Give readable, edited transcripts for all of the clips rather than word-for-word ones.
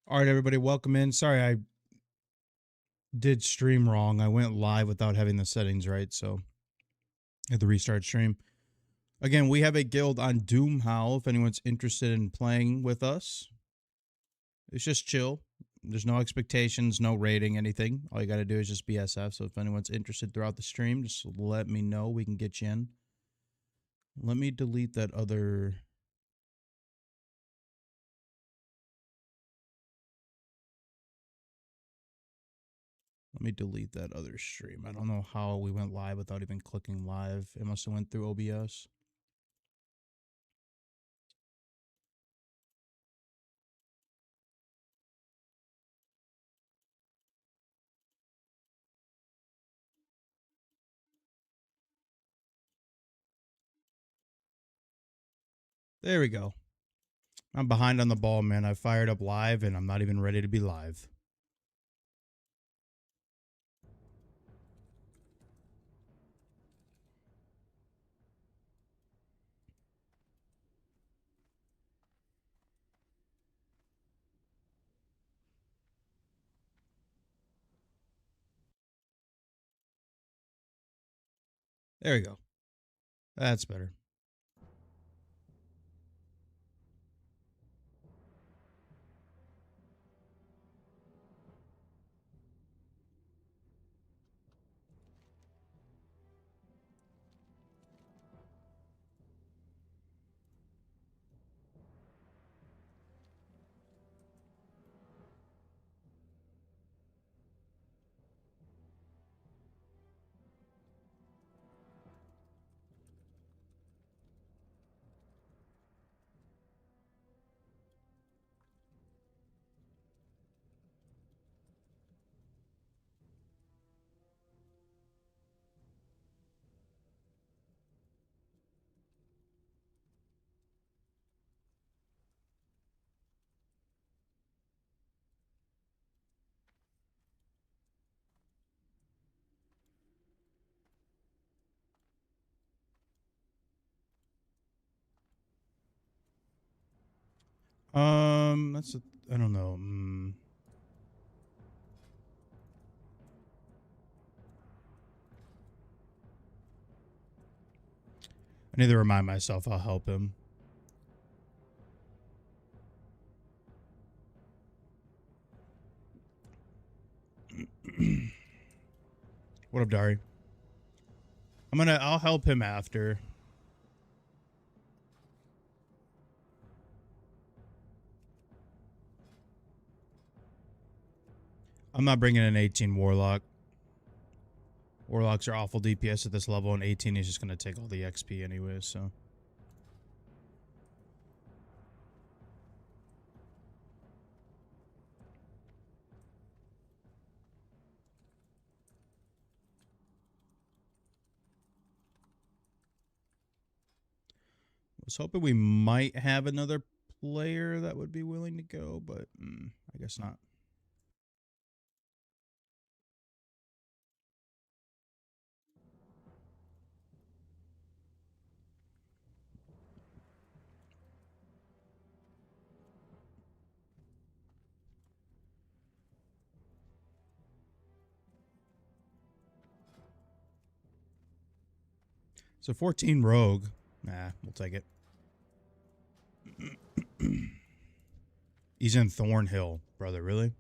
All right, everybody, welcome in. Sorry, I did stream wrong. I went live without having the settings right, so I had to restart stream. Again, we have a guild on Doomhowl if anyone's interested in playing with us. It's just chill. There's no expectations, no rating, anything. All you got to do is just BSF. So if anyone's interested throughout the stream, just let me know. We can get you in. Let me delete that other... Let me delete that other stream. I don't know how we went live without even clicking live. It must have went through OBS. There we go. I'm behind on the ball, man. I fired up live, and I'm not even ready to be live. There we go. That's better. That's I don't know. I need to remind myself I'll help him. What up, Dari? I'll help him after. I'm not bringing an 18 Warlock. Warlocks are awful DPS at this level, and 18 is just going to take all the XP anyway, so... was hoping we might have another player that would be willing to go, but I guess not. So 14 rogue. Nah, we'll take it. He's in Thornhill, brother, really?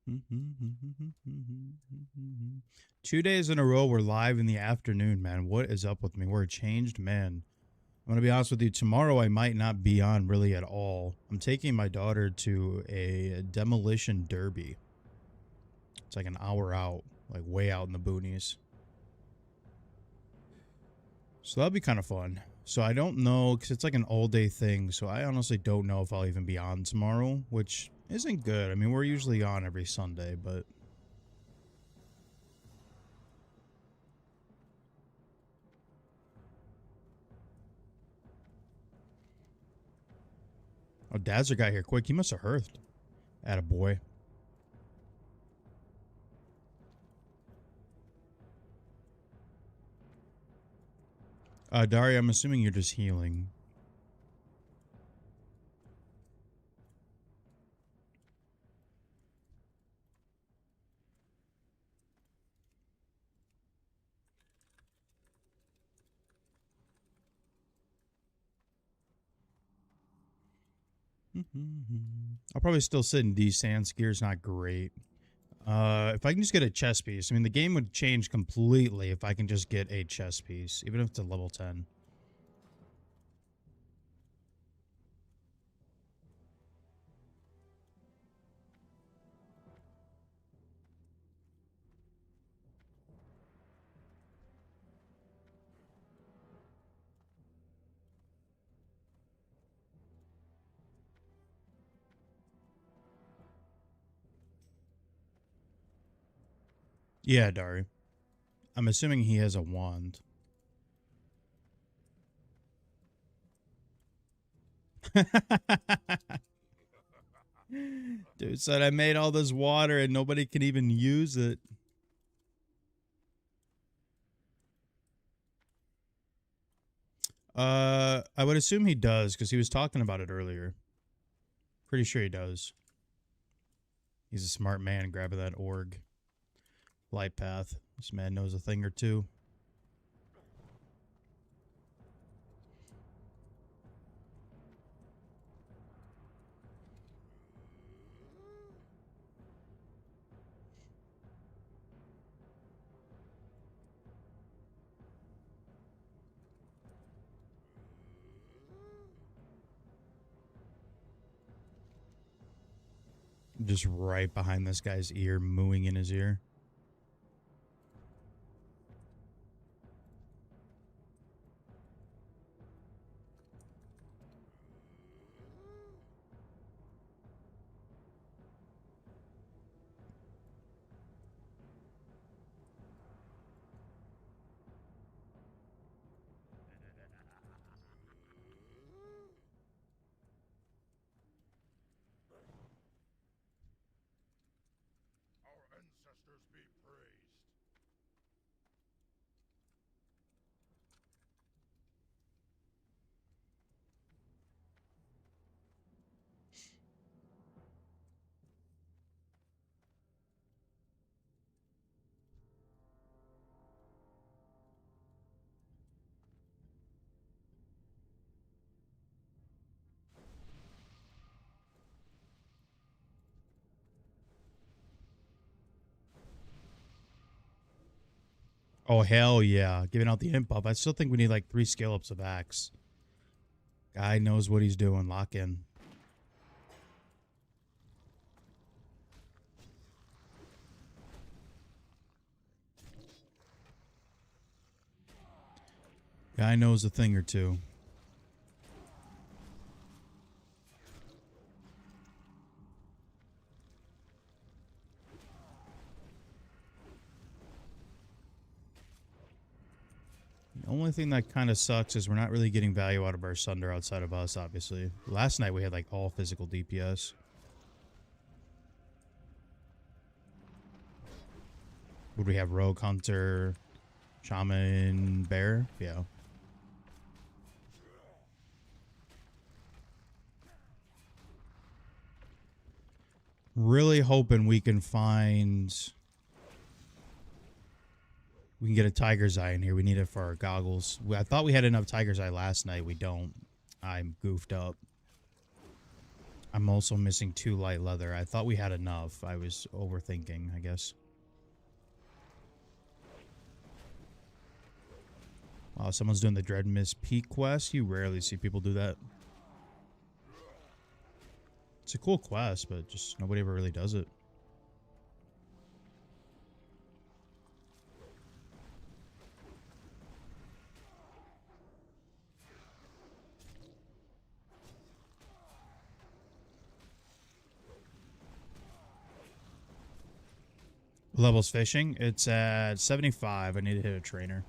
Mm-hmm. 2 days in a row, we're live in the afternoon, man. What is up with me? We're a changed man. I'm going to be honest with you. Tomorrow, I might not be on really at all. I'm taking my daughter to a demolition derby. It's like an hour out, like way out in the boonies. So that'll be kind of fun. So I don't know, because it's like an all-day thing, so I honestly don't know if I'll even be on tomorrow, which isn't good. I mean, we're usually on every Sunday, but... Oh, Dazzler got here quick. He must have hearthed. Attaboy. Daria, I'm assuming you're just healing. I'll probably still sit in D Sans. Gear's not great. If I can just get a chest piece. I mean, the game would change completely if I can just get a chest piece, even if it's a level 10. Yeah, Dari. I'm assuming he has a wand. Dude said I made all this water and nobody can even use it. I would assume he does because he was talking about it earlier. Pretty sure he does. He's a smart man grabbing that org. Light path. This man knows a thing or two. Just right behind this guy's ear, mooing in his ear. Oh, hell yeah. Giving out the imp buff. I still think we need like 3 scale ups of axe. Guy knows what he's doing. Lock in. Guy knows a thing or two. The only thing that kind of sucks is we're not really getting value out of our Sunder outside of us, obviously. Last night we had like all physical DPS. Would we have Rogue, Hunter, Shaman, Bear? Yeah. Really hoping we can find... We can get a Tiger's Eye in here. We need it for our goggles. I thought we had enough Tiger's Eye last night. We don't. I'm goofed up. I'm also missing 2 light leather. I thought we had enough. I was overthinking, I guess. Wow, someone's doing the Dread Mist Peak quest. You rarely see people do that. It's a cool quest, but just nobody ever really does it. What level's fishing? It's at 75. I need to hit a trainer.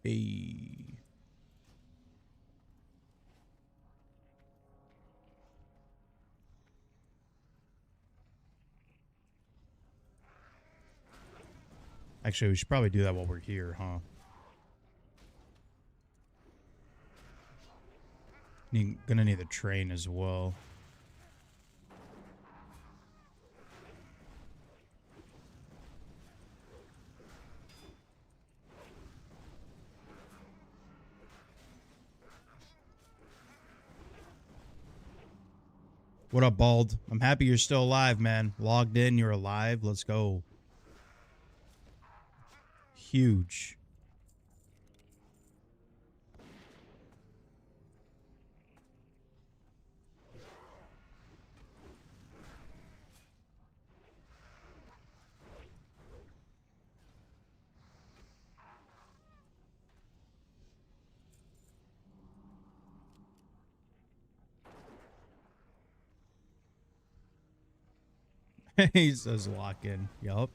Hey. Actually, we should probably do that while we're here, huh? Gonna need the train as well. What up, Bald? I'm happy you're still alive, man. Logged in, you're alive. Let's go. Huge. He says lock in. Yup.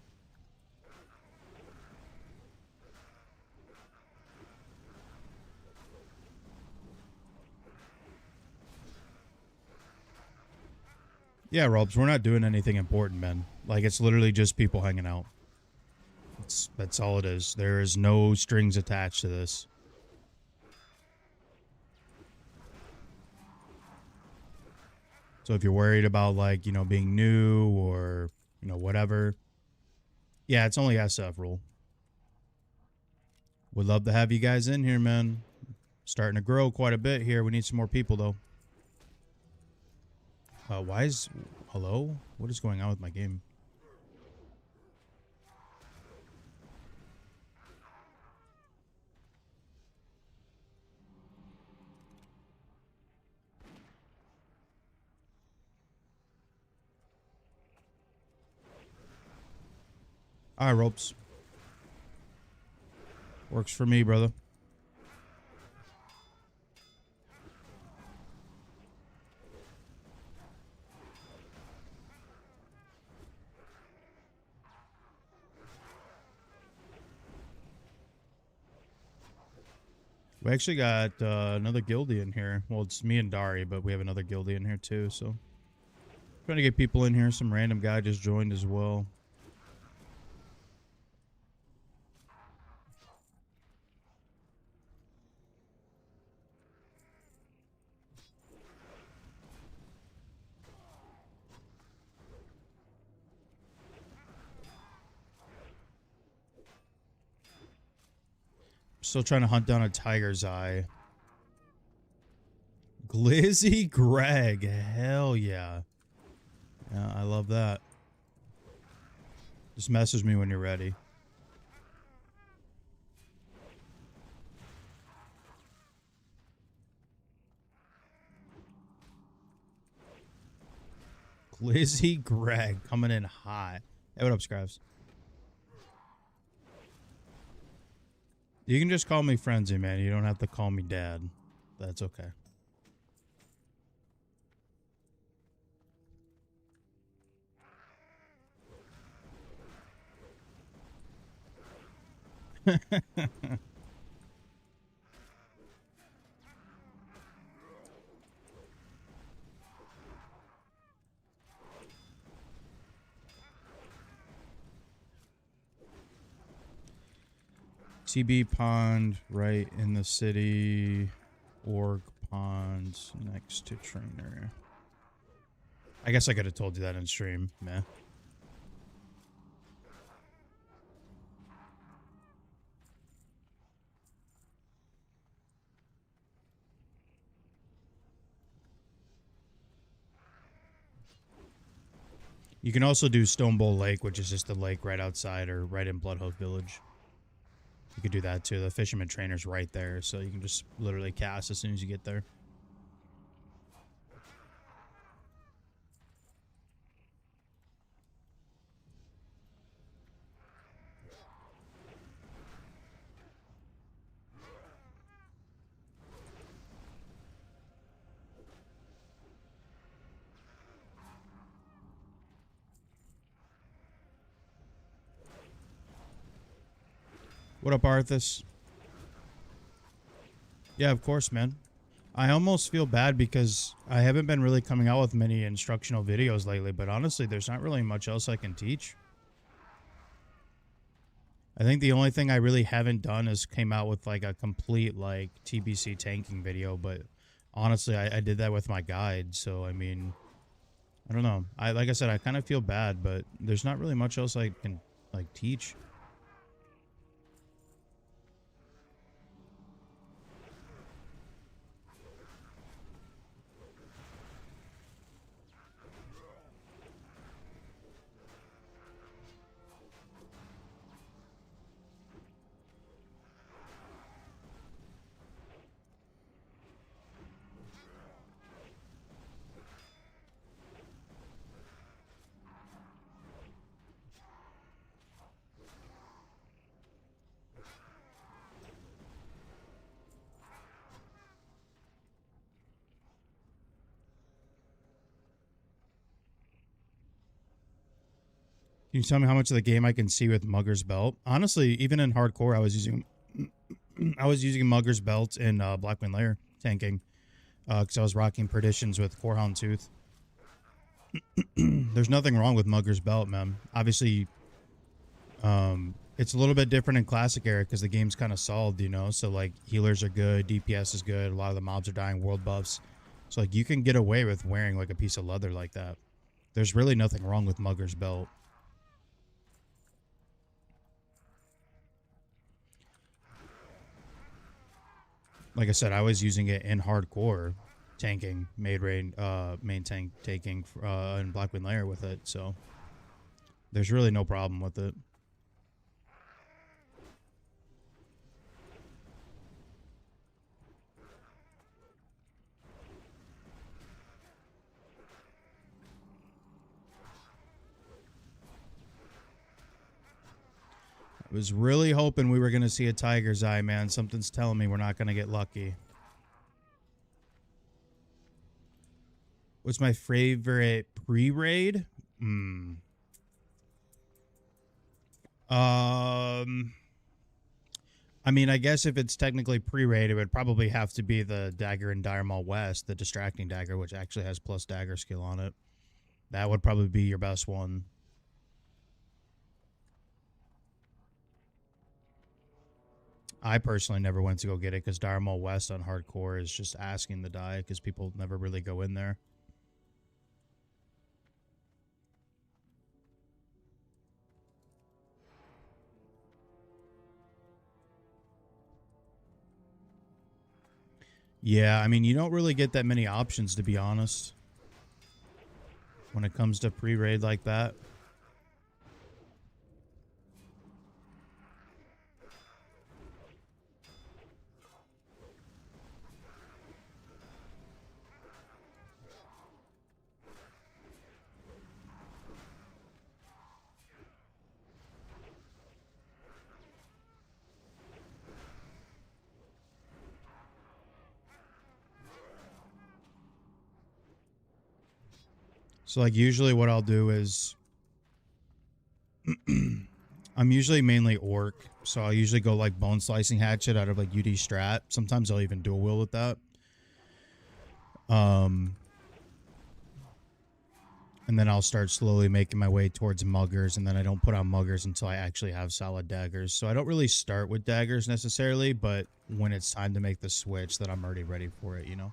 Yeah, Robs, we're not doing anything important, man. Like, it's literally just people hanging out. That's all it is. There is no strings attached to this. So if you're worried about, like, you know, being new or, you know, whatever. Yeah, it's only SF rule. Would love to have you guys in here, man. Starting to grow quite a bit here. We need some more people, though. Why is... Hello? What is going on with my game? All right, Ropes. Works for me, brother. We actually got another guildie in here. Well, it's me and Dari, but we have another guildie in here too, so. Trying to get people in here. Some random guy just joined as well. Still trying to hunt down a tiger's eye. Glizzy Greg. Hell yeah. Yeah, I love that. Just message me when you're ready. Glizzy Greg coming in hot. Hey, what up, Scribes? You can just call me Frenzy, man. You don't have to call me Dad. That's okay. TB Pond right in the city. Org Pond next to trainer. I guess I could have told you that in stream. Meh. You can also do Stone Bowl Lake, which is just the lake right outside or right in Bloodhoof Village. You could do that too. The fisherman trainer's right there, so you can just literally cast as soon as you get there. What up, Arthas? Yeah, of course, man. I almost feel bad because I haven't been really coming out with many instructional videos lately, but honestly, there's not really much else I can teach. I think the only thing I really haven't done is came out with like a complete like TBC tanking video, but honestly, I did that with my guide, so I mean, I don't know. Like I said, I kind of feel bad, but there's not really much else I can like teach. Can you tell me how much of the game I can see with Mugger's Belt? Honestly, even in hardcore, I was using Mugger's Belt in Blackwing Lair tanking because I was rocking Perditions with Corehound Tooth. There's nothing wrong with Mugger's Belt, man. Obviously, it's a little bit different in Classic era because the game's kind of solved, you know? So, like, healers are good, DPS is good, a lot of the mobs are dying, world buffs. So, like, you can get away with wearing, like, a piece of leather like that. There's really nothing wrong with Mugger's Belt. Like I said, I was using it in hardcore tanking, main tank taking in Blackwing Lair with it, so there's really no problem with it. I was really hoping we were going to see a tiger's eye, man. Something's telling me we're not going to get lucky. What's my favorite pre-raid? I mean, I guess if it's technically pre-raid, it would probably have to be the dagger in Dire Maul West, the distracting dagger, which actually has plus dagger skill on it. That would probably be your best one. I personally never went to go get it because Dire Maul West on hardcore is just asking to die because people never really go in there. Yeah, I mean, you don't really get that many options, to be honest, when it comes to pre-raid like that. So, like, usually what I'll do is I'm usually mainly orc, so I'll usually go like bone slicing hatchet out of like UD strat. Sometimes I'll even dual wield with that. And then I'll start slowly making my way towards muggers, and then I don't put on muggers until I actually have solid daggers. So I don't really start with daggers necessarily, but when it's time to make the switch, that I'm already ready for it, you know?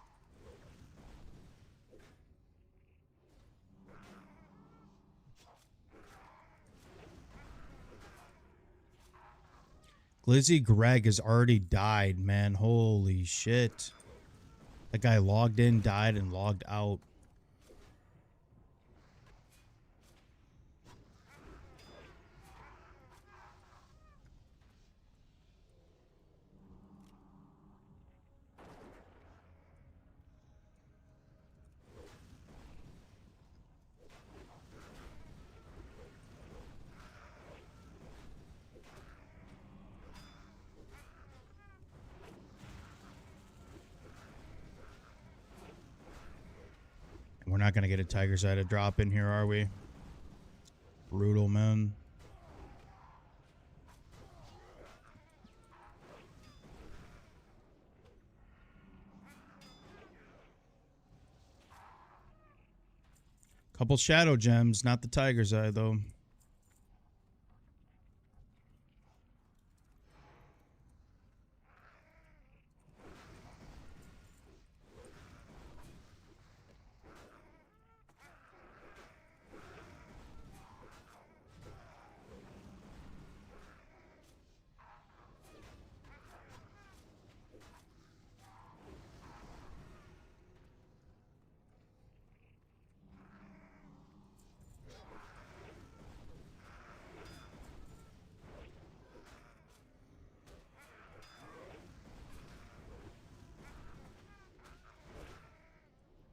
Glizzy Greg has already died, man. Holy shit. That guy logged in, died, and logged out. We're not going to get a Tiger's Eye to drop in here, are we? Brutal, man. Couple shadow gems, not the tiger's eye though.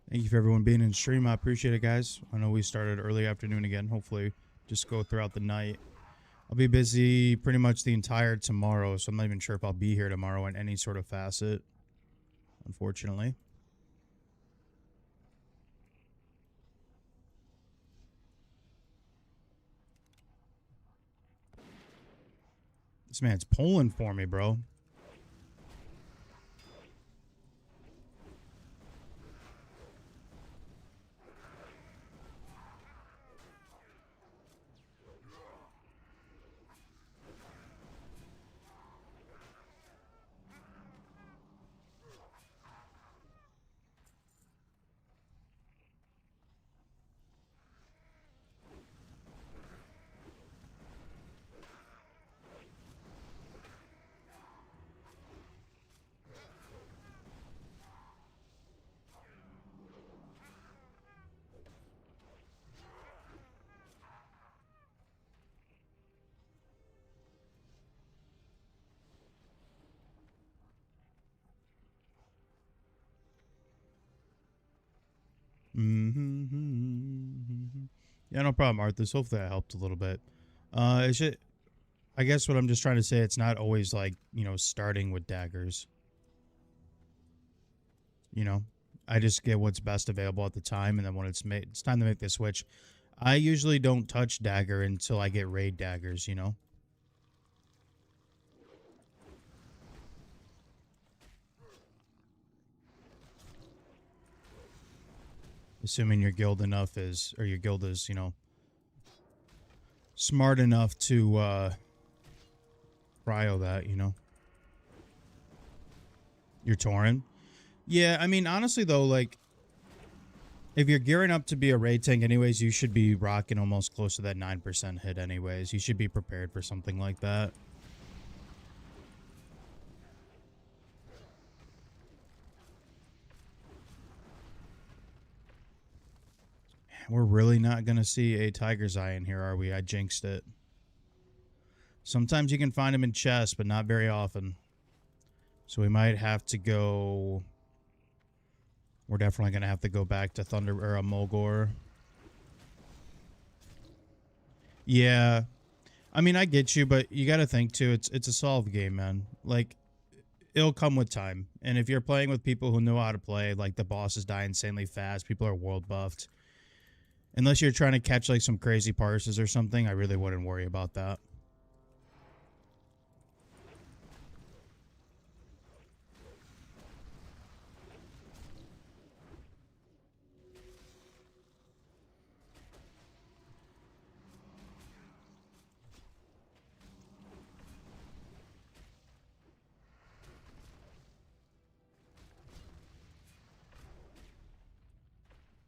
Thank you for everyone being in stream. I appreciate it, guys. I know we started early afternoon again. Hopefully, just go throughout the night. I'll be busy pretty much the entire tomorrow, so I'm not even sure if I'll be here tomorrow in any sort of facet, unfortunately. This man's pulling for me, bro. Yeah, no problem, Arthur. Hopefully, I helped a little bit. It's just, I guess what I'm just trying to say, it's not always like, starting with daggers. I just get what's best available at the time, and then when it's time to make the switch. I usually don't touch dagger until I get raid daggers, Assuming your guild is, smart enough to cryo that, You're Tauren. Yeah, I mean, honestly, though, like, if you're gearing up to be a raid tank anyways, you should be rocking almost close to that 9% hit anyways. You should be prepared for something like that. We're really not going to see a tiger's eye in here, are we? I jinxed it. Sometimes you can find them in chests, but not very often. So we might have to go... We're definitely going to have to go back to Thunder or Mulgore. Yeah. I mean, I get you, but you got to think too, it's a solved game, man. Like, it'll come with time. And if you're playing with people who know how to play, like the bosses die insanely fast, people are world buffed. Unless you're trying to catch like some crazy parses or something, I really wouldn't worry about that.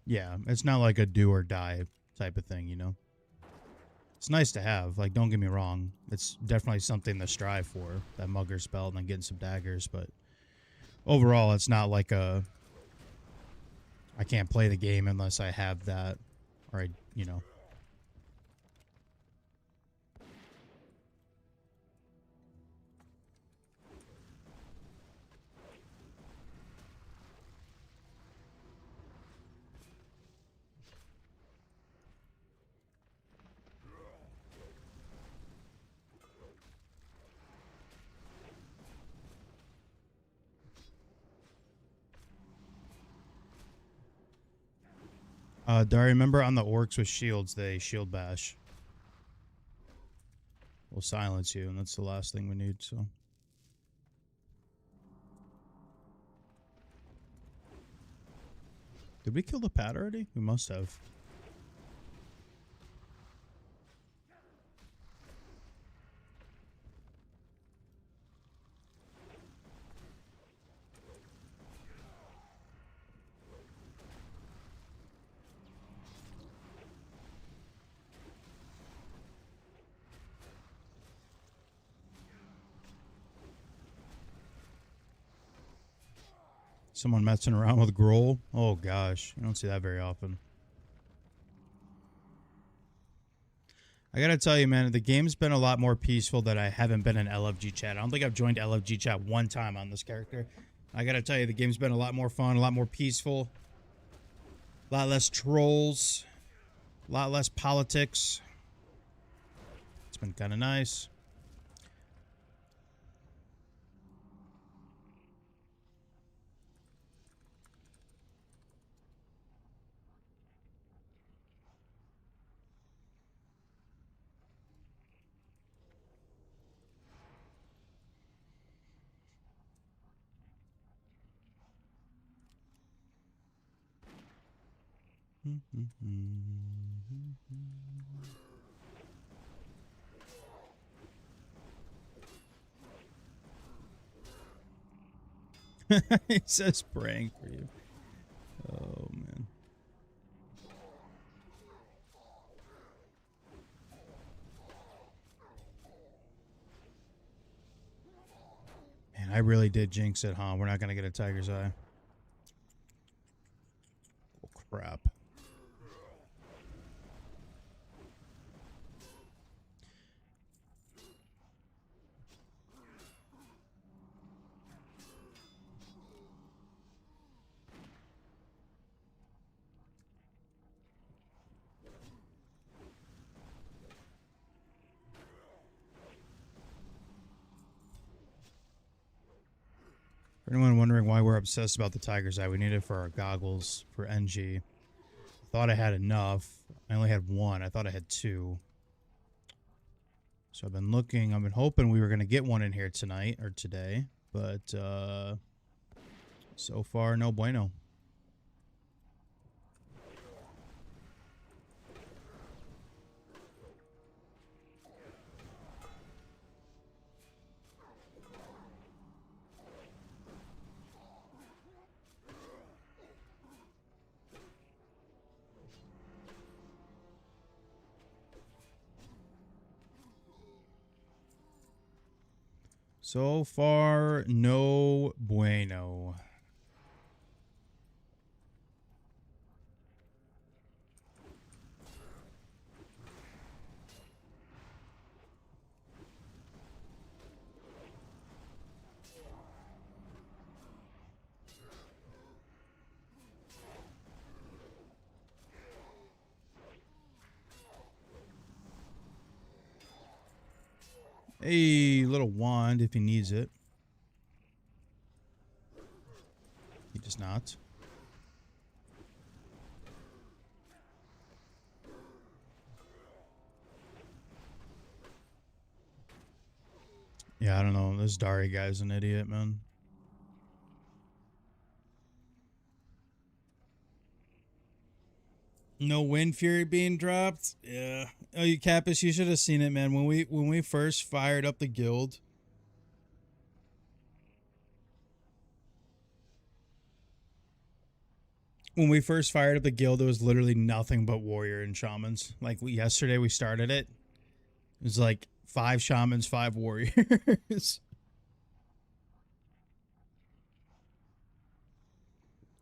Yeah, it's not like a do or die type of thing, It's nice to have, like, don't get me wrong. It's definitely something to strive for, that mugger spell and then getting some daggers, but overall, it's not like I can't play the game unless I have that, or do I remember on the orcs with shields, they shield bash. We'll silence you, and that's the last thing we need, so. Did we kill the pad already? We must have. Someone messing around with Grohl. Oh gosh, you don't see that very often. I gotta tell you, man, the game's been a lot more peaceful that I haven't been in LFG chat. I don't think I've joined LFG chat one time on this character. I gotta tell you, the game's been a lot more fun, a lot more peaceful, a lot less trolls, a lot less politics. It's been kind of nice. He says praying for you. Oh man. Man, I really did jinx it, huh? We're not gonna get a tiger's eye. Oh crap. For anyone wondering why we're obsessed about the tiger's eye, we need it for our goggles for NG. Thought I had enough. I only had one. I thought I had two. So I've been looking. I've been hoping we were going to get one in here tonight or today. But so far, no bueno. So far, no bueno. A little wand if he needs it. He does not. Yeah, I don't know. This Dari guy's an idiot, man. No Wind Fury being dropped. Yeah. Oh, you Kappas, you should have seen it, man. When we first fired up the guild. When we first fired up the guild, it was literally nothing but warrior and shamans. Like yesterday we started it. It was like 5 shamans, 5 warriors.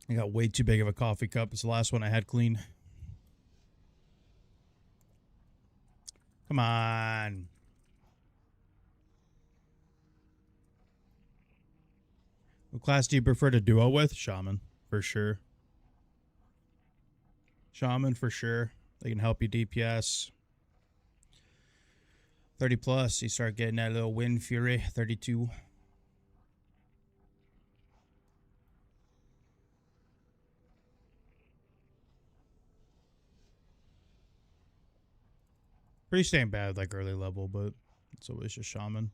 I got way too big of a coffee cup. It's the last one I had clean. Come on. What class do you prefer to duo with? Shaman, for sure. Shaman, for sure. They can help you DPS. 30 plus, you start getting that little Wind Fury. 32. Pretty staying bad like early level, but it's always just Shaman.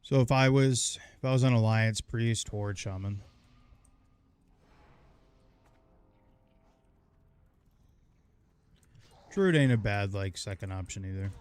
So if I was on Alliance, Priest, Horde, Shaman. Druid ain't a bad like second option either.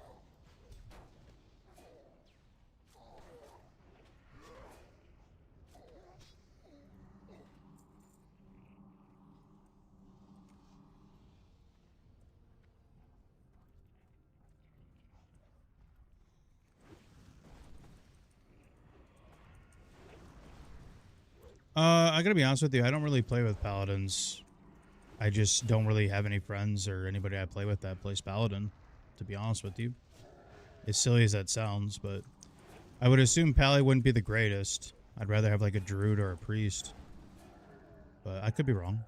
I gotta be honest with you. I don't really play with paladins. I just don't really have any friends or anybody I play with that plays paladin, to be honest with you. As silly as that sounds, but I would assume pally wouldn't be the greatest. I'd rather have like a druid or a priest. But I could be wrong.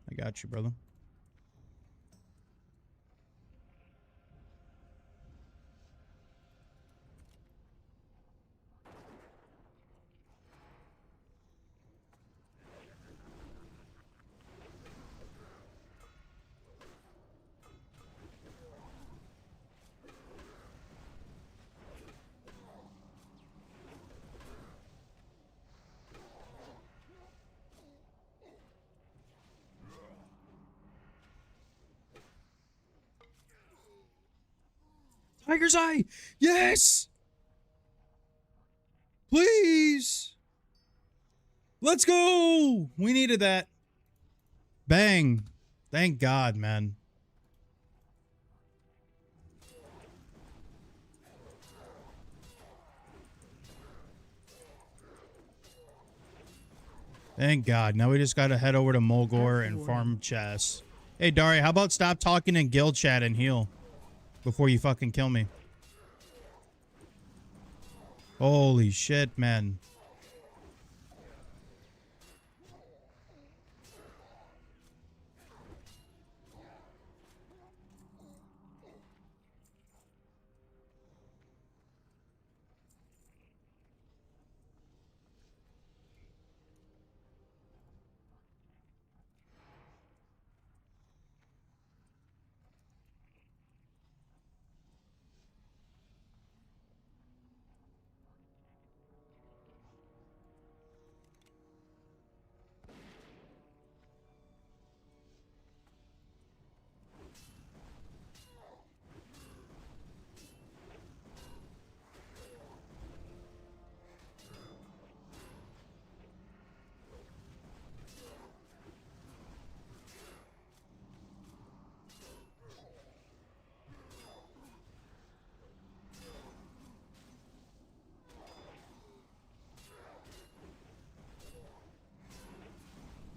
I got you, brother. Tiger's Eye! Yes! Please! Let's go! We needed that. Bang. Thank God, man. Thank God. Now we just gotta head over to Mulgore and farm chests. Hey, Dari, how about stop talking in guild chat and heal before you fucking kill me? Holy shit, man.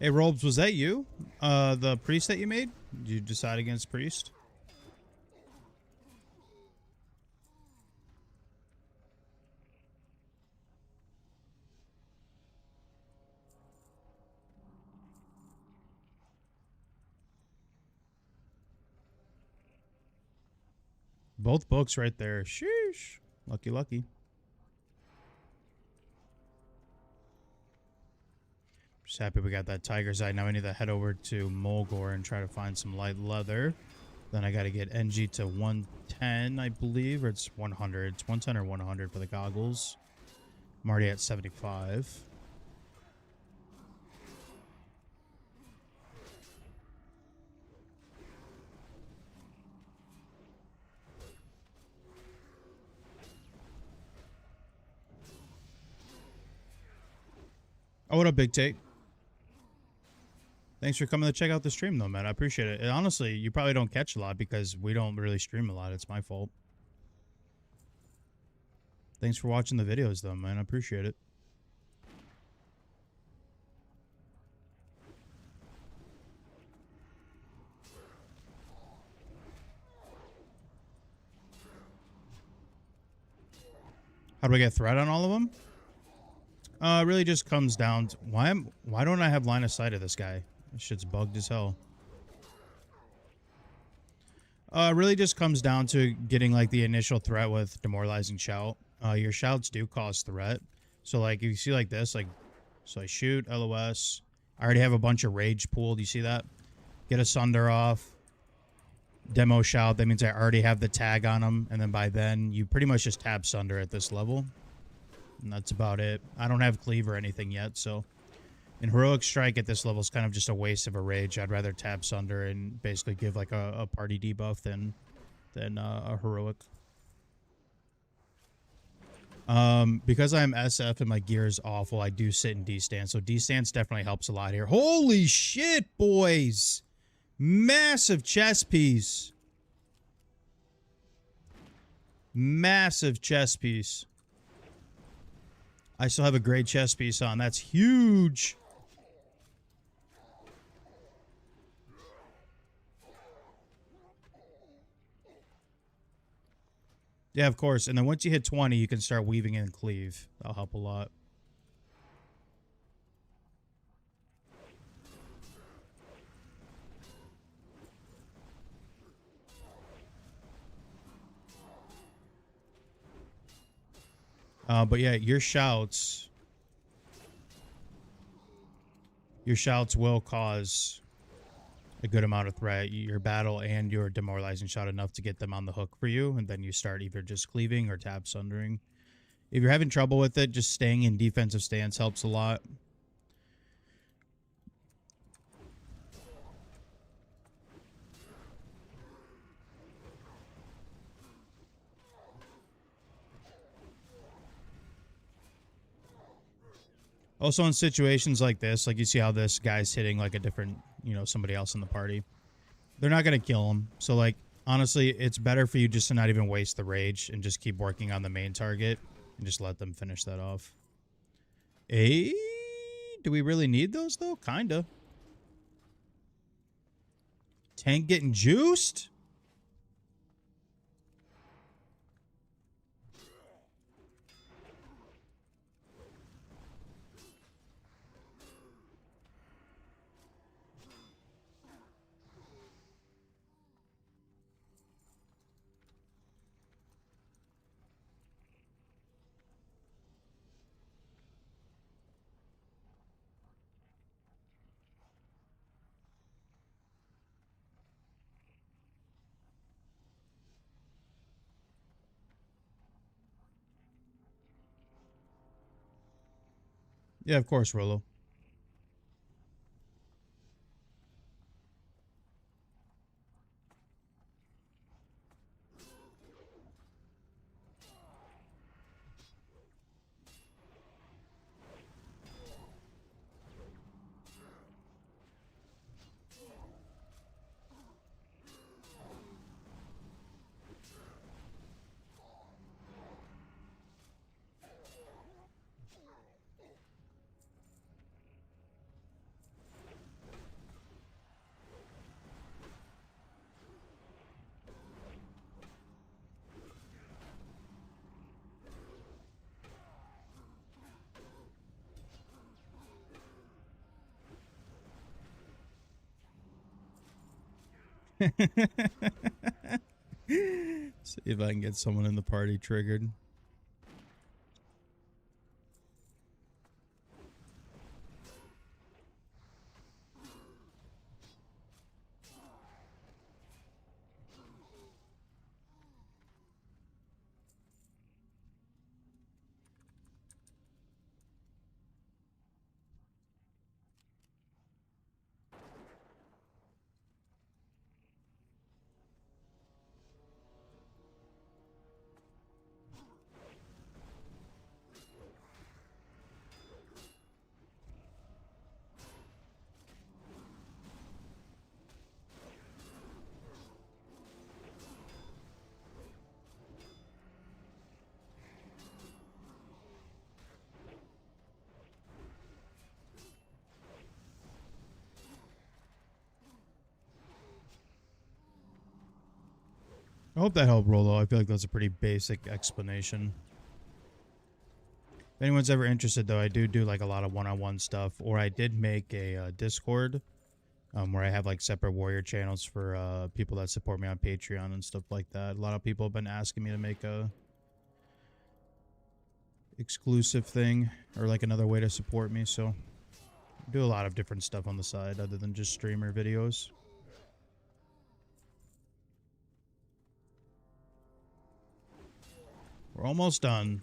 Hey, Robes, was that you? The priest that you made? Did you decide against priest? Both books right there. Sheesh. Lucky, lucky. Just happy we got that tiger's eye. Now I need to head over to Mulgore and try to find some light leather. Then I got to get NG to 110, I believe, or it's 100. It's 110 or 100 for the goggles. I'm already at 75. Oh, what up, Big Tate? Thanks for coming to check out the stream, though, man. I appreciate it. And honestly, you probably don't catch a lot because we don't really stream a lot. It's my fault. Thanks for watching the videos, though, man. I appreciate it. How do I get threat on all of them? It really just comes down to why don't I have line of sight of this guy? This shit's bugged as hell. It really just comes down to getting like the initial threat with demoralizing shout. Your shouts do cause threat. So like if you see like this, like so I shoot LOS. I already have a bunch of rage pooled. You see that? Get a sunder off. Demo shout. That means I already have the tag on them, and then by then you pretty much just tab sunder at this level. And that's about it. I don't have cleave or anything yet, so in heroic strike at this level is kind of just a waste of a rage. I'd rather tab sunder and basically give like a party debuff than a heroic. Because I'm SF and my gear is awful, I do sit in D stance, so D stance definitely helps a lot here. Holy shit, boys! Massive chess piece. Massive chest piece. I still have a great chest piece on. That's huge. Yeah, of course. And then once you hit 20, you can start weaving in cleave. That'll help a lot. But yeah, your shouts will cause a good amount of threat. Your battle and your demoralizing shot enough to get them on the hook for you, and then you start either just cleaving or tab sundering. If you're having trouble with it, just staying in defensive stance helps a lot. Also, in situations like this, like you see how this guy's hitting like a different, somebody else in the party. They're not going to kill him. So, like, honestly, it's better for you just to not even waste the rage and just keep working on the main target and just let them finish that off. Do we really need those, though? Kinda. Tank getting juiced? Yeah, of course, Rolo. See if I can get someone in the party triggered. I hope that helped, Rolo. I feel like that's a pretty basic explanation. If anyone's ever interested, though, I do like a lot of one-on-one stuff, or I did make a Discord where I have like separate warrior channels for people that support me on Patreon and stuff like that. A lot of people have been asking me to make a exclusive thing or like another way to support me, so I do a lot of different stuff on the side other than just streamer videos. We're almost done.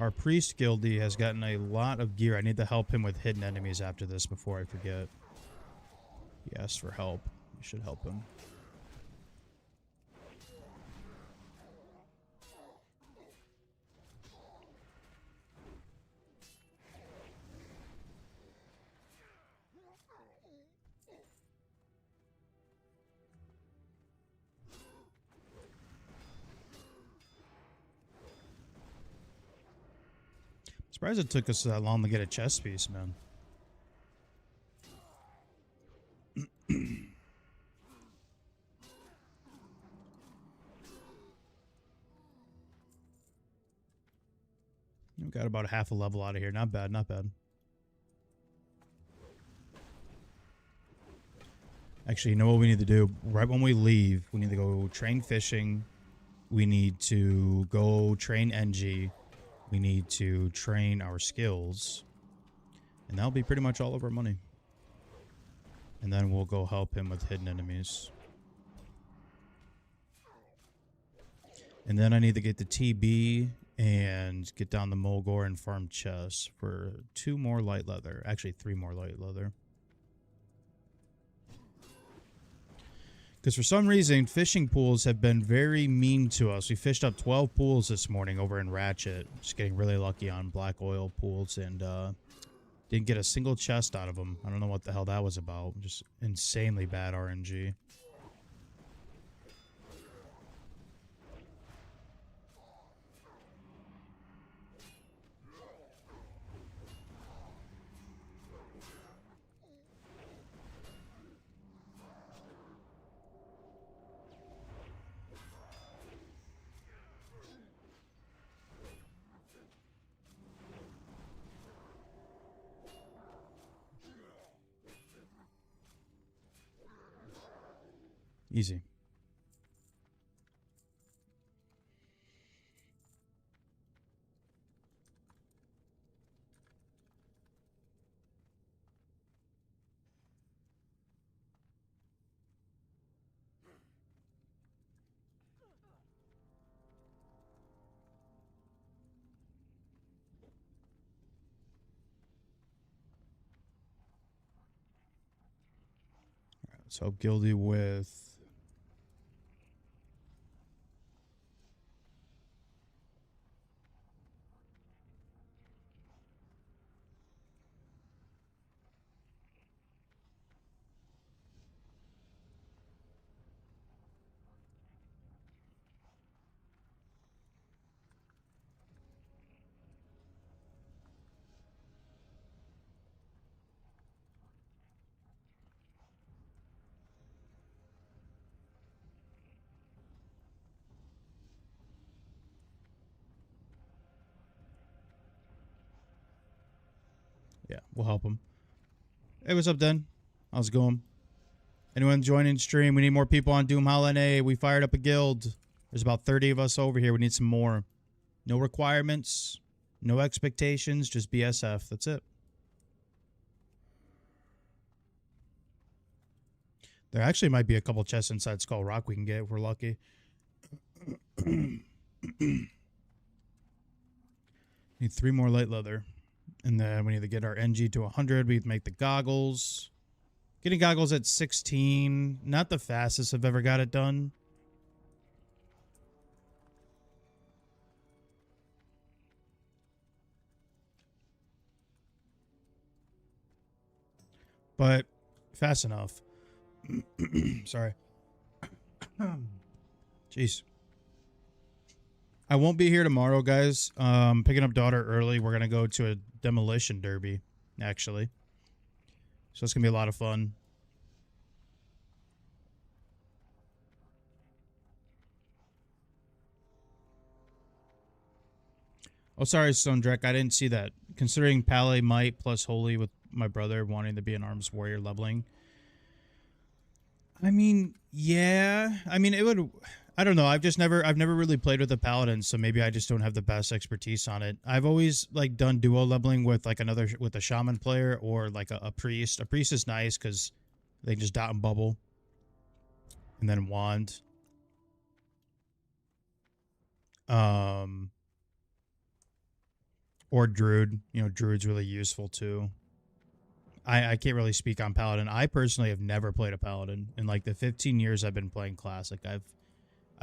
Our priest guildie has gotten a lot of gear. I need to help him with hidden enemies after this before I forget. He asked for help. We should help him. Surprised it took us that long to get a chest piece, man. We got about half a level out of here. Not bad, not bad. Actually, you know what we need to do? Right when we leave, we need to go train fishing. We need to go train NG. We need to train our skills. And that'll be pretty much all of our money. And then we'll go help him with hidden enemies. And then I need to get the TB and get down the Mulgore and farm chests for 2 more light leather. Actually, 3 more light leather. Because for some reason, fishing pools have been very mean to us. We fished up 12 pools this morning over in Ratchet. Just getting really lucky on black oil pools and didn't get a single chest out of them. I don't know what the hell that was about. Just insanely bad RNG. Easy. Let's help Gildy with... Yeah, we'll help him. Hey, what's up, Den? How's it going? Anyone joining stream? We need more people on Doomhowl NA. We fired up a guild. There's about 30 of us over here. We need some more. No requirements. No expectations. Just BSF. That's it. There actually might be a couple chests inside Skull Rock we can get if we're lucky. Need 3 more light leather. And then we need to get our NG to 100. We make the goggles. Getting goggles at 16. Not the fastest I've ever got it done. But fast enough. Sorry. Jeez. I won't be here tomorrow, guys. Picking up daughter early. We're going to go to a demolition derby, actually. So it's going to be a lot of fun. Oh, sorry, Stondrek. I didn't see that. Considering Pally Might plus Holy with my brother wanting to be an Arms Warrior leveling. I mean, yeah. I mean, it would... I don't know. I've never really played with a paladin, so maybe I just don't have the best expertise on it. I've always like done duo leveling with like with a shaman player or like a priest. A priest is nice because they just dot and bubble, and then wand. Or druid. You know, druid's really useful too. I can't really speak on paladin. I personally have never played a paladin in like the 15 years I've been playing classic.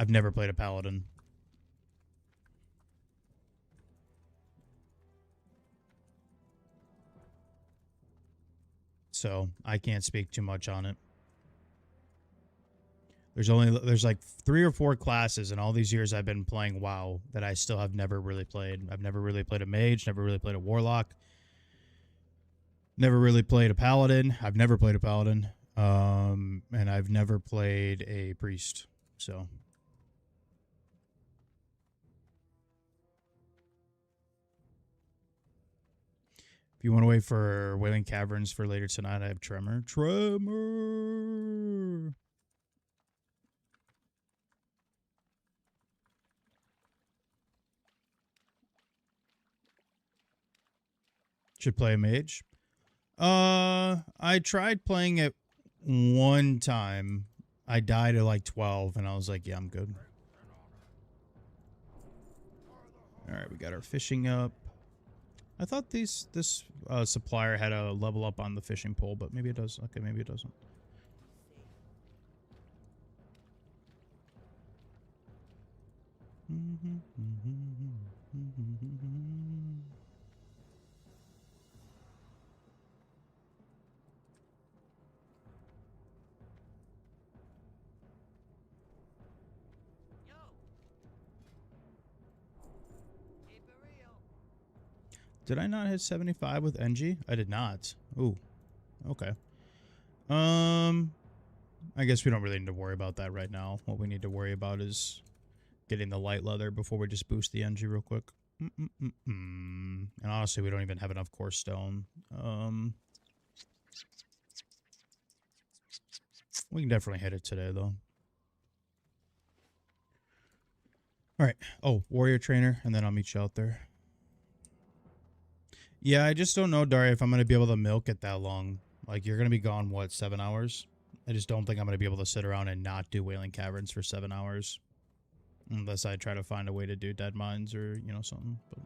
I've never played a paladin. So I can't speak too much on it. There's like 3 or 4 classes in all these years I've been playing WoW that I still have never really played. I've never really played a mage, never really played a warlock, never really played a paladin. I've never played a paladin. And I've never played a priest. So if you want to wait for Wailing Caverns for later tonight, I have Tremor. Tremor. Should play a mage. I tried playing it one time. I died at like 12, and I was like, yeah, I'm good. All right, we got our fishing up. I thought this supplier had a level up on the fishing pole, but maybe it does. Okay, maybe it doesn't. Did I not hit 75 with NG? I did not. Ooh. Okay. I guess we don't really need to worry about that right now. What we need to worry about is getting the light leather before we just boost the NG real quick. And honestly, we don't even have enough core stone. We can definitely hit it today, though. All right. Oh, warrior trainer, and then I'll meet you out there. Yeah, I just don't know, Daria, if I'm going to be able to milk it that long. Like, you're going to be gone, what, 7 hours? I just don't think I'm going to be able to sit around and not do Wailing Caverns for 7 hours. Unless I try to find a way to do Dead Mines or, you know, something. But.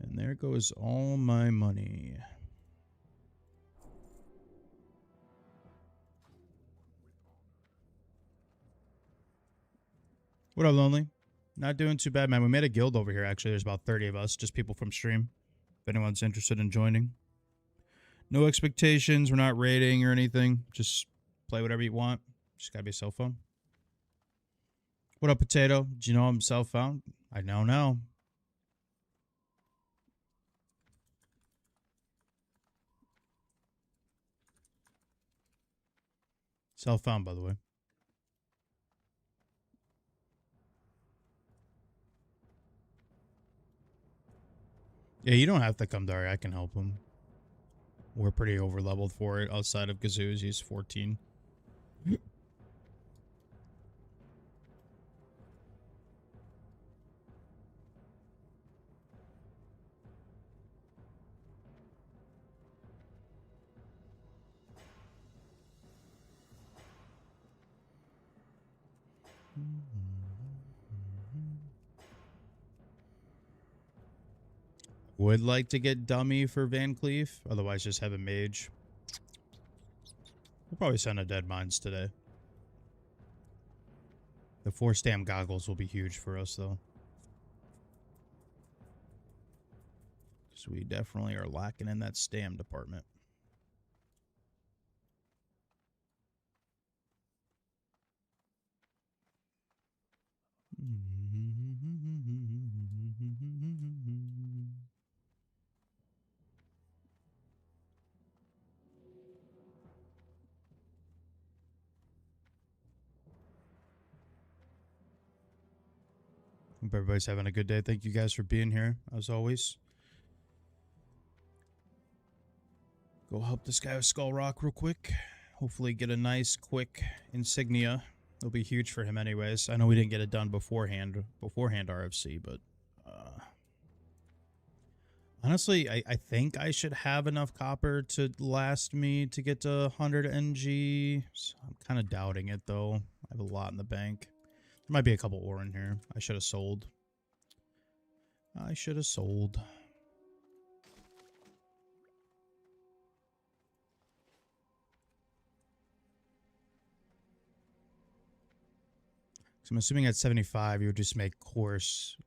And there goes all my money. What up, Lonely? Not doing too bad, man. We made a guild over here, actually. There's about 30 of us, just people from stream. If anyone's interested in joining. No expectations. We're not raiding or anything. Just play whatever you want. Just gotta be self-found. What up, Potato? Do you know I'm self-found? I know now. Self-found, by the way. Yeah, you don't have to come, Daria. I can help him. We're pretty over-leveled for it. Outside of Gazoo's, he's 14. Would like to get Dummy for Van Cleef. Otherwise, just have a mage. We'll probably send a Dead Mines today. The 4 stam goggles will be huge for us, though. Because we definitely are lacking in that stam department. Hope everybody's having a good day. Thank you guys for being here, as always. Go help this guy with Skull Rock real quick. Hopefully get a nice, quick insignia. It'll be huge for him anyways. I know we didn't get it done beforehand RFC, but... honestly, I think I should have enough copper to last me to get to 100 NG. So I'm kind of doubting it, though. I have a lot in the bank. There might be a couple ore in here. I should have sold. I should have sold. So I'm assuming at 75, you would just make coarse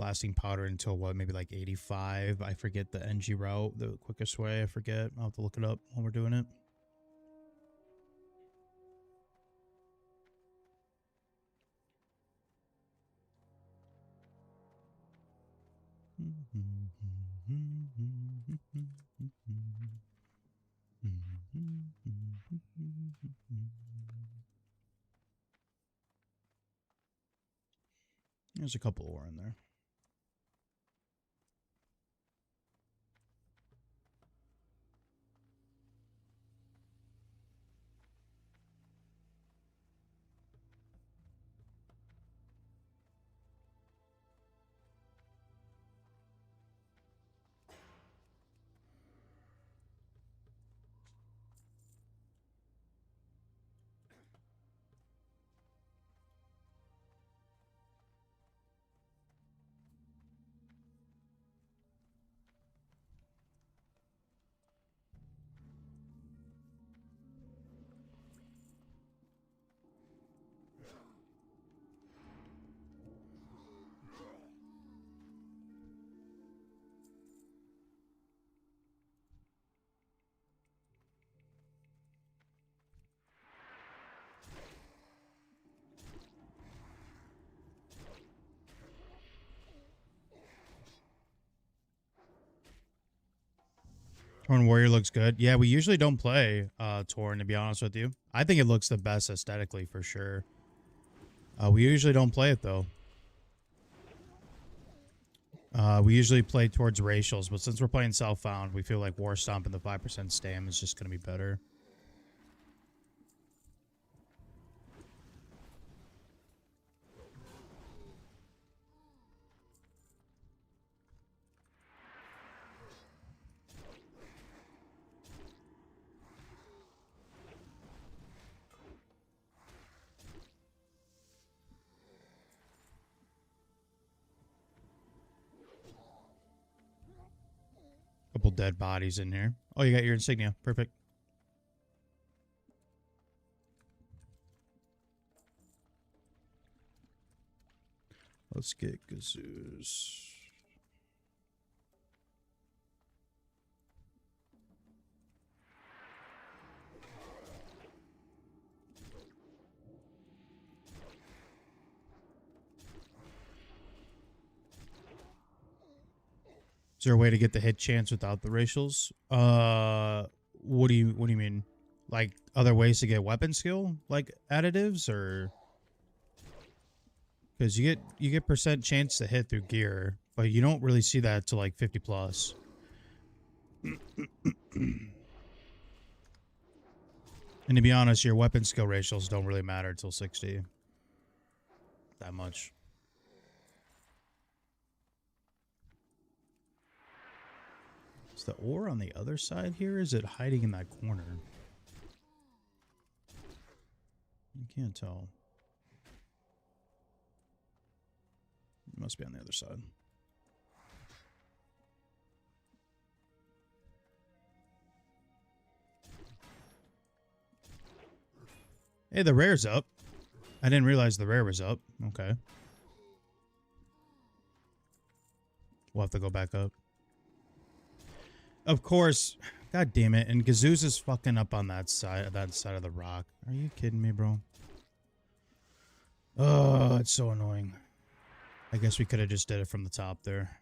lasting powder until what, maybe like 85. I forget the NG route, the quickest way. I forget. I'll have to look it up while we're doing it. There's a couple ore in there. Torn Warrior looks good. Yeah, we usually don't play Torn, to be honest with you. I think it looks the best aesthetically for sure. We usually don't play it though. We usually play towards racials, but since we're playing Self-Found, we feel like War Stomp and the 5% stam is just going to be better. Couple dead bodies in here. Oh, you got your insignia. Perfect. Let's get Gazoos. Is there a way to get the hit chance without the racials? What do you mean? Like other ways to get weapon skill, like additives, or because you get percent chance to hit through gear, but you don't really see that to like 50 plus. And to be honest, your weapon skill racials don't really matter till 60. That much. Is the ore on the other side here? Is it hiding in that corner? You can't tell. It must be on the other side. Hey, the rare's up. I didn't realize the rare was up. Okay. We'll have to go back up. Of course. God damn it. And Gazoos is fucking up on that side of the rock. Are you kidding me, bro? Oh, it's so annoying. I guess we could have just did it from the top there.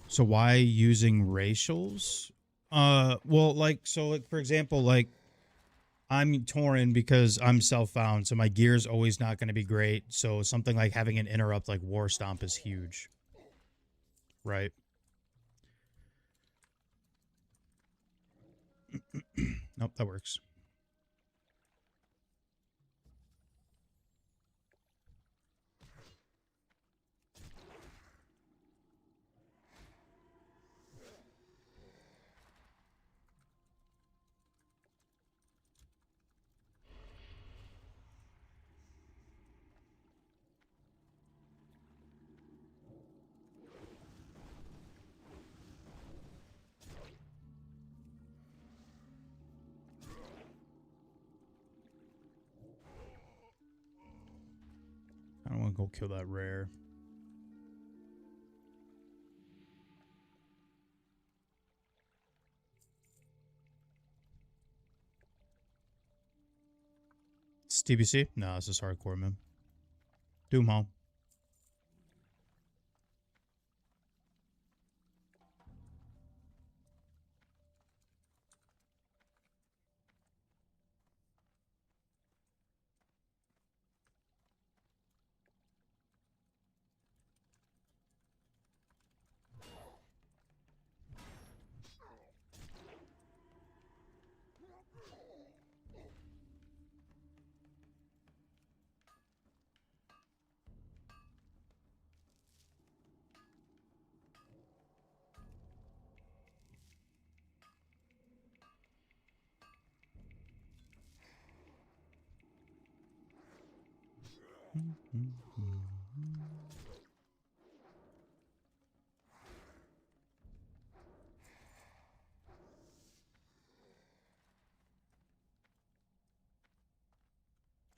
So why using racials? Well, like, so like, for example, like, I'm Tauren because I'm self-found, so my gear's always not going to be great. So something like having an interrupt like War Stomp is huge. Right? Nope, that works. gonna go kill that rare. It's TBC? No, this is hardcore, man. Doomhowl.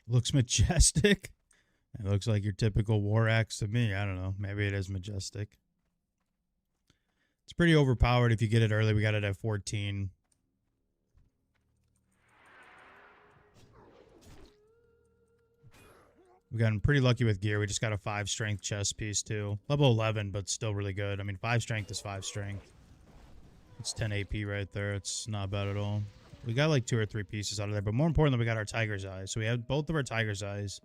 Looks majestic. It looks like your typical war axe to me. I don't know. Maybe it is majestic. It's pretty overpowered if you get it early. We got it at 14. We got pretty lucky with gear. We just got a 5 strength chest piece too. Level 11, but still really good. I mean, 5 strength is 5 strength. It's 10 AP right there. It's not bad at all. We got like 2 or 3 pieces out of there, but more importantly, we got our tiger's eyes. So we have both of our tiger's eyes.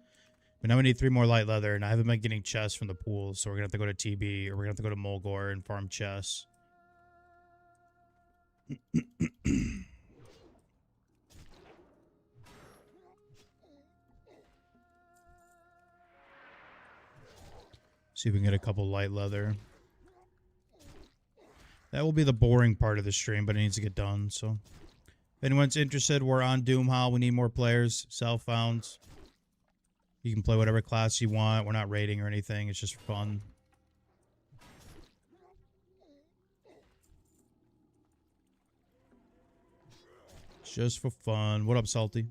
But now we need 3 more light leather, and I haven't been getting chests from the pools, so we're going to have to go to TB, or we're going to have to go to Mulgore and farm chests. See if we can get a couple light leather. That will be the boring part of the stream, but it needs to get done, so... If anyone's interested, we're on Doomhowl. We need more players. Self-founds. You can play whatever class you want. We're not raiding or anything. It's just fun. It's just for fun. What up, Salty?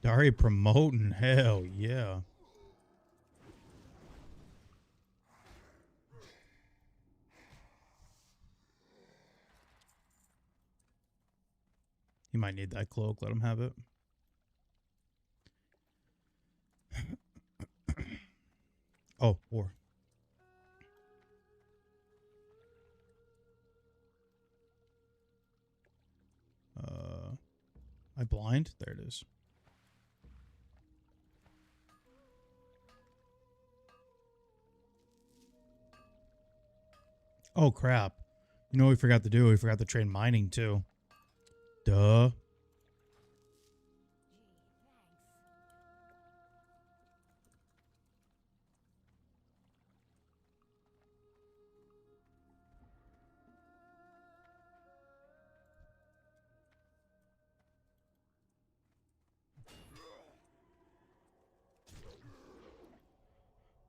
Dari promoting, hell yeah. He might need that cloak. Let him have it. Oh, war. I blind? There it is. Oh, crap. You know what we forgot to do? We forgot to train mining, too. Duh.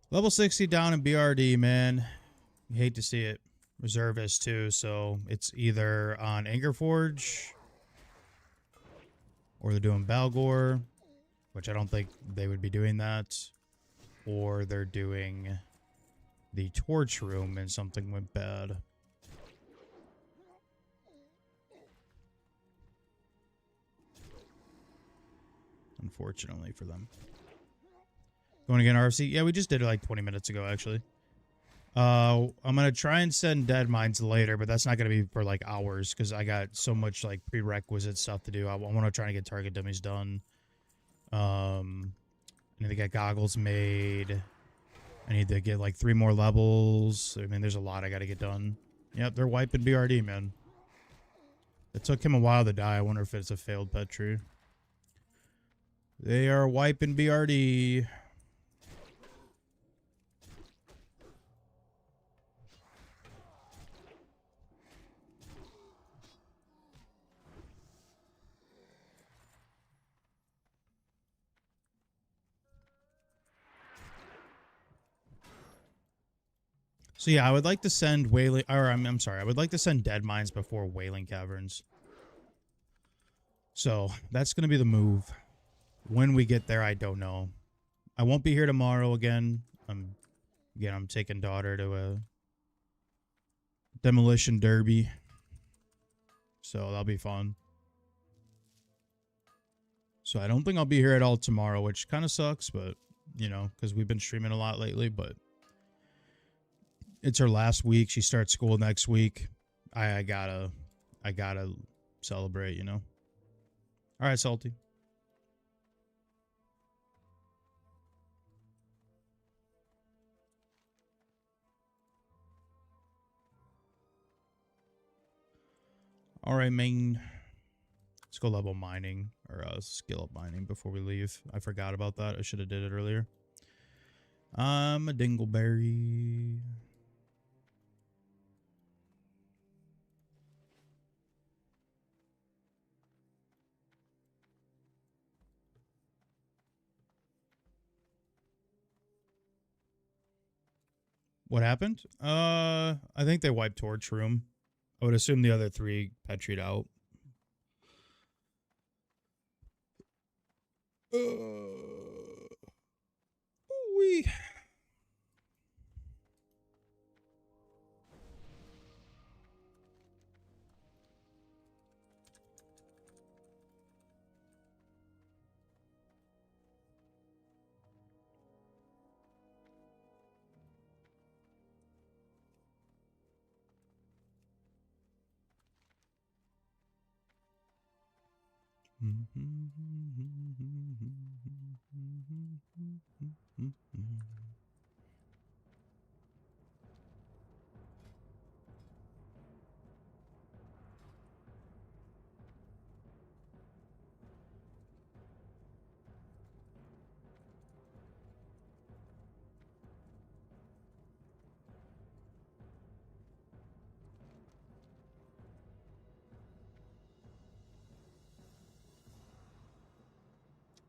Level 60 down in BRD, man. You hate to see it. Reservist, too, so it's either on Angerforge or they're doing Balgor, which I don't think they would be doing that, or they're doing the Torch Room and something went bad. Unfortunately for them. Going to get an RFC? Yeah, we just did it like 20 minutes ago, actually. I'm going to try and send Dead Mines later, but that's not going to be for like hours because I got so much like prerequisite stuff to do. I want to try to get target dummies done. I need to get goggles made. I need to get like 3 more levels. I mean, there's a lot I got to get done. Yep, they're wiping BRD, man. It took him a while to die. I wonder if it's a failed pet tree. They are wiping BRD. So yeah, I would like to send Wailing, or I'm sorry, I would like to send Dead Mines before Wailing Caverns. So that's gonna be the move. When we get there, I don't know. I won't be here tomorrow again. I'm taking daughter to a demolition derby, so that'll be fun. So I don't think I'll be here at all tomorrow, which kind of sucks, but you know, because we've been streaming a lot lately. But it's her last week. She starts school next week. I gotta celebrate, you know. All right, Salty. All right, main. Let's go level mining or skill up mining before we leave. I forgot about that. I should have did it earlier. A dingleberry. What happened? I think they wiped Torch Room. I would assume the other three petried out. We.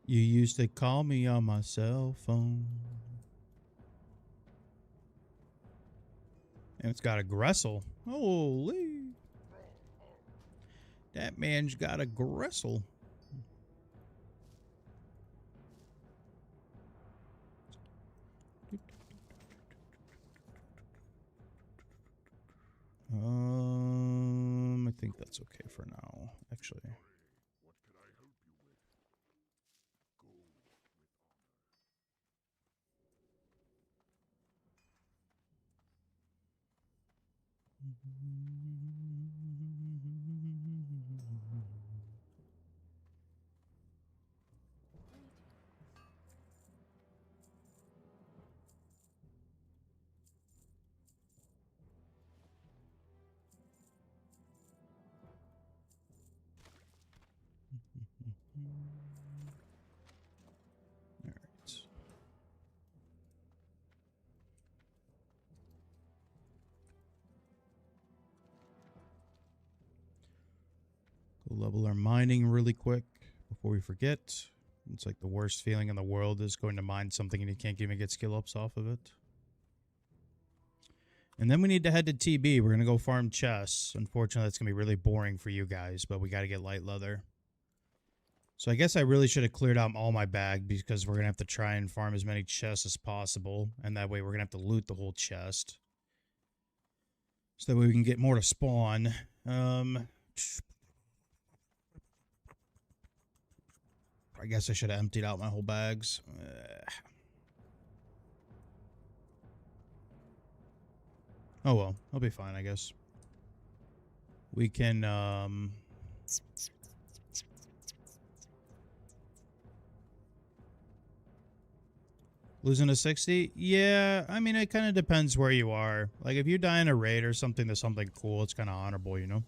You used to call me on my cell phone. And it's got a Gressel. Holy. That man's got a Gressel. I think that's okay for now, actually. All right. Go level our mining really quick before we forget. It's like the worst feeling in the world is going to mine something and you can't even get skill ups off of it. And then we need to head to TB. We're going to go farm chests. Unfortunately, that's going to be really boring for you guys, but we got to get light leather. So I guess I really should have cleared out all my bag because we're going to have to try and farm as many chests as possible. And that way we're going to have to loot the whole chest. So that way we can get more to spawn. I guess I should have emptied out my whole bags. Oh well, I'll be fine, I guess. We can, losing to 60? Yeah, I mean, it kind of depends where you are. Like, if you die in a raid or something to something cool, it's kind of honorable, you know?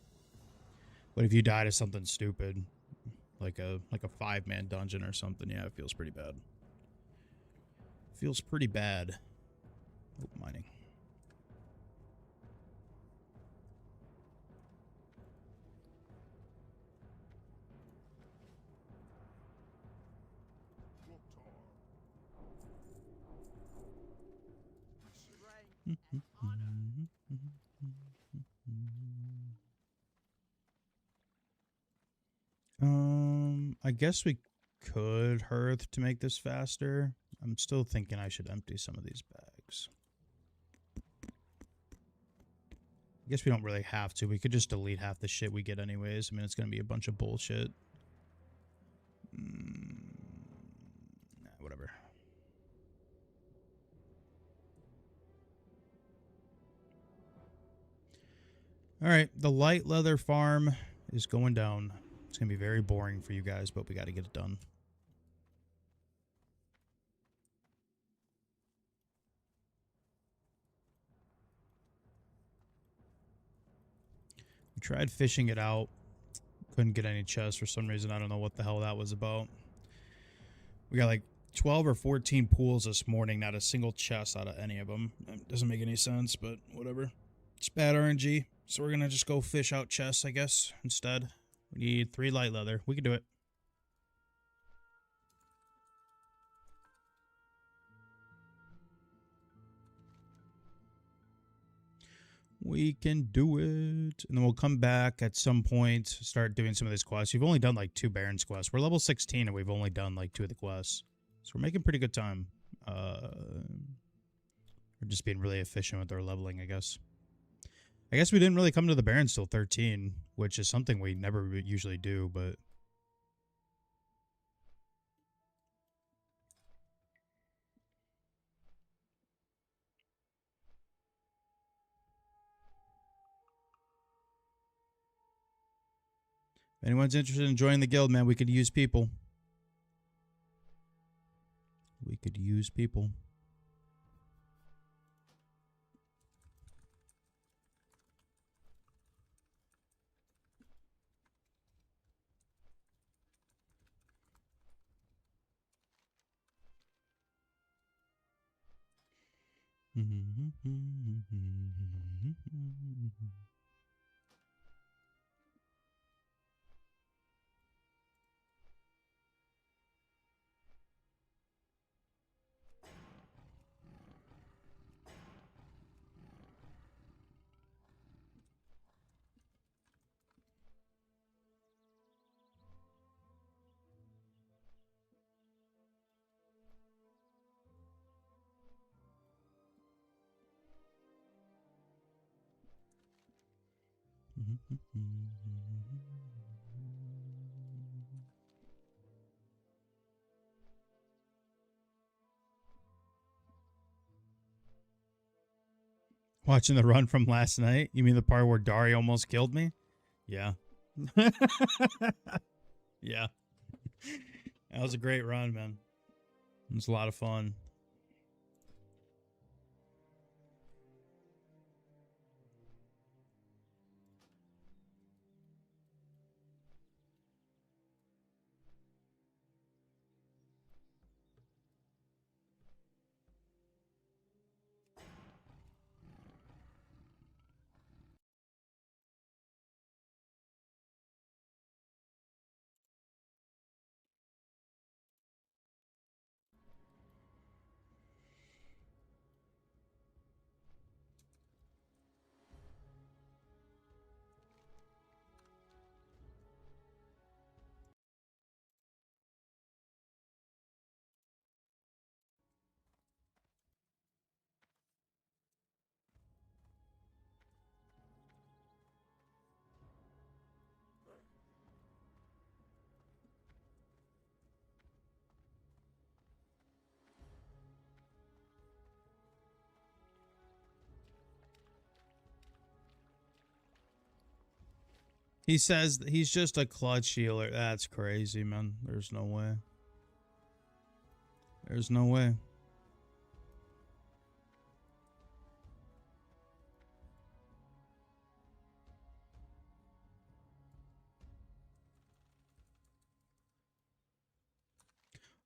But if you die to something stupid, like a 5-man dungeon or something, yeah, it feels pretty bad. Feels pretty bad. Oh, mining. I guess we could hearth to make this faster. I'm still thinking I should empty some of these bags. I guess we don't really have to. We could just delete half the shit we get anyways. I mean, it's going to be a bunch of bullshit. Nah, whatever. All right, the light leather farm is going down. It's going to be very boring for you guys, but we got to get it done. We tried fishing it out. Couldn't get any chests for some reason. I don't know what the hell that was about. We got like 12 or 14 pools this morning. Not a single chest out of any of them. It doesn't make any sense, but whatever. It's bad RNG. So we're going to just go fish out chests, I guess, instead. We need 3 light leather. We can do it. We can do it. And then we'll come back at some point, start doing some of these quests. We've only done like 2 Baron's quests. We're level 16 and we've only done like 2 of the quests. So we're making pretty good time. We're just being really efficient with our leveling, I guess. I guess we didn't really come to the Barons till 13, which is something we never usually do, but... If anyone's interested in joining the guild, man, we could use people. We could use people. Watching the run from last night? You mean the part where Dari almost killed me? Yeah. Yeah. That was a great run, man. It was a lot of fun. He says he's just a clutch healer. That's crazy, man. There's no way. There's no way.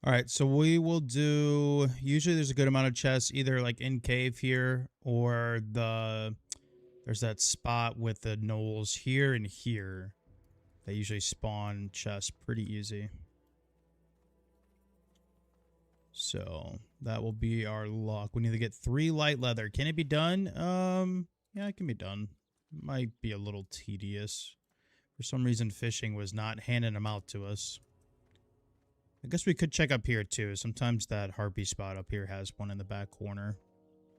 All right, so we will do... Usually there's a good amount of chests, either like in cave here, or there's that spot with the knolls here and here. They usually spawn chests pretty easy. So That will be our luck. We need to get 3 light leather. Can it be done? Yeah, it can be done. Might be a little tedious. For some reason, fishing was not handing them out to us. I guess we could check up here, too. Sometimes that harpy spot up here has one in the back corner.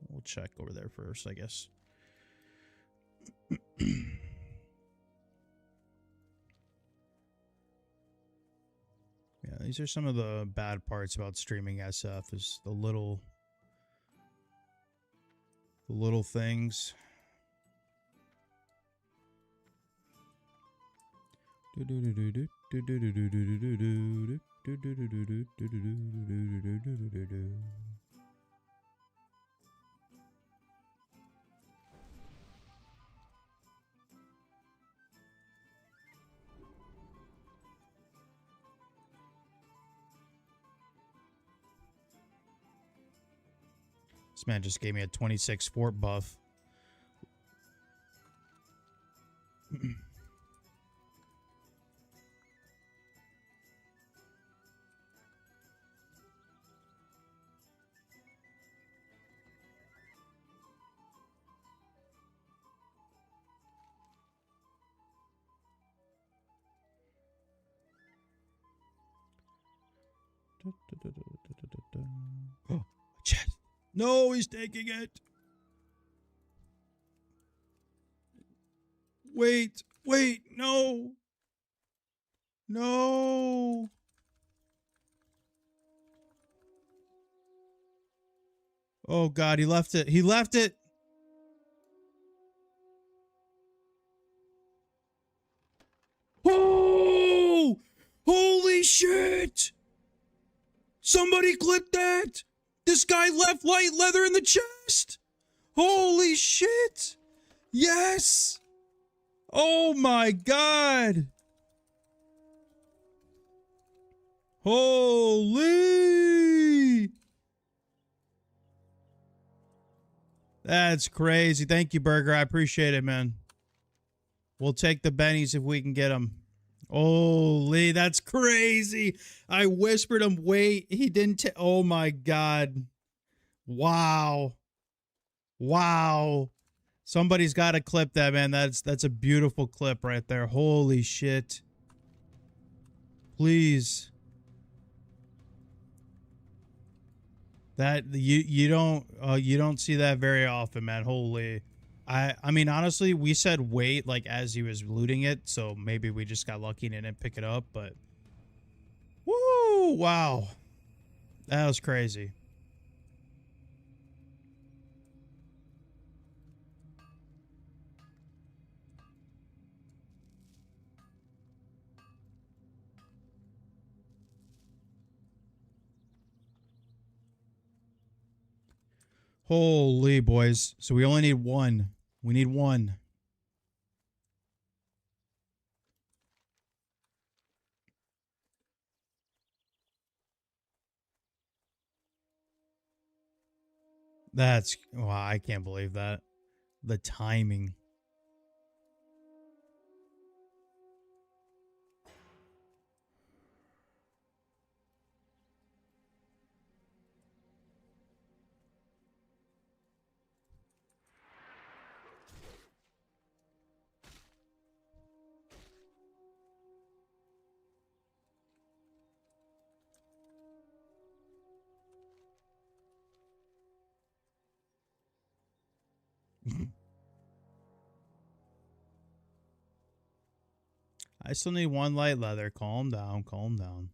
We'll check over there first, I guess. Yeah, these are some of the bad parts about streaming SF, is the little things. This man just gave me a 26 fort buff. Oh, chest. No, he's taking it. Wait, no. No. Oh, God, he left it. He left it. Oh, holy shit. Somebody clip that. This guy left light leather in the chest. Holy shit. Yes. Oh my God. Holy. That's crazy. Thank you, Burger. I appreciate it, man. We'll take the bennies if we can get them. Holy, that's crazy. I whispered him, wait. He didn't. Oh my God. Wow. Wow. Somebody's got to clip that, man. That's a beautiful clip right there. Holy shit. Please. That you don't see that very often, man. Holy. I mean, honestly, we said wait like as he was looting it, so maybe we just got lucky and didn't pick it up, but woo, wow. That was crazy. Holy boys. So we only need one. We need one. That's, wow, I can't believe that. The timing. I still need one light leather. Calm down, calm down.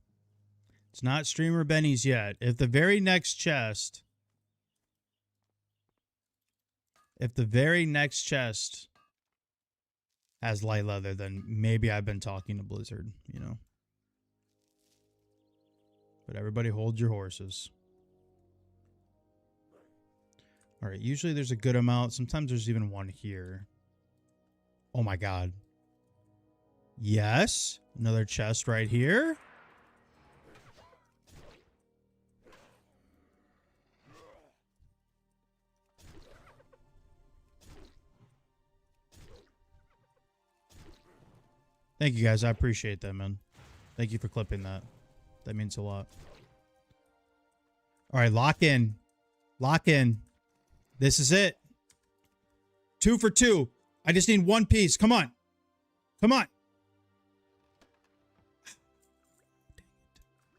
It's not streamer bennies yet. If the very next chest has light leather, then maybe I've been talking to Blizzard, you know. But everybody hold your horses. All right, usually there's a good amount. Sometimes there's even one here. Oh my God. Yes. Another chest right here. Thank you guys. I appreciate that, man. Thank you for clipping that. That means a lot. All right, lock in. Lock in. This is it. 2 for 2. I just need one piece. Come on. Come on.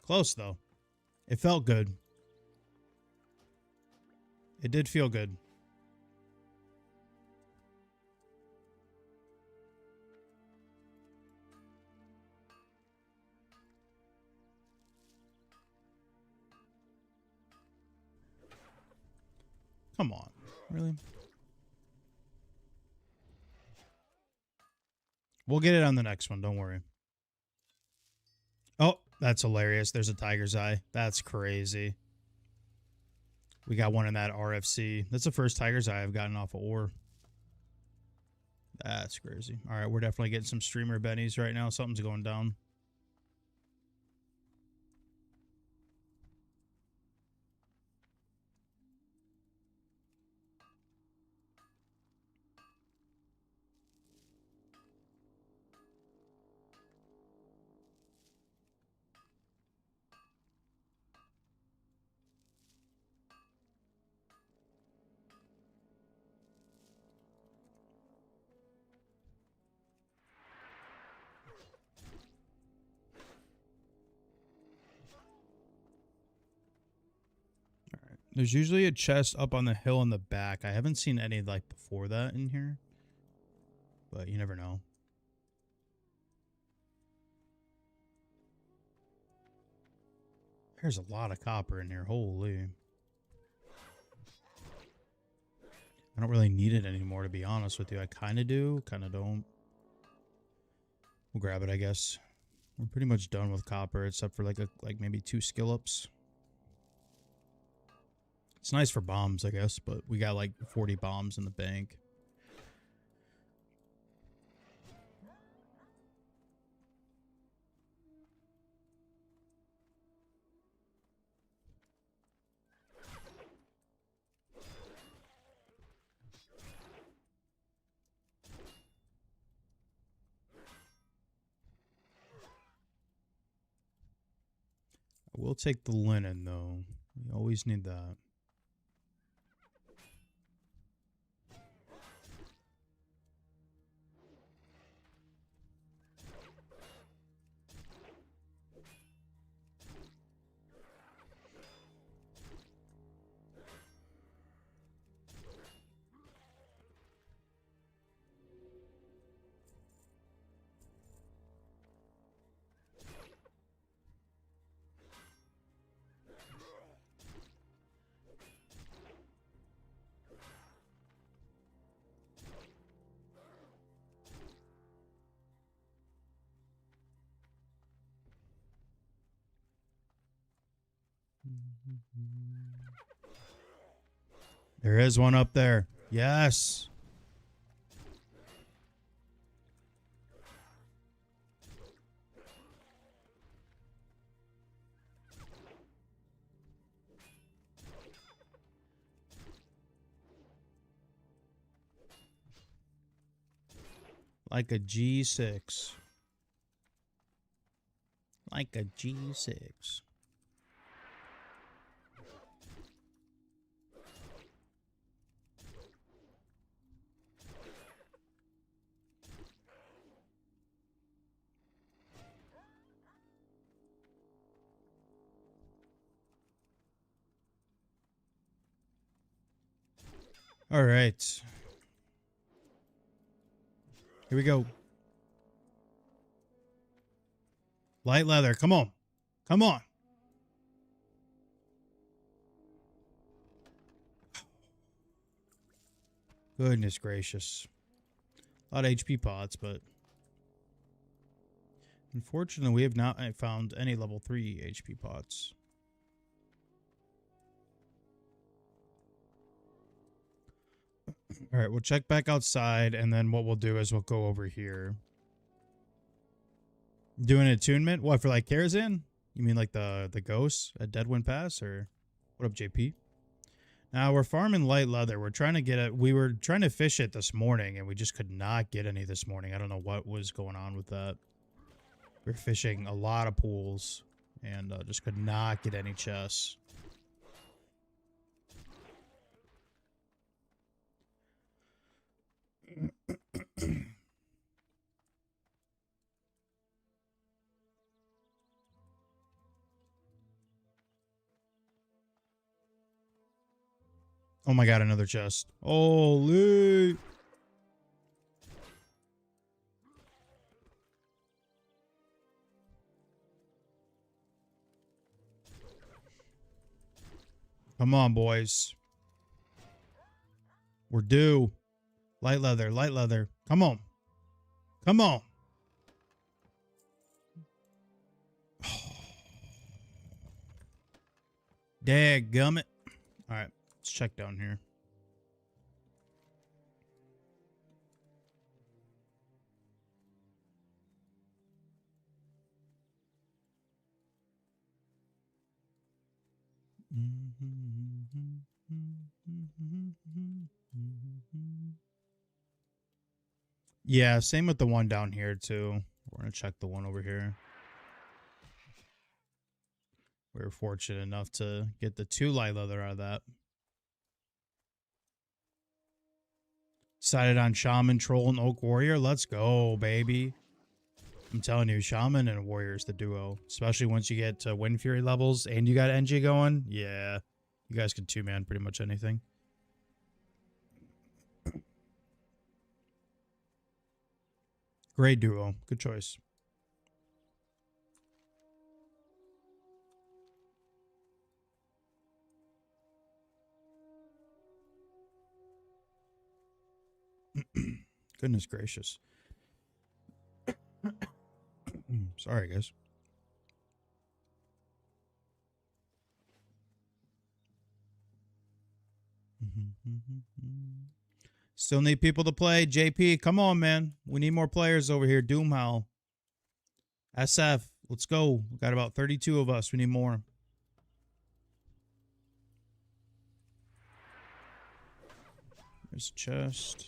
Close, though. It felt good. It did feel good. Come on. Really? We'll get it on the next one. Don't worry. Oh, that's hilarious. There's a tiger's eye. That's crazy. We got one in that RFC. That's the first tiger's eye I've gotten off of ore. That's crazy. All right, we're definitely getting some streamer bennies right now. Something's going down. There's usually a chest up on the hill in the back. I haven't seen any like before that in here. But you never know. There's a lot of copper in here. Holy. I don't really need it anymore, to be honest with you. I kind of do, kind of don't. We'll grab it, I guess. We're pretty much done with copper, except for like maybe 2 skill ups. It's nice for bombs, I guess, but we got like 40 bombs in the bank. I will take the linen, though. We always need that. There is one up there. Yes. Like a G6. Like a G6. All right. Here we go. Light leather. Come on. Come on. Goodness gracious. A lot of HP pots, but unfortunately, we have not found any level 3 HP pots. All right, we'll check back outside, and then what we'll do is we'll go over here. Do an attunement? What, for like Karazhan? You mean like the ghosts at Deadwind Pass? Or what up, JP? Now we're farming light leather. We're trying to get it. We were trying to fish it this morning, and we just could not get any this morning. I don't know what was going on with that. We're fishing a lot of pools, and just could not get any chests. Oh my god, another chest. Holy. Come on, boys. We're due. Light leather, light leather. Come on. Come on. Dadgummit. All right, let's check down here. Yeah, same with the one down here too. We're gonna check the one over here. We were fortunate enough to get the 2 light leather out of that. Decided on Shaman, Troll, and Oak Warrior. Let's go, baby. I'm telling you, Shaman and Warrior is the duo. Especially once you get to Wind Fury levels and you got NG going. Yeah. You guys can 2-man pretty much anything. Great duo. Good choice. Goodness gracious. Sorry, guys. Still need people to play. JP, come on, man. We need more players over here. Doomhowl. SF, let's go. We got about 32 of us. We need more. There's a chest.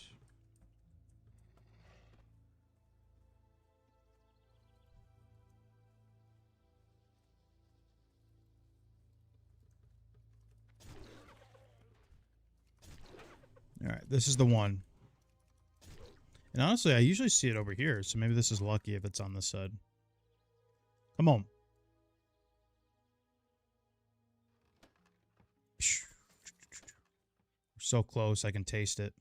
All right, this is the one. And honestly, I usually see it over here, so maybe this is lucky if it's on this side. Come on. We're so close, I can taste it.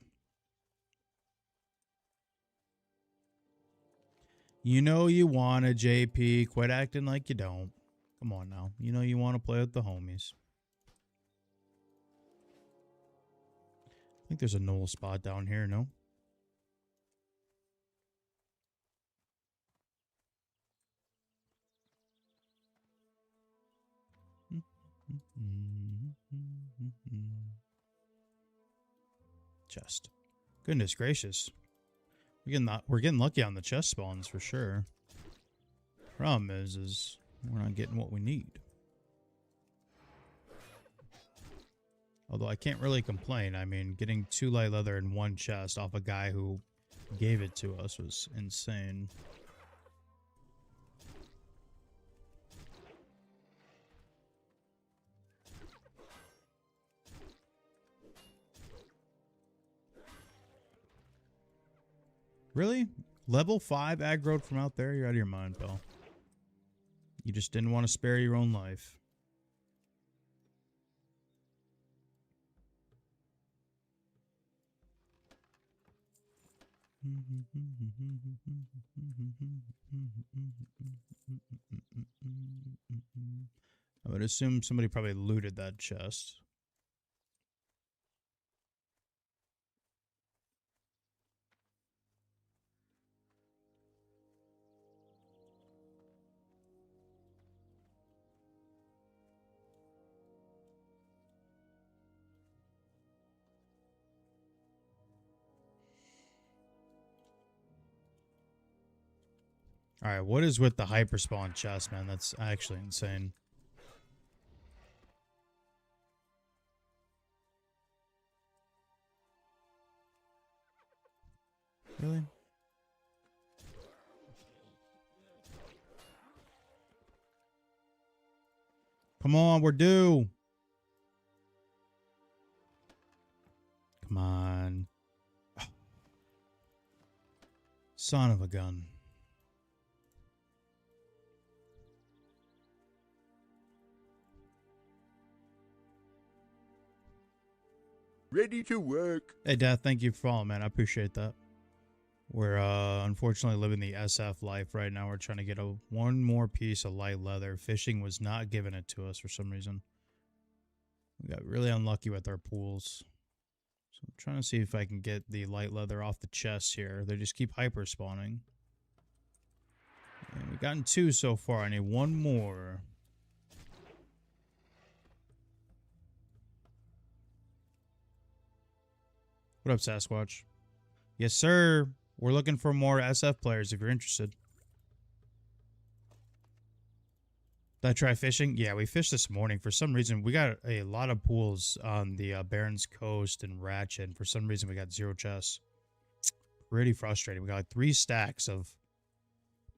You know you want a JP. Quit acting like you don't. Come on now. You know you want to play with the homies. I think there's a null spot down here, no? Chest. Goodness gracious. We're getting lucky on the chest spawns for sure. Problem is we're not getting what we need. Although I can't really complain. I mean, getting 2 light leather in 1 chest off a guy who gave it to us was insane. Really? Level 5 aggroed from out there? You're out of your mind, pal. You just didn't want to spare your own life. I would assume somebody probably looted that chest. All right, what is with the hyperspawn chest, man? That's actually insane. Really? Come on, we're due. Come on. Son of a gun. Ready to work. Hey, Dad, thank you for following, man. I appreciate that. We're unfortunately living the SF life right now. We're trying to get one more piece of light leather. Fishing was not giving it to us for some reason. We got really unlucky with our pools. So I'm trying to see if I can get the light leather off the chests here. They just keep hyper spawning. And we've gotten 2 so far. I need 1 more. What up, Sasquatch? Yes, sir. We're looking for more SF players if you're interested. Did I try fishing? Yeah, we fished this morning. For some reason, we got a lot of pools on the Barrens Coast and Ratchet. And for some reason, we got 0 chests. Pretty frustrating. We got like 3 stacks of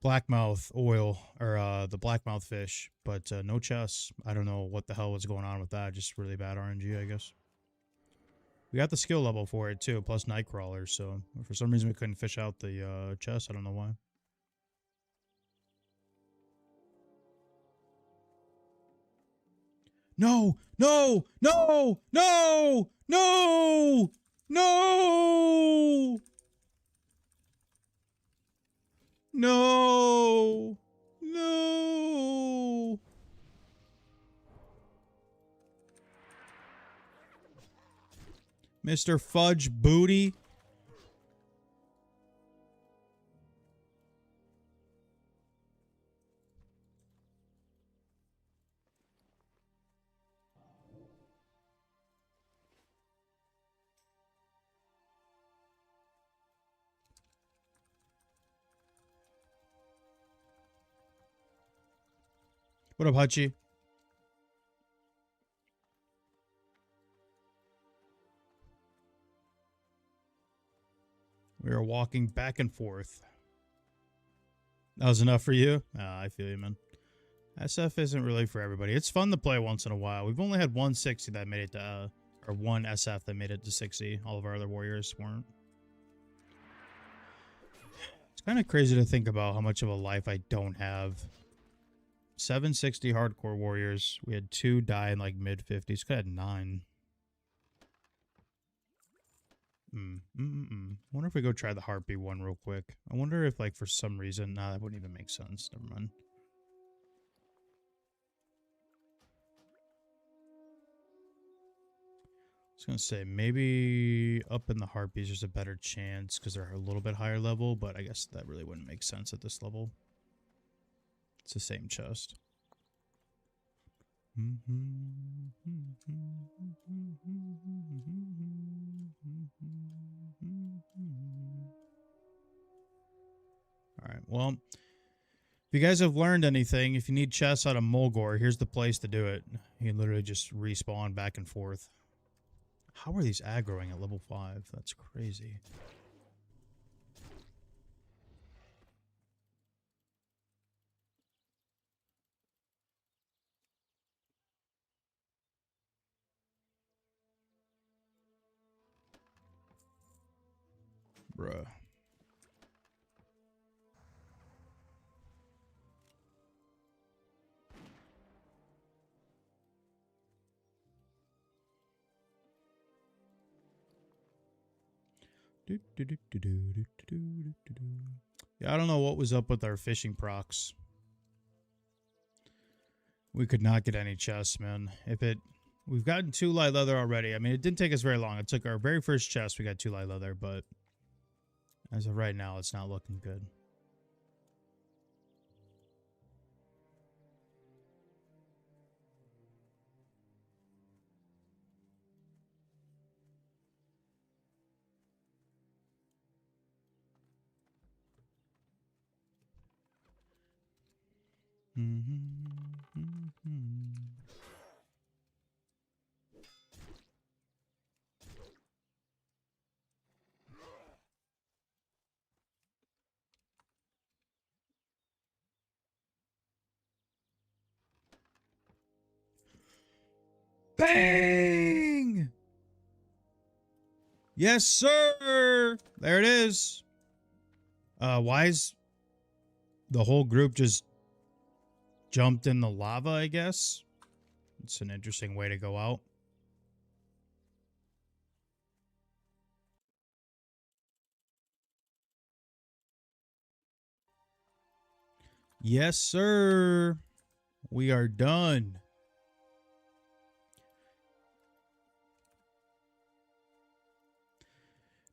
blackmouth oil, or the blackmouth fish, but no chests. I don't know what the hell was going on with that. Just really bad RNG, I guess. We got the skill level for it too, plus night crawlers. So for some reason we couldn't fish out the chest. I don't know why. No! No! No! No! No! No! No! No! Mr. Fudge Booty. What up, Hutchie? We are walking back and forth. That was enough for you? I feel you, man. SF isn't really for everybody. It's fun to play once in a while. We've only had 160 that made it to, or 1 SF that made it to 60. All of our other warriors weren't. It's kind of crazy to think about how much of a life I don't have. 760 hardcore warriors. We had 2 die in like mid-50s. Could have had 9. Wonder if we go try the heartbeat one real quick. I wonder if, like, for some reason... Nah, that wouldn't even make sense. Never mind. I was gonna say, maybe up in the heartbeats there's a better chance because they're a little bit higher level, but I guess that really wouldn't make sense at this level. It's the same chest. Alright, well, if you guys have learned anything, if you need chests out of Mulgore, here's the place to do it. You can literally just respawn back and forth. How are these aggroing at level 5? That's crazy. Bruh. Yeah, I don't know what was up with our fishing procs. We could not get any chests, man. We've gotten 2 light leather already. I mean, it didn't take us very long. It took our very first chest. We got 2 light leather, but as of right now, it's not looking good. Bang! Yes, sir! There it is. Why is the whole group just jumped in the lava, I guess? It's an interesting way to go out. Yes, sir. We are done.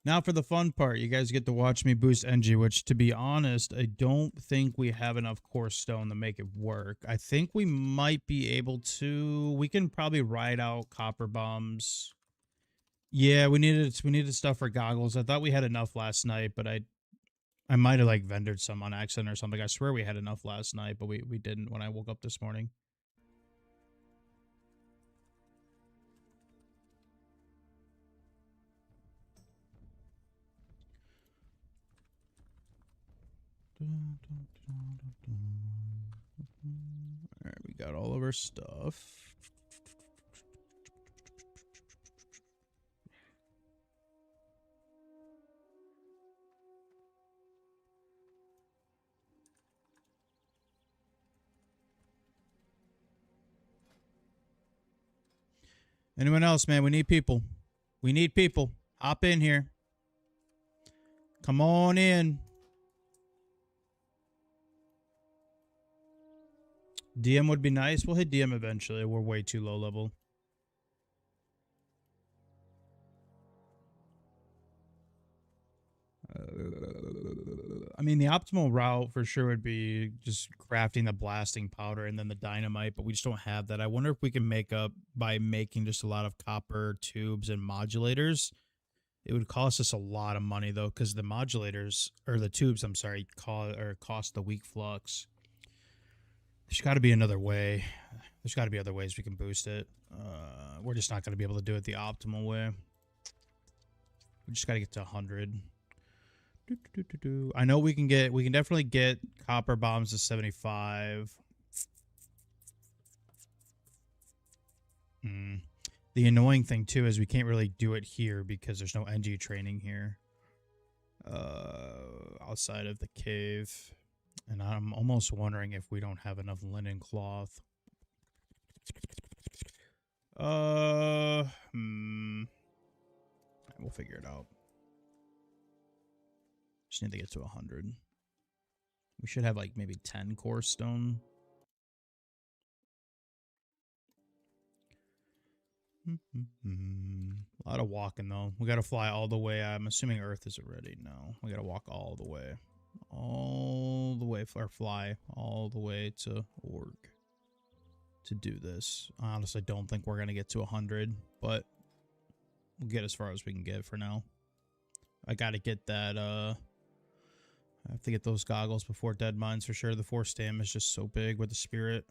Now for the fun part. You guys get to watch me boost NG, which, to be honest, I don't think we have enough core stone to make it work. I think we might be able to. We can probably ride out copper bombs. Yeah, we needed stuff for goggles. I thought we had enough last night, but I might have like vendored some on accident or something. I swear we had enough last night, but we didn't when I woke up this morning. Alright, we got all of our stuff. Anyone else, man? We need people. We need people. Hop in here. Come on in. DM would be nice. We'll hit DM eventually. We're way too low level. I mean, the optimal route for sure would be just crafting the blasting powder and then the dynamite, but we just don't have that. I wonder if we can make up by making just a lot of copper tubes and modulators. It would cost us a lot of money though, because the modulators or the tubes, I'm sorry, cost the weak flux. There's got to be another way. There's got to be other ways we can boost it. We're just not going to be able to do it the optimal way. We just got to get to 100. I know we can definitely get copper bombs to 75. The annoying thing too is we can't really do it here because there's no NG training here. Outside of the cave. And I'm almost wondering if we don't have enough linen cloth. We'll figure it out. Just need to get to 100. We should have like maybe 10 core stone. A lot of walking though. We gotta fly all the way. I'm assuming Earth isn't ready. No, we gotta walk all the way. All the way, or fly all the way to Org to do this. I honestly don't think we're gonna get to 100, but we'll get as far as we can get for now. I gotta get that, I have to get those goggles before Dead Mines for sure. The force stam is just so big with the spirit.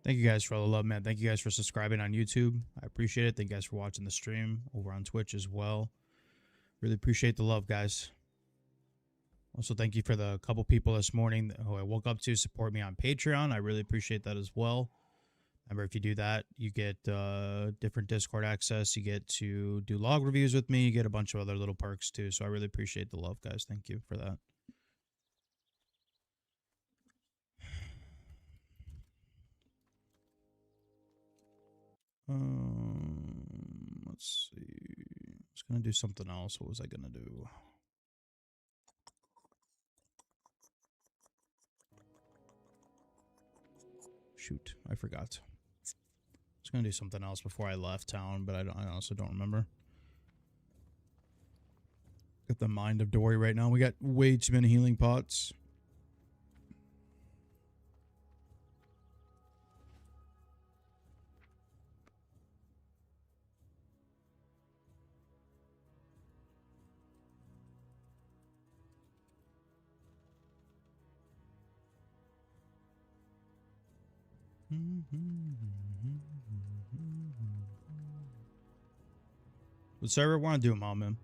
Thank you guys for all the love, man. Thank you guys for subscribing on YouTube. I appreciate it. Thank you guys for watching the stream over on Twitch as well. Really appreciate the love, guys. Also, thank you for the couple people this morning who I woke up to support me on Patreon. I really appreciate that as well. Remember, if you do that, you get different Discord access. You get to do log reviews with me. You get a bunch of other little perks too. So I really appreciate the love, guys. Thank you for that. Let's see. I was gonna do something else. What was I gonna do? Shoot, I forgot. I was gonna do something else before I left town, but I also don't remember. Got the mind of Dory right now. We got way too many healing pots. What server want to do, Mom, man?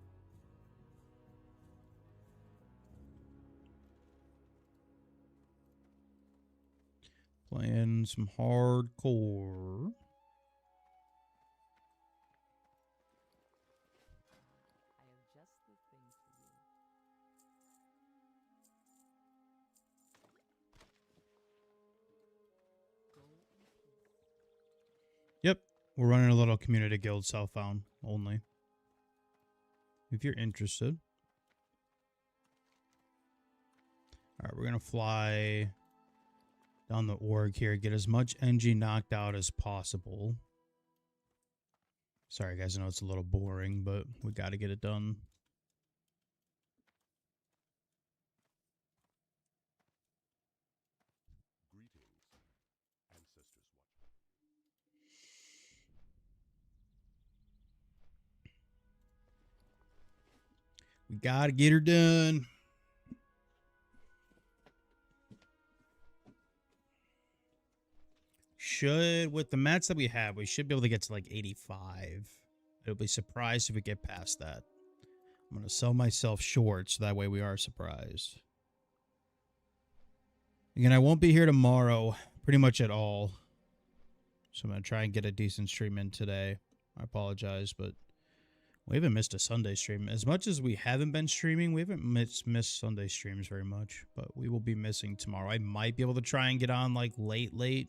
Playing some hardcore. Yep. We're running a little community guild southbound only. If you're interested. Alright, we're going to fly down the org here. Get as much NG knocked out as possible. Sorry, guys. I know it's a little boring, but we got to get it done. We got to get her done. With the mats that we have, we should be able to get to like 85. I'll be surprised if we get past that. I'm going to sell myself short, so that way we are surprised. Again, I won't be here tomorrow pretty much at all. So I'm going to try and get a decent stream in today. I apologize, but we haven't missed a Sunday stream. As much as we haven't been streaming, we haven't missed Sunday streams very much. But we will be missing tomorrow. I might be able to try and get on like late.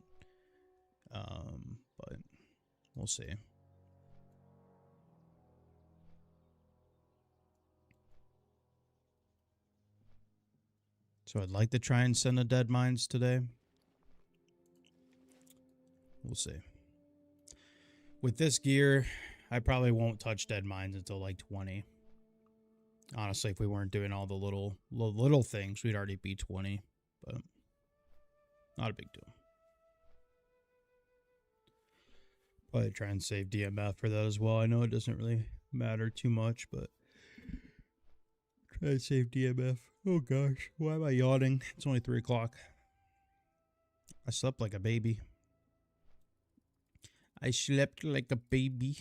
But we'll see. So I'd like to try and send the dead mines today. We'll see. With this gear, I probably won't touch dead mines until like 20. Honestly, if we weren't doing all the little things, we'd already be 20. But not a big deal. Probably try and save DMF for that as well. I know it doesn't really matter too much, but try to save DMF. Oh gosh, why am I yawning? It's only 3 o'clock. I slept like a baby. I slept like a baby.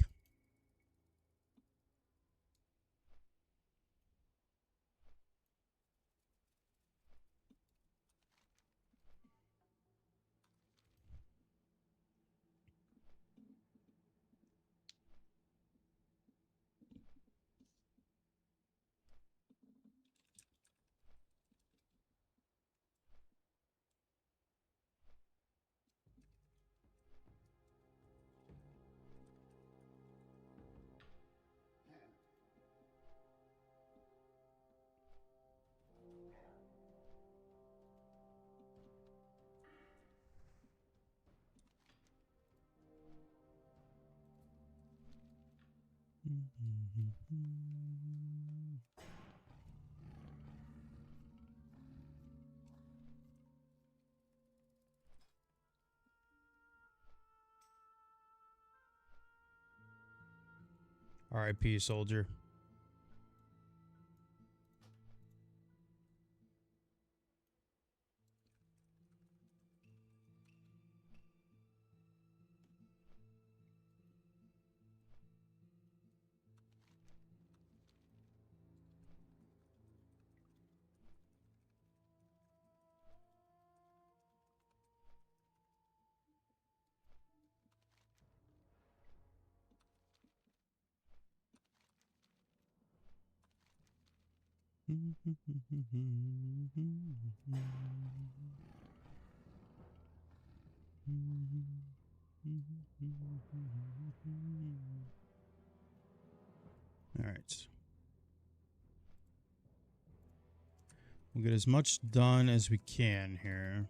R.I.P. soldier. All right. We'll get as much done as we can here.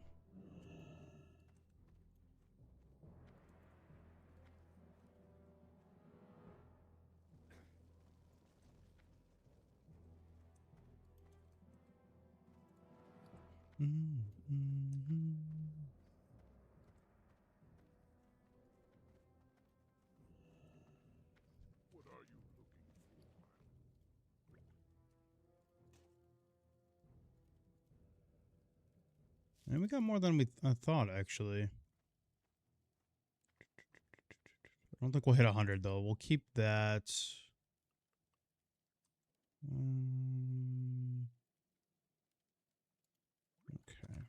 And we got more than we thought, actually. I don't think we'll hit 100, though. We'll keep that. Okay.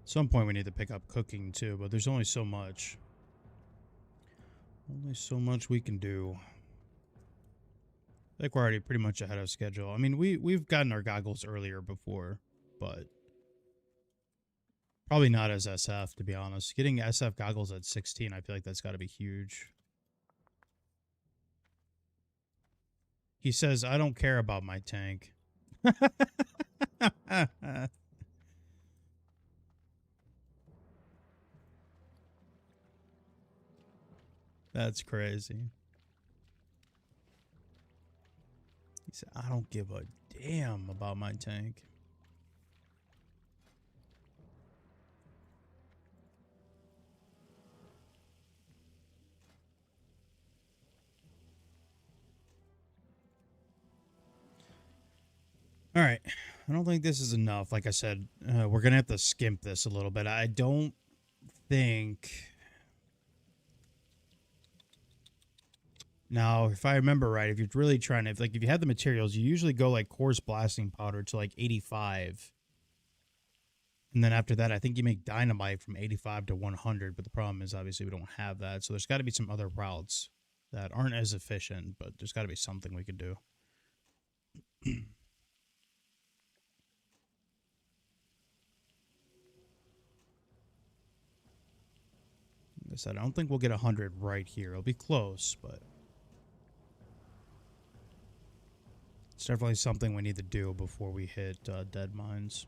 Some point we need to pick up cooking too, but there's only so much. Only so much we can do. I think we're already pretty much ahead of schedule. I mean, we've gotten our goggles earlier before, but probably not as SF, to be honest. Getting SF goggles at 16, I feel like that's got to be huge. He says, I don't care about my tank. That's crazy. He said, I don't give a damn about my tank. All right. I don't think this is enough. Like I said, we're going to have to skimp this a little bit. I don't think... Now, if I remember right, if you're really trying to... if you have the materials, you usually go like coarse blasting powder to like 85. And then after that, I think you make dynamite from 85 to 100. But the problem is, obviously, we don't have that. So there's got to be some other routes that aren't as efficient. But there's got to be something we can do. Like I said, I don't think we'll get 100 right here. It'll be close, but... it's definitely something we need to do before we hit dead mines.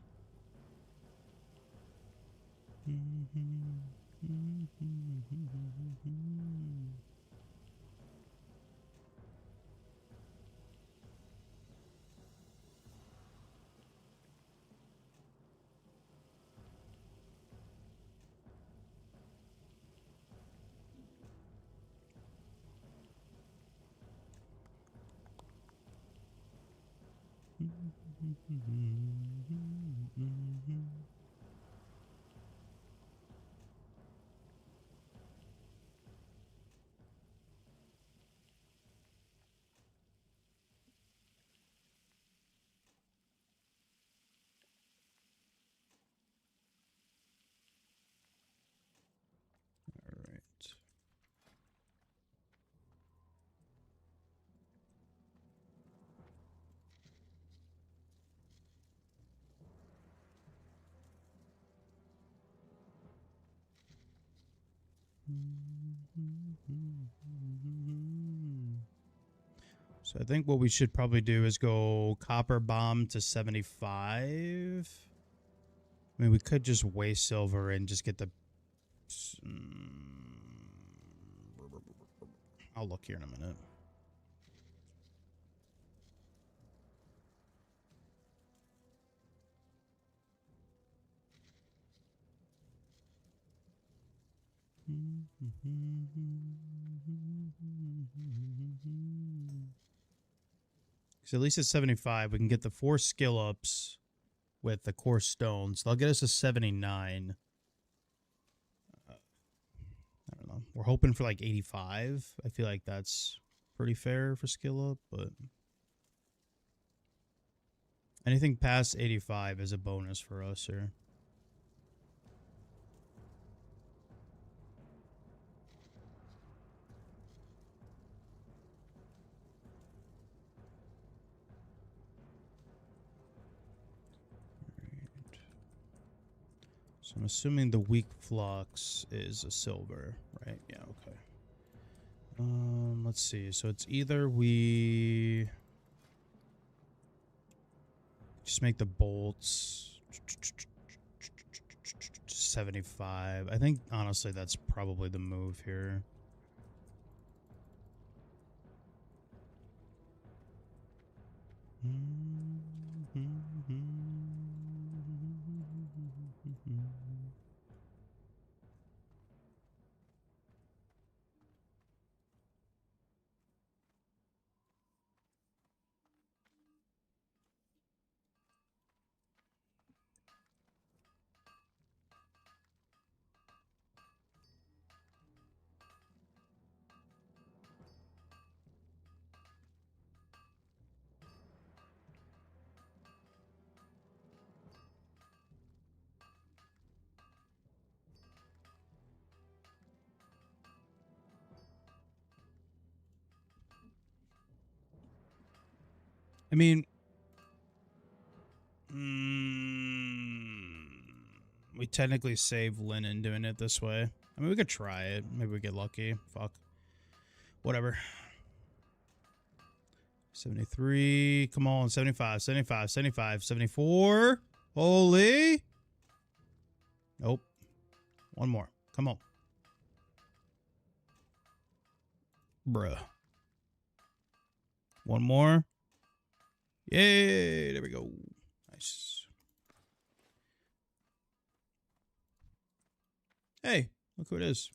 So I think what we should probably do is go copper bomb to 75. I mean, we could just waste silver and just get the... I'll look here in a minute. So at least at 75, we can get the 4 skill ups with the coarse stones. They'll get us a 79. I don't know. We're hoping for like 85. I feel like that's pretty fair for skill up, but anything past 85 is a bonus for us here. So I'm assuming the weak flux is a silver, right? Yeah, okay. Let's see. So it's either we just make the bolts 75. I think honestly that's probably the move here. I mean, we technically save linen doing it this way. I mean, we could try it. Maybe we get lucky. Fuck. Whatever. 73. Come on. 75, 75, 75, 74. Holy. Nope. One more. Come on. Bruh. One more. Yay. There we go. Nice. Hey, look who it is.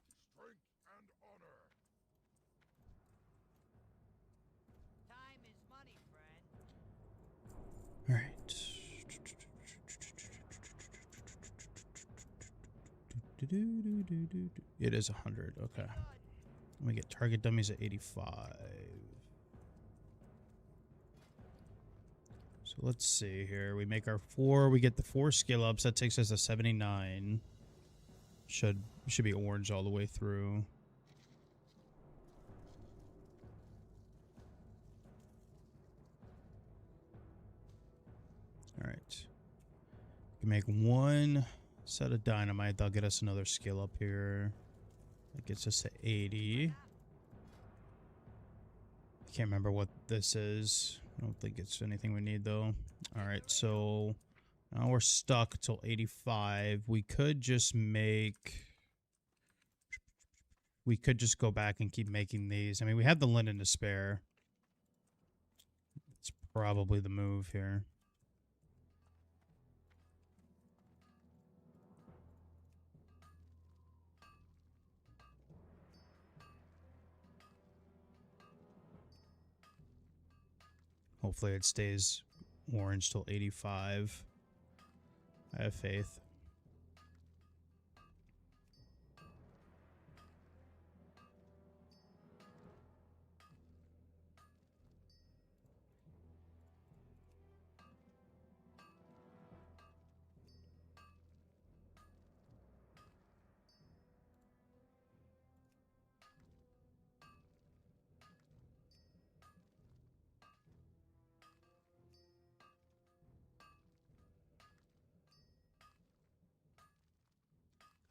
Strength and honor. Time is money, friend. All right. It is 100. Okay. Let me get target dummies at 85. So let's see here. We make our 4. We get the 4 skill ups. That takes us to 79. Should be orange all the way through. All right. We can make 1 set of dynamite. That'll get us another skill up here. That gets us to 80. I can't remember what this is. I don't think it's anything we need though. All right, so now we're stuck till 85. We could just go back and keep making these. I mean, we have the linen to spare. It's probably the move here. Hopefully it stays orange till 85. I have faith.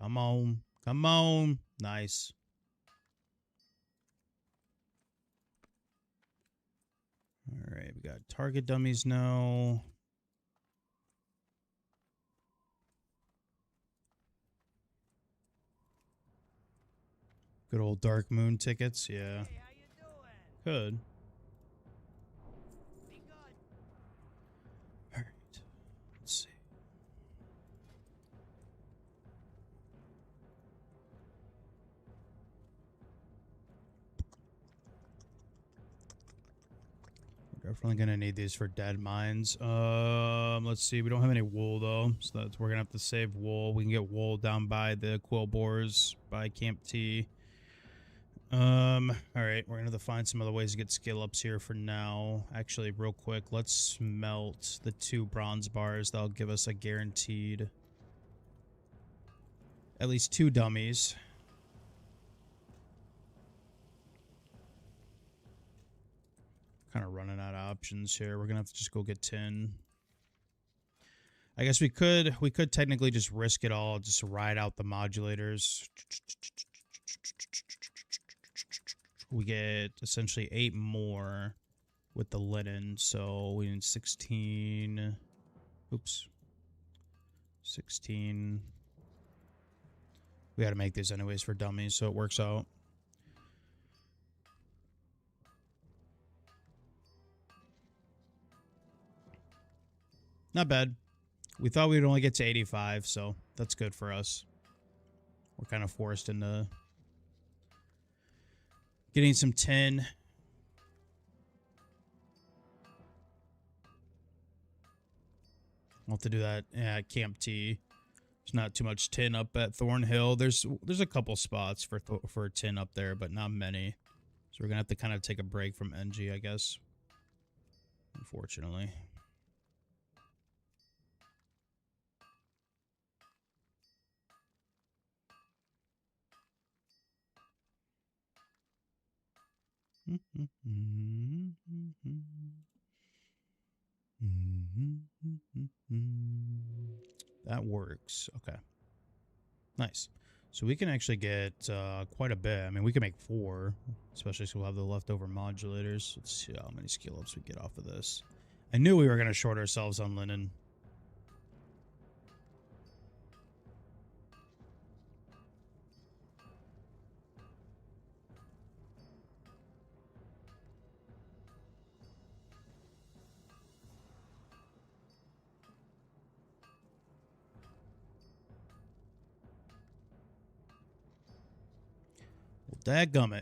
Come on. Come on. Nice. All right, we got target dummies now. Good old Dark Moon tickets, yeah. Hey, how you doing? Could. Be good. All right. Let's see. We're definitely gonna need these for dead mines. Let's see. We don't have any wool though, so we're gonna have to save wool. We can get wool down by the quill bores by Camp T. All right, we're gonna have to find some other ways to get skill ups here for now. Actually, real quick, let's smelt the 2 bronze bars. That'll give us a guaranteed at least 2 dummies. Kind of running out of options here. We're gonna have to just go get 10. I guess we could technically just risk it all, just ride out the modulators. We get essentially 8 more with the linen, so we need 16. Oops. 16. We got to make these anyways for dummies, so it works out. Not bad. We thought we'd only get to 85, so that's good for us. We're kind of forced into getting some 10. We'll have to do that at Camp T. There's not too much tin up at Thornhill. There's a couple spots for tin up there, but not many. So we're gonna have to kind of take a break from NG, I guess. Unfortunately. That works. Okay. Nice. So we can actually get quite a bit. I mean, we can make 4, especially so we'll have the leftover modulators. Let's see how many skill ups we get off of this. I knew we were going to short ourselves on linen. Well, dadgummit.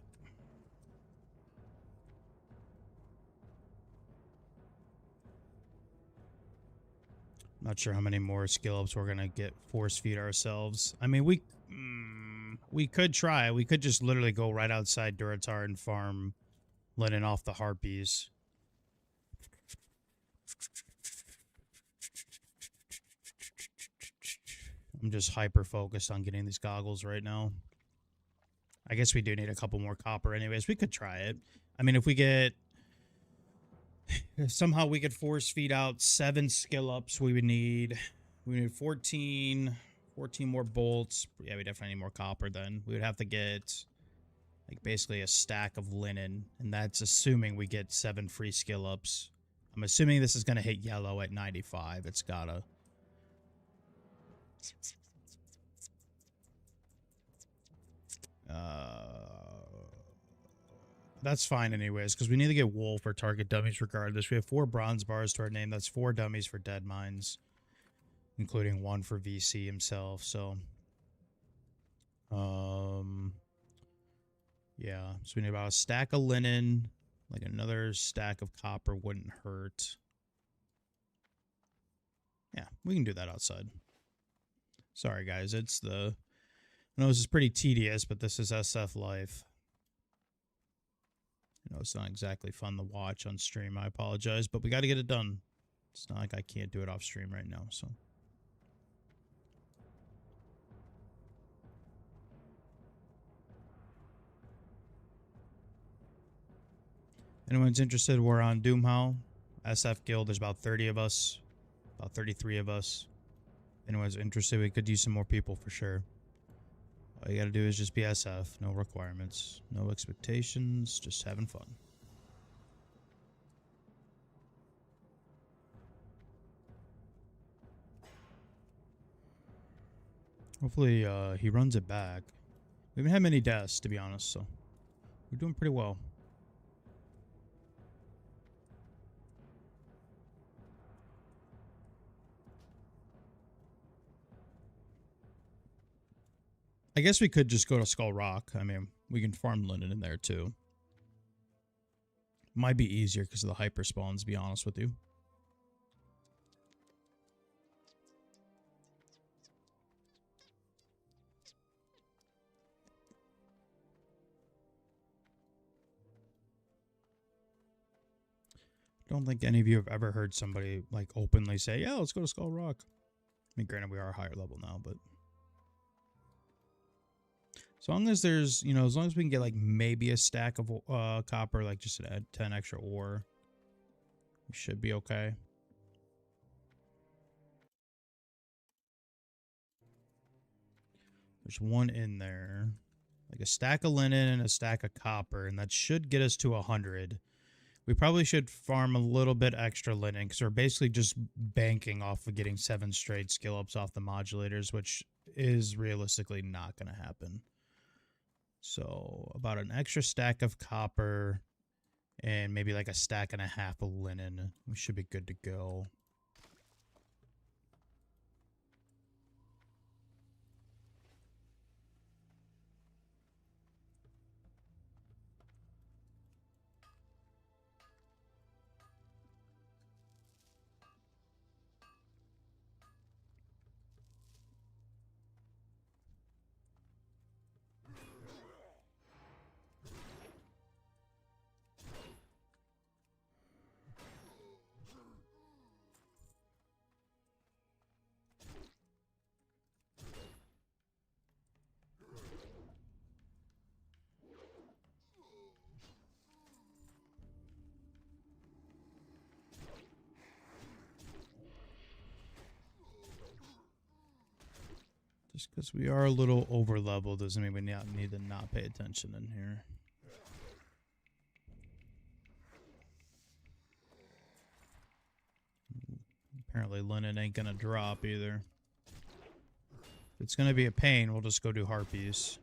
Not sure how many more skill ups we're going to get force feed ourselves. I mean, we could try. We could just literally go right outside Duratar and farm linen off the harpies. I'm just hyper focused on getting these goggles right now. I guess we do need a couple more copper anyways. We could try it. I mean, if somehow we could force feed out 7 skill ups, we need 14 more bolts. Yeah, we definitely need more copper then. We would have to get like basically a stack of linen, and that's assuming we get 7 free skill ups. I'm assuming this is going to hit yellow at 95. It's gotta. That's fine anyways, because we need to get wool for target dummies regardless. We have 4 bronze bars to our name. That's 4 dummies for dead mines, including 1 for VC himself. So, yeah. So we need about a stack of linen, like another stack of copper wouldn't hurt. Yeah, we can do that outside. Sorry, guys. I know this is pretty tedious, but this is SF life. I know it's not exactly fun to watch on stream. I apologize, but we got to get it done. It's not like I can't do it off stream right now, so. Anyone's interested, we're on Doomhowl. SF Guild, there's about 30 of us. About 33 of us. Anyone's interested, we could use some more people for sure. All you gotta do is just be SF. No requirements. No expectations. Just having fun. Hopefully he runs it back. We haven't had many deaths, to be honest, so we're doing pretty well. I guess we could just go to Skull Rock. I mean, we can farm linen in there too. Might be easier because of the hyper spawns, to be honest with you. Don't think any of you have ever heard somebody like openly say, yeah, let's go to Skull Rock. I mean, granted, we are a higher level now, but as long as there's, you know, as long as we can get like maybe a stack of copper, like just to add 10 extra ore, we should be okay. There's one in there, like a stack of linen and a stack of copper, and that should get us to 100. We probably should farm a little bit extra linen because we're basically just banking off of getting 7 straight skill ups off the modulators, which is realistically not going to happen. So about an extra stack of copper and maybe like a stack and a half of linen. We should be good to go. Just because we are a little over level doesn't mean we need to not pay attention in here. Apparently linen ain't gonna drop either. If it's gonna be a pain, we'll just go do harpies.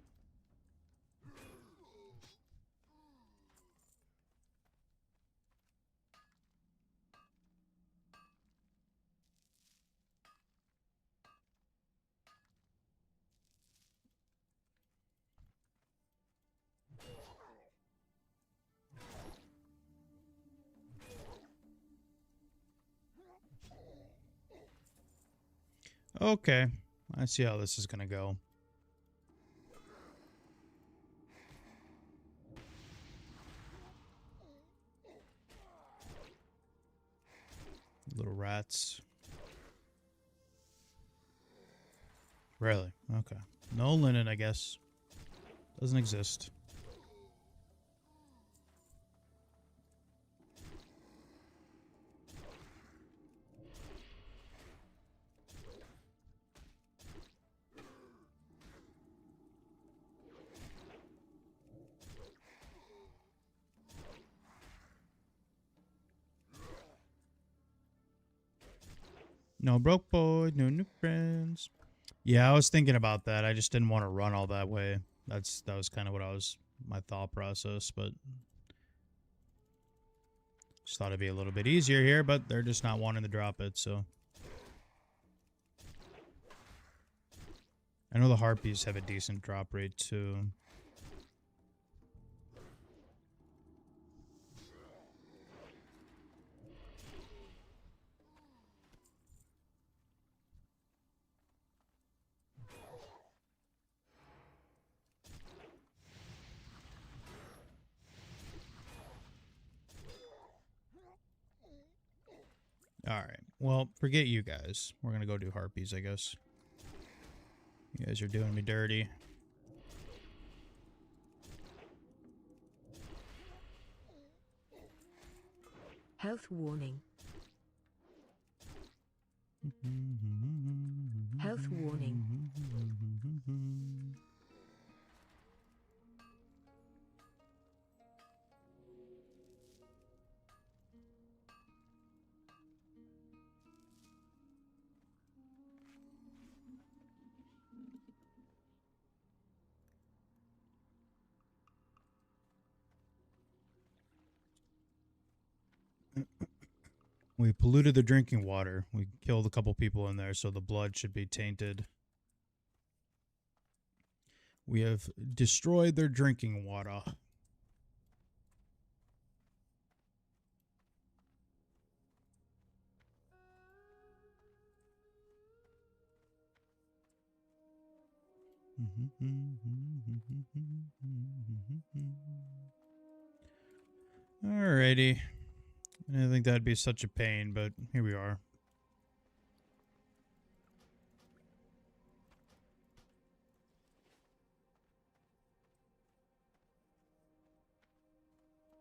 Okay, I see how this is gonna go. Little rats. Really? Okay. No linen, I guess. Doesn't exist. No broke boy, no new friends. Yeah, I was thinking about that. I just didn't want to run all that way. That was kind of what my thought process, but just thought it'd be a little bit easier here, but they're just not wanting to drop it, so. I know the harpies have a decent drop rate too. Alright, well, forget you guys. We're gonna go do harpies, I guess. You guys are doing me dirty. Health warning. Health warning. We polluted the drinking water. We killed a couple people in there, so the blood should be tainted. We have destroyed their drinking water. Alrighty. I didn't think that'd be such a pain, but here we are.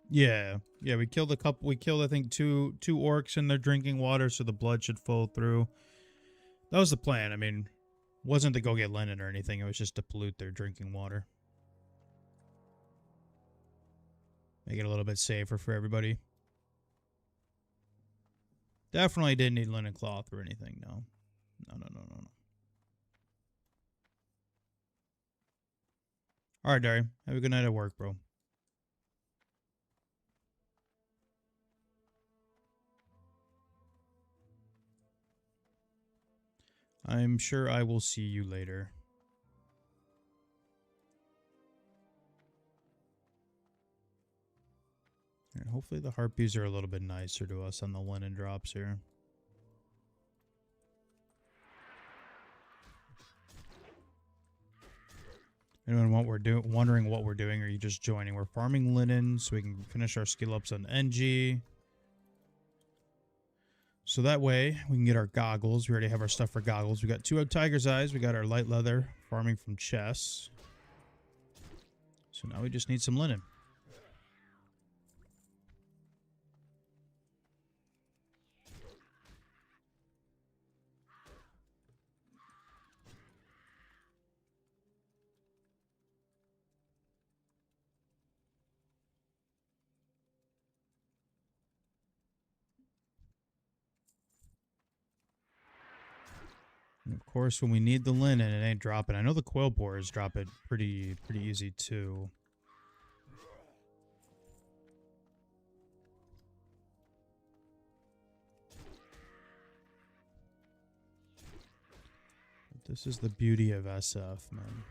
Yeah, we killed a couple. We killed, I think, two orcs in their drinking water, so the blood should flow through. That was the plan. I mean, wasn't to go get linen or anything. It was just to pollute their drinking water. Make it a little bit safer for everybody. Definitely didn't need linen cloth or anything. No. No. All right, Dari. Have a good night at work, bro. I'm sure I will see you later. And hopefully the harpies are a little bit nicer to us on the linen drops here. Anyone wondering what we're doing, or are you just joining? We're farming linen so we can finish our skill ups on NG. So that way we can get our goggles. We already have our stuff for goggles. We got 2 tiger's eyes. We got our light leather farming from chests. So now we just need some linen. And of course, when we need the linen, it ain't dropping. I know the coil bores drop it pretty easy too. But this is the beauty of SF, man.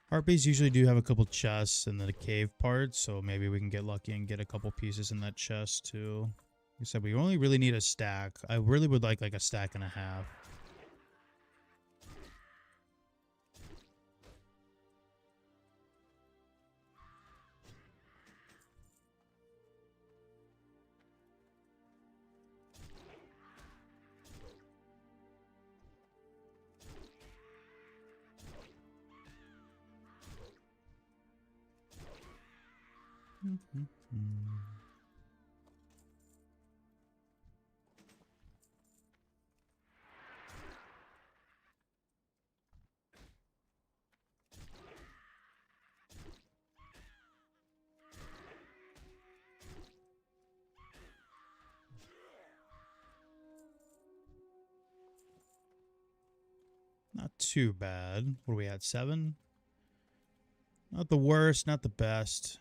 Harpies usually do have a couple chests and then a cave part, so maybe we can get lucky and get a couple pieces in that chest too. Like I said, we only really need a stack. I really would like a stack and a half. Not too bad. What are we at? 7? Not the worst, not the best.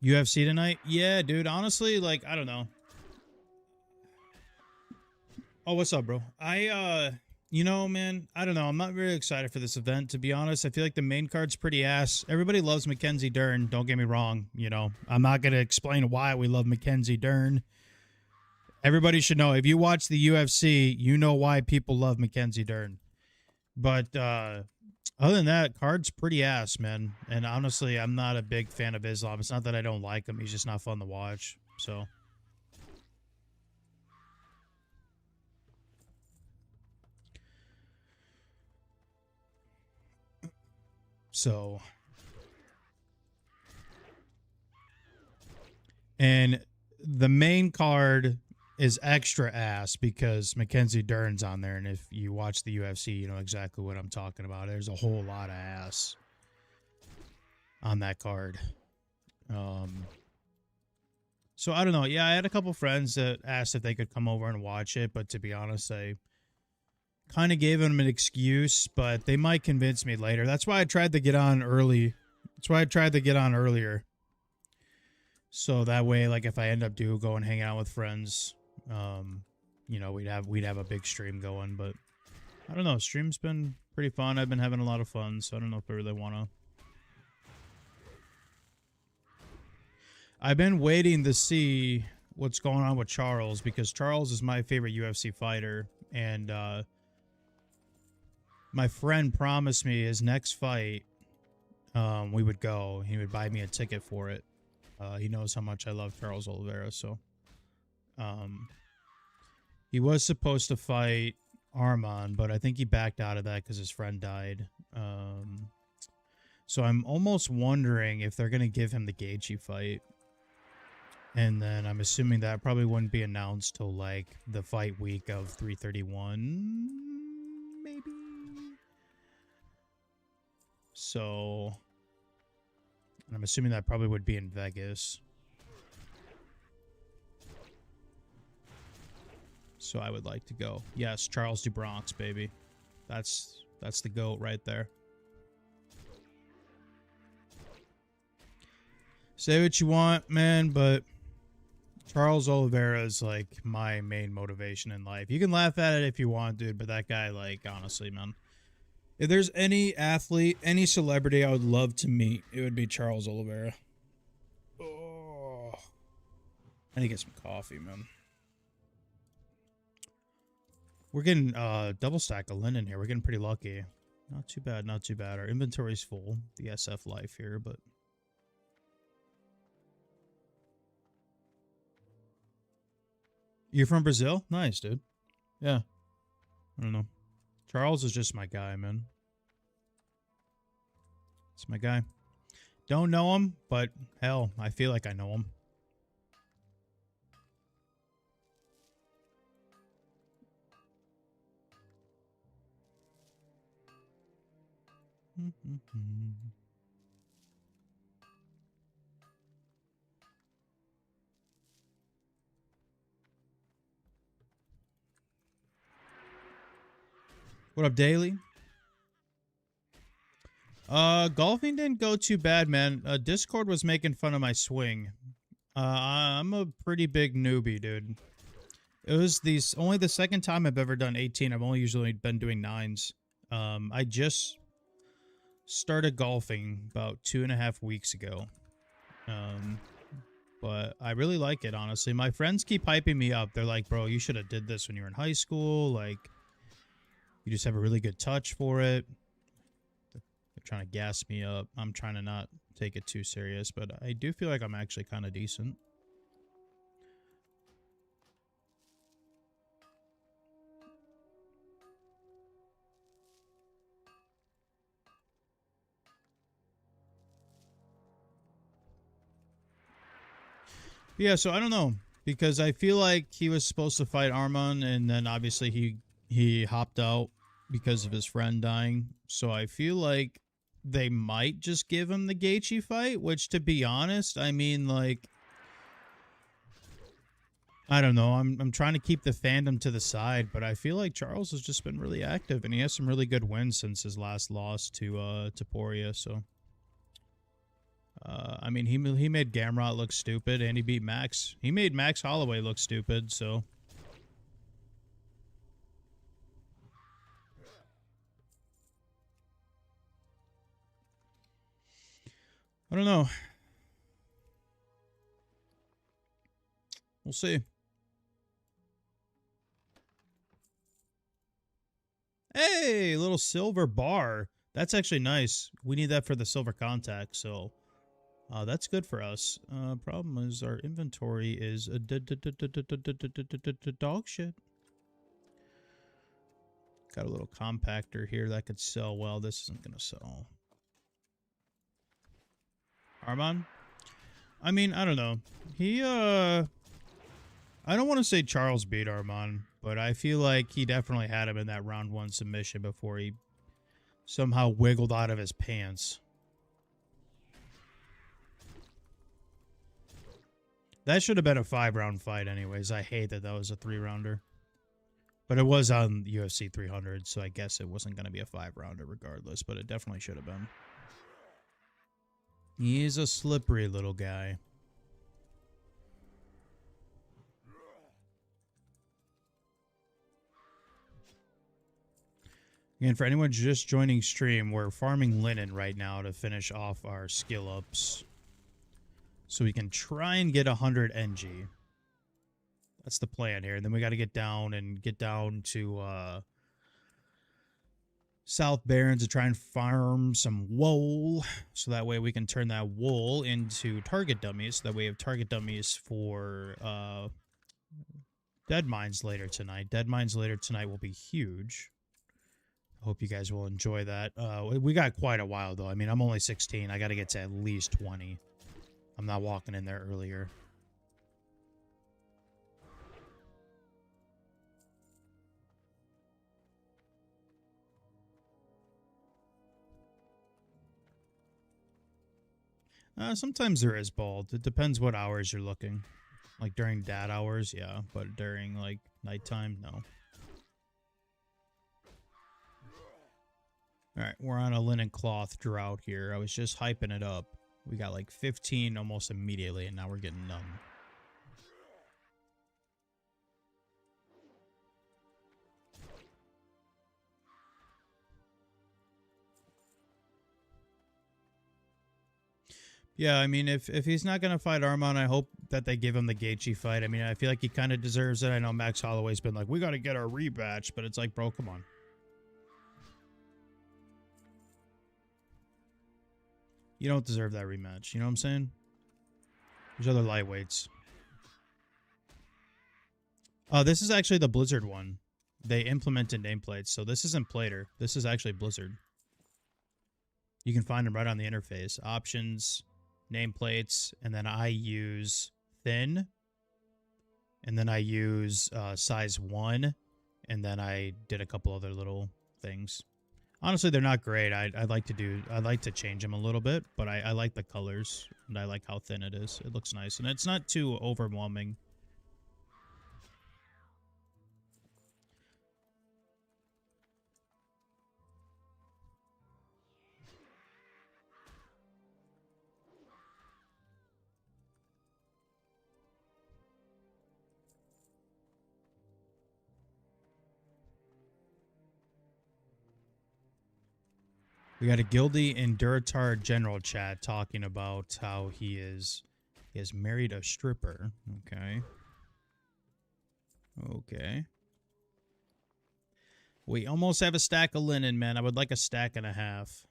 UFC tonight? Yeah, dude. Honestly, like, I don't know. Oh, what's up, bro? You know, man, I don't know. I'm not very excited for this event, to be honest. I feel like the main card's pretty ass. Everybody loves Mackenzie Dern. Don't get me wrong. You know, I'm not going to explain why we love Mackenzie Dern. Everybody should know. If you watch the UFC, you know why people love Mackenzie Dern. But other than that, card's pretty ass, man. And honestly, I'm not a big fan of Islam. It's not that I don't like him. He's just not fun to watch. So, and the main card is extra ass because Mackenzie Dern's on there, and if you watch the UFC, you know exactly what I'm talking about. There's a whole lot of ass on that card. So I don't know. Yeah, I had a couple friends that asked if they could come over and watch it, but to be honest, I kind of gave them an excuse, but they might convince me later. That's why I tried to get on early. That's why I tried to get on earlier. So that way, like, if I end up go and hang out with friends, you know, we'd have a big stream going. But I don't know. Stream's been pretty fun. I've been having a lot of fun, so I don't know if I really want to. I've been waiting to see what's going on with Charles because Charles is my favorite UFC fighter, and my friend promised me his next fight, we would go. He would buy me a ticket for it. He knows how much I love Charles Oliveira, so he was supposed to fight Arman, but I think he backed out of that because his friend died. So I'm almost wondering if they're gonna give him the Gaethje fight, and then I'm assuming that probably wouldn't be announced till like the fight week of 331, maybe. So, and I'm assuming that probably would be in Vegas. So I would like to go. Yes, Charles DuBronx, baby. That's the GOAT right there. Say what you want, man, but Charles Oliveira is like my main motivation in life. You can laugh at it if you want, dude, but that guy, like, honestly, man. If there's any athlete, any celebrity I would love to meet, it would be Charles Oliveira. Oh, I need to get some coffee, man. We're getting double stack of linen here. We're getting pretty lucky. Not too bad, not too bad. Our inventory's full. The SF life here, but you're from Brazil? Nice, dude. Yeah. I don't know. Charles is just my guy, man. It's my guy. Don't know him, but hell, I feel like I know him. What up, Daily? Golfing didn't go too bad, man. Discord was making fun of my swing. I'm a pretty big newbie, dude. It was only the second time I've ever done 18. I've only usually been doing 9s. I just started golfing about 2.5 weeks ago. But I really like it, honestly. My friends keep hyping me up. They're like, bro, you should have did this when you were in high school. Like, you just have a really good touch for it. They're trying to gas me up. I'm trying to not take it too serious, but I do feel like I'm actually kind of decent. Yeah, so I don't know, because I feel like he was supposed to fight Armon, and then obviously he hopped out because of his friend dying. So I feel like they might just give him the Gaethje fight, which, to be honest, I mean, like, I don't know. I'm trying to keep the fandom to the side, but I feel like Charles has just been really active, and he has some really good wins since his last loss to Poirier. So, I mean, he made Gamrot look stupid, and he beat Max. He made Max Holloway look stupid. So. I don't know. We'll see. Hey, little silver bar. That's actually nice. We need that for the silver contact, so that's good for us. Problem is our inventory is dog shit. Got a little compactor here that could sell well. This isn't gonna sell. Armon? I mean, I don't know. I don't want to say Charles beat Armon, but I feel like he definitely had him in that round 1 submission before he somehow wiggled out of his pants. That should have been a 5-round fight anyways. I hate that was a 3-rounder. But it was on UFC 300, so I guess it wasn't going to be a 5-rounder regardless, but it definitely should have been. He's a slippery little guy. Again, for anyone just joining stream, we're farming linen right now to finish off our skill ups. So we can try and get 100 NG. That's the plan here. And then we got to get down to South Barrens to try and farm some wool. So that way we can turn that wool into target dummies. So that way we have target dummies for dead mines later tonight. Dead mines later tonight will be huge. I hope you guys will enjoy that. We got quite a while, though. I mean, I'm only 16. I got to get to at least 20. I'm not walking in there earlier. Sometimes there is bald. It depends what hours you're looking. Like during dad hours, yeah. But during, like, nighttime, no. Alright, we're on a linen cloth drought here. I was just hyping it up. We got like 15 almost immediately, and now we're getting none. Yeah, I mean, if he's not going to fight Armon, I hope that they give him the Gaethje fight. I mean, I feel like he kind of deserves it. I know Max Holloway's been like, we got to get our rematch, but it's like, bro, come on. You don't deserve that rematch. You know what I'm saying? There's other lightweights. Oh, this is actually the Blizzard one. They implemented nameplates, so this isn't Plater. This is actually Blizzard. You can find them right on the interface. Options, nameplates, and then I use thin, and then I use size 1, and then I did a couple other little things. Honestly, they're not great. I'd like to change them a little bit, but I like the colors, and I like how thin it is. It looks nice, and it's not too overwhelming. We got a Gildy and Duratar general chat talking about how he has married a stripper. Okay. Okay. We almost have a stack of linen, man. I would like a stack and a half.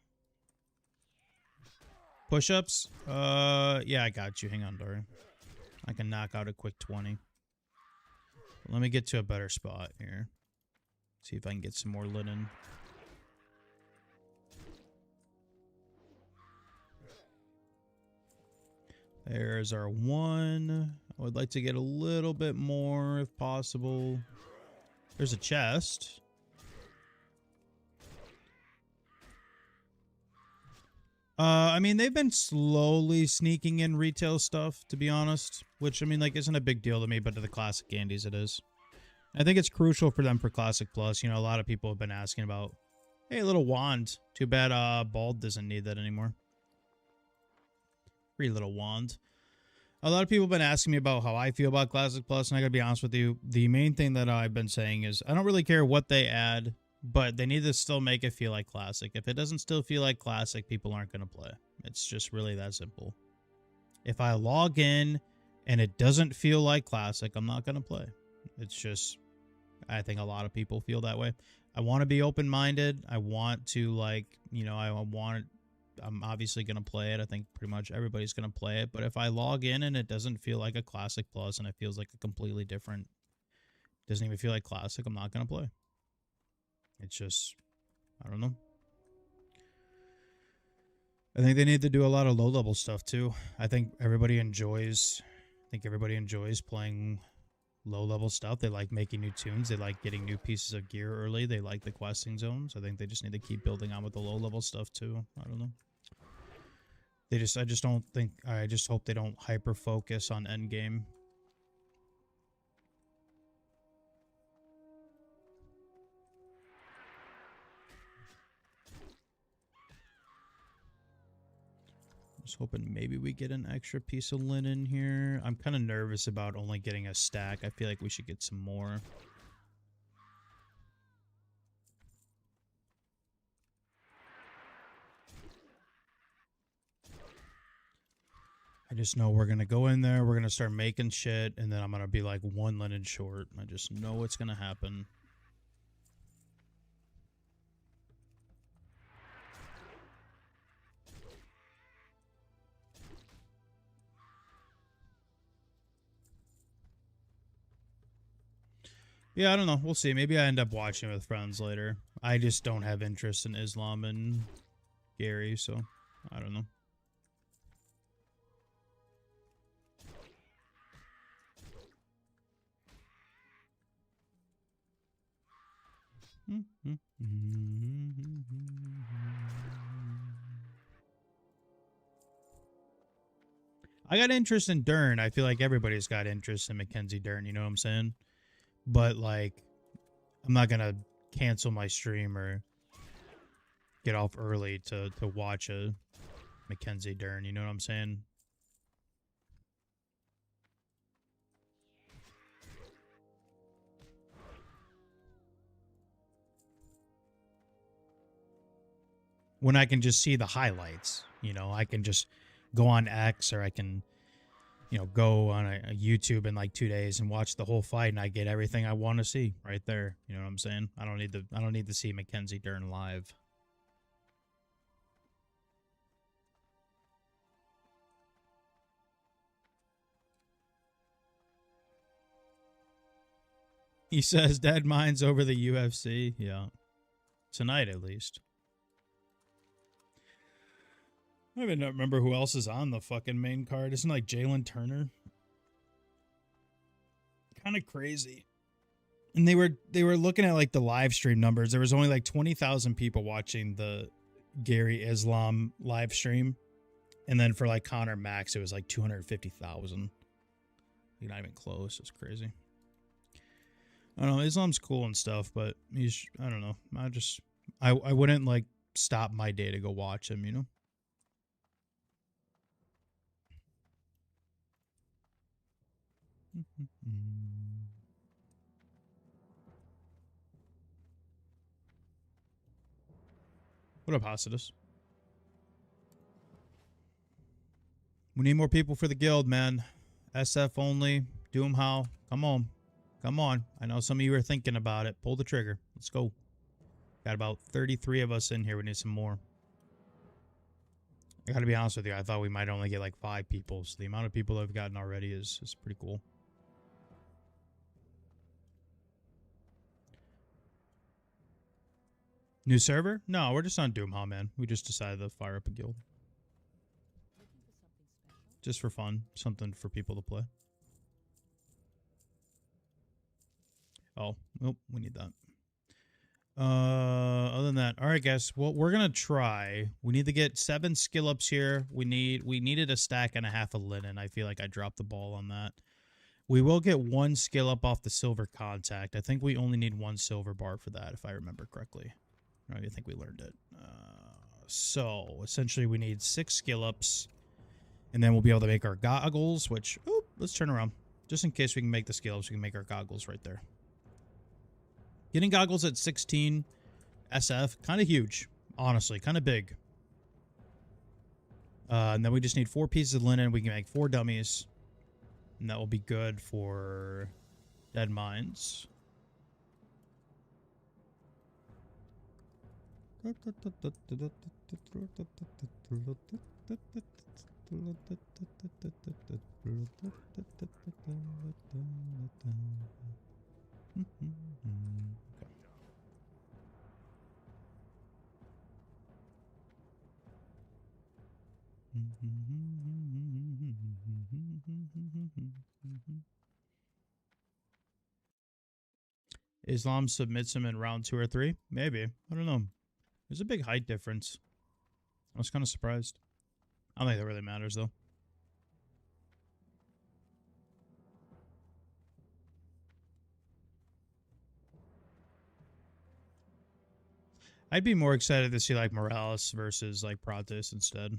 Push-ups? Yeah, I got you. Hang on, Dory. I can knock out a quick 20. Let me get to a better spot here. See if I can get some more linen. There's our 1. I would like to get a little bit more if possible. There's a chest. I mean, they've been slowly sneaking in retail stuff, to be honest. Which, I mean, like, isn't a big deal to me, but to the Classic Candies it is. I think it's crucial for them for Classic Plus. You know, a lot of people have been asking about, hey, little wand. Too bad Bald doesn't need that anymore. Free little wand. A lot of people have been asking me about how I feel about Classic Plus, and I gotta be honest with you. The main thing that I've been saying is I don't really care what they add, but they need to still make it feel like Classic. If it doesn't still feel like Classic, people aren't gonna play. It's just really that simple. If I log in and it doesn't feel like Classic, I'm not gonna play. It's just, I think a lot of people feel that way. I want to be open-minded. I want to, like, you know, I'm obviously going to play it. I think pretty much everybody's going to play it. But if I log in and it doesn't feel like a Classic Plus and it feels like a completely different, doesn't even feel like Classic, I'm not going to play. It's just, I don't know. I think they need to do a lot of low-level stuff too. I think everybody enjoys playing low-level stuff. They like making new tunes. They like getting new pieces of gear early. They like the questing zones. I think they just need to keep building on with the low-level stuff too. I don't know. I just hope they don't hyper focus on endgame. Just hoping maybe we get an extra piece of linen here. I'm kind of nervous about only getting a stack. I feel like we should get some more. I just know we're going to go in there, we're going to start making shit, and then I'm going to be like 1 linen short. I just know what's going to happen. Yeah, I don't know. We'll see. Maybe I end up watching with friends later. I just don't have interest in Islam and Gary, so I don't know. I got interest in Dern. I feel like everybody's got interest in Mackenzie Dern, you know what I'm saying? But, like, I'm not going to cancel my stream or get off early to watch a Mackenzie Dern, you know what I'm saying? When I can just see the highlights, you know, I can just go on X, or I can, you know, go on a YouTube in like 2 days and watch the whole fight, and I get everything I want to see right there. You know what I'm saying? I don't need to see Mackenzie Dern live. He says Dead Minds over the UFC. Yeah. Tonight, at least. I don't even remember who else is on the fucking main card. Isn't it like Jalen Turner? Kind of crazy. And they were looking at like the live stream numbers. There was only like 20,000 people watching the Gary Islam live stream. And then for like Connor Max, it was like 250,000. You're not even close. It's crazy. I don't know. Islam's cool and stuff, but he's, I don't know. I wouldn't like stop my day to go watch him, you know? What up, Hosidus? We need more people for the guild, man. SF only. Doomhowl. Come on. Come on. I know some of you are thinking about it. Pull the trigger. Let's go. Got about 33 of us in here. We need some more. I gotta be honest with you. I thought we might only get like 5 people. So the amount of people I've gotten already is pretty cool. New server? No, we're just on Doomhowl, man. We just decided to fire up a guild. Just for fun. Something for people to play. Oh, nope, we need that. Other than that, all right, guys. Well, we're gonna try. We need to get 7 skill ups here. We needed a stack and a half of linen. I feel like I dropped the ball on that. We will get 1 skill up off the silver contact. I think we only need 1 silver bar for that, if I remember correctly. I think we learned it. So essentially, we need 6 skill ups, and then we'll be able to make our goggles. Which, oh, let's turn around just in case we can make the skill ups. We can make our goggles right there. Getting goggles at 16 SF, kind of huge, honestly, kind of big. And then we just need 4 pieces of linen. We can make 4 dummies, and that will be good for dead mines. Islam submits him in round 2 or 3? Maybe. I don't know. There's a big height difference. I was kind of surprised. I don't think that really matters, though. I'd be more excited to see, like, Morales versus, like, Pratis instead.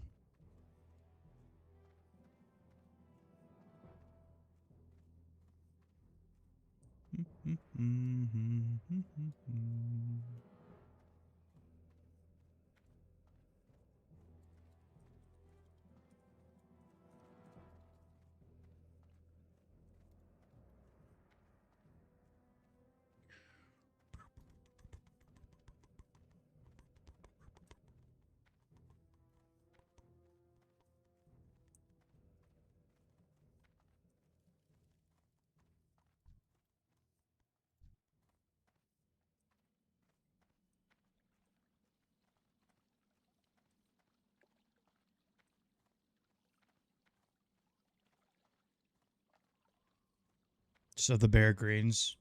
So the Bear Greens.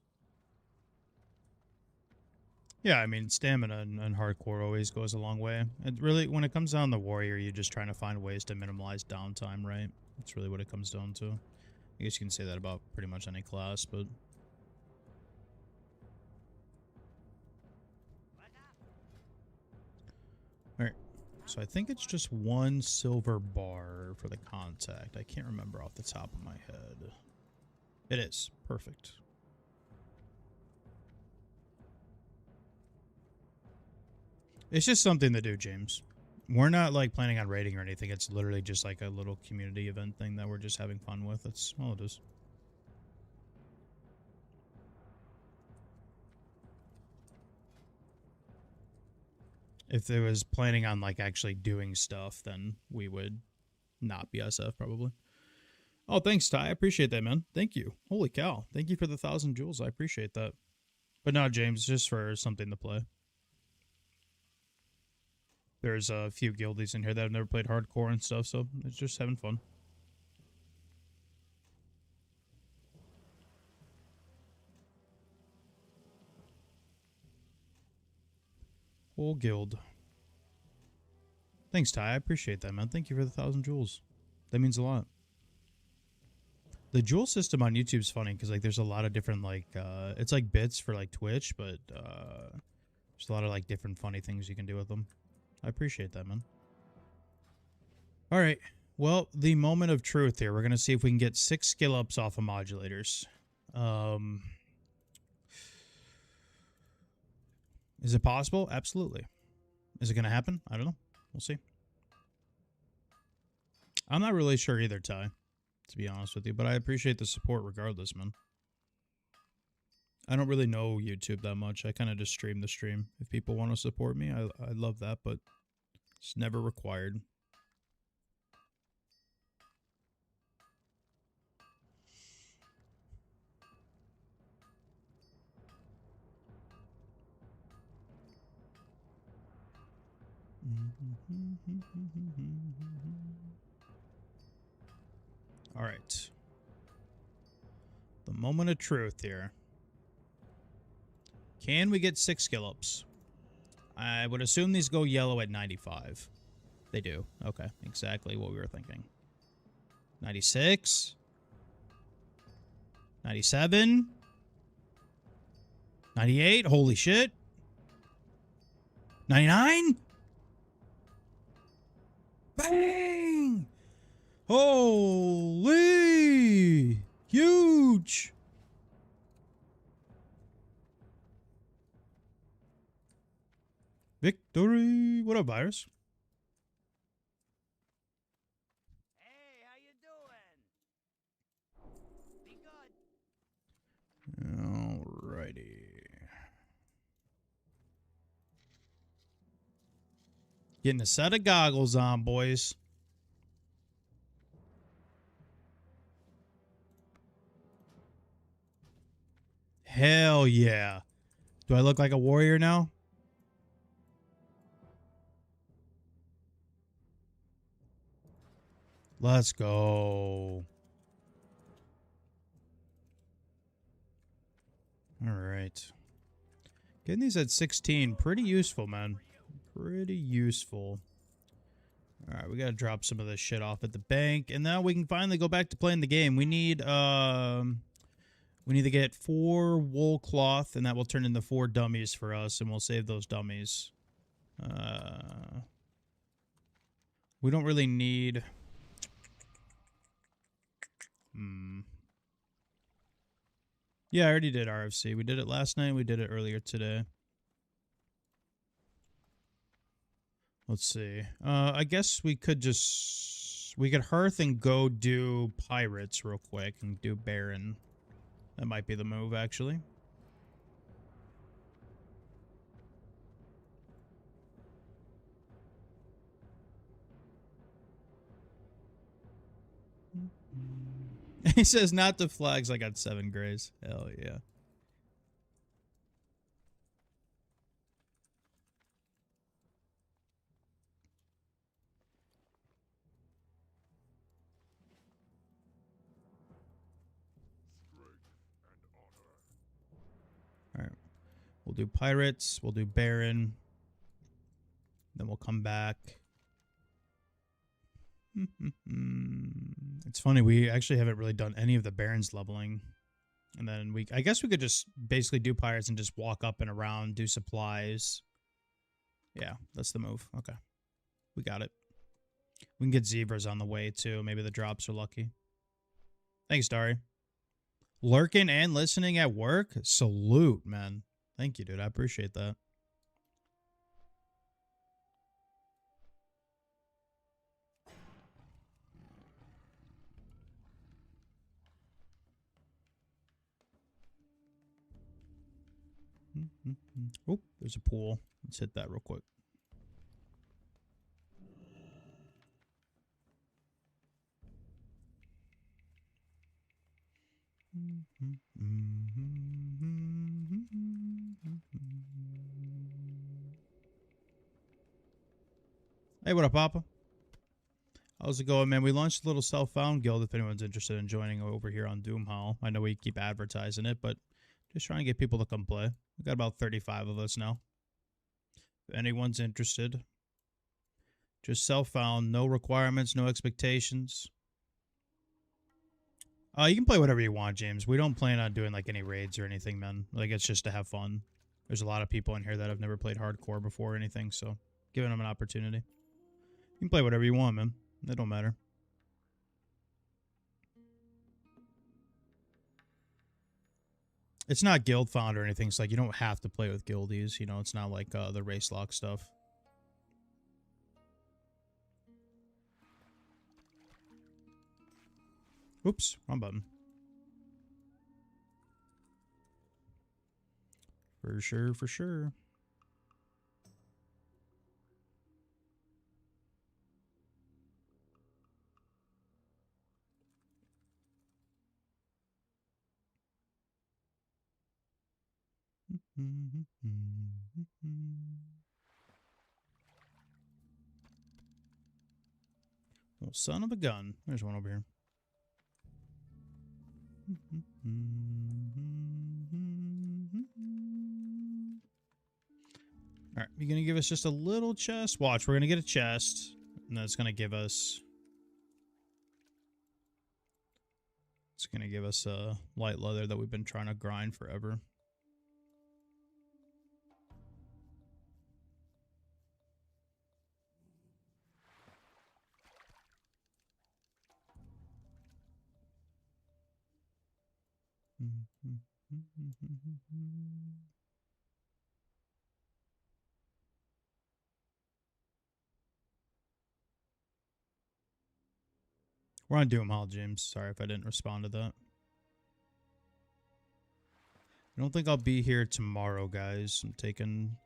Yeah, I mean, stamina and hardcore always goes a long way. It really, when it comes down to warrior, you're just trying to find ways to minimize downtime, right? That's really what it comes down to. I guess you can say that about pretty much any class, but... Alright, so I think it's just 1 silver bar for the contact. I can't remember off the top of my head. It is. Perfect. It's just something to do, James. We're not, like, planning on raiding or anything. It's literally just, like, a little community event thing that we're just having fun with. That's all it is. If it was planning on, like, actually doing stuff, then we would not be SF, probably. Oh, thanks, Ty. I appreciate that, man. Thank you. Holy cow. Thank you for the 1,000 jewels. I appreciate that. But no, James, just for something to play. There's a few guildies in here that have never played hardcore and stuff, so it's just having fun. Whole guild. Thanks, Ty. I appreciate that, man. Thank you for the 1,000 jewels. That means a lot. The jewel system on YouTube's funny because like there's a lot of different like it's like bits for like Twitch, but there's a lot of like different funny things you can do with them. I appreciate that, man. All right. Well, the moment of truth here. We're gonna see if we can get 6 skill ups off of modulators. Is it possible? Absolutely. Is it gonna happen? I don't know. We'll see. I'm not really sure either, Ty, to be honest with you, but I appreciate the support regardless, man. I don't really know YouTube that much. I kind of just stream the stream. If people want to support me, I love that, but it's never required. All right. The moment of truth here. Can we get 6 skill ups? I would assume these go yellow at 95. They do. Okay, exactly what we were thinking. 96. 97. 98. Holy shit. 99. Bang! Holy! Huge! Victory! What up, Virus? Hey, how you doing? Be good. Alrighty. Getting a set of goggles on, boys. Hell yeah. Do I look like a warrior now? Let's go. All right. Getting these at 16. Pretty useful, man. Pretty useful. All right, we got to drop some of this shit off at the bank. And now we can finally go back to playing the game. We need to get 4 wool cloth, and that will turn into 4 dummies for us, and we'll save those dummies. We don't really need... Yeah, I already did RFC. We did it last night. We did it earlier today. Let's see. I guess we could just... We could hearth and go do pirates real quick and do Baron. That might be the move, actually. He says, not the flags. I got 7 grays. Hell yeah. All right. We'll do pirates. We'll do Baron. Then we'll come back. It's funny, we actually haven't really done any of the Barons leveling. And then I guess we could just basically do pirates and just walk up and around, do supplies. Yeah, that's the move. Okay. We got it. We can get zebras on the way too. Maybe the drops are lucky. Thanks, Dari. Lurking and listening at work? Salute, man. Thank you, dude. I appreciate that. Oh, there's a pool. Let's hit that real quick. Hey, what up, Papa? How's it going, man? We launched a little self-found guild if anyone's interested in joining over here on Doomhowl. I know we keep advertising it, but just trying to get people to come play. We've got about 35 of us now. If anyone's interested, just self-found, no requirements, no expectations. You can play whatever you want, James. We don't plan on doing like any raids or anything, man. Like, it's just to have fun. There's a lot of people in here that have never played hardcore before or anything, so giving them an opportunity. You can play whatever you want, man. It don't matter. It's not guild found or anything. It's like you don't have to play with guildies. You know, it's not like the race lock stuff. Oops, wrong button. For sure, for sure. Well, son of a gun. There's one over here. All right, you're gonna give us just a little chest. Watch, we're gonna get a chest, and that's gonna give us. It's gonna give us a light leather that we've been trying to grind forever. We're on Doomhowl, James. Sorry if I didn't respond to that. I don't think I'll be here tomorrow, guys. I'm taking...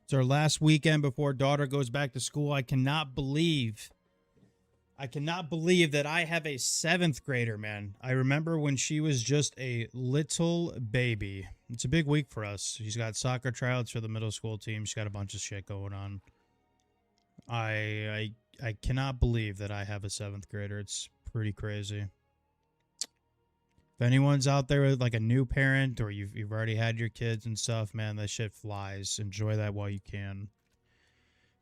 It's our last weekend before daughter goes back to school. I cannot believe that I have a 7th grader, man. I remember when she was just a little baby. It's a big week for us. She's got soccer tryouts for the middle school team. She's got a bunch of shit going on. I cannot believe that I have a 7th grader. It's pretty crazy. If anyone's out there with like a new parent or you've already had your kids and stuff, man, that shit flies. Enjoy that while you can.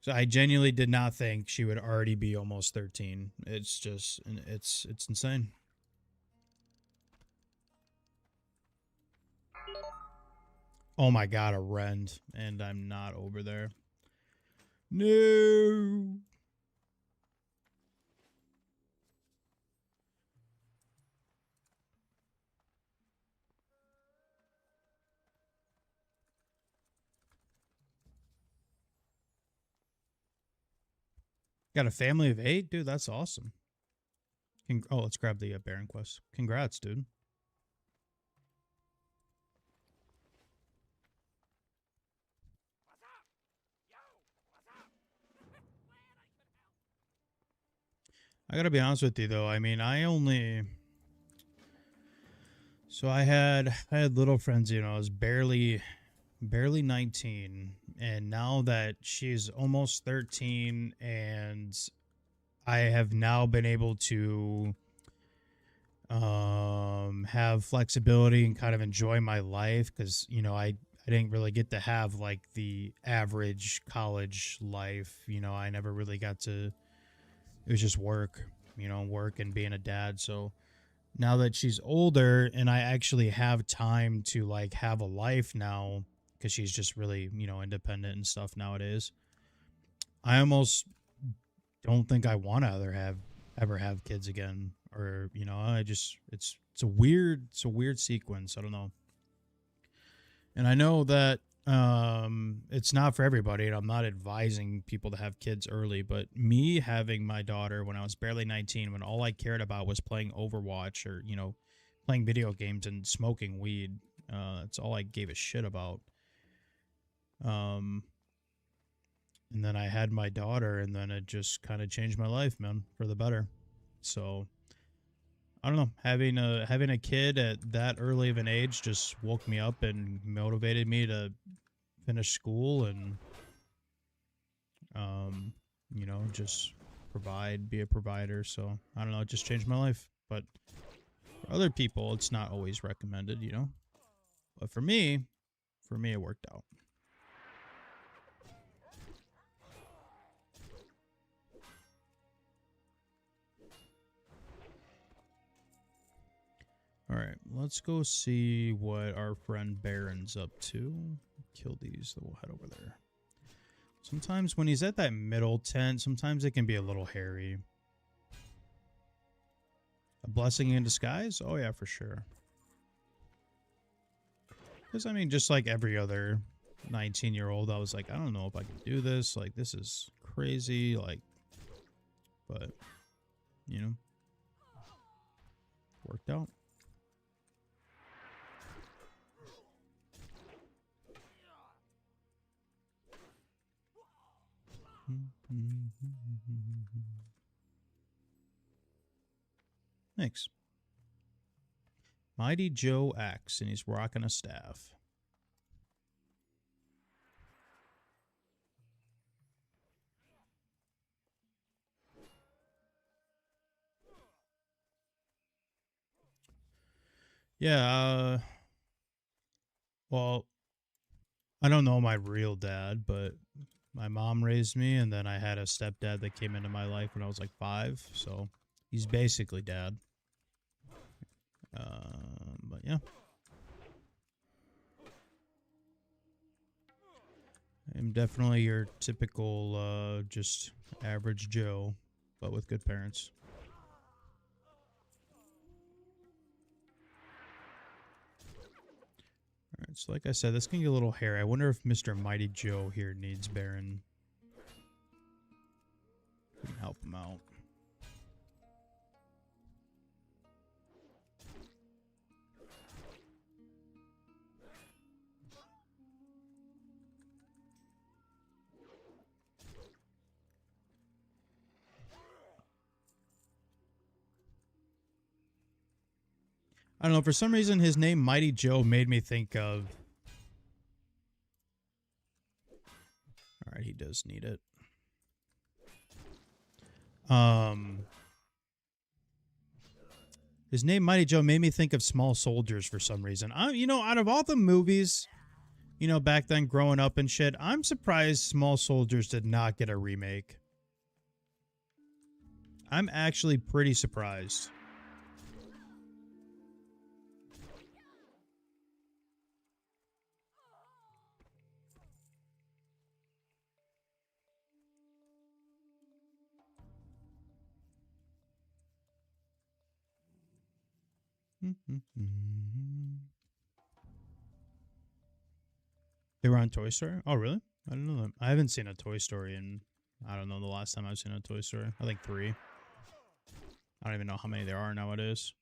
So I genuinely did not think she would already be almost 13. It's just, it's insane. Oh my god, a rend, and I'm not over there. No. Got a family of 8? Dude, that's awesome. Oh, let's grab the Baron quest. Congrats, dude. What's up? Yo, what's up? Glad I could help. I gotta be honest with you, though. I mean, So I had little friends, you know, I was barely 19, and now that she's almost 13 and I have now been able to have flexibility and kind of enjoy my life, because you know I didn't really get to have like the average college life. You know, I never really got to. It was just work, you know, work and being a dad. So now that she's older and I actually have time to like have a life now, because she's just really, you know, independent and stuff nowadays, I almost don't think I want to ever have kids again. Or, you know, I just, it's a weird sequence. I don't know. And I know that it's not for everybody, and I'm not advising people to have kids early, but me having my daughter when I was barely 19, when all I cared about was playing Overwatch or, you know, playing video games and smoking weed, that's all I gave a shit about. And then I had my daughter, and then it just kind of changed my life, man, for the better. So I don't know, having a kid at that early of an age just woke me up and motivated me to finish school and you know, just provide, be a provider. So I don't know, it just changed my life. But for other people, it's not always recommended, you know. But for me, it worked out. All right, let's go see what our friend Baron's up to. Kill these, then we'll head over there. Sometimes when he's at that middle tent, sometimes it can be a little hairy. A blessing in disguise? Oh yeah, for sure. Because, I mean, just like every other 19-year-old, I was like, I don't know if I can do this. Like, this is crazy. Like, but, you know, worked out. Thanks. Mighty Joe Axe, and he's rocking a staff. Yeah, well, I don't know my real dad, but my mom raised me, and then I had a stepdad that came into my life when I was like 5, so he's basically dad. But yeah. I'm definitely your typical, just average Joe, but with good parents. Alright, so like I said, this can get a little hairy. I wonder if Mr. Mighty Joe here needs Baron. We can help him out. I don't know, for some reason his name Mighty Joe made me think of... Alright, he does need it. His name Mighty Joe made me think of Small Soldiers for some reason. You know, out of all the movies, you know, back then growing up and shit, I'm surprised Small Soldiers did not get a remake. I'm actually pretty surprised. They were on Toy Story? Oh, really? I don't know that. I haven't seen a Toy Story in, I don't know the last time I've seen a Toy Story. I think 3. I don't even know how many there are nowadays.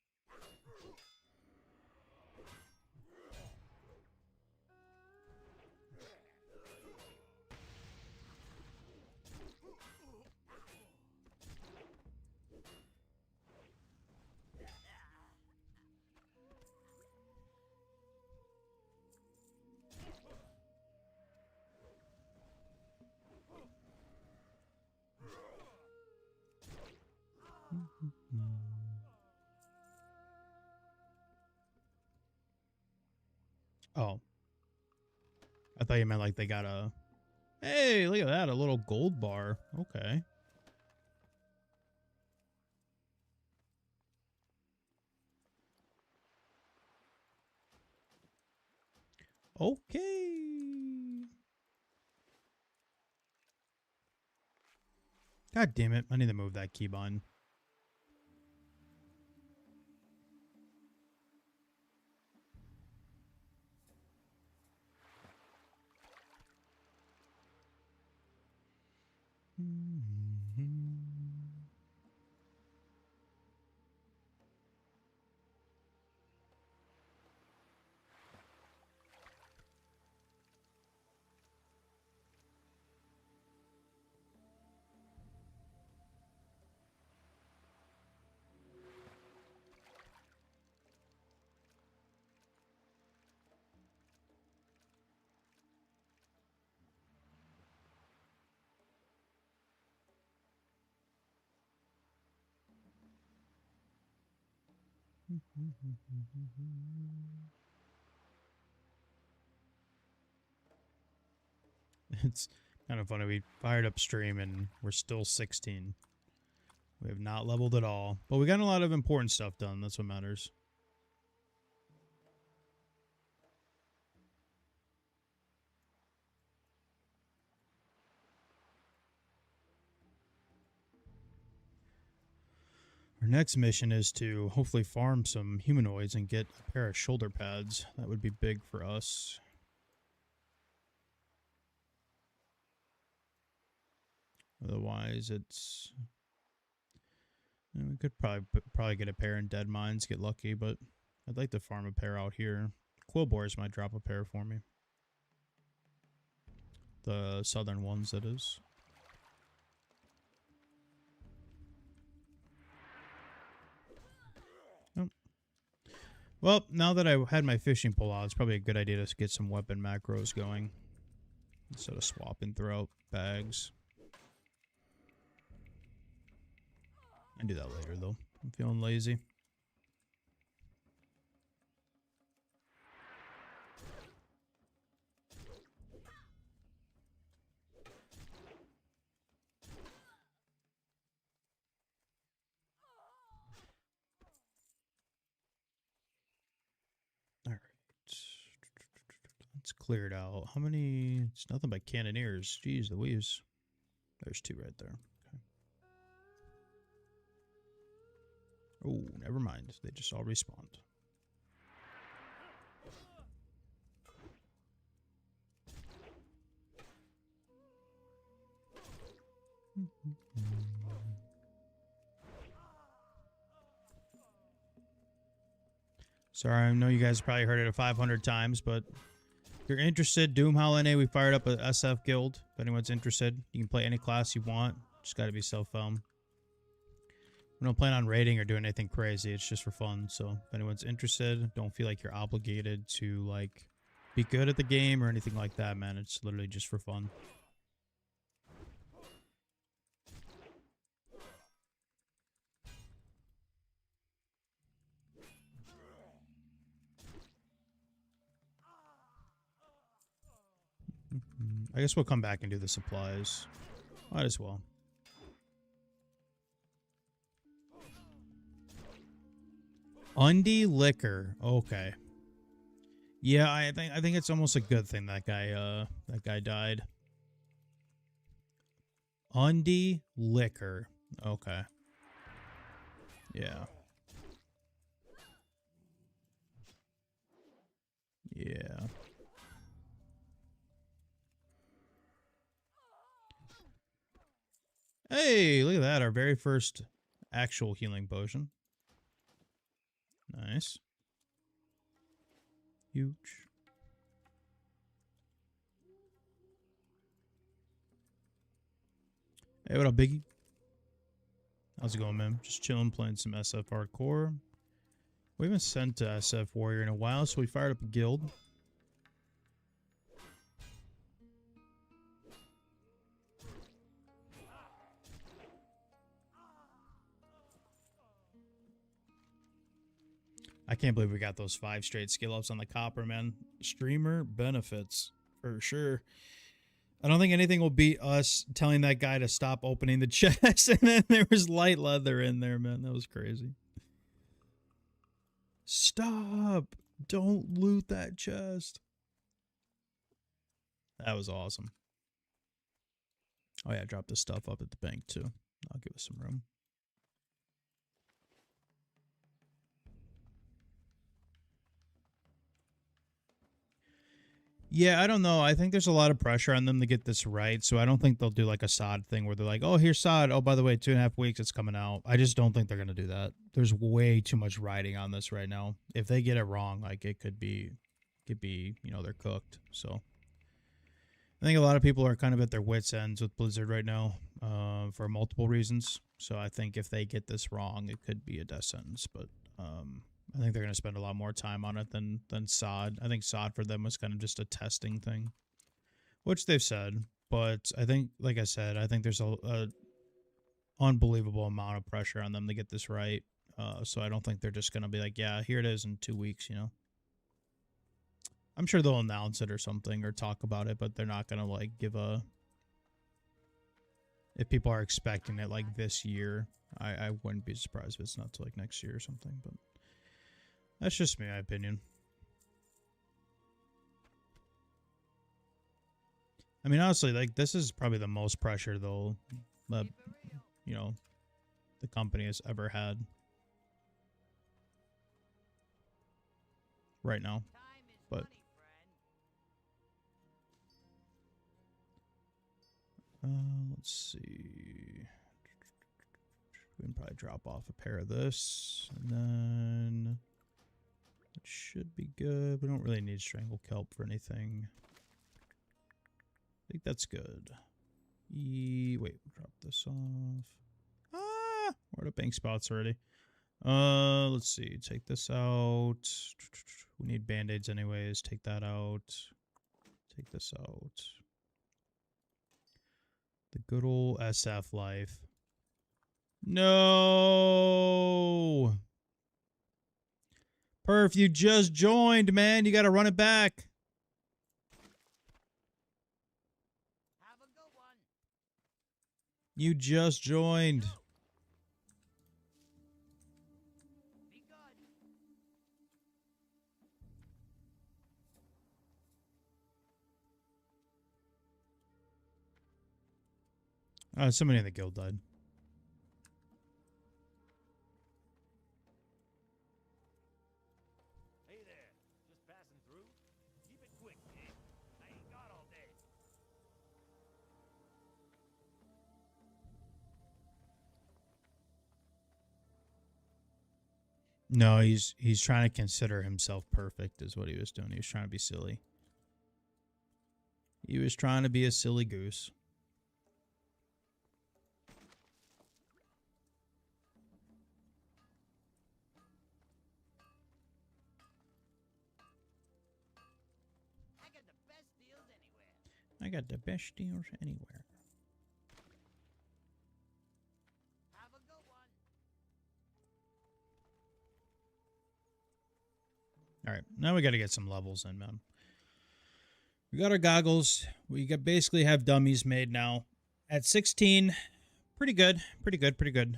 Oh. I thought you meant like they got a... Hey, look at that. A little gold bar. Okay. Okay. God damn it. I need to move that key button. It's kind of funny. We fired up stream and we're still 16. We have not leveled at all, but we got a lot of important stuff done. That's what matters. Our next mission is to hopefully farm some humanoids and get a pair of shoulder pads. That would be big for us. Otherwise, it's... we could probably get a pair in Dead Mines, get lucky, but I'd like to farm a pair out here. Quillboars might drop a pair for me. The southern ones, that is. Oh. Well, now that I had my fishing pole out, it's probably a good idea to get some weapon macros going instead of swapping throughout bags. I can do that later, though. I'm feeling lazy. All right. Let's clear it out. How many? It's nothing but cannoneers. Jeez Louise. There's two right there. Oh, never mind. They just all respawned. Sorry, I know you guys probably heard it 500 times, but if you're interested, Doomhowl NA, we fired up a SF guild. If anyone's interested, you can play any class you want. Just got to be self-found. We don't plan on raiding or doing anything crazy. It's just for fun. So if anyone's interested, don't feel like you're obligated to like be good at the game or anything like that, man. It's literally just for fun. I guess we'll come back and do the supplies. Might as well. Undie Liquor. Okay. Yeah, I think it's almost a good thing that guy died. Undie Liquor. Okay. Yeah. Yeah. Hey, look at that. Our very first actual healing potion. Nice. Huge. Hey, what up, Biggie? How's it going, man? Just chilling, playing some SF Hardcore. We haven't sent SF Warrior in a while, so we fired up a guild. I can't believe we got those 5 straight skill ups on the copper, man. Streamer benefits, for sure. I don't think anything will beat us telling that guy to stop opening the chest, and then there was light leather in there, man. That was crazy. Stop! Don't loot that chest. That was awesome. Oh yeah, drop this stuff up at the bank too. I'll give us some room. Yeah, I don't know. I think there's a lot of pressure on them to get this right, so I don't think they'll do like a sod thing where they're like, oh, here's sod. Oh, by the way, 2.5 weeks, it's coming out. I just don't think they're going to do that. There's way too much riding on this right now. If they get it wrong, like it could be, you know, they're cooked. So I think a lot of people are kind of at their wits' ends with Blizzard right now for multiple reasons. So I think if they get this wrong, it could be a death sentence, but I think they're going to spend a lot more time on it than SOD. I think SOD for them was kind of just a testing thing, which they've said. But I think, like I said, I think there's a unbelievable amount of pressure on them to get this right. So I don't think they're just gonna be like, yeah, here it is in 2 weeks, you know. I'm sure they'll announce it or something or talk about it, but they're not gonna like give a. If people are expecting it like this year, I wouldn't be surprised if it's not till like next year or something. But that's just my opinion. I mean, honestly, like this is probably the most pressure though, that you know, the company has ever had right now. But let's see. We can probably drop off a pair of this, and then it should be good. We don't really need strangle kelp for anything. I think that's good. Wait, drop this off. Ah, we're at a bank spots already. Let's see. Take this out. We need band-aids anyways. Take that out. Take this out. The good old SF life. No! Perf, you just joined, man. You gotta run it back. Have a good one. You just joined. Be good. Somebody in the guild died. Hey there. Just passing through. Keep it quick, kid. I ain't got all day. No, he's trying to consider himself perfect is what he was doing. He was trying to be silly. He was trying to be a silly goose. I got the best deals anywhere. I got the best deals anywhere. Have a good one. All right, now we got to get some levels in, man. We got our goggles. We got basically have dummies made now. At 16, pretty good, pretty good, pretty good.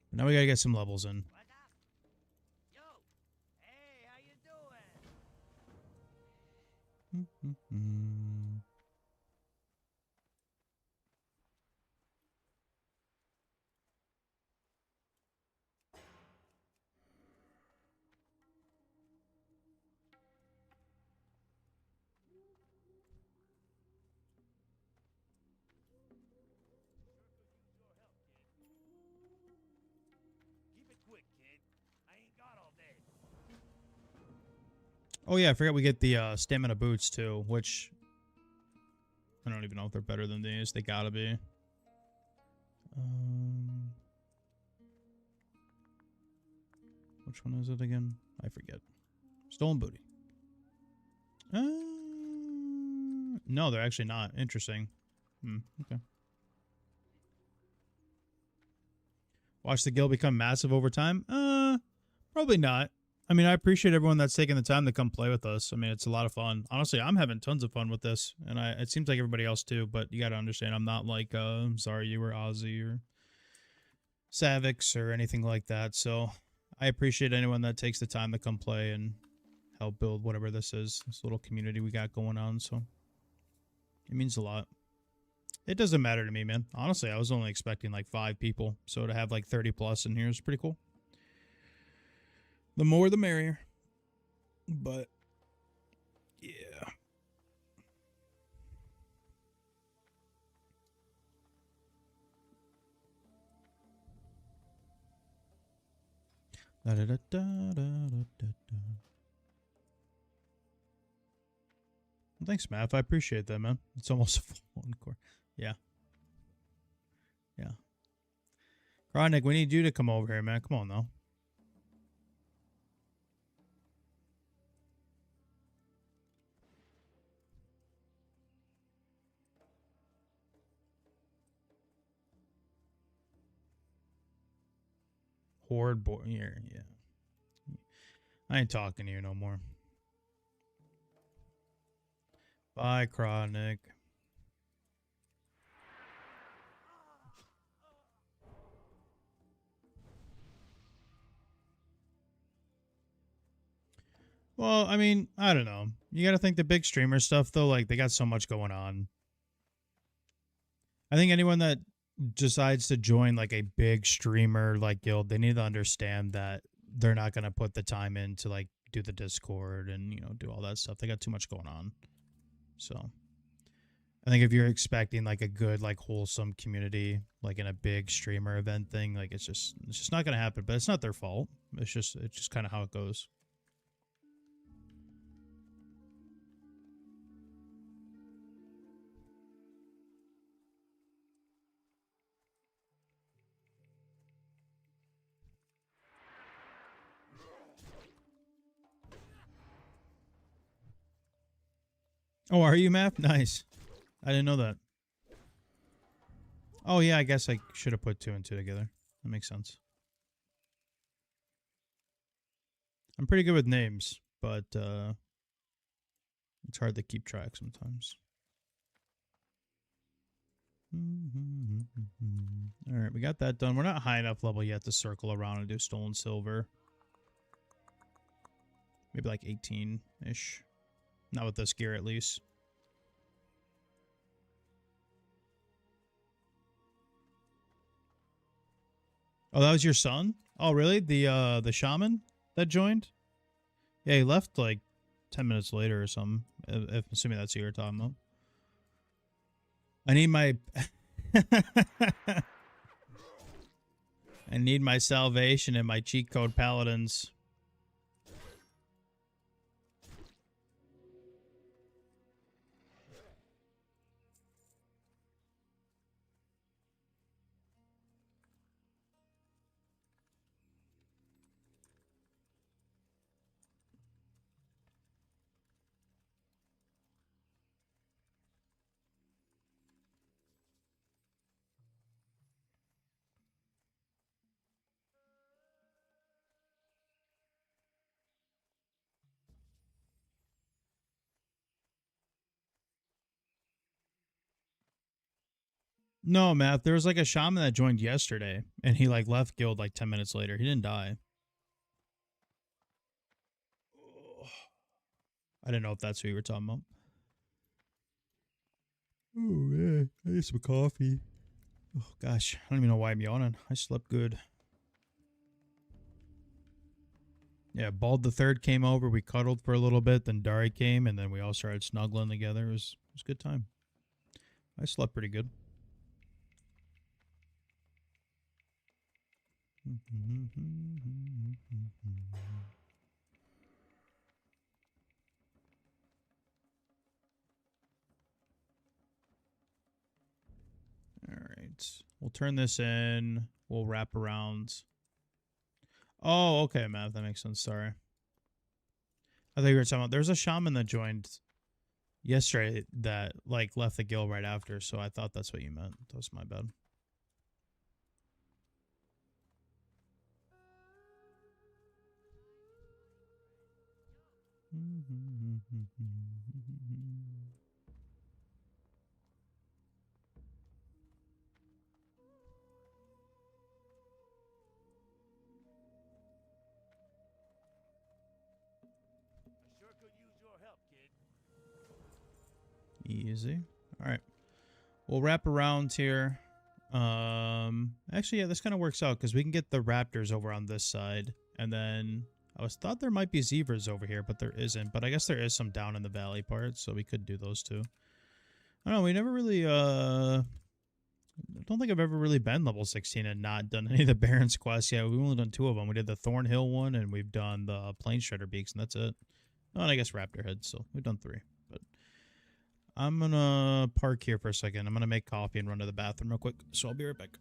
But now we got to get some levels in. What's up? Yo. Hey, how you doing? Keep it quick, kid. I ain't got all day. Oh yeah, I forgot we get the stamina boots too, which I don't even know if they're better than these. They gotta be. Which one is it again? I forget. Stolen booty. No, they're actually not. Interesting. Okay. Watch the guild become massive over time? Probably not. I mean, I appreciate everyone that's taking the time to come play with us. I mean, it's a lot of fun. Honestly, I'm having tons of fun with this, and it seems like everybody else too, but you got to understand, I'm not like Sorry You or Ozzy or Savix or anything like that, so I appreciate anyone that takes the time to come play and help build whatever this is, this little community we got going on, so it means a lot. It doesn't matter to me, man. Honestly, I was only expecting like 5 people, so to have like 30 plus in here is pretty cool. The more the merrier. But yeah. Da, da, da, da, da, da, da. Well, thanks, Matt. I appreciate that, man. It's almost a full encore. Yeah. Yeah. Chronic, we need you to come over here, man. Come on, though. Horde board here, yeah. I ain't talking to you no more. Bye, Chronic. Well, I mean, I don't know. You got to think the big streamer stuff though, like they got so much going on. I think anyone that decides to join like a big streamer like guild, they need to understand that they're not going to put the time in to like do the Discord and, you know, do all that stuff. They got too much going on. So I think if you're expecting like a good, like wholesome community, like in a big streamer event thing, like it's just not going to happen, but it's not their fault. It's just kind of how it goes. Oh, are you, Map? Nice. I didn't know that. Oh, yeah, I guess I should have put 2 and 2 together. That makes sense. I'm pretty good with names, but it's hard to keep track sometimes. All right, we got that done. We're not high enough level yet to circle around and do stolen silver. Maybe like 18-ish. Not with this gear, at least. Oh, that was your son? Oh, really? The shaman that joined? Yeah, he left like 10 minutes later or something. If assuming that's who you're talking about. I need my I need my salvation and my cheat code paladins. No, Matt, there was like a shaman that joined yesterday and he like left guild like 10 minutes later. He didn't die. I didn't know if that's who you were talking about. Oh, yeah. I need some coffee. Oh, gosh. I don't even know why I'm yawning. I slept good. Yeah, Bald the Third came over. We cuddled for a little bit. Then Dari came, and then we all started snuggling together. It was a good time. I slept pretty good. All right. We'll turn this in. We'll wrap around. Oh, okay, Matt. That makes sense. Sorry. I thought you were talking about there's a shaman that joined yesterday that like left the guild right after, so I thought that's what you meant. That was my bad. I sure could use your help, kid. Easy. All right. We'll wrap around here. Actually, yeah, this kind of works out because we can get the raptors over on this side, and then I thought there might be zebras over here, but there isn't. But I guess there is some down in the valley part, so we could do those too. I don't know. We never really I don't think I've ever really been level 16 and not done any of the Baron's quests. Yeah, we've only done 2 of them. We did the Thornhill one, and we've done the Plain Shredder Beaks, and that's it. Oh, and I guess Raptor Head, so we've done 3. But I'm gonna park here for a second. I'm gonna make coffee and run to the bathroom real quick, so I'll be right back.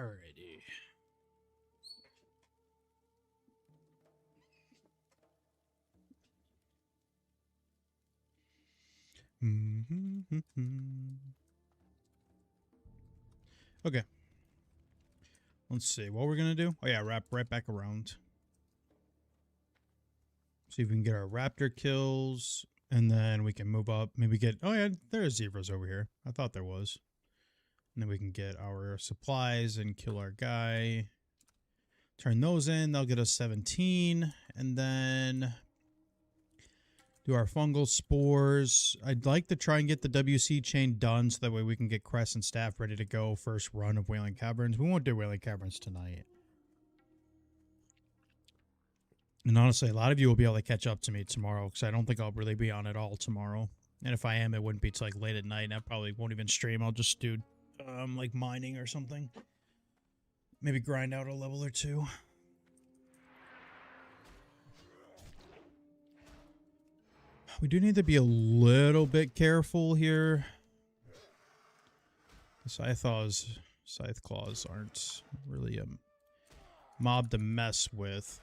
Alrighty. Okay. Let's see what we're gonna do. Oh yeah, wrap right back around. See if we can get our raptor kills, and then we can move up. Maybe get. Oh yeah, there are zebras over here. I thought there was. And then we can get our supplies and kill our guy. Turn those in. They'll get us 17, and then do our fungal spores. I'd like to try and get the WC chain done so that way we can get Crest and Staff ready to go. First run of Wailing Caverns. We won't do Wailing Caverns tonight. And honestly, a lot of you will be able to catch up to me tomorrow because I don't think I'll really be on at all tomorrow. And if I am, it wouldn't be till like late at night, and I probably won't even stream. I'll just do like mining or something. Maybe grind out a level or two. We do need to be a little bit careful here. The scythe claws aren't really a mob to mess with.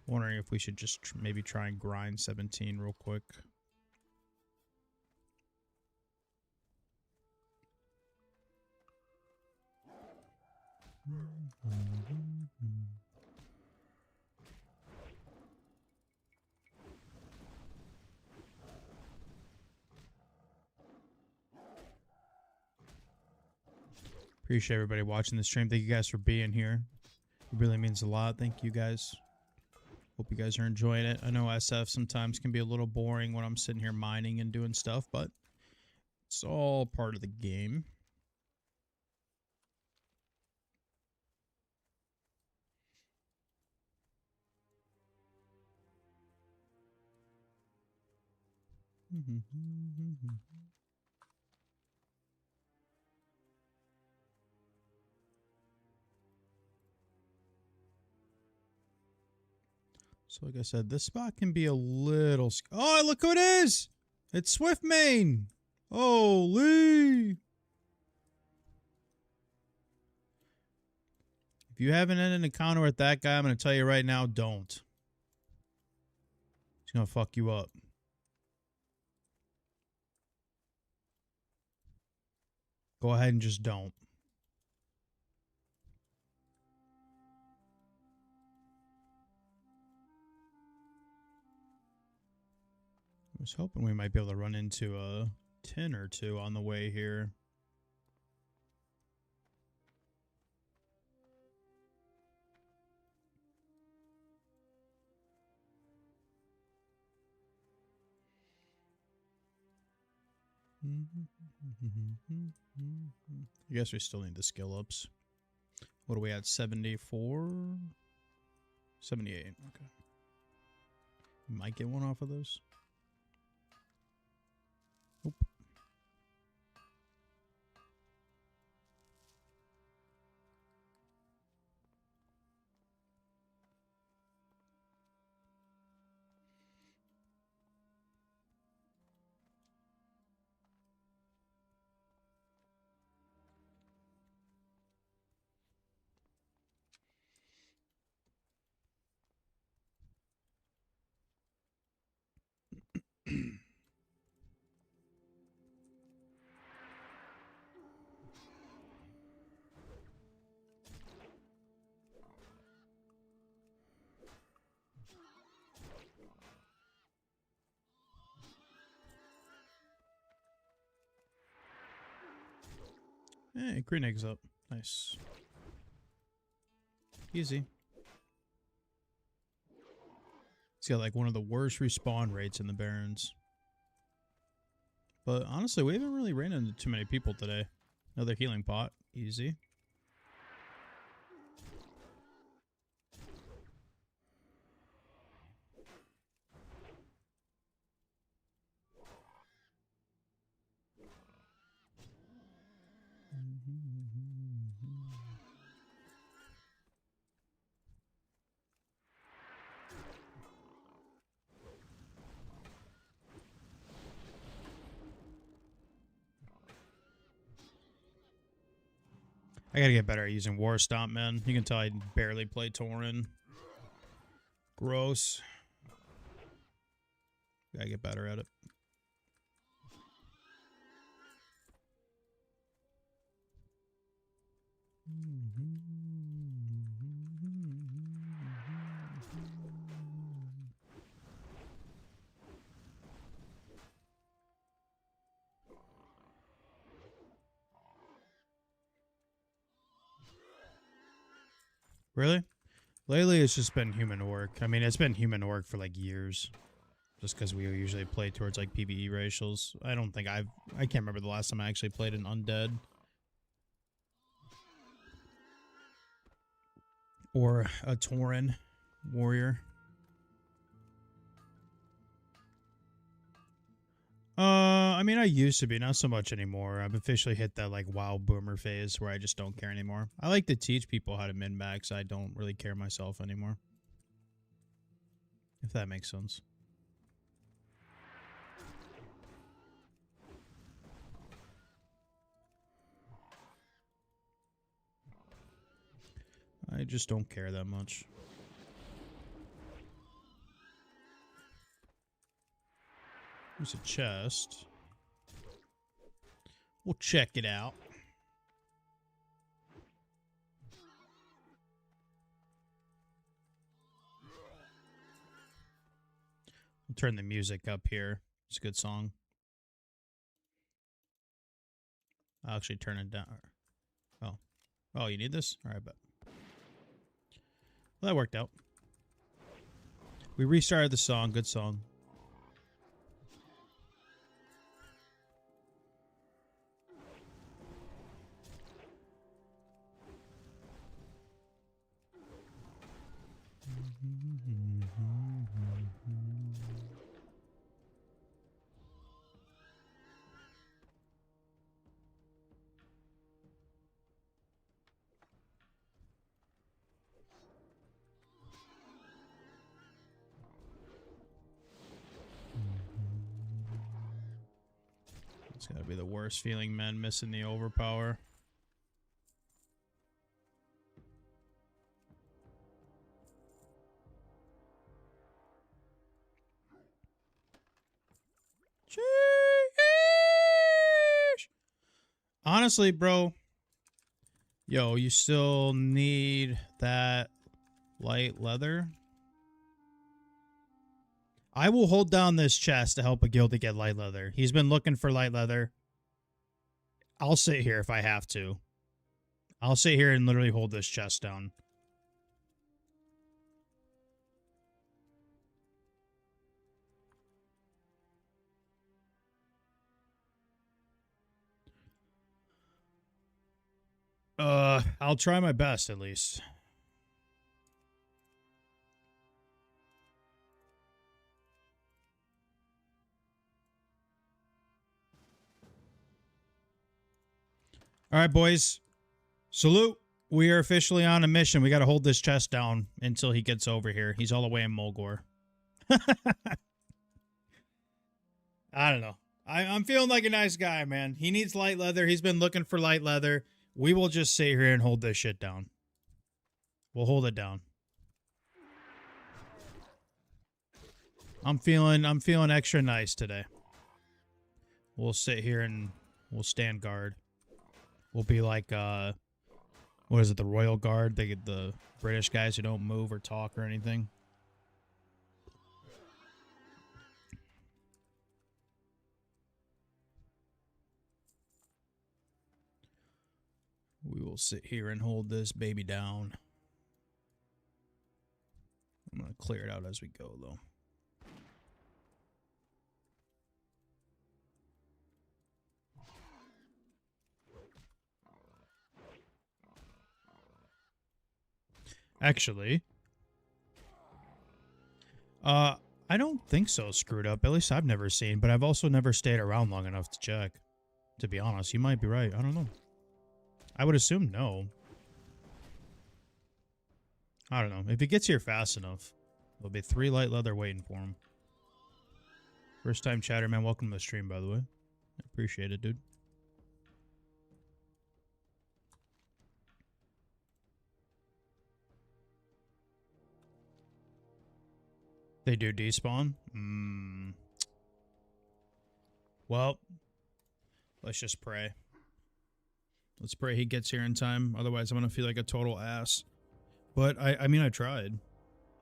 Wondering if we should just maybe try and grind 17 real quick. Appreciate everybody watching the stream. Thank you guys for being here. It really means a lot. Thank you guys. Hope you guys are enjoying it. I know SF sometimes can be a little boring when I'm sitting here mining and doing stuff, but it's all part of the game. So like I said, this spot can be a little... Oh, look who it is! It's Swiftmane! Holy! If you haven't had an encounter with that guy, I'm going to tell you right now, don't. He's going to fuck you up. Go ahead and just don't. I was hoping we might be able to run into a 10 or 2 on the way here. I guess we still need the skill ups. What are we at? 74? 78. Okay. Might get one off of those. Oop. Hey, green egg's up. Nice. Easy. It's got like one of the worst respawn rates in the Barrens. But honestly, we haven't really ran into too many people today. Another healing pot. Easy. I gotta get better at using War Stomp, man. You can tell I barely play Tauren. Gross. Gotta get better at it. Really? Lately, it's just been human orc. I mean, it's been human orc for like years. Just because we usually play towards like PvE racials. I can't remember the last time I actually played an undead. Or a Tauren warrior. I mean, I used to be, not so much anymore. I've officially hit that like WoW boomer phase where I just don't care anymore. I like to teach people how to min-max. I don't really care myself anymore. If that makes sense. I just don't care that much. There's a chest. We'll check it out. We'll turn the music up here. It's a good song. I'll actually turn it down. Oh. Oh, you need this? All right, bet. Well, that worked out. We restarted the song. Good song. It's gotta be the worst feeling, man, missing the overpower. Sheesh. Honestly, bro. Yo, you still need that light leather? I will hold down this chest to help a guild to get light leather. He's been looking for light leather. I'll sit here if I have to. I'll sit here and literally hold this chest down. I'll try my best at least. All right, boys. Salute. We are officially on a mission. We got to hold this chest down until he gets over here. He's all the way in Mulgore. I don't know. I'm feeling like a nice guy, man. He needs light leather. He's been looking for light leather. We will just sit here and hold this shit down. We'll hold it down. I'm feeling extra nice today. We'll sit here and we'll stand guard. We'll be like what is it, the Royal Guard? They get the British guys who don't move or talk or anything. We will sit here and hold this baby down. I'm going to clear it out as we go, though. Actually, I don't think so, Screwed Up. At least I've never seen, but I've also never stayed around long enough to check. To be honest, you might be right. I don't know. I would assume no. I don't know. If he gets here fast enough, there'll be 3 light leather waiting for him. First time chatter, man. Welcome to the stream, by the way. I appreciate it, dude. They do despawn? Hmm. Well, let's just pray. Let's pray he gets here in time. Otherwise, I'm going to feel like a total ass. But, I mean, I tried.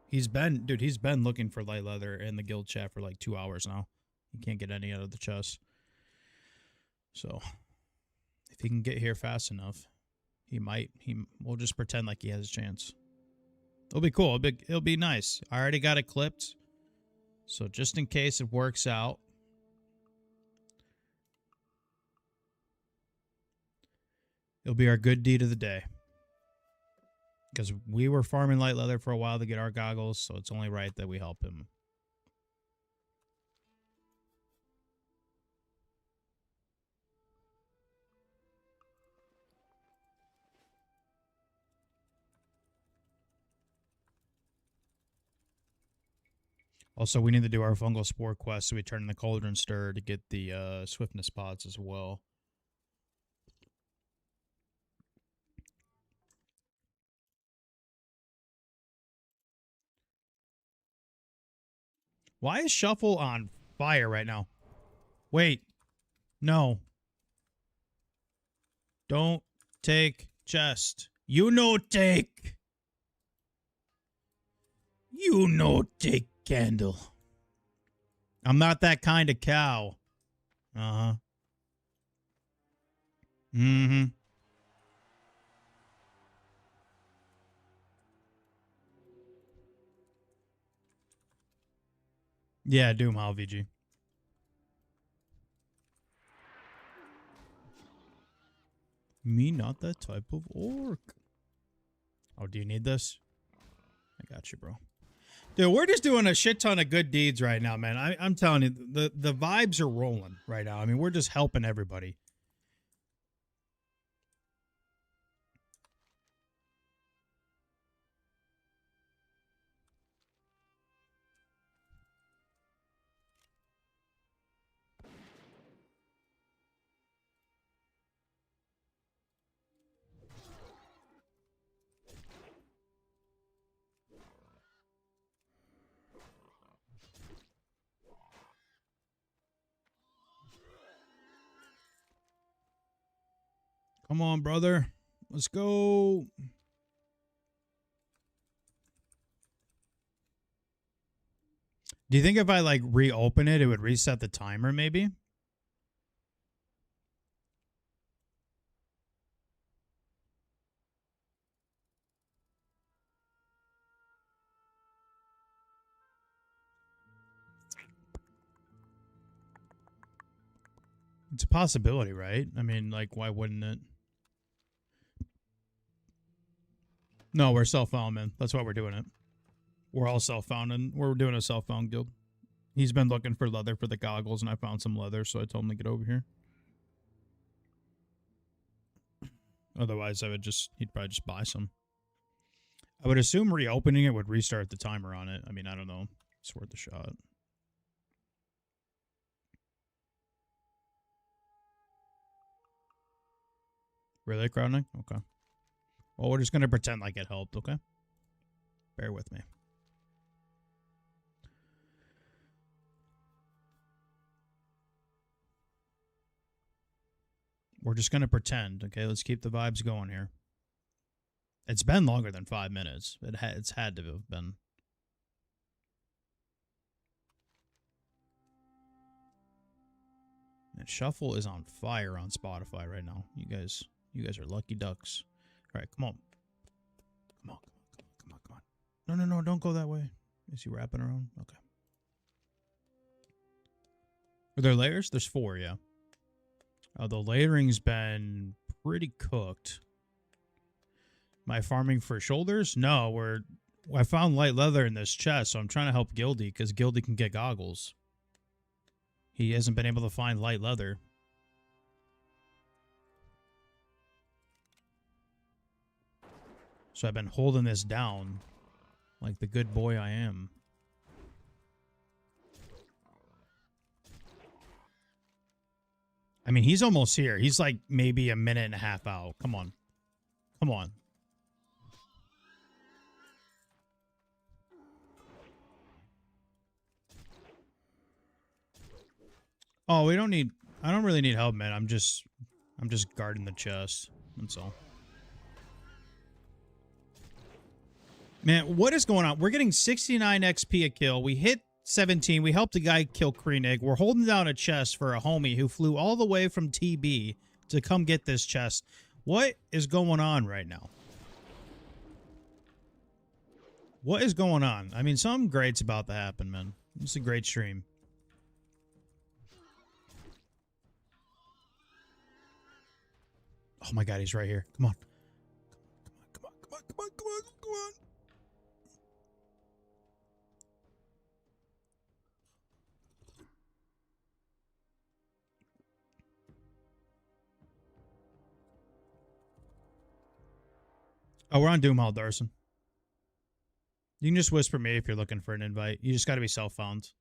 He's been looking for light leather in the guild chat for like 2 hours now. He can't get any out of the chest. So, if he can get here fast enough, we'll just pretend like he has a chance. It'll be cool. It'll be nice. I already got it clipped. So, just in case it works out. It'll be our good deed of the day. Because we were farming light leather for a while to get our goggles, so it's only right that we help him. Also, we need to do our fungal spore quest, so we turn in the cauldron stir to get the swiftness pods as well. Why is Shuffle on fire right now? Wait. No. Don't take chest. You no take. You no take candle. I'm not that kind of cow. Uh-huh. Mm-hmm. Yeah, Doomhowl VG. Me not that type of orc. Oh, do you need this? I got you, bro. Dude, we're just doing a shit ton of good deeds right now, man. I'm telling you, the vibes are rolling right now. I mean, we're just helping everybody. Come on, brother. Let's go. Do you think if I, like, reopen it, it would reset the timer, maybe? It's a possibility, right? I mean, like, why wouldn't it? No, we're self-found, man. That's why we're doing it. We're all self-found, and we're doing a self-found guild. He's been looking for leather for the goggles, and I found some leather, so I told him to get over here. Otherwise, he'd probably just buy some. I would assume reopening it would restart the timer on it. I mean, I don't know. It's worth a shot. Really, Crowdnick? Okay. Well, we're just going to pretend like it helped, okay? Bear with me. We're just going to pretend, okay? Let's keep the vibes going here. It's been longer than 5 minutes. It's had to have been. And Shuffle is on fire on Spotify right now. You guys are lucky ducks. All right, come on. Come on. No, don't go that way. Is he wrapping around? Okay. Are there layers? There's 4, yeah. The layering's been pretty cooked. Am I farming for shoulders? No, I found light leather in this chest, so I'm trying to help Gildy, because Gildy can get goggles. He hasn't been able to find light leather. So I've been holding this down like the good boy I am. I mean, he's almost here. He's like maybe a minute and a half out. Come on. Come on. Oh, we don't need... I don't really need help, man. I'm just guarding the chest. That's all. Man, what is going on? We're getting 69 XP a kill. We hit 17. We helped a guy kill Kreenig. We're holding down a chest for a homie who flew all the way from TB to come get this chest. What is going on right now? What is going on? I mean, something great's about to happen, man. It's a great stream. Oh my god, he's right here. Come on. Come on, come on, come on, come on, come on. Oh, we're on Doomhowl, Darson. You can just whisper me if you're looking for an invite. You just got to be self-found.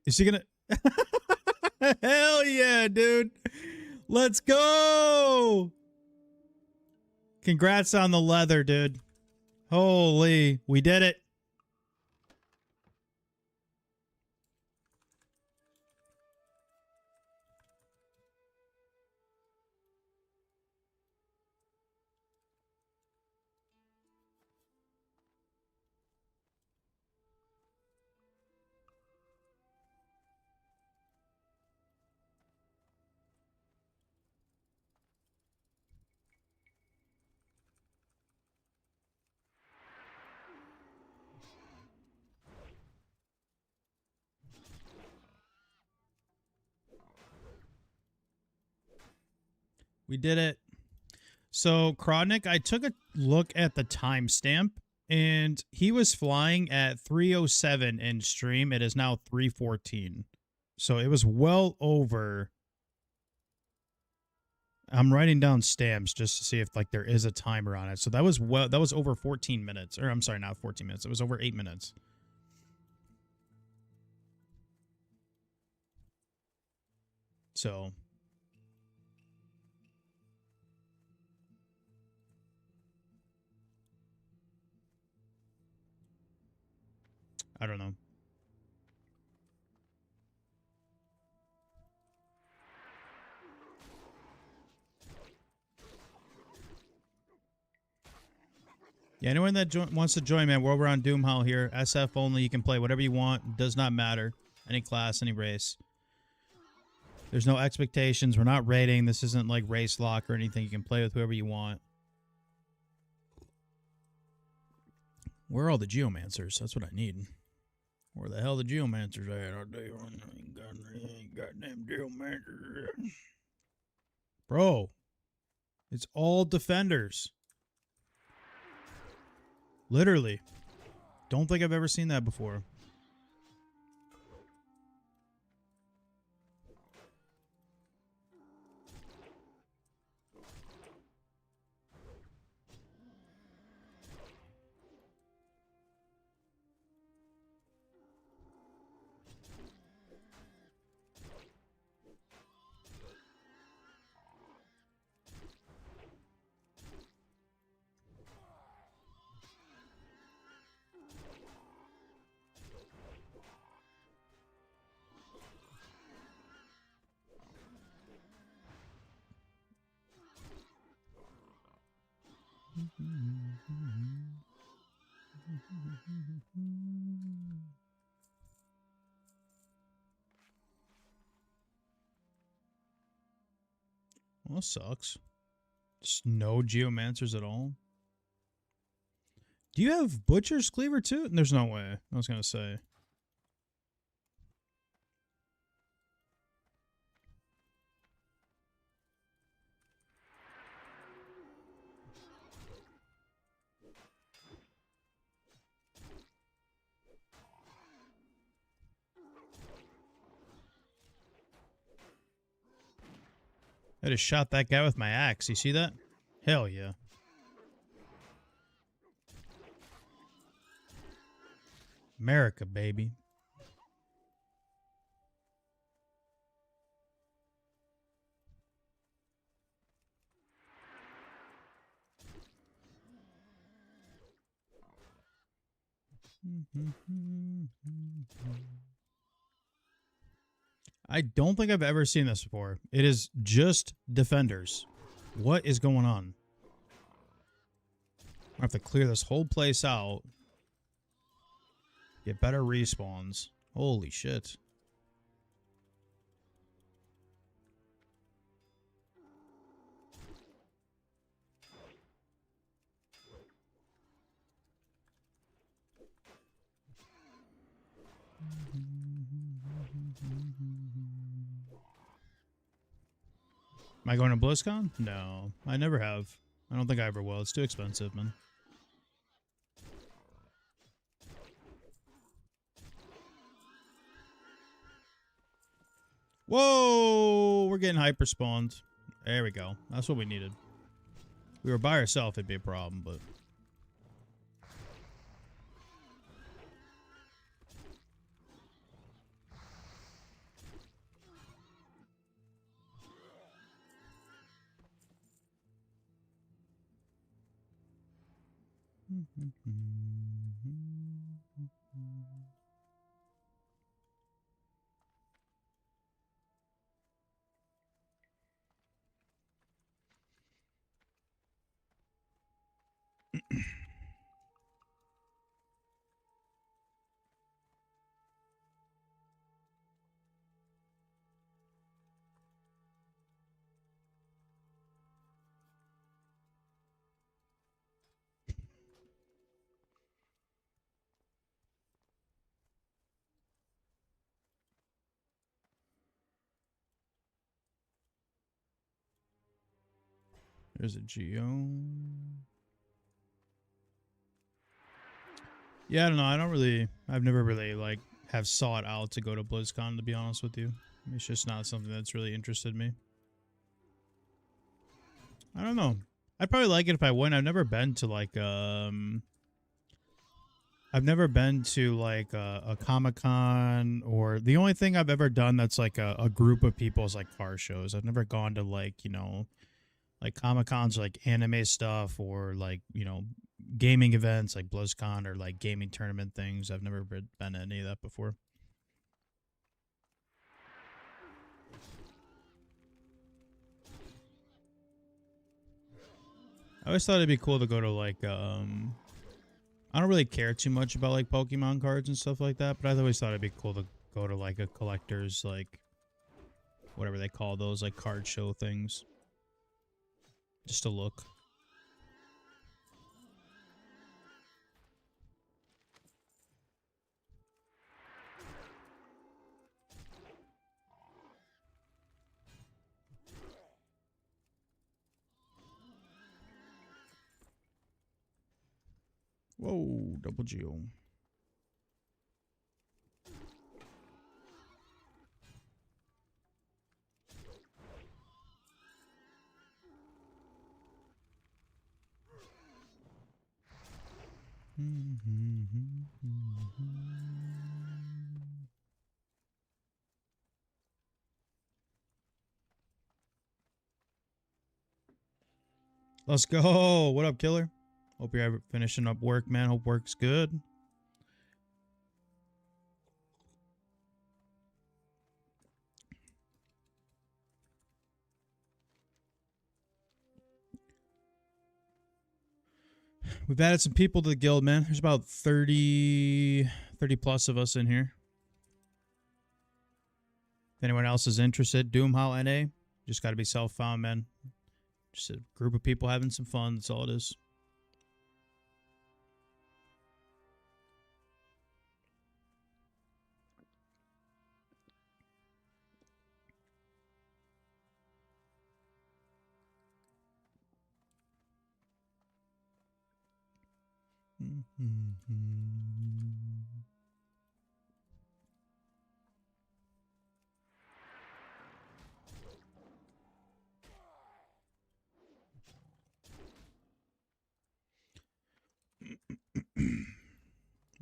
Is he gonna... Hell yeah, dude. Let's go. Congrats on the leather, dude. Holy, we did it. We did it. So, Krodnik, I took a look at the timestamp, and he was flying at 3:07 in stream. It is now 3:14. So, it was well over... I'm writing down stamps just to see if, like, there is a timer on it. So, that was over 14 minutes. Or, I'm sorry, not 14 minutes. It was over 8 minutes. So... I don't know. Yeah, anyone that wants to join, man, we're on Doomhowl here. SF only. You can play whatever you want. Does not matter. Any class, any race. There's no expectations. We're not rating. This isn't like race lock or anything. You can play with whoever you want. Where are all the geomancers? That's what I need. Where the hell the geomancers at? Goddamn geomancers. Bro. It's all defenders. Literally. Don't think I've ever seen that before. Well, sucks. Just no geomancers at all. Do you have Butcher's Cleaver too? There's no way. I was going to say. I just shot that guy with my axe. You see that? Hell yeah. America, baby. I don't think I've ever seen this before. It is just defenders. What is going on? I have to clear this whole place out. Get better respawns. Holy shit. Am I going to BlizzCon? No, I never have. I don't think I ever will. It's too expensive, man. Whoa! We're getting hyper spawned. There we go. That's what we needed. If we were by ourselves, it'd be a problem, but... There's a Geo. Yeah, I don't know. I've never really, like, have sought out to go to BlizzCon, to be honest with you. It's just not something that's really interested me. I don't know. I'd probably like it if I went. I've never been to, like, a Comic-Con, or the only thing I've ever done that's like a group of people is like car shows. I've never gone to, like, you know, like Comic-Cons, like anime stuff, or like, you know, gaming events like BlizzCon, or like gaming tournament things. I've never been to any of that before. I always thought it'd be cool to go to, like, I don't really care too much about, like, Pokemon cards and stuff like that, but I always thought it'd be cool to go to, like, a collector's, like, whatever they call those, like, card show things. Just to look. Whoa, double Geo. Let's go. What up, killer? Hope you're finishing up work, man. Hope work's good. We've added some people to the guild, man. There's about 30 plus of us in here. If anyone else is interested, Doomhowl NA. Just got to be self-found, man. Just a group of people having some fun. That's all it is.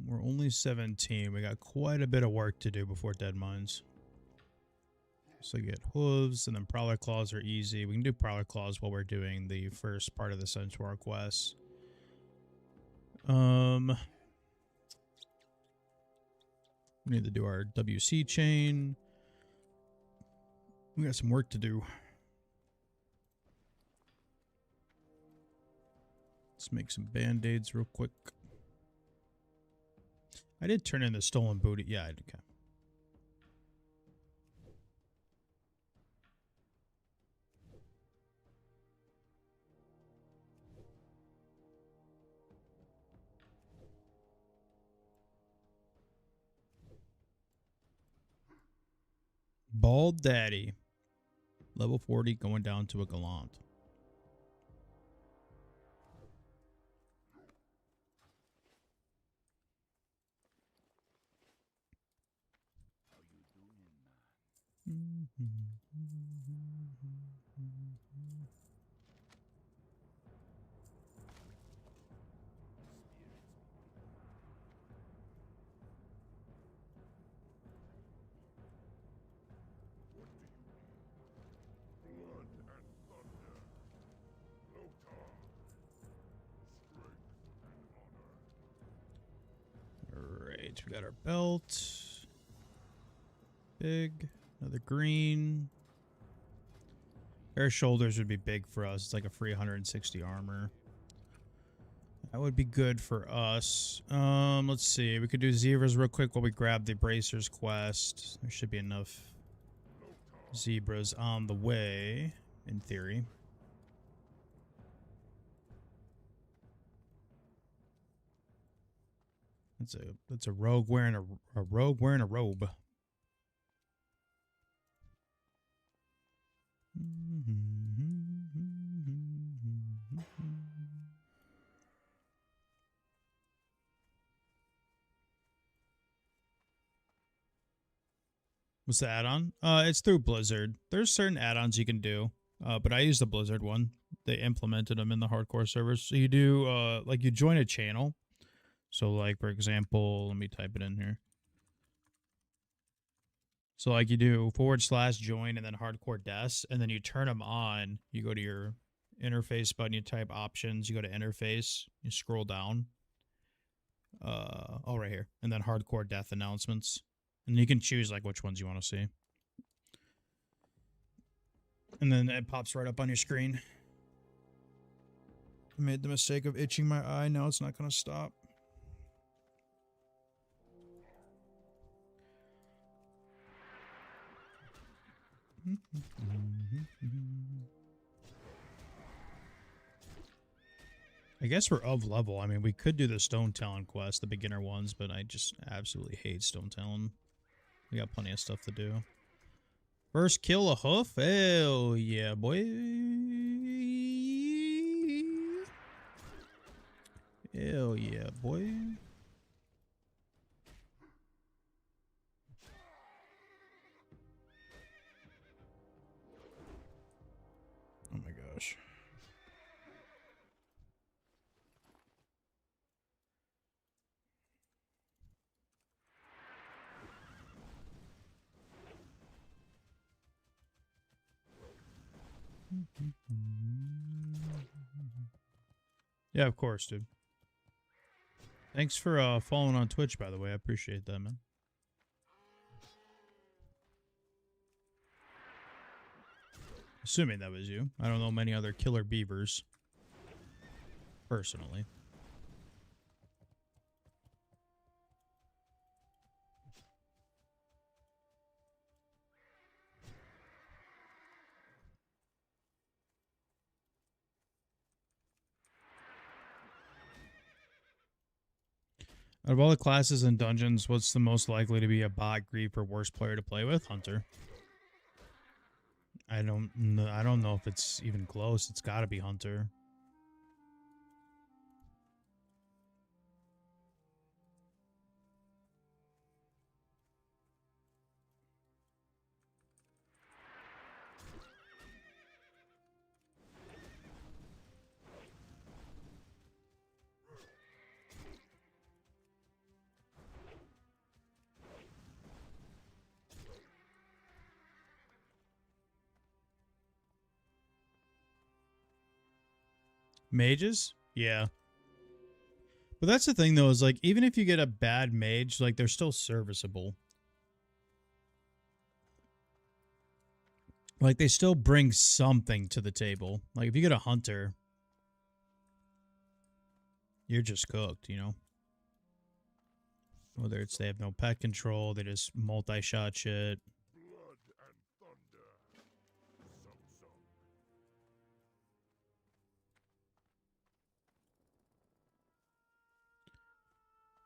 We're only 17. We got quite a bit of work to do before Dead Mines. So you get hooves, and then Prowler Claws are easy. We can do Prowler Claws while we're doing the first part of the Centaur quest. We need to do our WC chain. We got some work to do. Let's make some band-aids real quick. I did turn in the stolen booty. Yeah, I did. Okay. Bald Daddy. Level 40 going down to a Gallant. How you doing, man? What do you need? Blood and thunder. Lokar. Strength and honor. Alright, we got our belt. Big. Another green. Air shoulders would be big for us. It's like a free 160 armor. That would be good for us. Let's see. We could do zebras real quick while we grab the bracers quest. There should be enough zebras on the way, in theory. That's a rogue wearing a rogue wearing a robe. What's the add-on? It's through Blizzard. There's certain add-ons you can do, but I use the Blizzard one. They implemented them in the hardcore servers. So you do, like you join a channel. So like, for example, let me type it in here. So like you do /join and then hardcore deaths, and then you turn them on. You go to your interface button, you type options, you go to interface, you scroll down. Oh, right here. And then hardcore death announcements. And you can choose like which ones you want to see. And then it pops right up on your screen. I made the mistake of itching my eye. Now it's not going to stop. I guess we're of level. I mean, we could do the Stone Talon quest, the beginner ones, but I just absolutely hate Stone Talon. We got plenty of stuff to do. First kill a hoof? Hell yeah, boy. Hell yeah, boy. Oh my gosh. Yeah, of course, dude. Thanks for following on Twitch, by the way. I appreciate that, man. Assuming that was you. I don't know many other killer beavers. Personally. Out of all the classes and dungeons, what's the most likely to be a bot, grief, or worst player to play with? Hunter. I don't know if it's even close. It's got to be Hunter. Mages? Yeah. But that's the thing, though, is like, even if you get a bad mage, like, they're still serviceable. Like, they still bring something to the table. Like, if you get a hunter, you're just cooked, you know? Whether it's they have no pet control, they just multi-shot shit. Blood and thunder. Some song.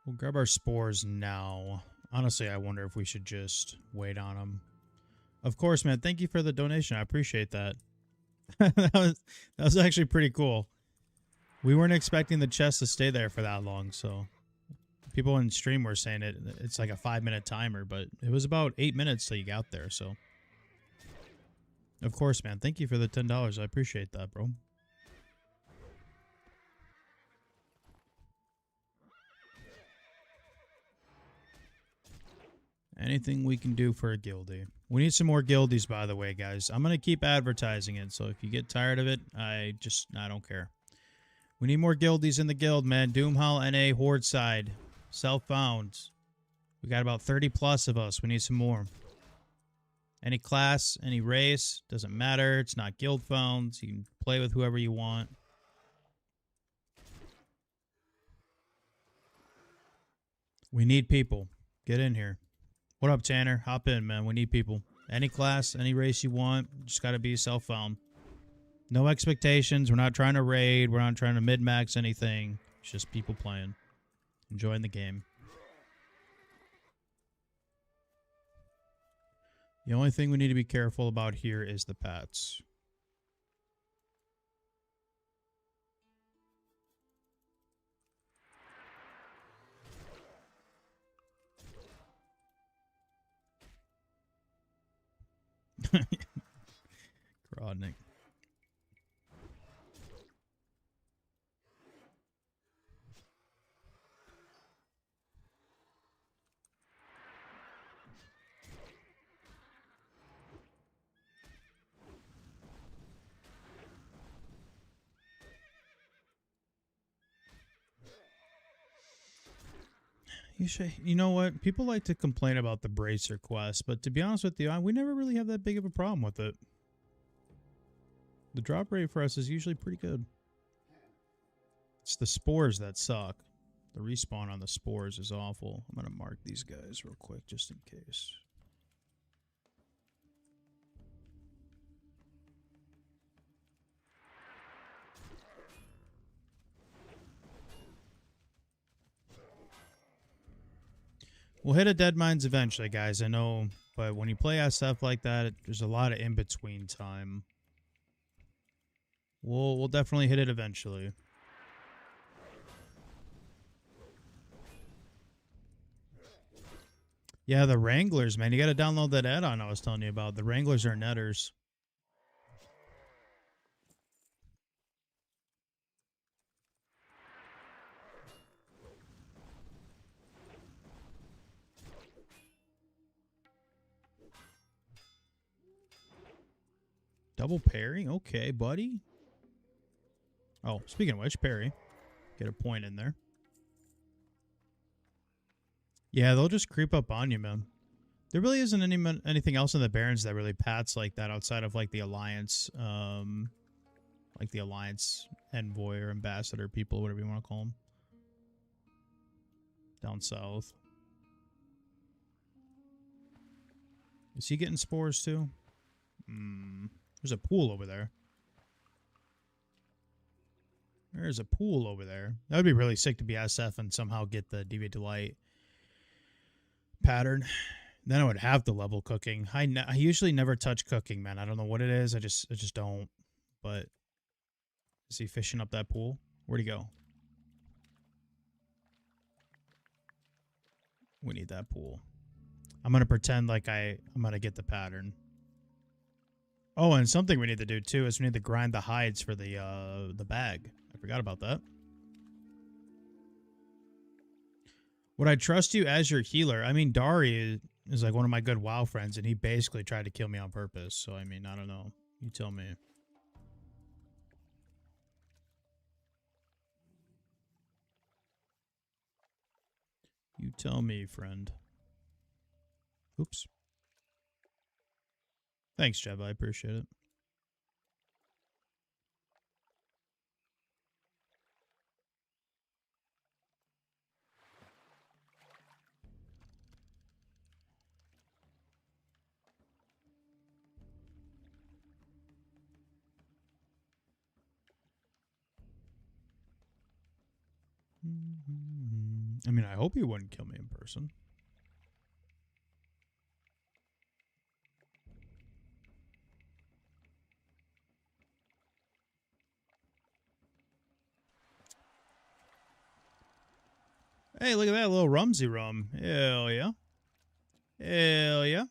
We'll grab our spores now. Honestly, I wonder if we should just wait on them. Of course, man. Thank you for the donation. I appreciate that. that was actually pretty cool. We weren't expecting the chest to stay there for that long, so people in stream were saying it's like a 5-minute timer, but it was about 8 minutes till you got there, so. Of course, man. Thank you for the $10. I appreciate that, bro. Anything we can do for a guildie. We need some more guildies, by the way, guys. I'm going to keep advertising it, so if you get tired of it, I don't care. We need more guildies in the guild, man. Doomhowl NA Horde side. Self-found. We got about 30 plus of us. We need some more. Any class, any race, doesn't matter. It's not guild found. So you can play with whoever you want. We need people. Get in here. What up, Tanner? Hop in, man. We need people. Any class, any race you want. Just got to be self-found. No expectations. We're not trying to raid. We're not trying to mid-max anything. It's just people playing. Enjoying the game. The only thing we need to be careful about here is the pets. Grodnik. You know what? People like to complain about the bracer quest, but to be honest with you, we never really have that big of a problem with it. The drop rate for us is usually pretty good. It's the spores that suck. The respawn on the spores is awful. I'm going to mark these guys real quick just in case. We'll hit a dead mines eventually, guys. I know, but when you play SF like that, there's a lot of in-between time. We'll definitely hit it eventually. Yeah, the Wranglers, man. You got to download that add-on I was telling you about. The Wranglers are netters. Double parry? Okay, buddy. Oh, speaking of which, parry. Get a point in there. Yeah, they'll just creep up on you, man. There really isn't anything else in the Barrens that really pats like that outside of like the Alliance, envoy or ambassador people, whatever you want to call them. Down south. Is he getting spores too? There's a pool over there. There's a pool over there. That would be really sick to be SF and somehow get the Deviate Delight pattern. Then I would have to level cooking. I usually never touch cooking, man. I don't know what it is. I just don't. But is he fishing up that pool? Where'd he go? We need that pool. I'm gonna pretend like I'm gonna get the pattern. Oh, and something we need to do too is we need to grind the hides for the bag. I forgot about that. Would I trust you as your healer? I mean, Dari is like one of my good WoW friends, and he basically tried to kill me on purpose. So, I mean, I don't know. You tell me. You tell me, friend. Oops. Thanks, Jeff. I appreciate it. I mean, I hope he wouldn't kill me in person. Hey, look at that little Rumsey rum. Hell yeah. Hell yeah.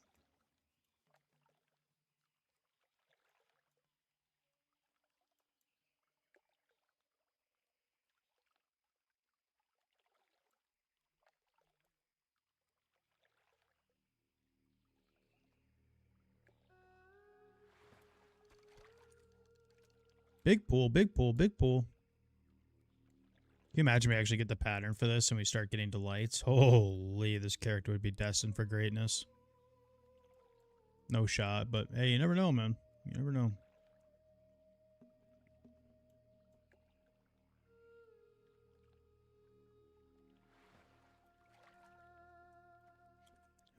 Big pool, big pool, big pool. Can you imagine we actually get the pattern for this and we start getting delights? Holy, this character would be destined for greatness. No shot, but hey, you never know, man. You never know.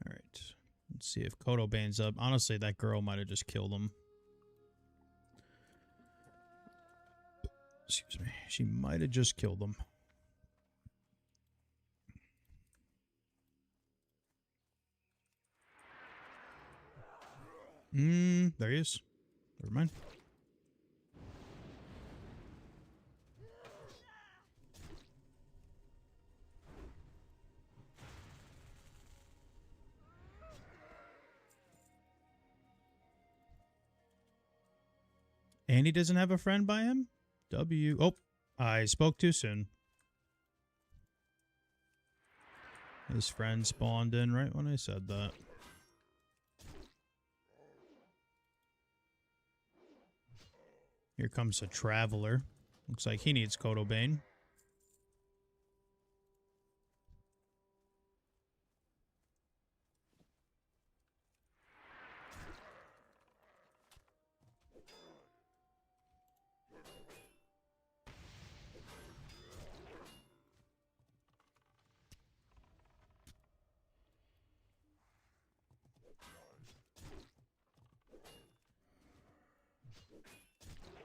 All right. Let's see if Kodobane's up. Honestly, that girl might have just killed him. Excuse me. She might have just killed him. There he is. Never mind. And he doesn't have a friend by him? Oh, I spoke too soon. His friend spawned in right when I said that. Here comes a traveler. Looks like he needs Kodobane.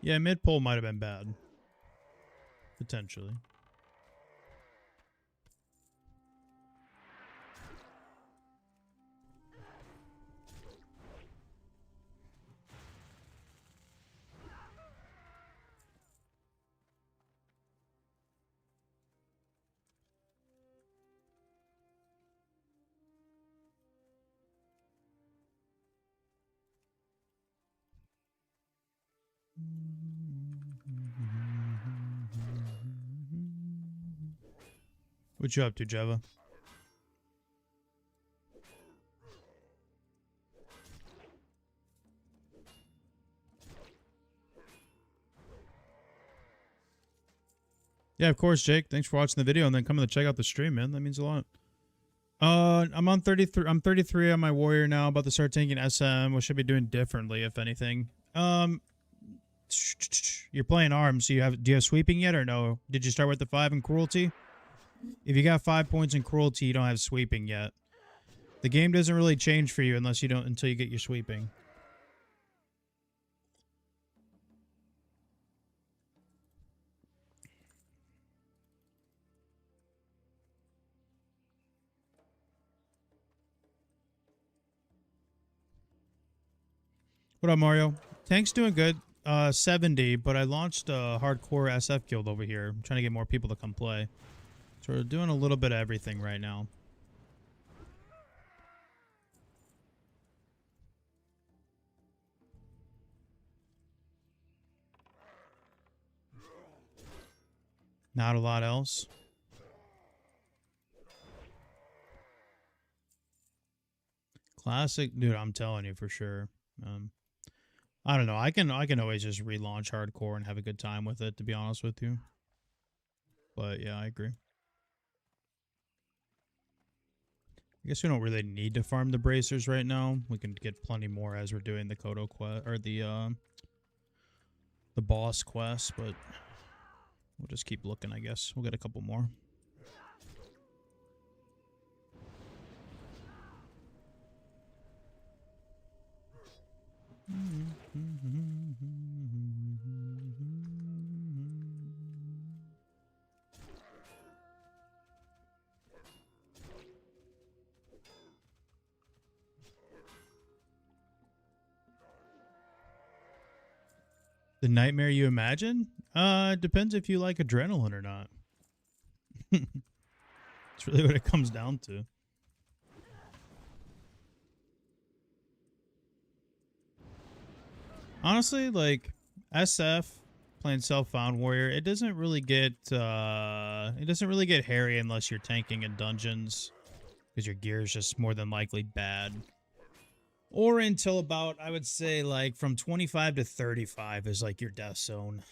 Yeah, mid pole might have been bad. Potentially. What you up to, Jeva? Yeah, of course, Jake. Thanks for watching the video and then coming to check out the stream, man. That means a lot. I'm on 33. I'm 33 on my warrior now. About to start taking SM. What should I be doing differently, if anything? You're playing arms. So do you have sweeping yet or no? Did you start with the 5 in cruelty? If you got 5 points in cruelty, you don't have sweeping yet. The game doesn't really change for you until you get your sweeping. What up, Mario? Tank's doing good. 70, but I launched a hardcore SF guild over here. I'm trying to get more people to come play. So we're doing a little bit of everything right now. Not a lot else. Classic, dude. I'm telling you for sure. I don't know. I can always just relaunch hardcore and have a good time with it. To be honest with you. But yeah, I agree. I guess we don't really need to farm the bracers right now. We can get plenty more as we're doing the Kodo quest or the boss quest, but we'll just keep looking, I guess. We'll get a couple more. The nightmare you imagine? Depends if you like adrenaline or not. It's really what it comes down to. Honestly, like SF playing Self-Found Warrior, it doesn't really get hairy unless you're tanking in dungeons, because your gear is just more than likely bad. Or until about, I would say, like from 25 to 35 is like your death zone.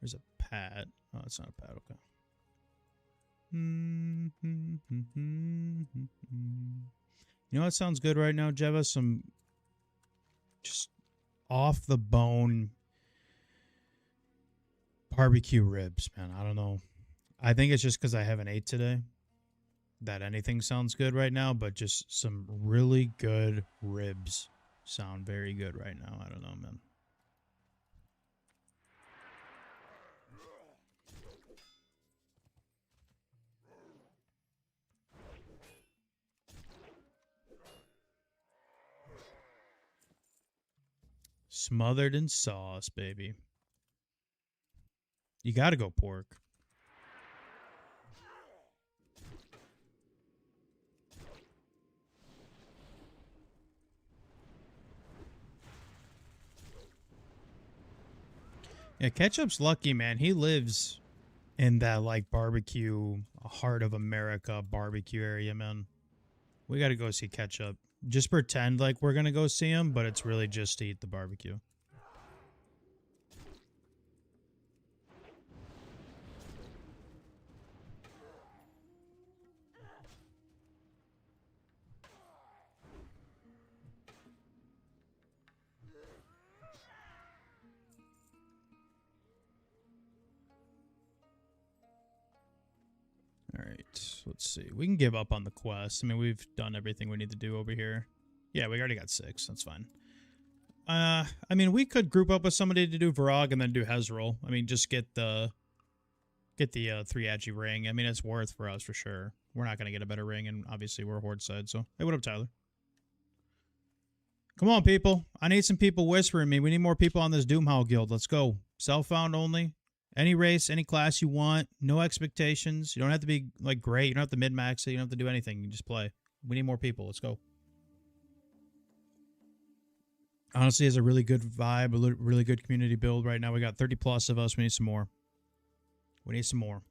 There's a pad. Oh, it's not a pad. Okay. You know what sounds good right now, Jeva? Some just off the bone barbecue ribs, man. I don't know. I think it's just because I haven't ate today that anything sounds good right now, but just some really good ribs sound very good right now. I don't know, man. Smothered in sauce, baby. You gotta go pork. Yeah, Ketchup's lucky, man. He lives in that, like, barbecue, heart of America barbecue area, man. We gotta go see Ketchup. Just pretend like we're gonna go see him, but it's really just to eat the barbecue. Alright, let's see. We can give up on the quest. I mean, we've done everything we need to do over here. Yeah, we already got 6. That's fine. I mean, we could group up with somebody to do Varog and then do Hezrol. I mean, just get the 3 Agi ring. I mean, it's worth for us for sure. We're not going to get a better ring, and obviously we're Horde side, so... Hey, what up, Tyler? Come on, people. I need some people whispering me. We need more people on this Doomhowl guild. Let's go. Self-found only. Any race, any class you want. No expectations. You don't have to be, like, great. You don't have to min-max it. You don't have to do anything. You just play. We need more people. Let's go. Honestly, it's a really good vibe, a really good community build right now. We got 30 plus of us. We need some more. We need some more.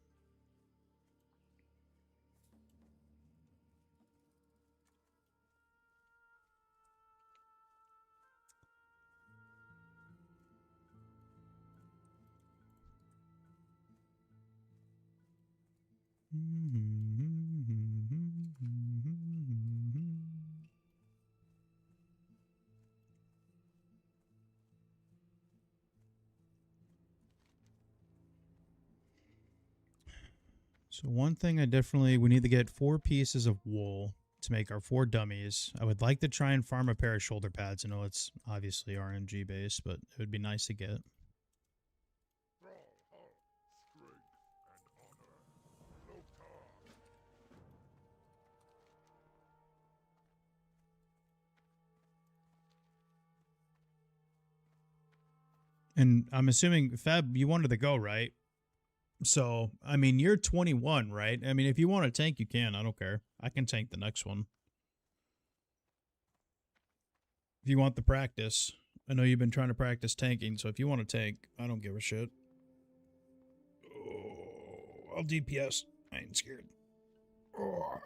So one thing we need to get 4 pieces of wool to make our 4 dummies. I would like to try and farm a pair of shoulder pads. I know it's obviously RNG based, but it would be nice to get. Strong heart, strength, and honor. Lokar. And I'm assuming, Fab, you wanted to go, right? So, I mean, you're 21, right? I mean, if you want to tank, you can. I don't care. I can tank the next one. If you want the practice. I know you've been trying to practice tanking, so if you want to tank, I don't give a shit. Oh, I'll DPS. I ain't scared. Oh.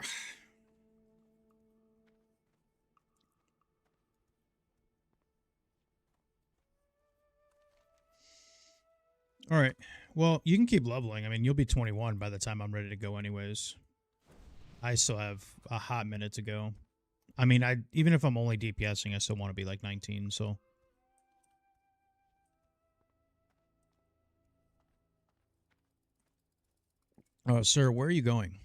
All right. Well, you can keep leveling. I mean, you'll be 21 by the time I'm ready to go anyways. I still have a hot minute to go. I mean, even if I'm only DPSing, I still want to be like 19, so. Sir, where are you going?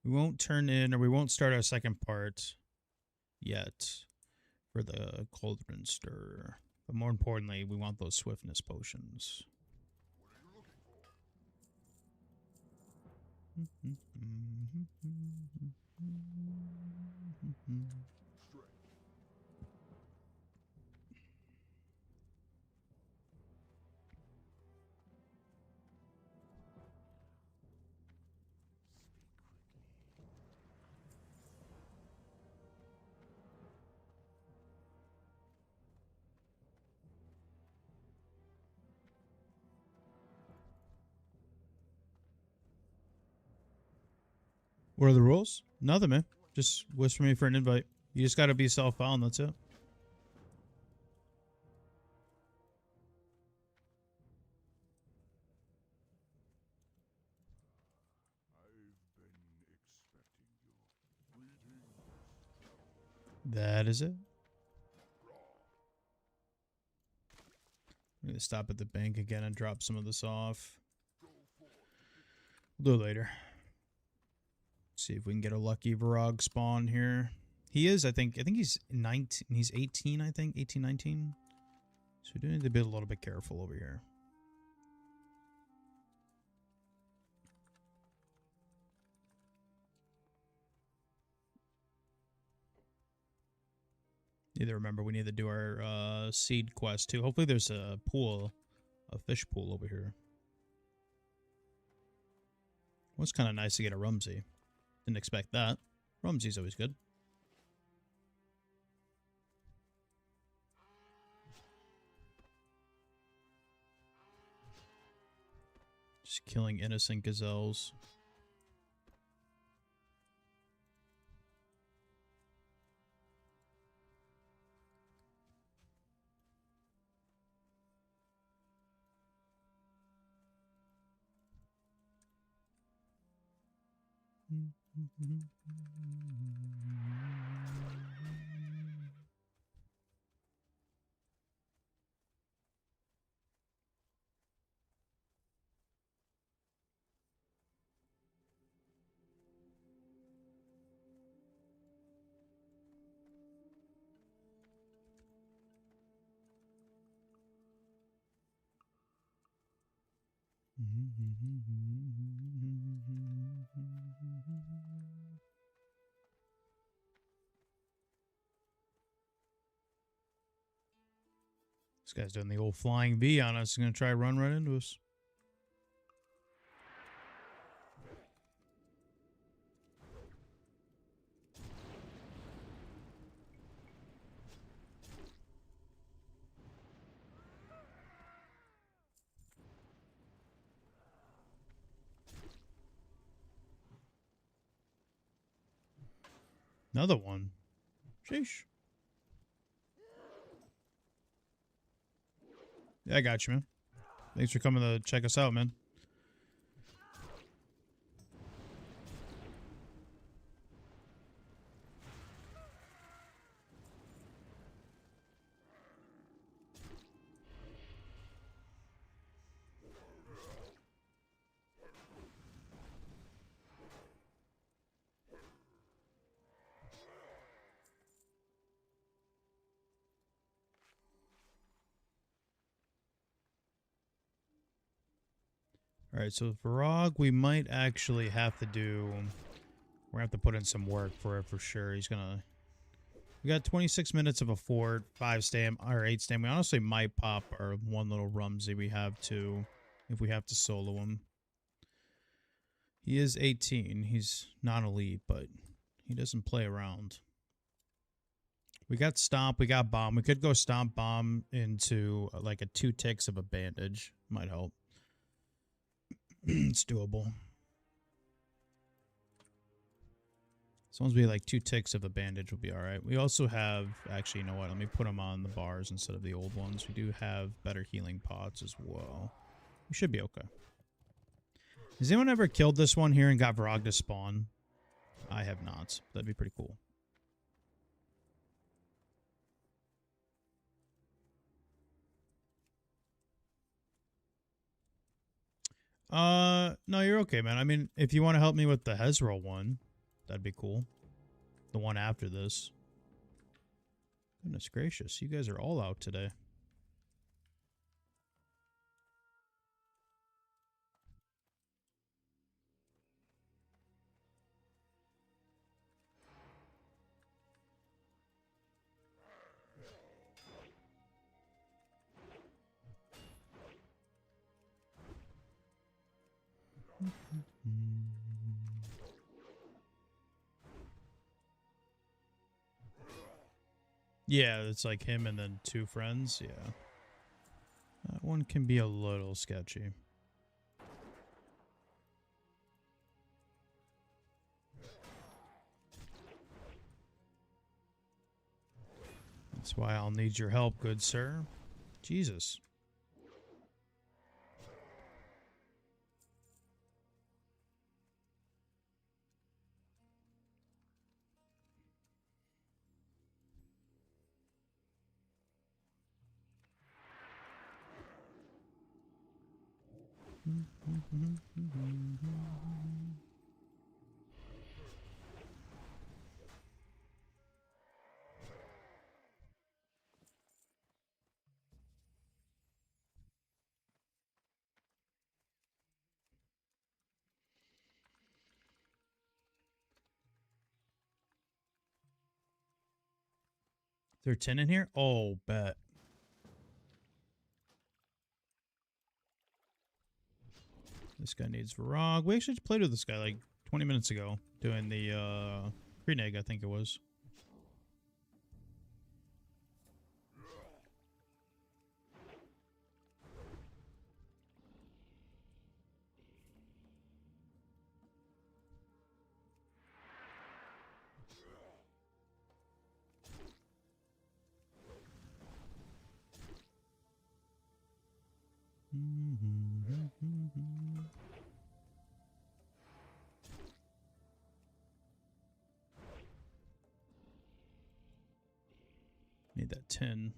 We won't turn in, or we won't start our second part yet for the Cauldron Stir. But more importantly, we want those swiftness potions. What are the rules? Nothing, man. Just whisper me for an invite. You just gotta be self-bound, that's it. I've been expecting you. Greetings, That is it. I'm gonna stop at the bank again and drop some of this off. We'll do it later. See if we can get a lucky Varog spawn here. He is, I think he's 19, he's 18, I think, 18, 19. So we do need to be a little bit careful over here. Need to remember we need to do our seed quest too. Hopefully there's a pool, a fish pool over here. Well, it's kind of nice to get a Rumsey. Didn't expect that. Rumsey's always good. Just killing innocent gazelles. This guy's doing the old flying V on us. He's going to try run right into us. Another one. Sheesh. Yeah, I got you, man. Thanks for coming to check us out, man. Alright, so Varog, we might actually have to do... We're going to have to put in some work for it for sure. He's going to... We got 26 minutes of a fort, 5 stam, or 8 stam. We honestly might pop our one little Rumsey we have to, if we have to solo him. He is 18. He's not elite, but he doesn't play around. We got Stomp, we got Bomb. We could go Stomp Bomb into like a 2 ticks of a bandage. Might help. It's doable. As long as we like 2 ticks of a bandage will be alright. We also have, actually, you know what? Let me put them on the bars instead of the old ones. We do have better healing pots as well. We should be okay. Has anyone ever killed this one here and got Varog to spawn? I have not. That'd be pretty cool. No, you're okay, man. I mean, if you want to help me with the Hezro one, that'd be cool. The one after this. Goodness gracious, you guys are all out today. Yeah, it's like him and then 2 friends. Yeah. That one can be a little sketchy. That's why I'll need your help, good sir. Jesus. There are 10 in here? Oh, bet. This guy needs Varog. We actually played with this guy like 20 minutes ago. Doing the Reneg, I think it was. Need that 10.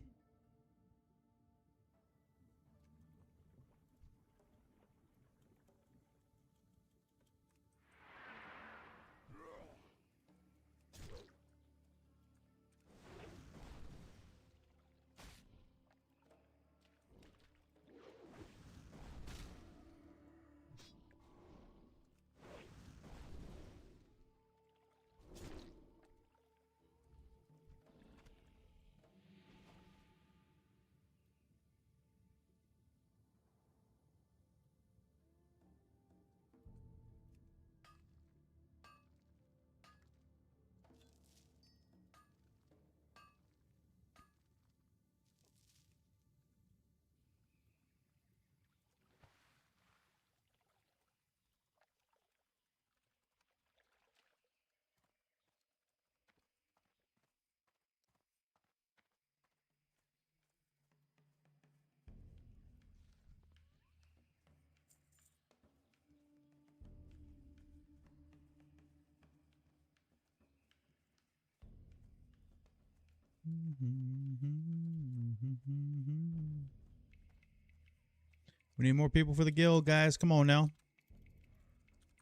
We need more people for the guild, guys. Come on now.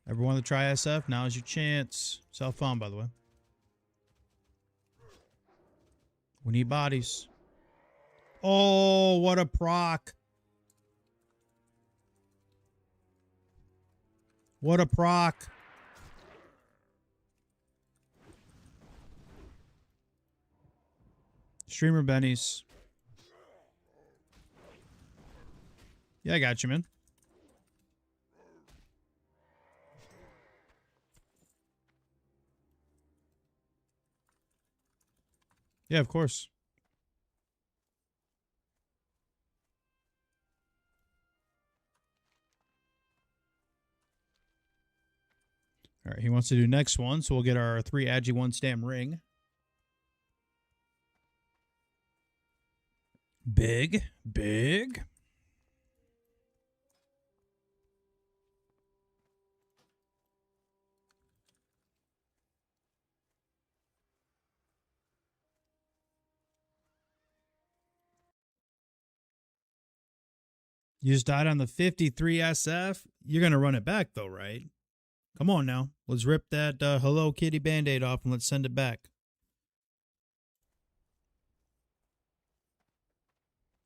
Everyone to try SF, now is your chance. Self-found, by the way. We need bodies. Oh, what a proc. What a proc. Streamer bennies. Yeah, I got you, man. Yeah, of course. All right, he wants to do next one, so we'll get our 3 Agi 1 stam ring. Big, big. You just died on the 53 SF. You're going to run it back, though, right? Come on now. Let's rip that Hello Kitty Band-Aid off and let's send it back.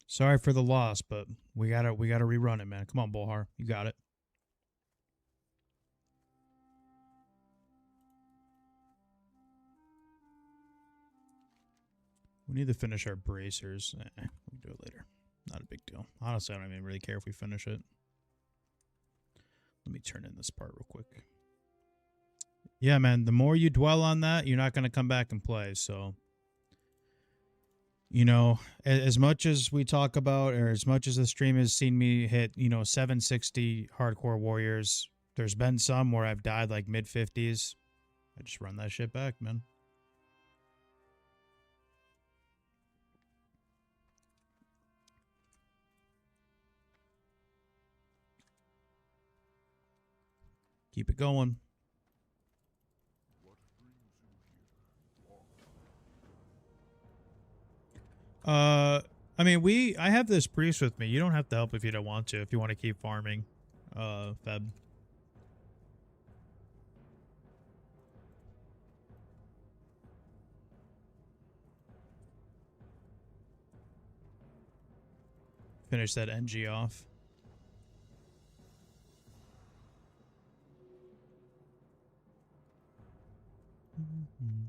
Sorry for the loss, but we gotta rerun it, man. Come on, Bolhar. You got it. We need to finish our bracers. We'll do it later. Not a big deal. Honestly, I don't even really care if we finish it. Let me turn in this part real quick. Yeah, man, the more you dwell on that, you're not going to come back and play. So, you know, as much as we talk about, or as much as the stream has seen me hit, 760 hardcore warriors, there's been some where I've died like mid-50s. I just run that shit back, man. Keep it going. I mean, I have this priest with me. You don't have to help if you don't want to, if you want to keep farming, Feb. Finish that NG off.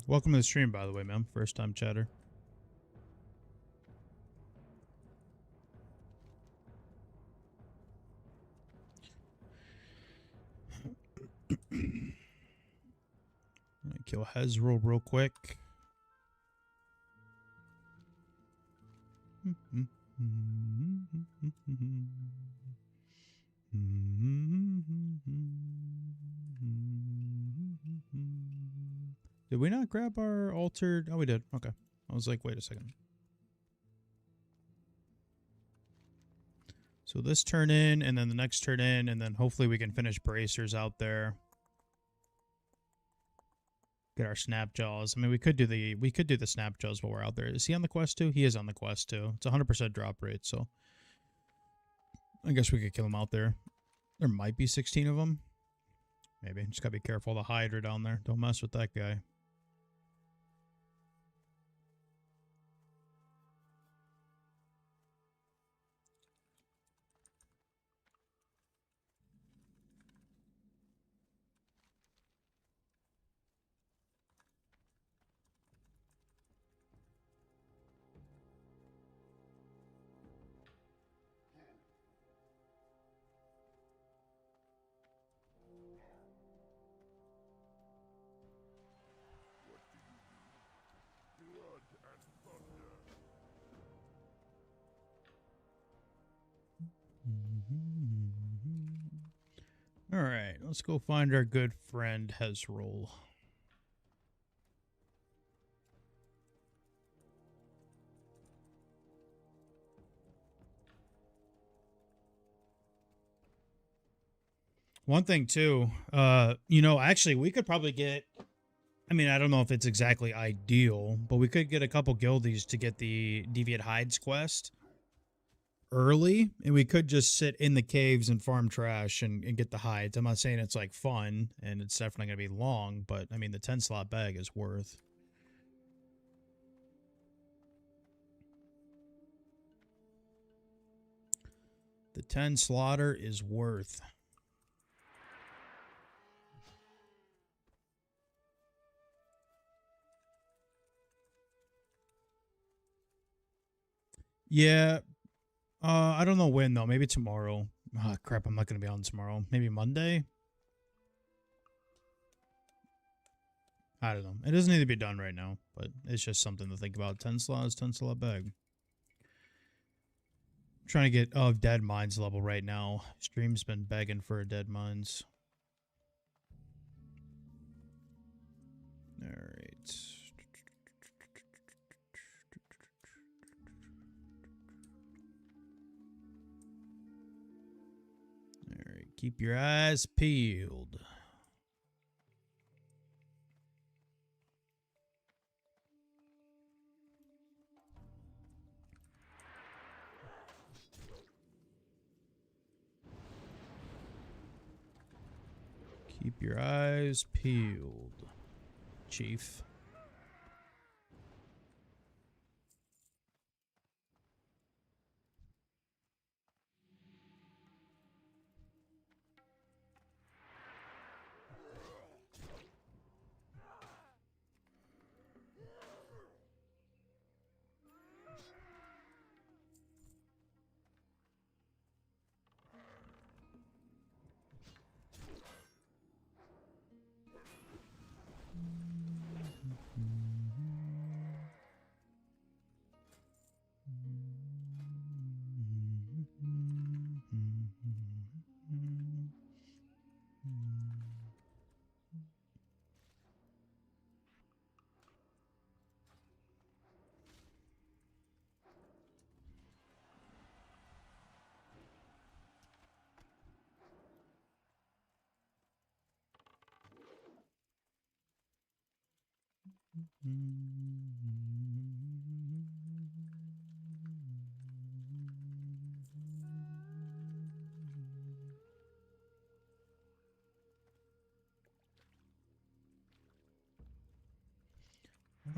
Welcome to the stream, by the way, man. First time chatter. Kill Hezrol real quick. Did we not grab our altered? Oh, we did. Okay. I was like, wait a second. So this turn in, and then the next turn in, and then hopefully we can finish bracers out there. Get our snap jaws. I mean, we could do the snap jaws while we're out there. Is he on the quest too? He is on the quest too. It's 100% drop rate, so I guess we could kill him out there. There might be 16 of them. Maybe. Just gotta be careful of the Hydra down there. Don't mess with that guy. All right, let's go find our good friend Hezrol. One thing too, actually we could probably get, I mean, I don't know if it's exactly ideal, but we could get a couple guildies to get the Deviant Hides quest early, and we could just sit in the caves and farm trash and get the hides. I'm not saying it's like fun, and it's definitely going to be long, but I mean, the 10 slot bag is worth. The 10 slaughter is worth. Yeah. I don't know when, though. Maybe tomorrow. Ah, crap, I'm not going to be on tomorrow. Maybe Monday? I don't know. It doesn't need to be done right now, but it's just something to think about. 10 slots, 10 slot bag. Trying to get Dead Mines level right now. Stream's been begging for a Dead Mines. Alright. Alright, keep your eyes peeled. Keep your eyes peeled, Chief.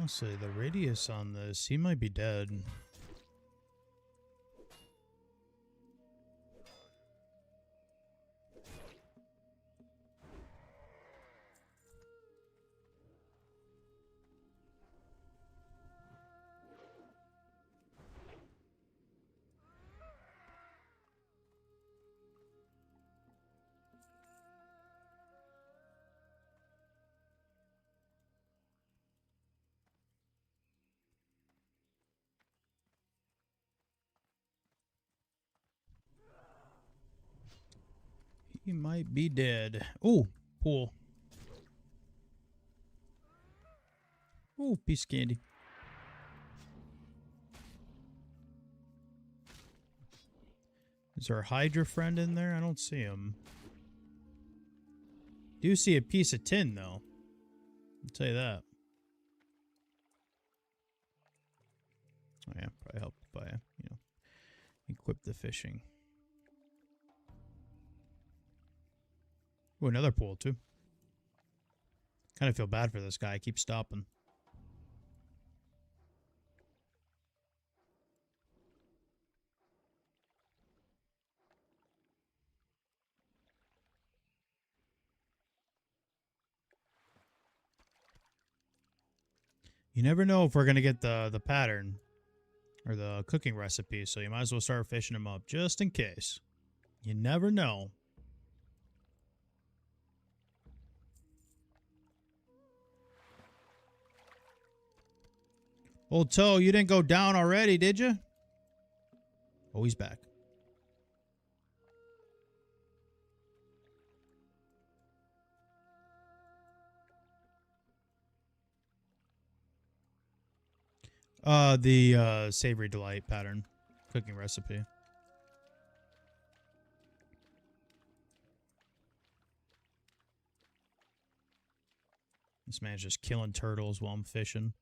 Honestly, the radius on this, he might be dead. He might be dead. Oh, pool. Oh, piece of candy. Is our Hydra friend in there? I don't see him. Do see a piece of tin, though. I'll tell you that. Oh, yeah, probably help if I, equip the fishing. Oh, another pool, too. Kind of feel bad for this guy. I keep stopping. You never know if we're going to get the pattern or the cooking recipe, so you might as well start fishing them up just in case. You never know. Old Toe, you didn't go down already, did you? Oh, he's back. The Savory Delight pattern cooking recipe. This man's just killing turtles while I'm fishing.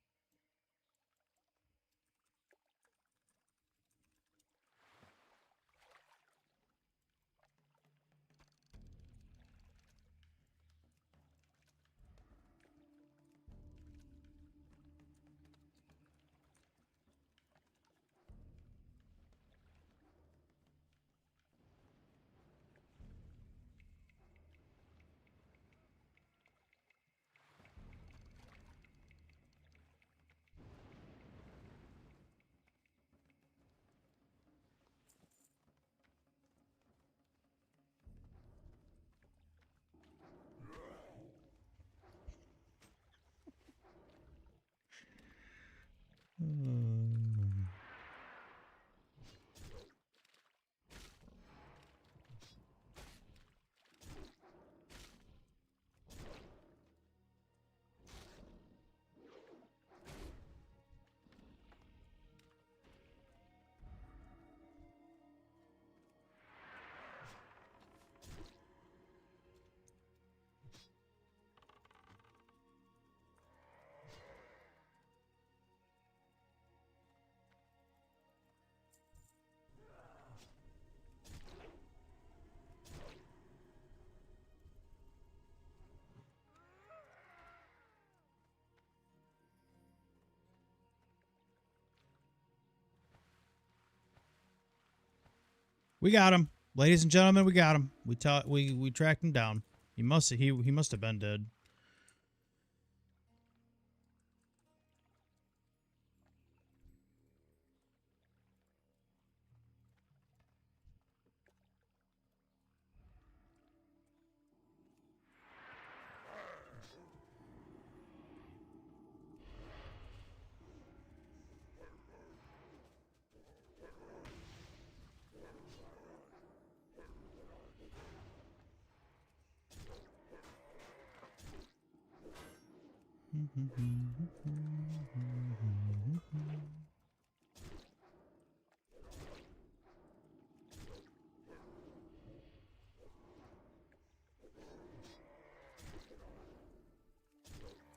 We got him. Ladies and gentlemen, we got him. We tracked him down. He must have been dead.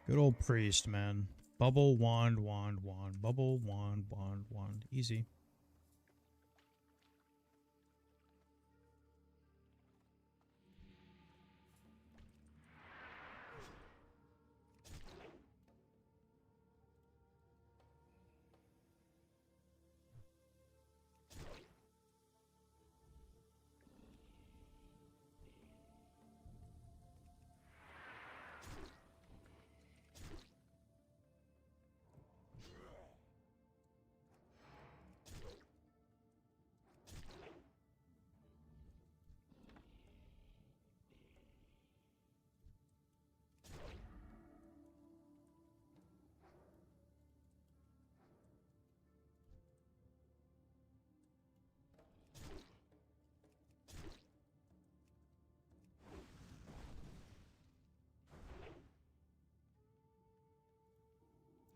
Good old priest, man. Bubble, wand, wand, wand. Bubble, wand, wand, wand. Easy.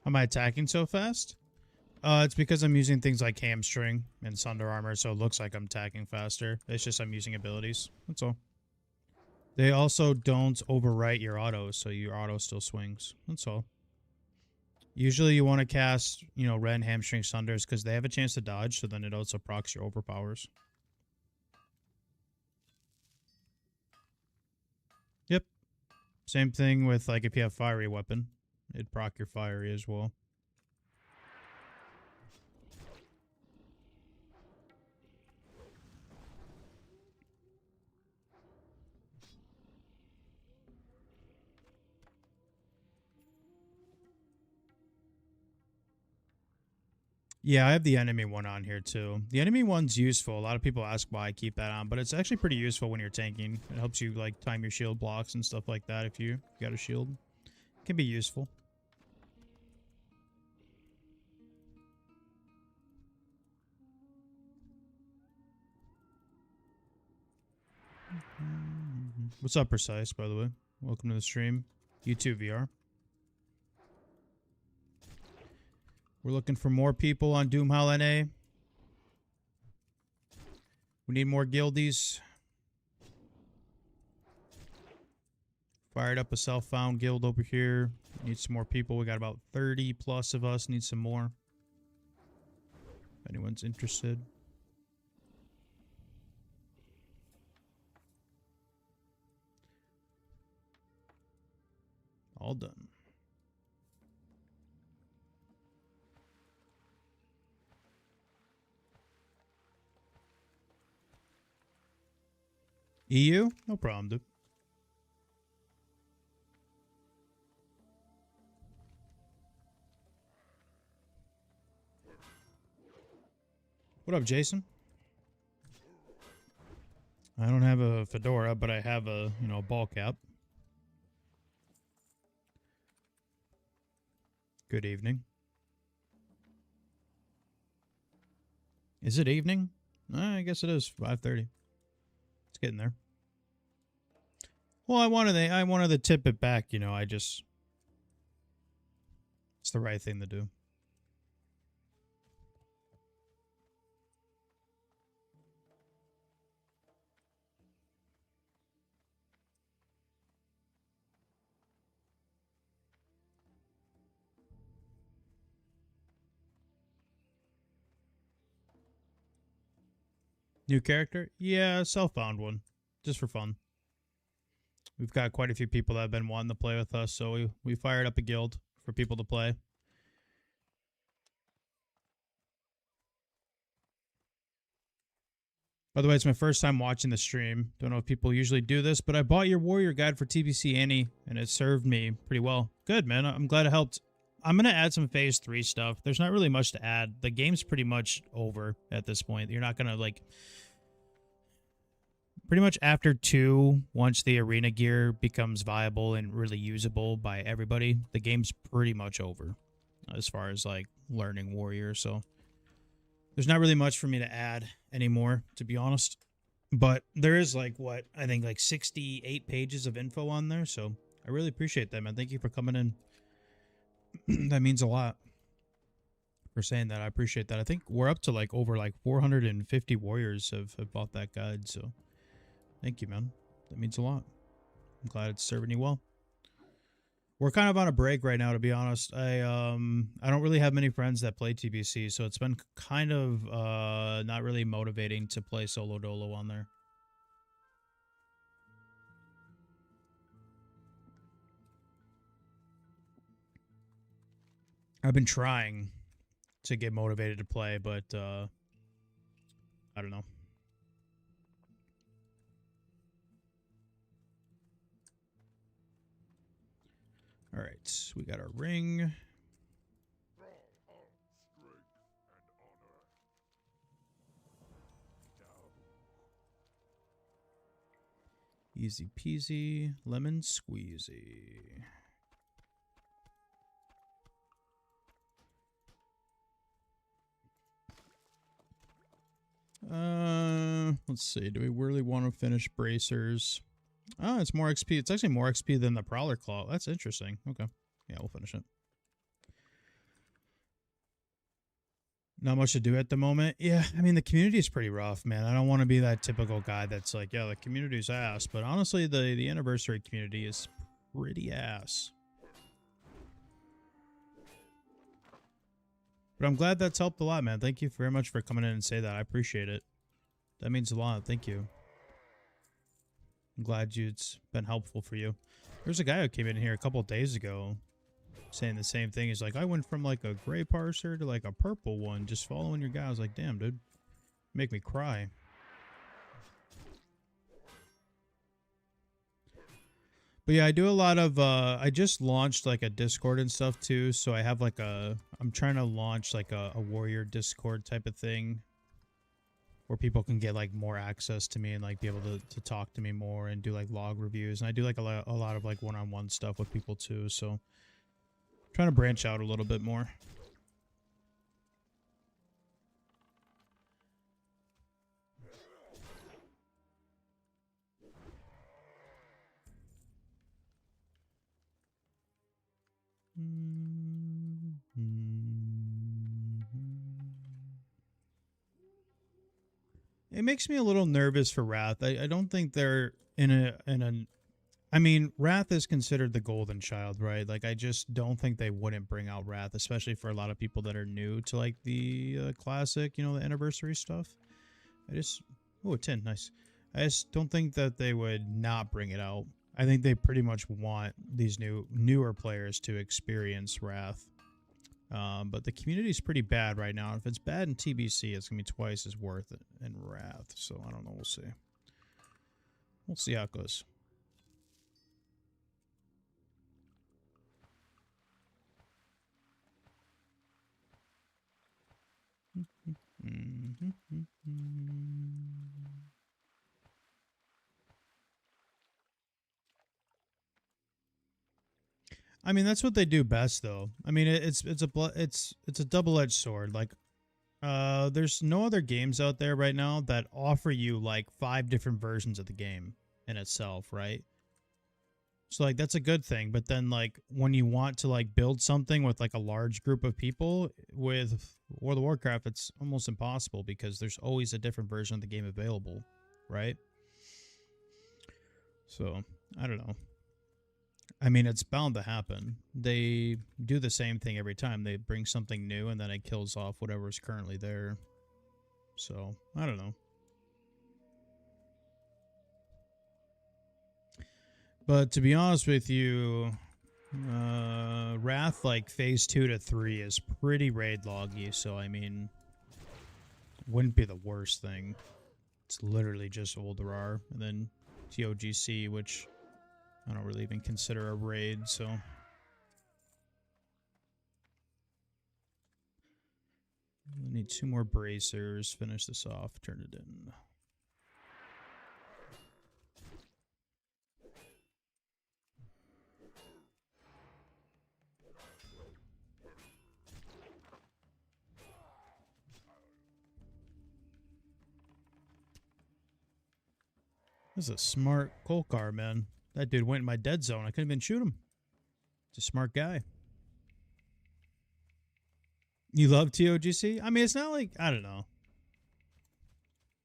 How am I attacking so fast? It's because I'm using things like hamstring and sunder armor, so it looks like I'm attacking faster. It's just I'm using abilities. That's all. They also don't overwrite your autos, so your auto still swings. That's all. Usually you want to cast, you know, Ren, Hamstring, Sunders, because they have a chance to dodge, so then it also procs your overpowers. Yep. Same thing with, like, if you have Fiery Weapon. It'd proc your Fiery as well. Yeah, I have the enemy one on here too. The enemy one's useful. A lot of people ask why I keep that on, but it's actually pretty useful when you're tanking. It helps you like time your shield blocks and stuff like that if you got a shield. It can be useful. What's up, Precise, by the way? Welcome to the stream. YouTube VR. We're looking for more people on Doomhowl NA. We need more guildies. Fired up a self-found guild over here. Need some more people. We got about 30 plus of us. Need some more. If anyone's interested. All done. EU? No problem, dude. What up, Jason? I don't have a fedora, but I have a, you know, ball cap. Good evening. Is it evening? I guess it is 5:30. It's getting there. Well, I wanted to tip it back, you know, it's the right thing to do. New character? Yeah, self-found one. Just for fun. We've got quite a few people that have been wanting to play with us, so we fired up a guild for people to play. By the way, it's my first time watching the stream. Don't know if people usually do this, but I bought your warrior guide for TBC Annie, and it served me pretty well. Good, man. I'm glad it helped. I'm going to add some phase 3 stuff. There's not really much to add. The game's pretty much over at this point. You're not going to, like... Pretty much after 2, once the arena gear becomes viable and really usable by everybody, the game's pretty much over as far as, like, learning warrior, so... There's not really much for me to add anymore, to be honest. But there is, like, what, I think, like, 68 pages of info on there, so I really appreciate that, man. Thank you for coming in. That means a lot for saying that. I appreciate that. I think we're up to, like, over, like, 450 warriors have bought that guide, so thank you, man. That means a lot. I'm glad it's serving you well. We're kind of on a break right now, to be honest. I don't really have many friends that play TBC, so it's been kind of not really motivating to play solo dolo on there. I've been trying to get motivated to play, but I don't know. All right, we got our ring. Brawl on strength and honor. Down. Easy peasy, lemon squeezy. Let's see. Do we really want to finish bracers? Oh, it's more XP. It's actually more XP than the Prowler Claw. That's interesting. Okay. Yeah, we'll finish it. Not much to do at the moment. Yeah, I mean, the community is pretty rough, man. I don't want to be that typical guy that's like, yeah, the community's ass. But honestly, the anniversary community is pretty ass. But I'm glad that's helped a lot, man. Thank you very much for coming in and say that. I appreciate it. That means a lot. Thank you. I'm glad it's been helpful for you. There's a guy who came in here a couple of days ago saying the same thing. He's like, I went from like a gray parser to like a purple one just following your guy. I was like, damn, dude. Make me cry. But yeah, I do a lot of, I just launched like a Discord and stuff too. So I have like I'm trying to launch like a warrior Discord type of thing where people can get like more access to me and like be able to talk to me more and do like log reviews. And I do like a lot of like one-on-one stuff with people too. So trying to branch out a little bit more. It makes me a little nervous for Wrath. I don't think they're in a I mean, Wrath is considered the golden child, right? Like, I just don't think they wouldn't bring out Wrath, especially for a lot of people that are new to, like, the classic, you know, the anniversary stuff. Oh, a 10, nice. I just don't think that they would not bring it out. I think they pretty much want these newer players to experience Wrath. But the community is pretty bad right now. If it's bad in TBC, it's going to be twice as worth it in Wrath. So, I don't know. We'll see. We'll see how it goes. I mean, that's what they do best, though. I mean, it's a double-edged sword. Like, there's no other games out there right now that offer you like 5 different versions of the game in itself, right? So like that's a good thing. But then like when you want to like build something with like a large group of people with World of Warcraft, it's almost impossible because there's always a different version of the game available, right? So I don't know. I mean, it's bound to happen. They do the same thing every time. They bring something new and then it kills off whatever's currently there. So, I don't know. But to be honest with you, Wrath, like, phase 2 to 3 is pretty raid loggy. So, I mean, wouldn't be the worst thing It's literally just Olderar, and then TOGC, which I don't really even consider a raid, so. We need 2 more bracers, finish this off, turn it in. This is a smart coal car, man. That dude went in my dead zone. I couldn't even shoot him. He's a smart guy. You love TOGC? I mean, it's not like, I don't know.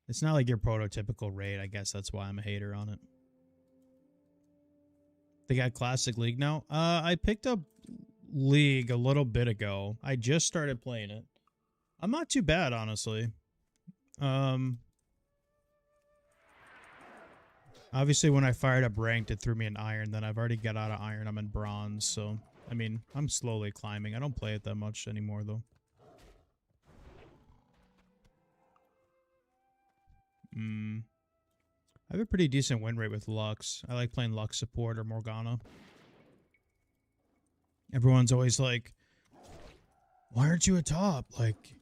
It's not like your prototypical raid. I guess that's why I'm a hater on it. They got Classic League now. I picked up League a little bit ago. I just started playing it. I'm not too bad, honestly. Obviously, when I fired up ranked, it threw me in iron. Then I've already got out of iron. I'm in bronze. So, I mean, I'm slowly climbing. I don't play it that much anymore, though. I have a pretty decent win rate with Lux. I like playing Lux support or Morgana. Everyone's always like, why aren't you a top? Like,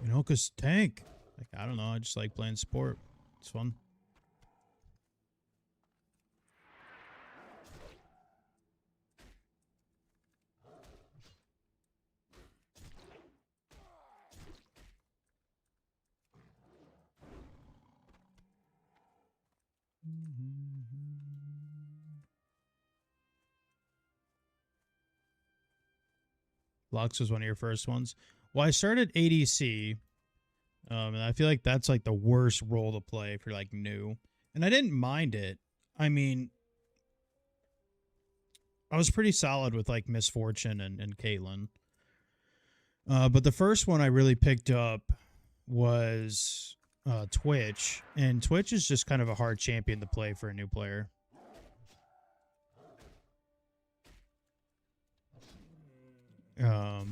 you know, because tank. Like, I don't know. I just like playing support. It's fun. Lux was one of your first ones. Well, I started ADC, and I feel like that's like the worst role to play if you're like new. And I didn't mind it. I mean, I was pretty solid with like Misfortune and Caitlyn. But the first one I really picked up was Twitch, and Twitch is just kind of a hard champion to play for a new player.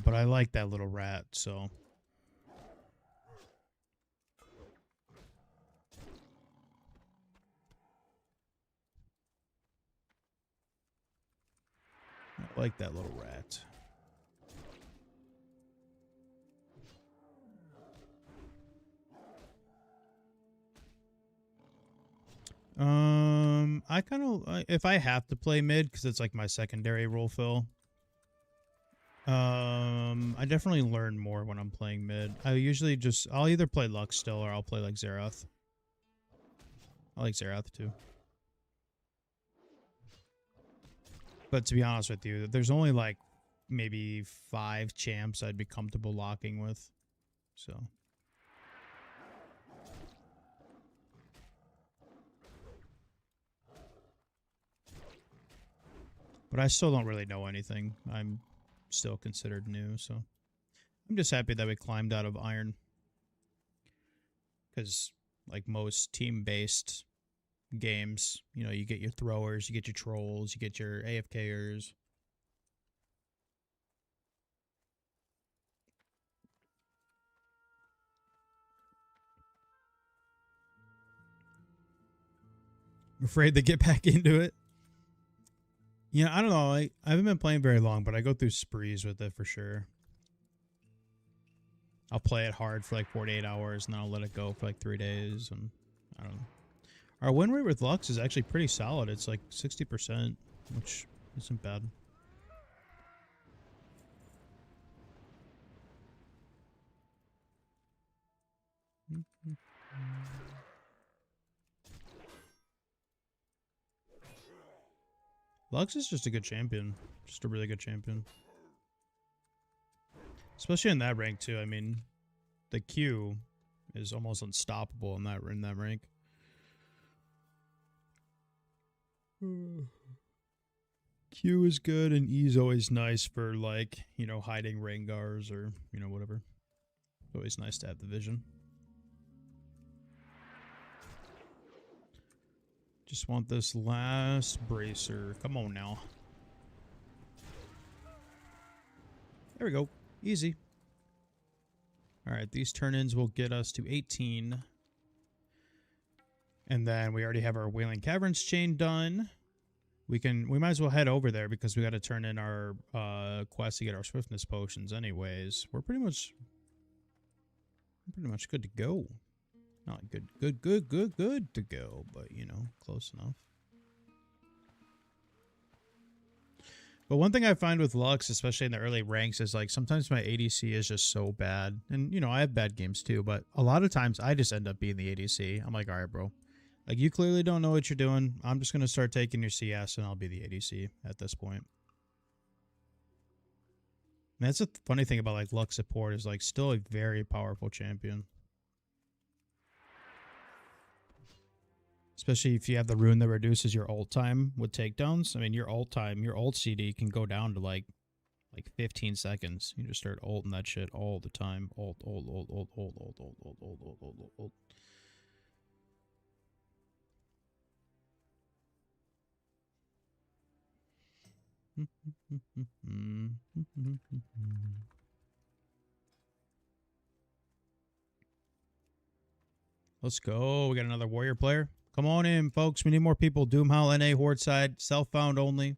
But I like that little rat, so. I like that little rat. I kind of, if I have to play mid, because it's like my secondary role fill. I definitely learn more when I'm playing mid. I usually just, I'll either play Lux still or I'll play like Xerath. I like Xerath too. But to be honest with you, there's only like maybe 5 champs I'd be comfortable locking with. So. But I still don't really know anything. I'm still considered new, so I'm just happy that we climbed out of iron. Because, like most team-based games, you know, you get your throwers, you get your trolls, you get your AFKers. I'm afraid to get back into it. Yeah, I don't know. I haven't been playing very long, but I go through sprees with it for sure. I'll play it hard for like 48 hours, and then I'll let it go for like 3 days, and I don't know. Our win rate with Lux is actually pretty solid. It's like 60%, which isn't bad. Lux is just a good champion. Just a really good champion. Especially in that rank too. I mean, the Q is almost unstoppable in that rank. Q is good, and E is always nice for, like, you know, hiding Rangars or, you know, whatever. It's always nice to have the vision. Just want this last bracer. Come on now. There we go. Easy. Alright, these turn-ins will get us to 18. And then we already have our Wailing Caverns chain done. We might as well head over there because we got to turn in our quest to get our swiftness potions anyways. We're pretty much good to go. Not good to go, but you know, close enough. But one thing I find with Lux, especially in the early ranks, is like sometimes my ADC is just so bad. And you know, I have bad games too, but a lot of times I just end up being the ADC. I'm like, all right, bro. Like, you clearly don't know what you're doing. I'm just going to start taking your CS and I'll be the ADC at this point. And that's the funny thing about like Lux support is like still a very powerful champion. Especially if you have the rune that reduces your ult time with takedowns. I mean, your ult time, your ult CD can go down to like 15 seconds. You just start ulting that shit all the time. Ult. Let's go. We got another warrior player. Come on in, folks. We need more people. Doomhowl, NA, Horde side, self-found only.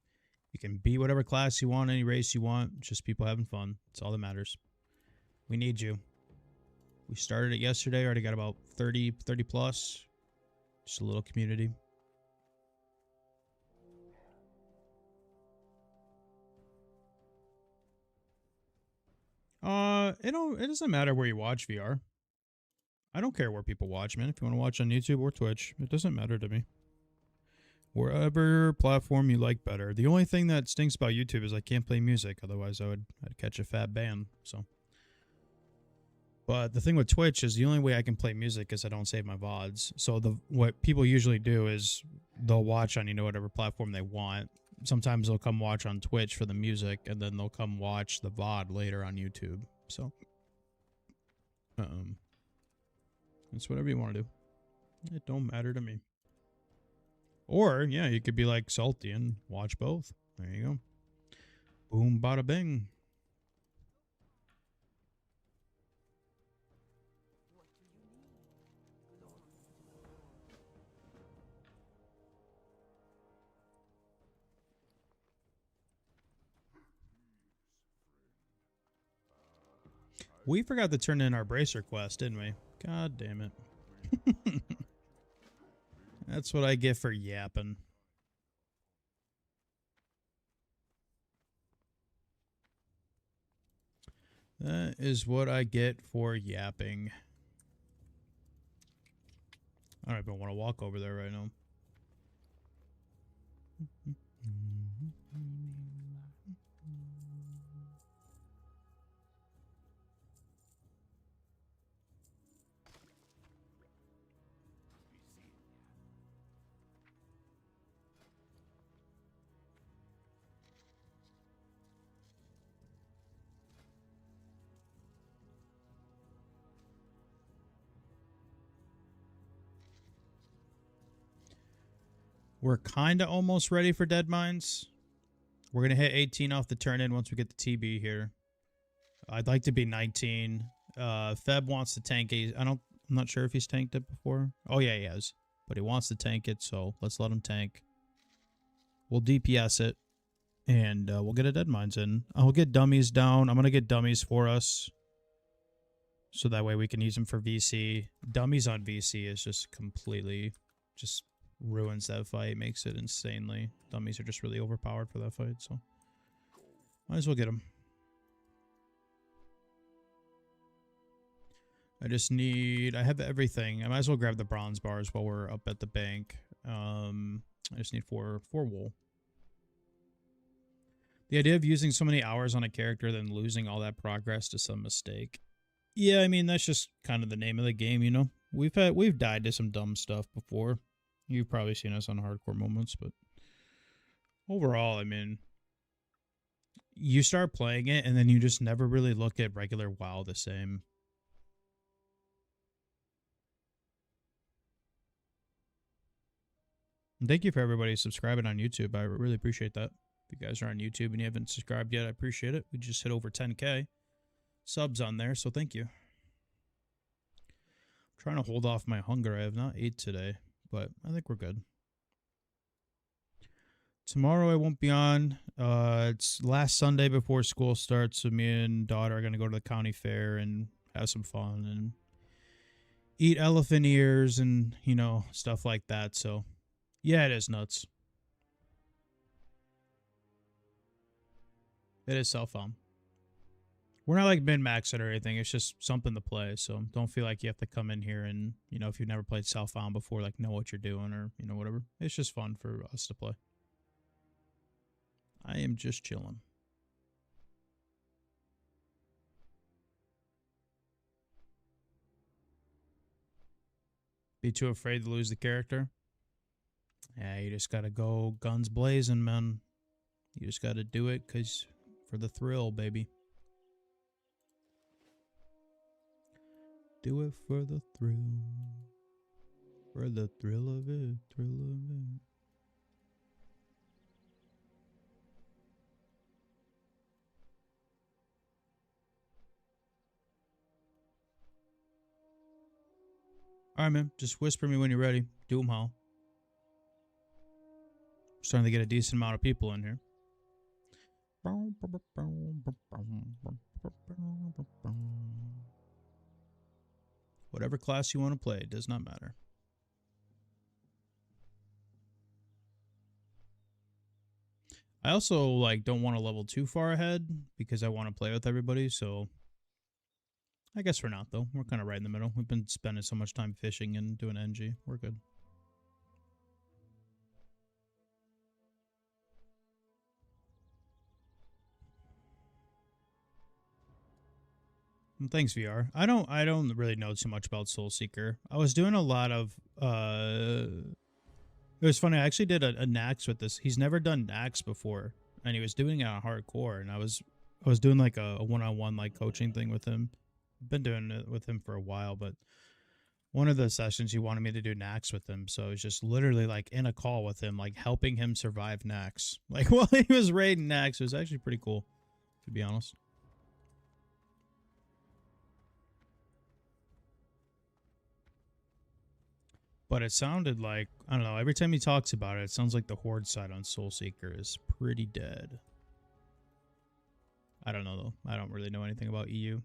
You can be whatever class you want, any race you want. Just people having fun. That's all that matters. We need you. We started it yesterday. Already got about 30 plus. Just a little community. It doesn't matter where you watch VR. I don't care where people watch, man. If you want to watch on YouTube or Twitch, it doesn't matter to me. Wherever platform you like better. The only thing that stinks about YouTube is I can't play music. Otherwise, I'd catch a fat ban. So, but the thing with Twitch is the only way I can play music is I don't save my VODs. So what people usually do is they'll watch on whatever platform they want. Sometimes they'll come watch on Twitch for the music, and then they'll come watch the VOD later on YouTube. So, it's whatever you want to do. It don't matter to me. Or, yeah, you could be like Salty and watch both. There you go. Boom, bada bing. We forgot to turn in our bracer quest, didn't we? God damn it. That's what I get for yapping. That is what I get for yapping. I don't even want to walk over there right now. We're kind of almost ready for Dead Mines. We're going to hit 18 off the turn-in once we get the TB here. I'd like to be 19. Feb wants to tank it. I'm not sure if he's tanked it before. Oh, yeah, he has. But he wants to tank it, so let's let him tank. We'll DPS it, and we'll get a Dead Mines in. I'll get dummies down. I'm going to get dummies for us, so that way we can use them for VC. Dummies on VC is just completely just ruins that fight, makes it insanely. Dummies are just really overpowered for that fight, so might as well get them. I have everything. I might as well grab the bronze bars while we're up at the bank. I just need four wool. The idea of using so many hours on a character then losing all that progress to some mistake. Yeah, I mean, that's just kind of the name of the game, you know? We've died to some dumb stuff before. You've probably seen us on hardcore moments, but overall, I mean, you start playing it and then you just never really look at regular WoW the same. And thank you for everybody subscribing on YouTube. I really appreciate that. If you guys are on YouTube and you haven't subscribed yet, I appreciate it. We just hit over 10K subs on there, so thank you. I'm trying to hold off my hunger. I have not ate today. but I think we're good. Tomorrow I won't be on. It's last Sunday before school starts, so me and daughter are gonna go to the county fair and have some fun and eat elephant ears and stuff like that. So yeah, it is nuts. It is self-found. We're not like min-maxing or anything. It's just something to play. So don't feel like you have to come in here and if you've never played self-found before, like know what you're doing or whatever. It's just fun for us to play. I am just chilling. Be too afraid to lose the character? Yeah, you just gotta go guns blazing, man. You just gotta do it for the thrill, baby. Do it for the thrill. For the thrill of it, thrill of it. Alright, man. Just whisper me when you're ready. Doomhowl. Starting to get a decent amount of people in here. Whatever class you want to play, it does not matter. I also don't want to level too far ahead because I want to play with everybody, so I guess we're not though. We're kind of right in the middle. We've been spending so much time fishing and doing NG. We're good. Thanks, VR. I don't really know too much about Soul Seeker. I was doing a lot of it was funny, I actually did a Nax with this. He's never done Nax before, and he was doing it on hardcore, and I was doing like a one-on-one coaching thing with him. I've been doing it with him for a while, but one of the sessions he wanted me to do Nax with him, so it was just literally in a call with him, helping him survive Nax. While he was raiding Nax. It was actually pretty cool, to be honest. But it sounded like, I don't know, every time he talks about it, it sounds like the Horde side on Soulseeker is pretty dead. I don't know, though. I don't really know anything about EU.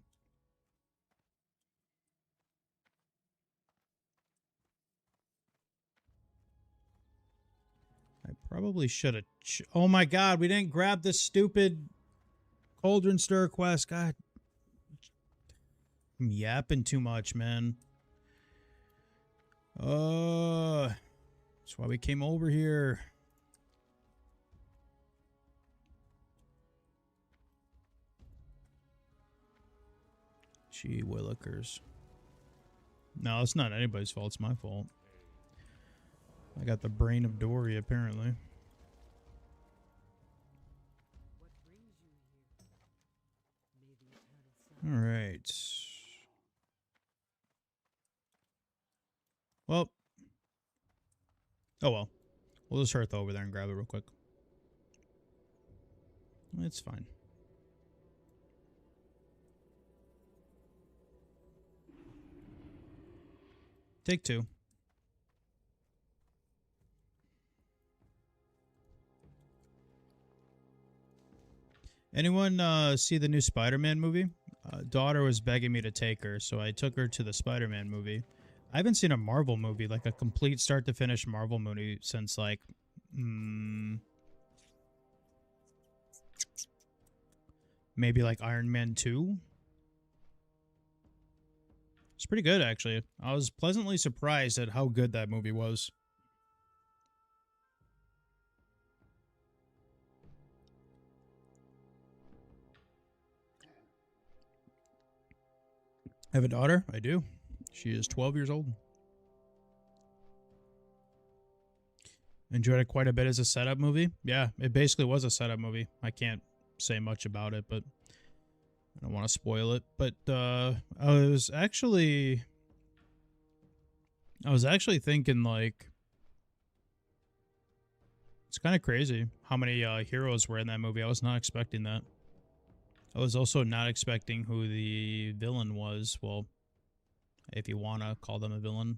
I probably should have... oh my god, we didn't grab this stupid Cauldron Stir quest. God. I'm yapping too much, man. That's why we came over here. Gee willikers. No, it's not anybody's fault. It's my fault. I got the brain of Dory, apparently. Alright. Well. Oh well. We'll just hearth over there and grab it real quick. It's fine. Take two. Anyone see the new Spider-Man movie? Daughter was begging me to take her, so I took her to the Spider-Man movie. I haven't seen a Marvel movie, like a complete start to finish Marvel movie, since maybe Iron Man 2. It's pretty good, actually. I was pleasantly surprised at how good that movie was. I have a daughter? I do. She is 12 years old. Enjoyed it quite a bit as a setup movie. Yeah, it basically was a setup movie. I can't say much about it, but I don't want to spoil it. But I was actually thinking, it's kind of crazy how many heroes were in that movie. I was not expecting that. I was also not expecting who the villain was. Well, if you want to call them a villain.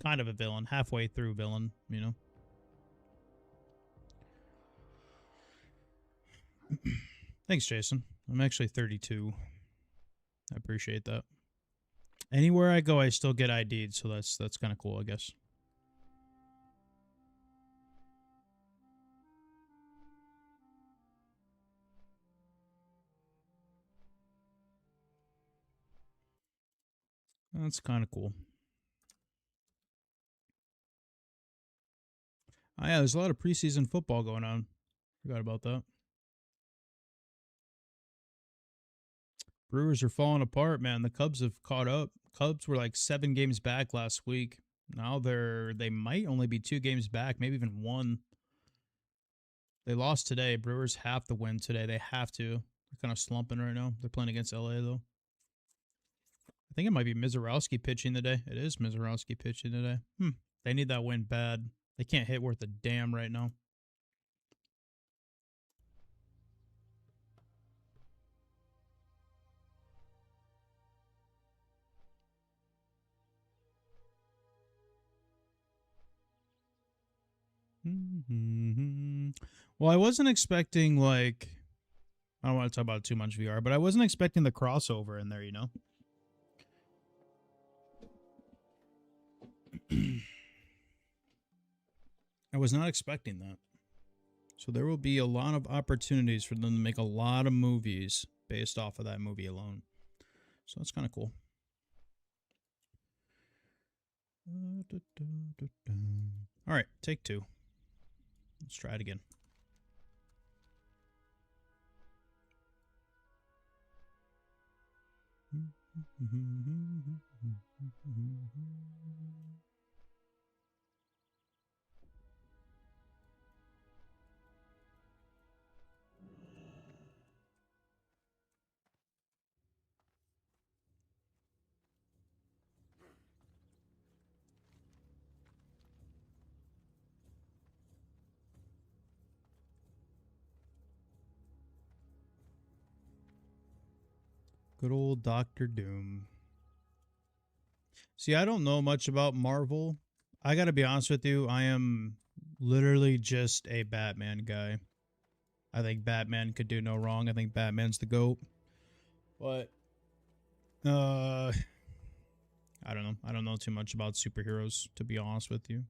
kind of a villain, halfway through villain, you know. Thanks, Jason. I'm actually 32. I appreciate that. Anywhere I go, I still get ID'd, so that's kind of cool, I guess. That's kind of cool. Oh, yeah, there's a lot of preseason football going on. Forgot about that. Brewers are falling apart, man. The Cubs have caught up. Cubs were like 7 games back last week. Now they might only be 2 games back, maybe even 1. They lost today. Brewers have to win today. They have to. They're kind of slumping right now. They're playing against LA though. I think it might be Mizorowski pitching today. It is Mizorowski pitching today. They need that win bad. They can't hit worth a damn right now. Well, I wasn't expecting, like, I don't want to talk about too much VR, but I wasn't expecting the crossover in there, you know? I was not expecting that. So there will be a lot of opportunities for them to make a lot of movies based off of that movie alone. So that's kind of cool. All right, take 2. Let's try it again. Good old Dr. Doom. See, I don't know much about Marvel. I gotta be honest with you, I am literally just a Batman guy. I think Batman could do no wrong. I think Batman's the GOAT. But, I don't know. I don't know too much about superheroes, to be honest with you.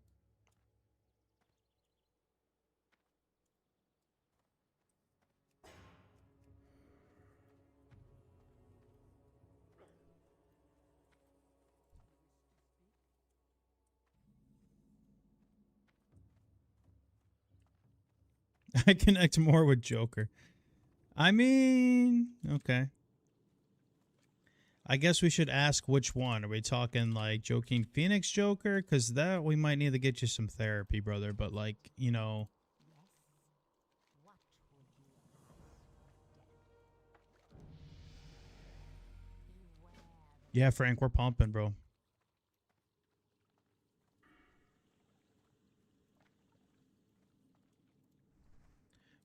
I connect more with Joker. I mean, okay. I guess we should ask which one. Are we talking like Joaquin Phoenix Joker? Because that we might need to get you some therapy, brother. But like, you know. Yeah, Frank, we're pumping, bro.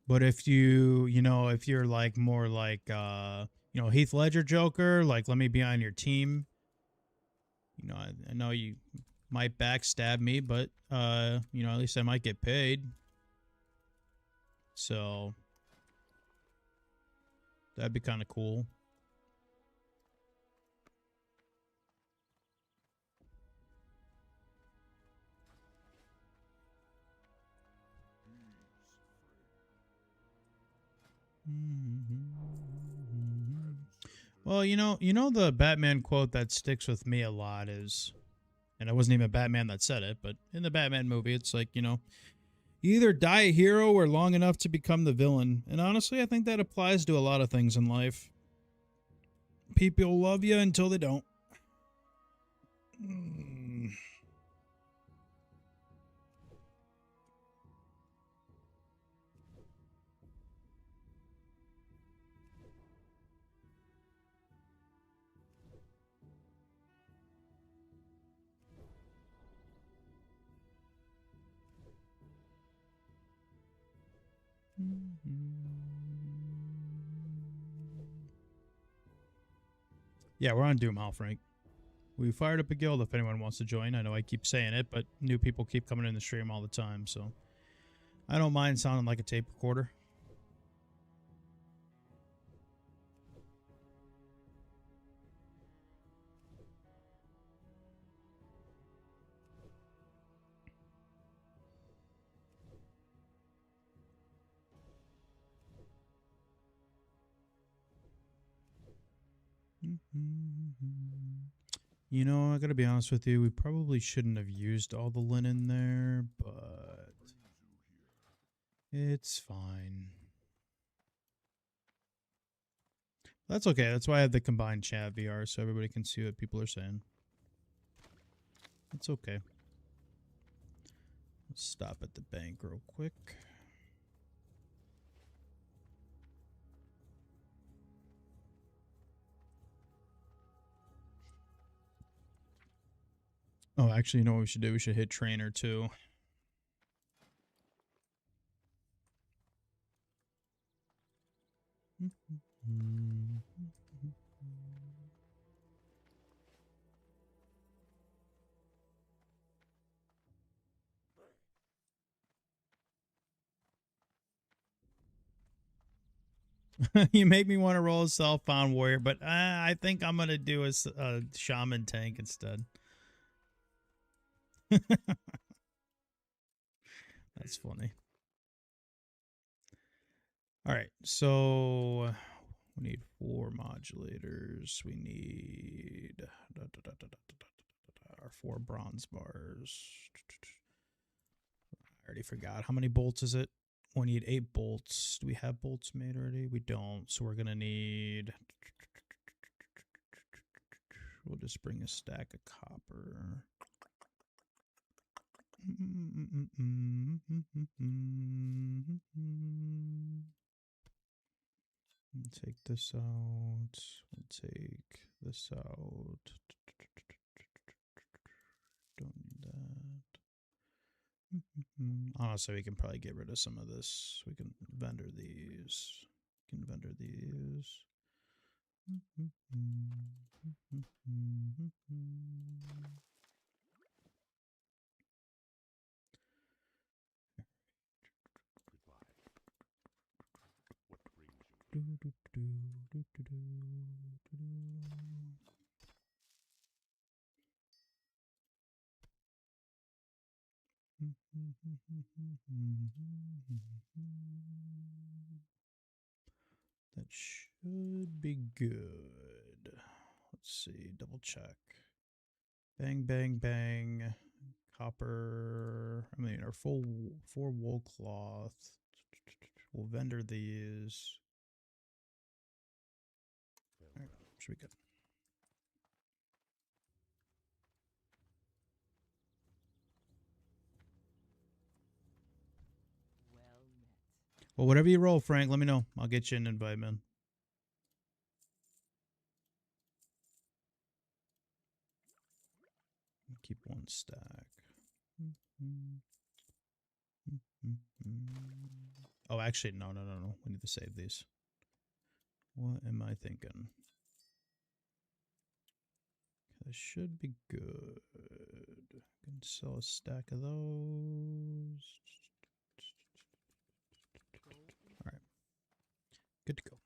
But if if you're like more like, Heath Ledger Joker, like, let me be on your team. You know, I know you might backstab me, but, at least I might get paid. So, that'd be kind of cool. Well, the Batman quote that sticks with me a lot is, and it wasn't even Batman that said it, but in the Batman movie, it's like, you either die a hero or long enough to become the villain. And honestly, I think that applies to a lot of things in life. People love you until they don't. Yeah, we're on Doomhowl, Frank. We fired up a guild if anyone wants to join. I know I keep saying it, but new people keep coming in the stream all the time, so I don't mind sounding like a tape recorder. You know, I gotta be honest with you, we probably shouldn't have used all the linen there, but it's fine. That's okay. That's why I have the combined chat VR, so everybody can see what people are saying. It's okay. Let's stop at the bank real quick. Oh, actually, you know what we should do? We should hit trainer too. You make me want to roll a self-found warrior, but I think I'm gonna do a shaman tank instead. That's funny. All right, so we need 4 modulators. We need our 4 bronze bars. I already forgot. How many bolts is it? We need 8 bolts. Do we have bolts made already? We don't. So we're going to need... We'll just bring a stack of copper. Take this out. We'll take this out. Don't need that. Honestly, we can probably get rid of some of this. We can vendor these. We can vendor these. That should be good. Let's see, double check. Bang, bang, bang. Copper. I mean, our full 4 wool cloth. We'll vendor these. All right, should be good. Well, whatever you roll, Frank, let me know. I'll get you an invite, man. Keep 1 stack. Oh, actually, no. We need to save these. What am I thinking? That should be good. Can sell a stack of those. All right. Good to go.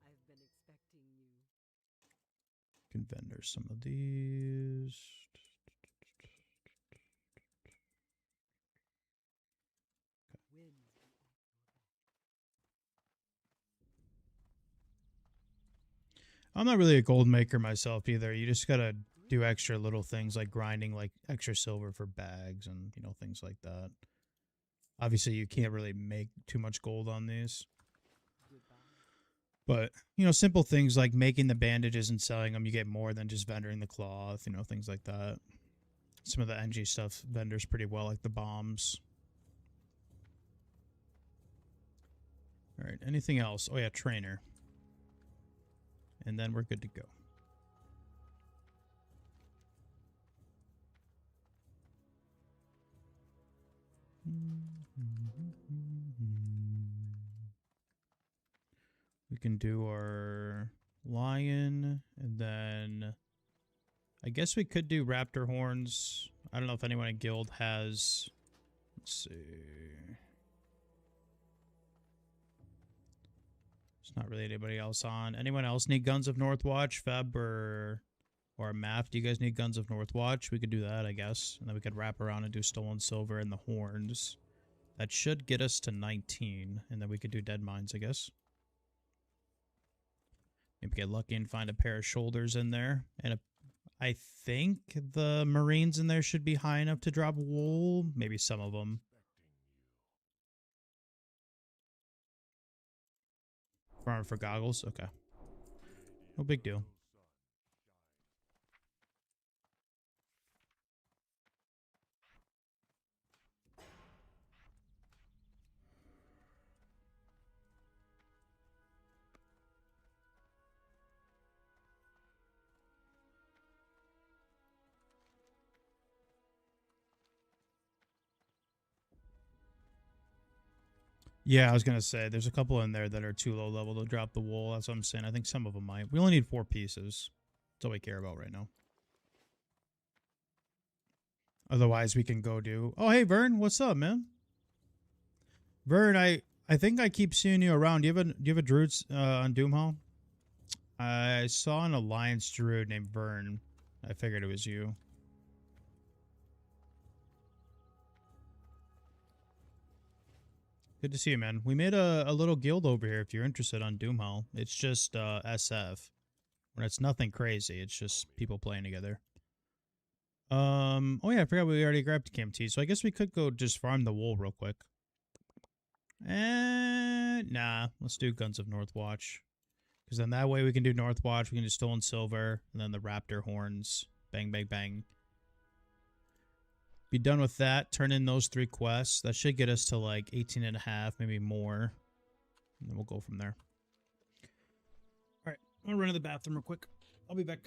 I've been expecting you. Can vendor some of these. I'm not really a gold maker myself either. You just gotta do extra little things like grinding, like extra silver for bags and, you know, things like that. Obviously, you can't really make too much gold on these. But, you know, simple things like making the bandages and selling them, you get more than just vendoring the cloth, you know, things like that. Some of the NG stuff vendors pretty well, like the bombs. All right, anything else? Oh, yeah, trainer. And then we're good to go. can do our lion, and then I guess we could do raptor horns. I don't know if anyone in guild has. Let's see. There's not really anybody else on. Anyone else need Guns of Northwatch, Feb or Map? Do you guys need Guns of Northwatch? We could do that, I guess, and then we could wrap around and do Stolen Silver and the horns. That should get us to 19, and then we could do Dead Mines, I guess. Maybe get lucky and find a pair of shoulders in there. And I think the Marines in there should be high enough to drop wool. Maybe some of them. Farm for goggles? Okay. No big deal. Yeah, I was going to say, there's a couple in there that are too low level to drop the wool. That's what I'm saying. I think some of them might. We only need 4 pieces. That's all we care about right now. Otherwise, we can go do... Oh, hey, Vern. What's up, man? Vern, I think I keep seeing you around. Do you have a druid on Doomhowl? I saw an Alliance druid named Vern. I figured it was you. Good to see you, man. We made a little guild over here if you're interested on Doomhowl. It's just SF. When it's nothing crazy. It's just people playing together. Oh yeah, I forgot we already grabbed KMT, so I guess we could go just farm the wool real quick. Nah, let's do Guns of Northwatch. Because then that way we can do Northwatch, we can do Stolen Silver, and then the Raptor Horns. Bang, bang, bang. Be done with that. Turn in those 3 quests. That should get us to like 18 and a half, maybe more. And then we'll go from there. Alright, I'm going to run to the bathroom real quick. I'll be back.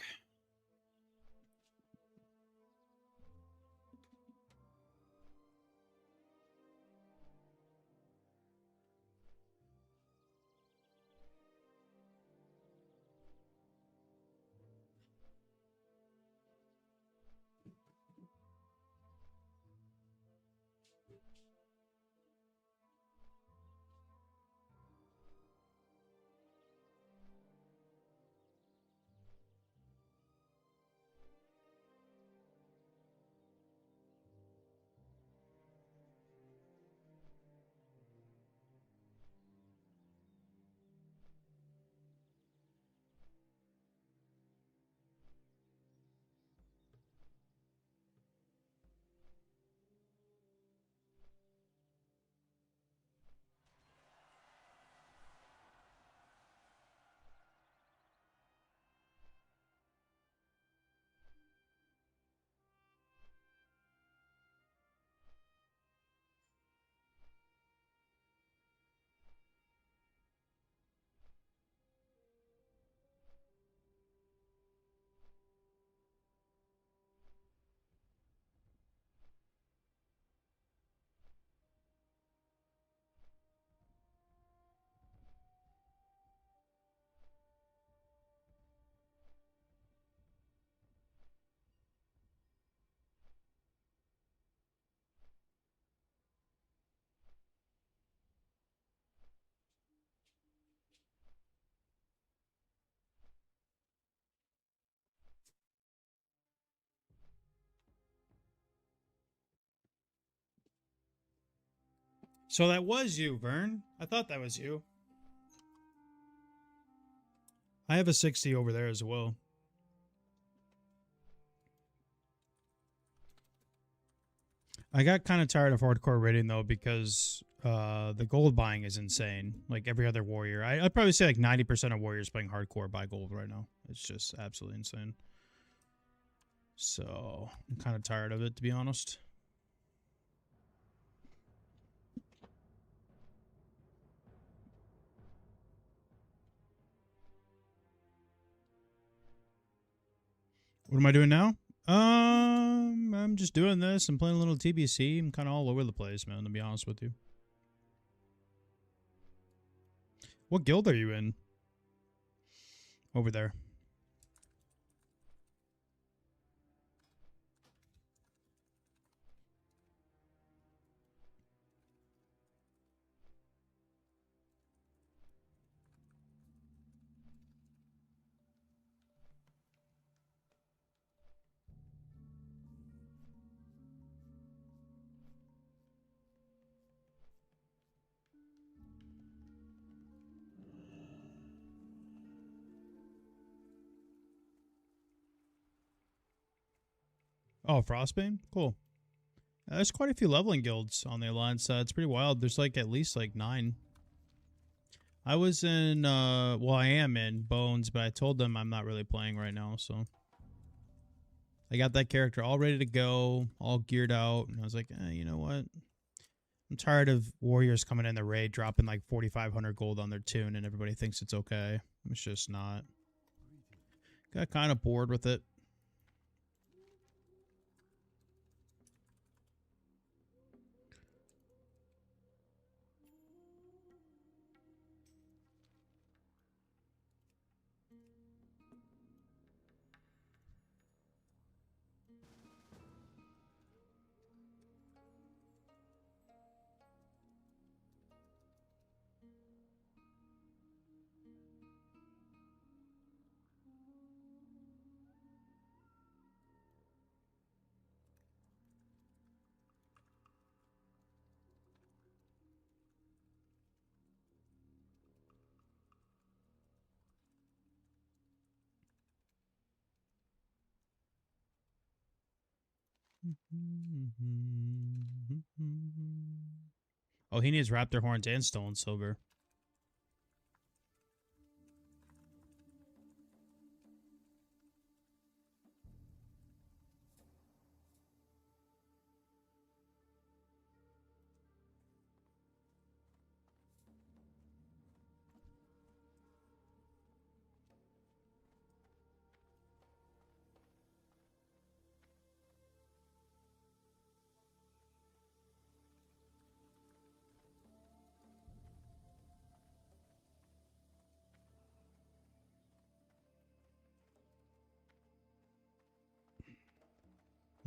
So that was you, Vern. I thought that was you. I have a 60 over there as well. I got kind of tired of hardcore raiding though because the gold buying is insane. Like every other warrior. I'd probably say like 90% of warriors playing hardcore buy gold right now. It's just absolutely insane. So I'm kind of tired of it, to be honest. What am I doing now? I'm just doing this. I'm playing a little TBC. I'm kind of all over the place, man, to be honest with you. What guild are you in? over there. Oh, Frostbane? Cool. There's quite a few leveling guilds on the Alliance. It's pretty wild. There's like at least like 9. I was in, well, I am in Bones, but I told them I'm not really playing right now, so. I got that character all ready to go, all geared out, and I was like, you know what? I'm tired of warriors coming in the raid, dropping like 4,500 gold on their tune, and everybody thinks it's okay. It's just not. Got kind of bored with it. Oh, he needs raptor horns and stone silver.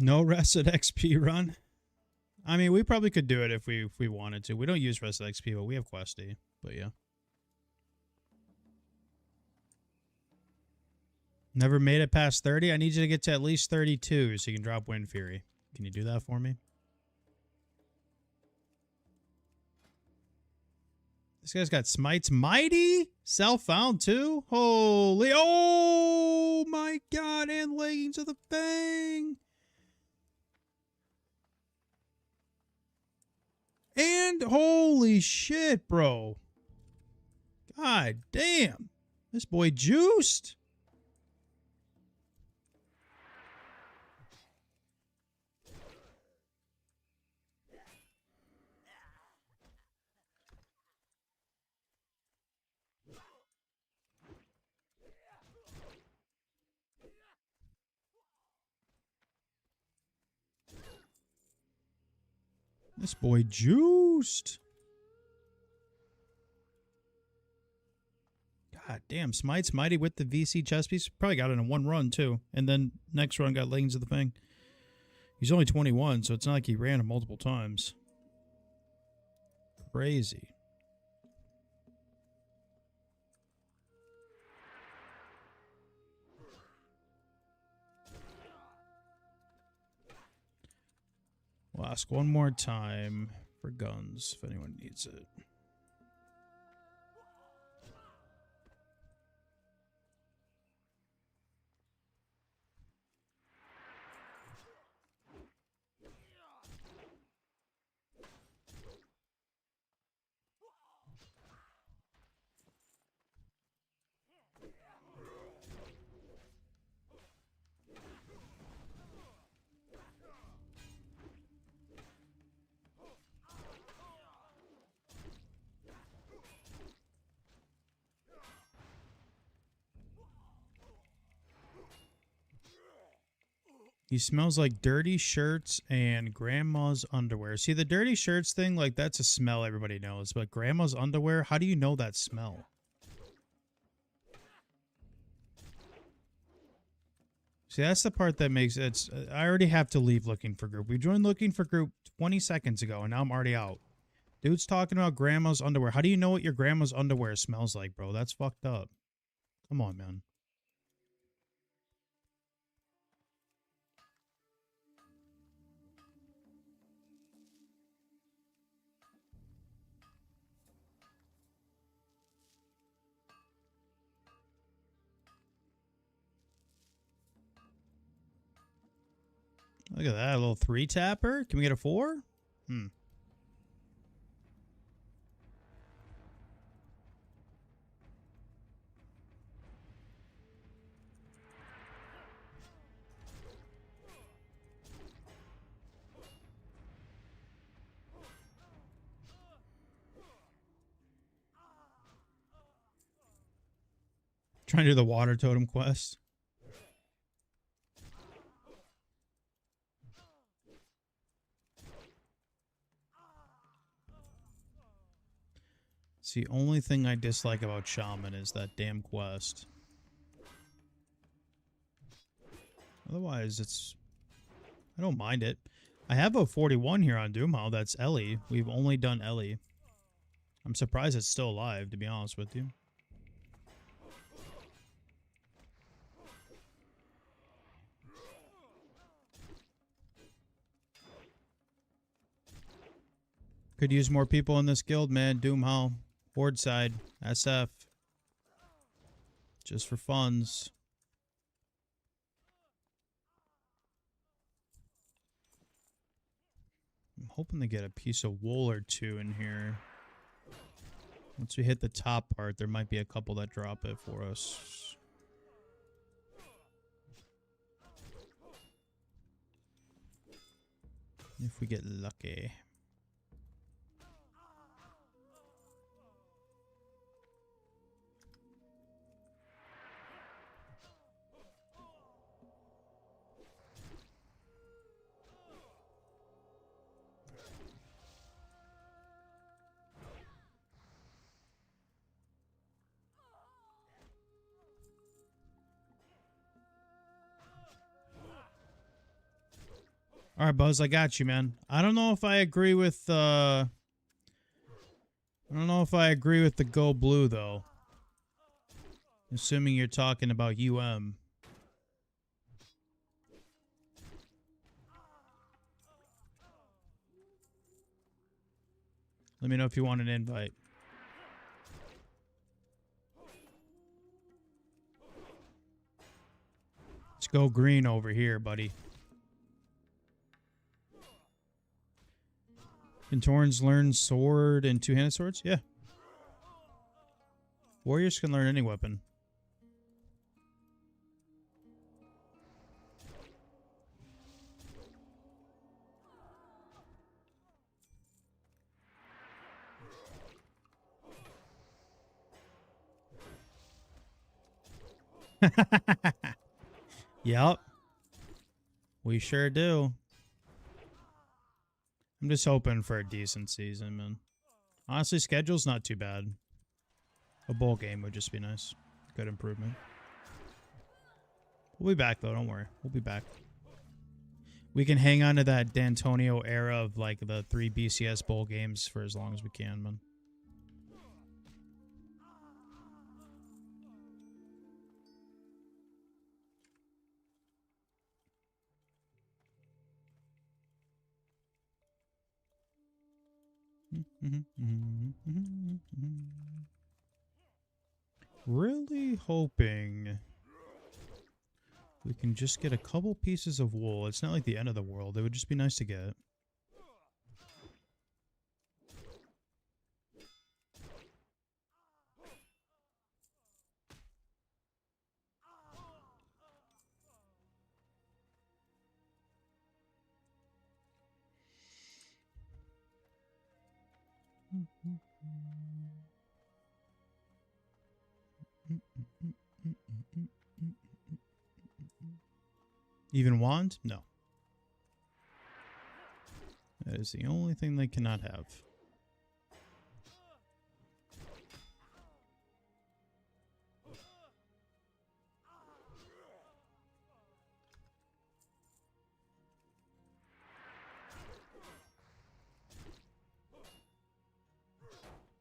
No rested XP run. I mean, we probably could do it if we wanted to. We don't use rested XP, but we have Questy. But yeah. Never made it past 30? I need you to get to at least 32 so you can drop Wind Fury. Can you do that for me? This guy's got Smites Mighty? Self-found too? Holy... Oh my god! And Leggings of the Fang! And holy shit, bro. God damn. This boy juiced. This boy juiced. God damn, Smite's Mighty with the VC chest piece. Probably got it in one run, too. And then next run got Leggings of the Fang. He's only 21, so it's not like he ran it multiple times. Crazy. We'll ask one more time for guns if anyone needs it. He smells like dirty shirts and grandma's underwear. See, the dirty shirts thing, like, that's a smell everybody knows. But grandma's underwear, how do you know that smell? See, that's the part that makes it. I already have to leave looking for group. We joined looking for group 20 seconds ago, and now I'm already out. Dude's talking about grandma's underwear. How do you know what your grandma's underwear smells like, bro? That's fucked up. Come on, man. Look at that, a little 3-tapper. Can we get a 4? Hmm. Trying to do the water totem quest. It's the only thing I dislike about Shaman is that damn quest. Otherwise, I don't mind it. I have a 41 here on Doomhowl. That's Ellie. We've only done Ellie. I'm surprised it's still alive, to be honest with you. Could use more people in this guild, man. Doomhowl. Board side. SF. Just for funds. I'm hoping to get a piece of wool or two in here. Once we hit the top part, there might be a couple that drop it for us. If we get lucky. All right, Buzz, I got you, man. I don't know if I agree with I don't know if I agree with the go blue though. Assuming you're talking about UM. Let me know if you want an invite. Let's go green over here, buddy. Can Torrens learn sword and two-handed swords? Yeah. Warriors can learn any weapon. Yep. We sure do. I'm just hoping for a decent season, man. Honestly, schedule's not too bad. A bowl game would just be nice. Good improvement. We'll be back, though. Don't worry. We'll be back. We can hang on to that D'Antonio era of, like, the 3 BCS bowl games for as long as we can, man. Really hoping we can just get a couple pieces of wool. It's not like the end of the world. It would just be nice to get. Even wand? No. That is the only thing they cannot have.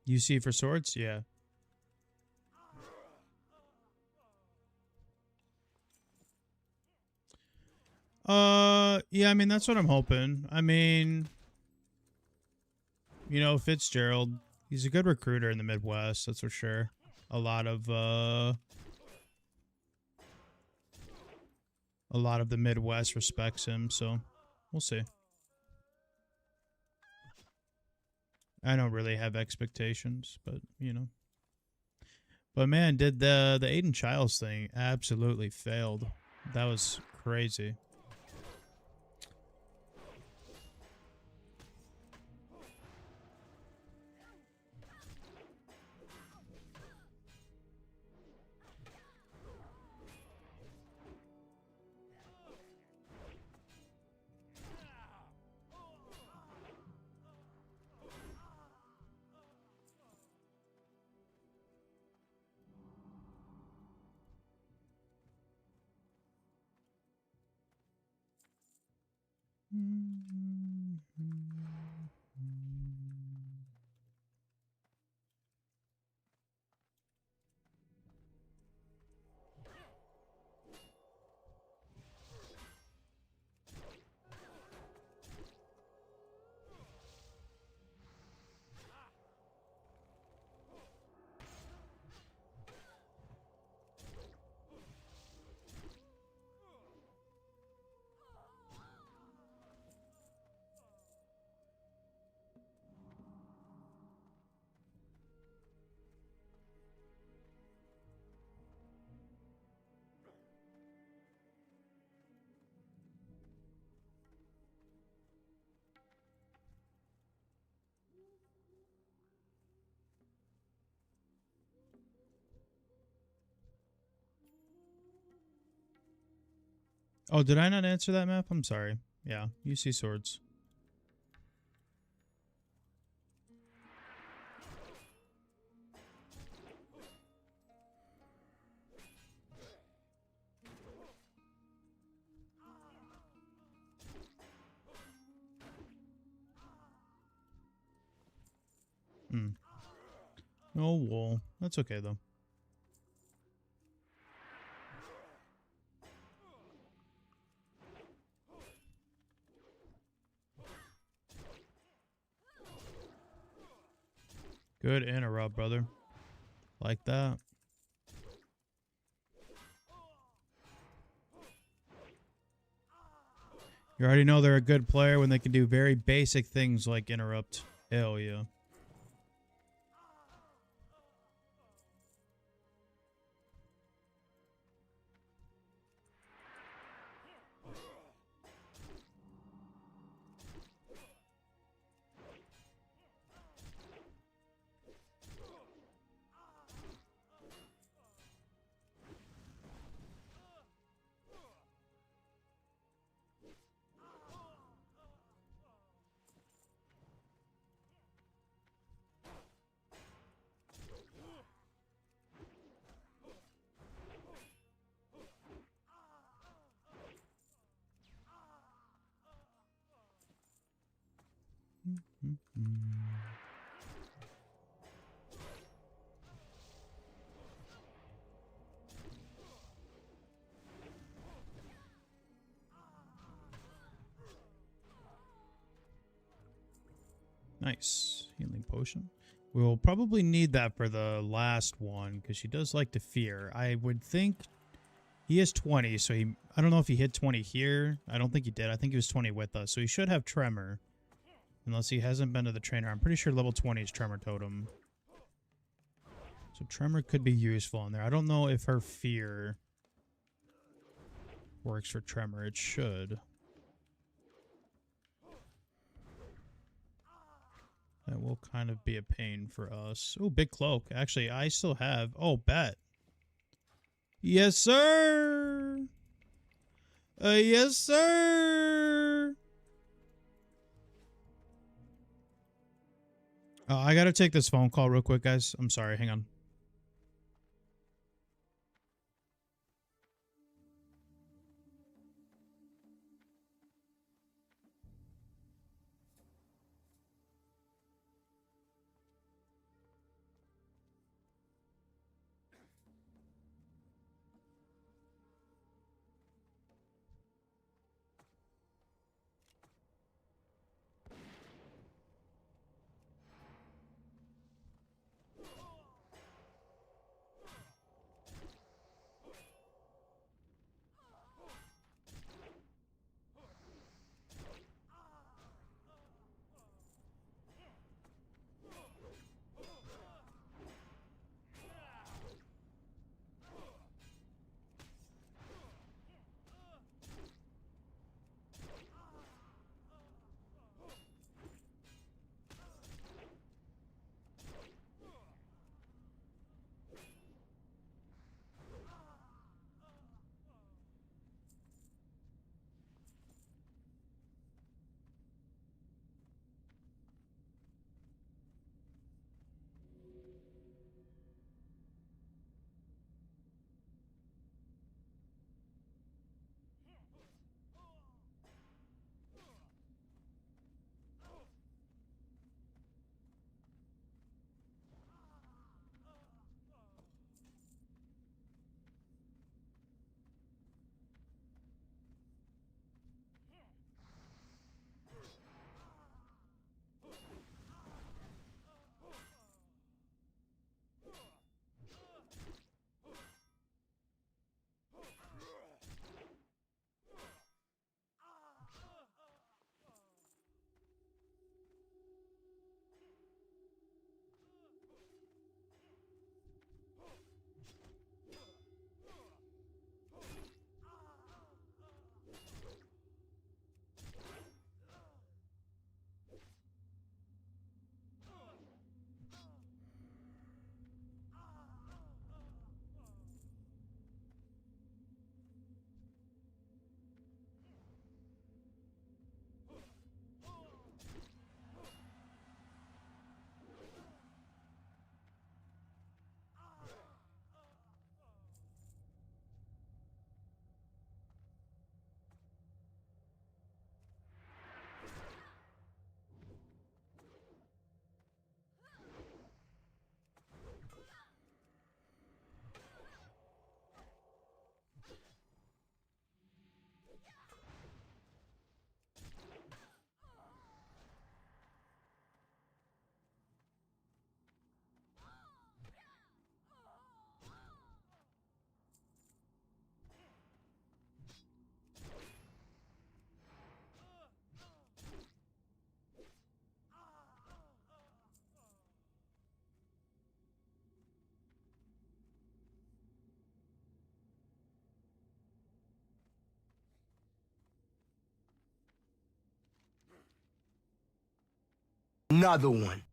UC for swords? Yeah. Yeah, I mean, that's what I'm hoping. I mean, you know, Fitzgerald, he's a good recruiter in the Midwest, that's for sure. A lot of the Midwest respects him, so we'll see. I don't really have expectations, but you know. But man, did the Aiden Childs thing absolutely failed. That was crazy. Oh, did I not answer that map? I'm sorry. Yeah, UC swords. No wool. That's okay though. Good interrupt, brother. Like that. You already know they're a good player when they can do very basic things like interrupt. Hell yeah. Nice. Healing potion. We'll probably need that for the last one because she does like to fear. I would think he is 20, so I don't know if he hit 20 here. I don't think he did. I think he was 20 with us, so he should have Tremor. Unless he hasn't been to the trainer. I'm pretty sure level 20 is Tremor Totem. So Tremor could be useful in there. I don't know if her fear works for Tremor. It should. That will kind of be a pain for us. Oh, big cloak. Actually, I still have... Oh, bet. Yes, sir. Yes, sir. I gotta take this phone call real quick, guys. I'm sorry. Hang on. another one.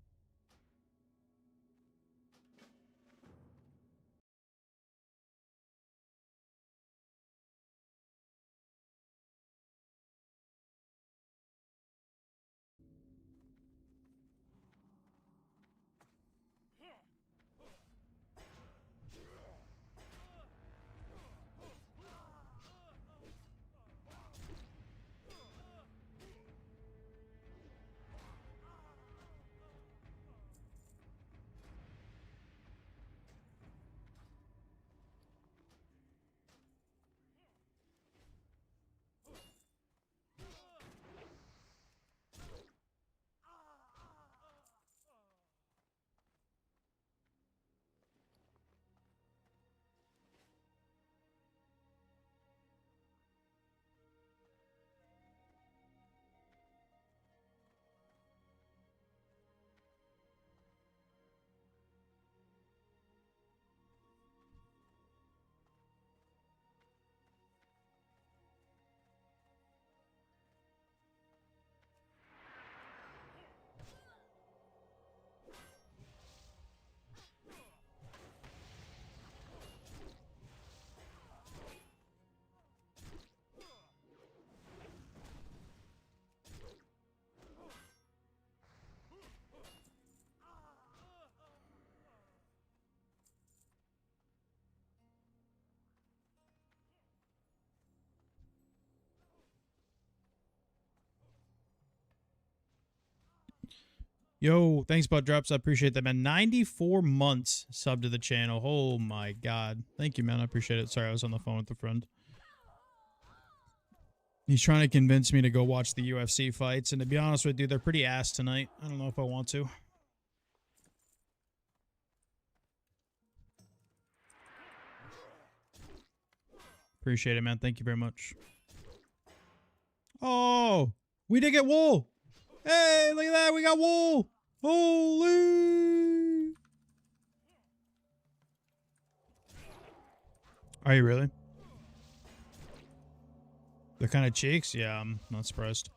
Yo, thanks, Bud Drops. I appreciate that, man. 94 months sub to the channel. Oh my god. Thank you, man. I appreciate it. Sorry, I was on the phone with a friend. He's trying to convince me to go watch the UFC fights, and to be honest with you, they're pretty ass tonight. I don't know if I want to. Appreciate it, man. Thank you very much. Oh, we did get wool. Hey, look at that. We got wool. Holy. Are you really? They're kind of cheeks? Yeah, I'm not surprised.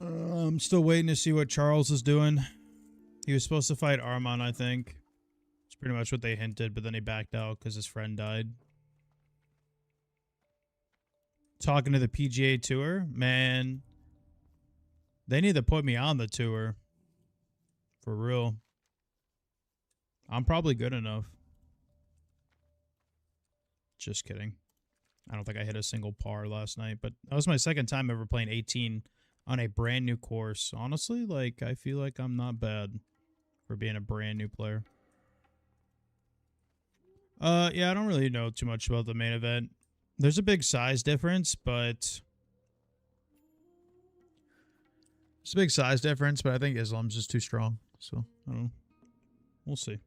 I'm still waiting to see what Charles is doing. He was supposed to fight Arman, I think. It's pretty much what they hinted, but then he backed out because his friend died. Talking to the PGA Tour? Man, they need to put me on the tour. For real. I'm probably good enough. Just kidding. I don't think I hit a single par last night, but that was my second time ever playing 18 on a brand new course. Honestly, like, I feel like I'm not bad for being a brand new player. Yeah, I don't really know too much about the main event. There's a big size difference, but it's a big size difference, but I think Islam's just too strong. So, I don't know. We'll see.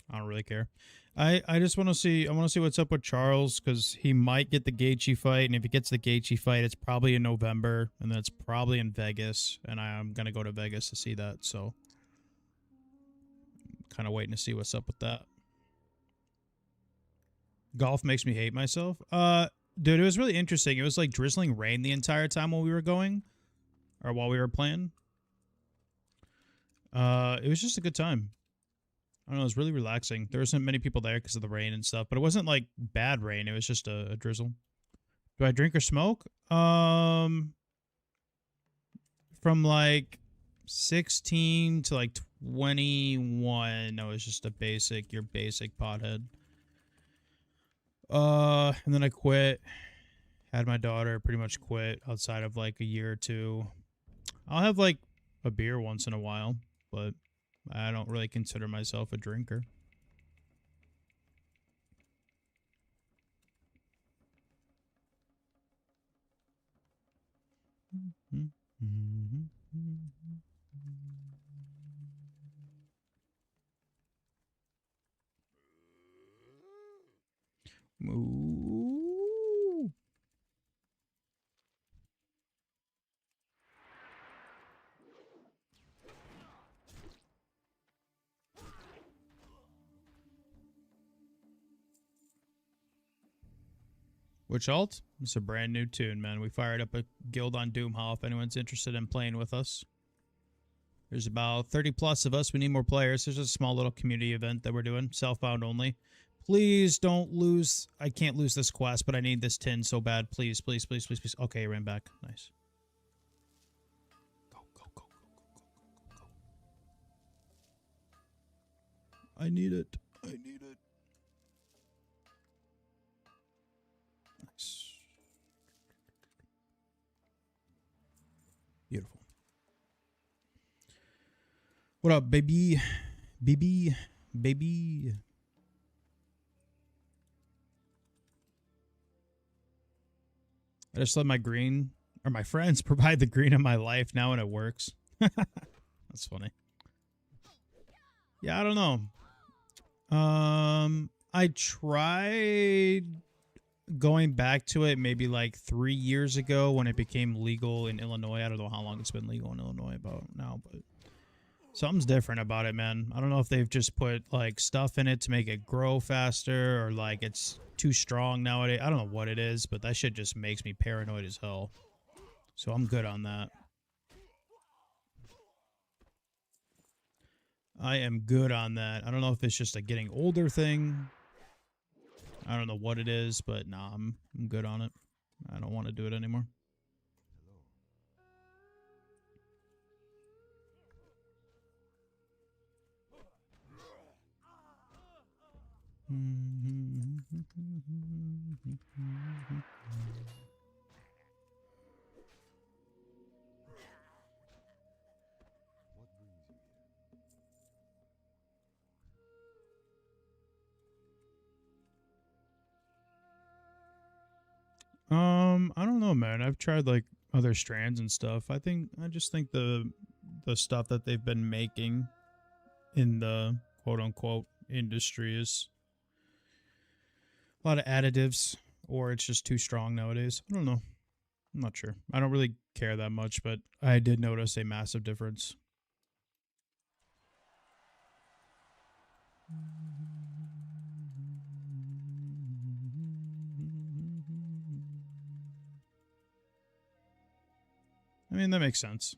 I don't really care. I just want to see. I want to see what's up with Charles because he might get the Gaethje fight, and if he gets the Gaethje fight, it's probably in November, and then it's probably in Vegas, and I'm gonna go to Vegas to see that. So, kind of waiting to see what's up with that. Golf makes me hate myself. Dude, it was really interesting. It was like drizzling rain the entire time while we were going, or while we were playing. It was just a good time. I don't know, it was really relaxing. There wasn't many people there because of the rain and stuff, but it wasn't like bad rain. It was just a drizzle. Do I drink or smoke? From like 16 to like 21. No, it's just your basic pothead. And then I quit. Had my daughter, pretty much quit outside of like a year or two. I'll have like a beer once in a while, but I don't really consider myself a drinker. Moo. Which alt? It's a brand new tune, man. We fired up a guild on Doomhowl if anyone's interested in playing with us. There's about 30 plus of us. We need more players. There's a small little community event that we're doing, self-bound only. Please don't lose. I can't lose this quest, but I need this tin so bad. Please, please, please, please, please. Okay, he ran back. Nice. Go, go, go, go, go, go, go, go. I need it. I need it. Nice. Beautiful. What up, baby? Baby. Baby. I just let my green, or my friends, provide the green in my life now, and it works. That's funny. Yeah, I don't know. I tried going back to it maybe like 3 years ago when it became legal in Illinois. I don't know how long it's been legal in Illinois about now, but something's different about it, man. I don't know if they've just put like stuff in it to make it grow faster, or like it's too strong nowadays. I don't know what it is, but that shit just makes me paranoid as hell. So I'm good on that. I am good on that. I don't know if it's just a getting older thing. I don't know what it is, but nah, I'm good on it. I don't want to do it anymore. I don't know, man. I've tried like other strands and stuff. I just think the stuff that they've been making in the quote unquote industry is a lot of additives, or it's just too strong nowadays. I don't know. I'm not sure. I don't really care that much, but I did notice a massive difference. I mean, that makes sense.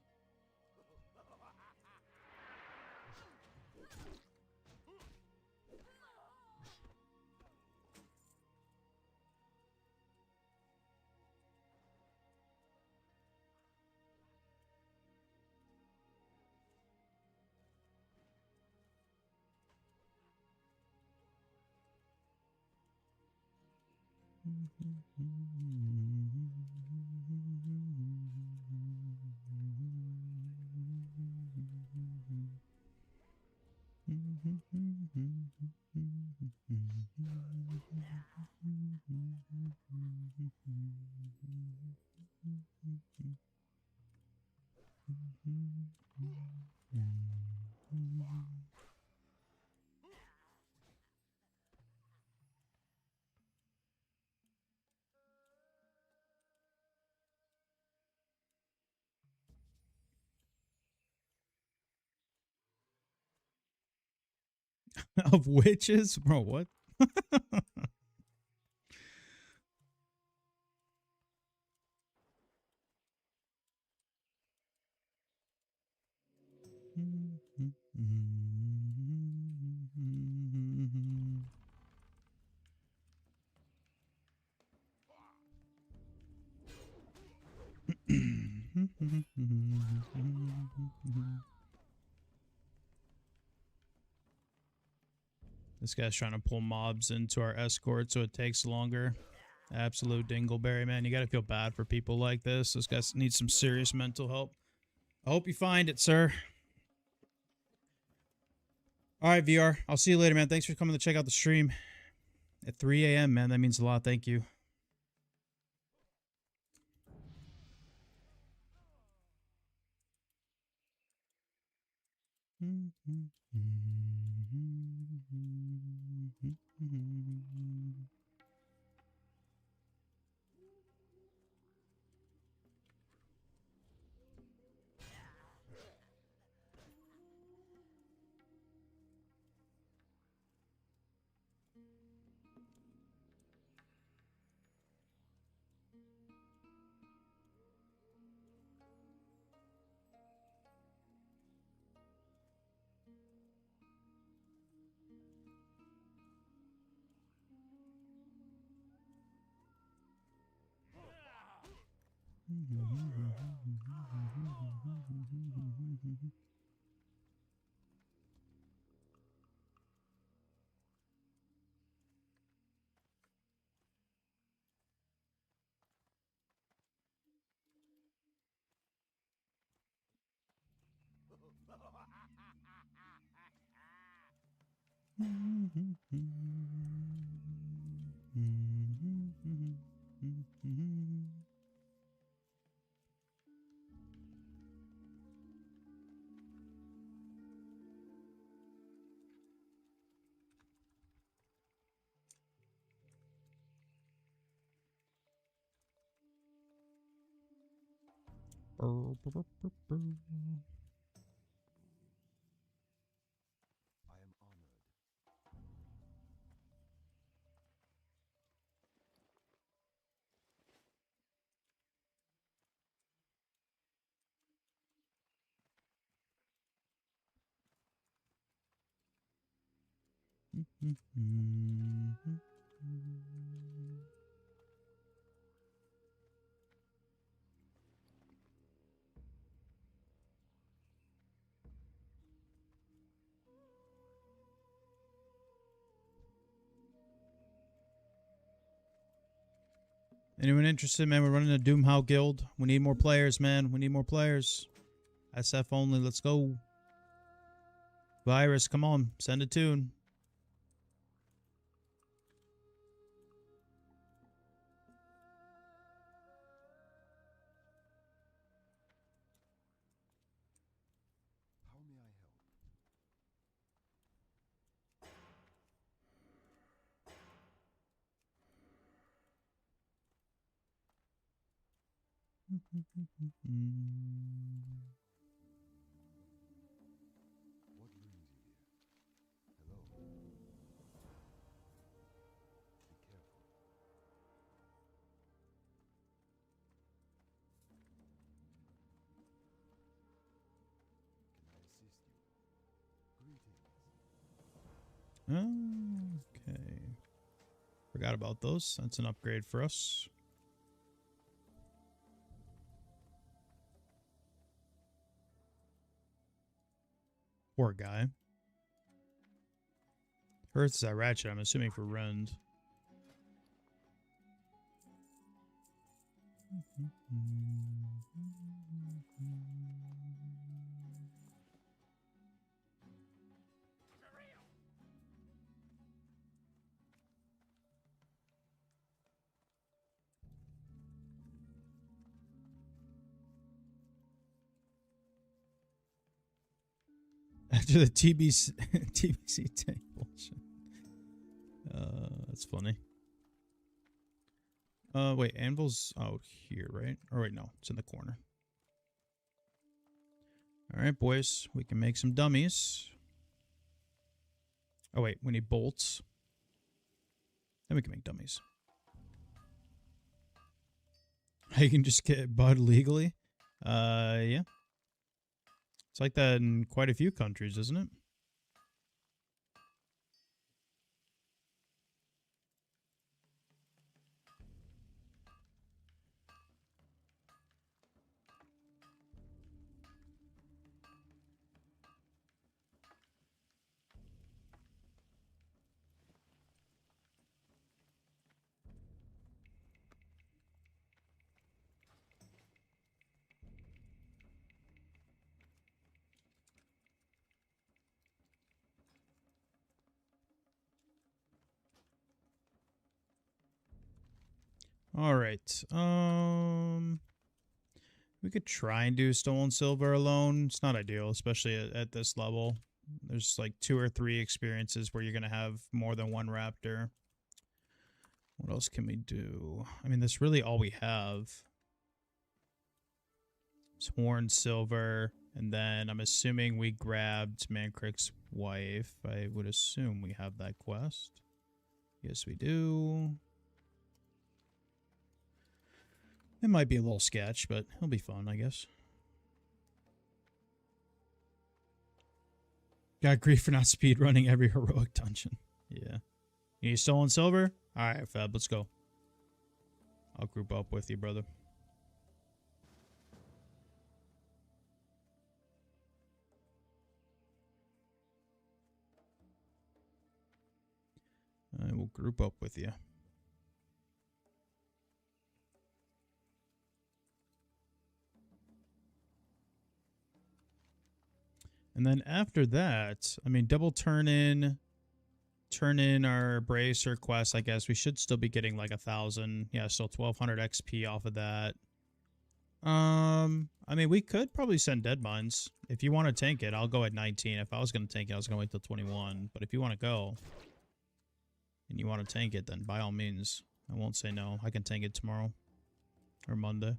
Of witches? Bro, what? This guy's trying to pull mobs into our escort, so it takes longer. Absolute dingleberry, man. You gotta feel bad for people like this. This guy needs some serious mental help. I hope you find it, sir. All right, VR. I'll see you later, man. Thanks for coming to check out the stream at 3 a.m., man. That means a lot. Thank you. I am honored. Anyone interested, man? We're running a Doomhowl guild. We need more players, man. We need more players. SF only. Let's go. Virus, come on. Send a tune. How may I help? What brings you here? Hello. Be careful. Can I assist you? Greetings. Okay. Forgot about those. That's an upgrade for us. Poor guy. Earth is that ratchet, I'm assuming for Rend. After the TBC TBC tank bullshit. That's funny. Wait, Anvil's out here, right? Or wait, no, it's in the corner. All right, boys, we can make some dummies. Oh wait, we need bolts. Then we can make dummies. You can just get bud legally. Yeah. It's like that in quite a few countries, isn't it? All right. We could try and do stolen silver alone. It's not ideal, especially at this level. There's like 2 or 3 experiences where you're going to have more than one raptor. What else can we do? I mean, that's really all we have. It's horn silver, and then I'm assuming we grabbed Mancrick's wife. I would assume we have that quest. Yes, we do. It might be a little sketch, but it'll be fun, I guess. Got grief for not speedrunning every heroic dungeon. Yeah. You need stolen silver? Alright, Fab, let's go. I'll group up with you, brother. group up with you. And then after that, I mean, double turn in our bracer quest. I guess we should still be getting like 1,000. Yeah, still 1,200 XP off of that. I mean, we could probably send dead mines. If you want to tank it, I'll go at 19. If I was going to tank it, I was going to wait till 21. But if you want to go and you want to tank it, then by all means, I won't say no. I can tank it tomorrow or Monday.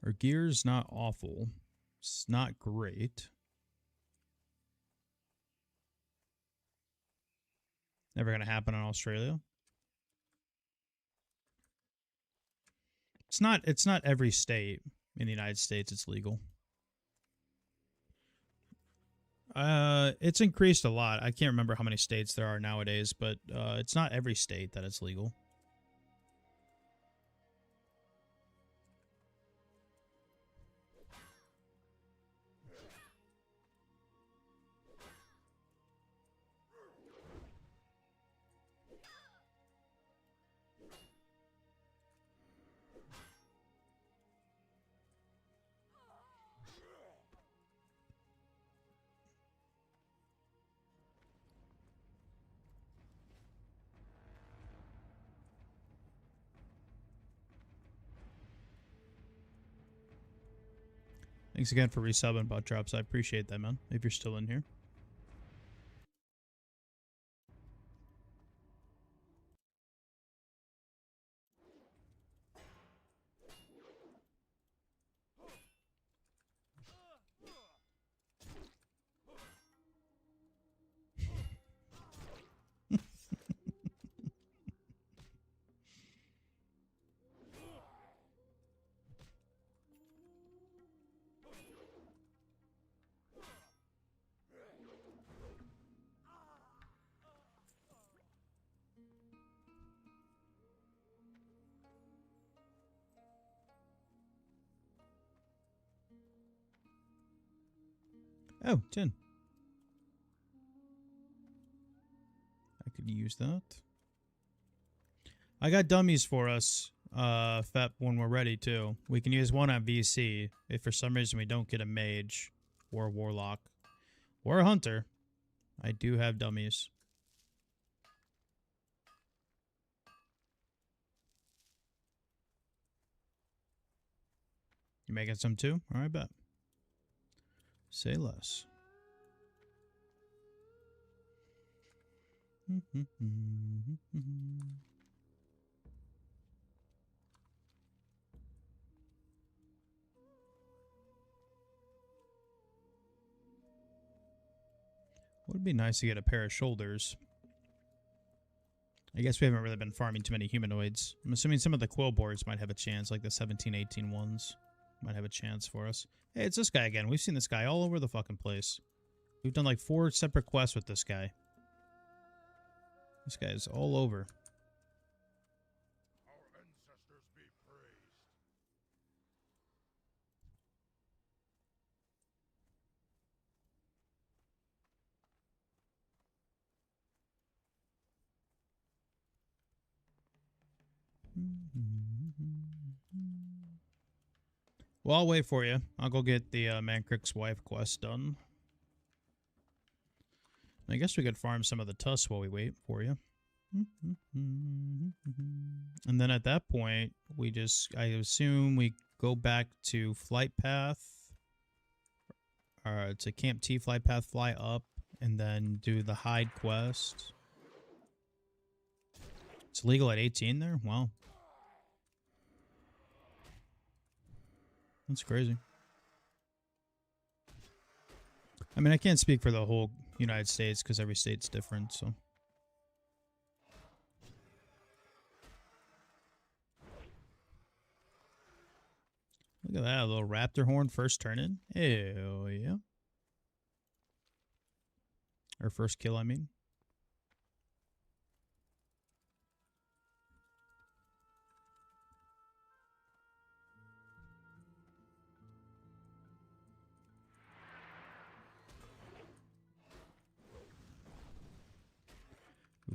Our gear's not awful. It's not great. Never going to happen in Australia. It's not every state in the United States it's legal. It's increased a lot. I can't remember how many states there are nowadays, but it's not every state that it's legal. Thanks again for resubbing, Butt Drops. I appreciate that, man, if you're still in here. Oh, 10. I could use that. I got dummies for us, Fep, when we're ready, too. We can use one on VC if for some reason we don't get a mage or a warlock or a hunter. I do have dummies. You making some too? All right, bet. Say less. Would be nice to get a pair of shoulders. I guess we haven't really been farming too many humanoids. I'm assuming some of the quill boards might have a chance, like the 17, 18 ones might have a chance for us. Hey, it's this guy again. We've seen this guy all over the fucking place. We've done like 4 separate quests with this guy. This guy is all over. Our ancestors be praised. Well, I'll wait for you. I'll go get the Mancrick's wife quest done. I guess we could farm some of the tusks while we wait for you. And then at that point, we just, I assume we go back to Flight Path. To Camp T Flight Path, fly up, and then do the Hide quest. It's legal at 18 there? Wow. That's crazy. I mean, I can't speak for the whole United States because every state's different, so. Look at that, a little raptor horn first turn in. Hell yeah. Or first kill, I mean.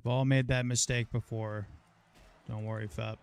We've all made that mistake before. Don't worry, Fep.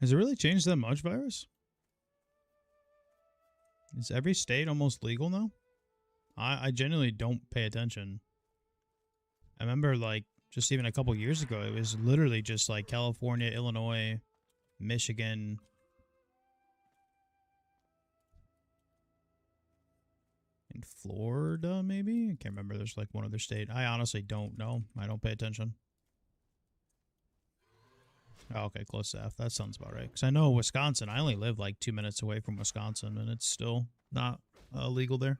Has it really changed that much, Virus? Is every state almost legal now? I genuinely don't pay attention. I remember, like, just even a couple years ago, it was literally just like California, Illinois, Michigan. And Florida, maybe? I can't remember. There's like one other state. I honestly don't know. I don't pay attention. Oh, okay, close to F. That sounds about right. Because I know Wisconsin, I only live like 2 minutes away from Wisconsin, and it's still not legal there.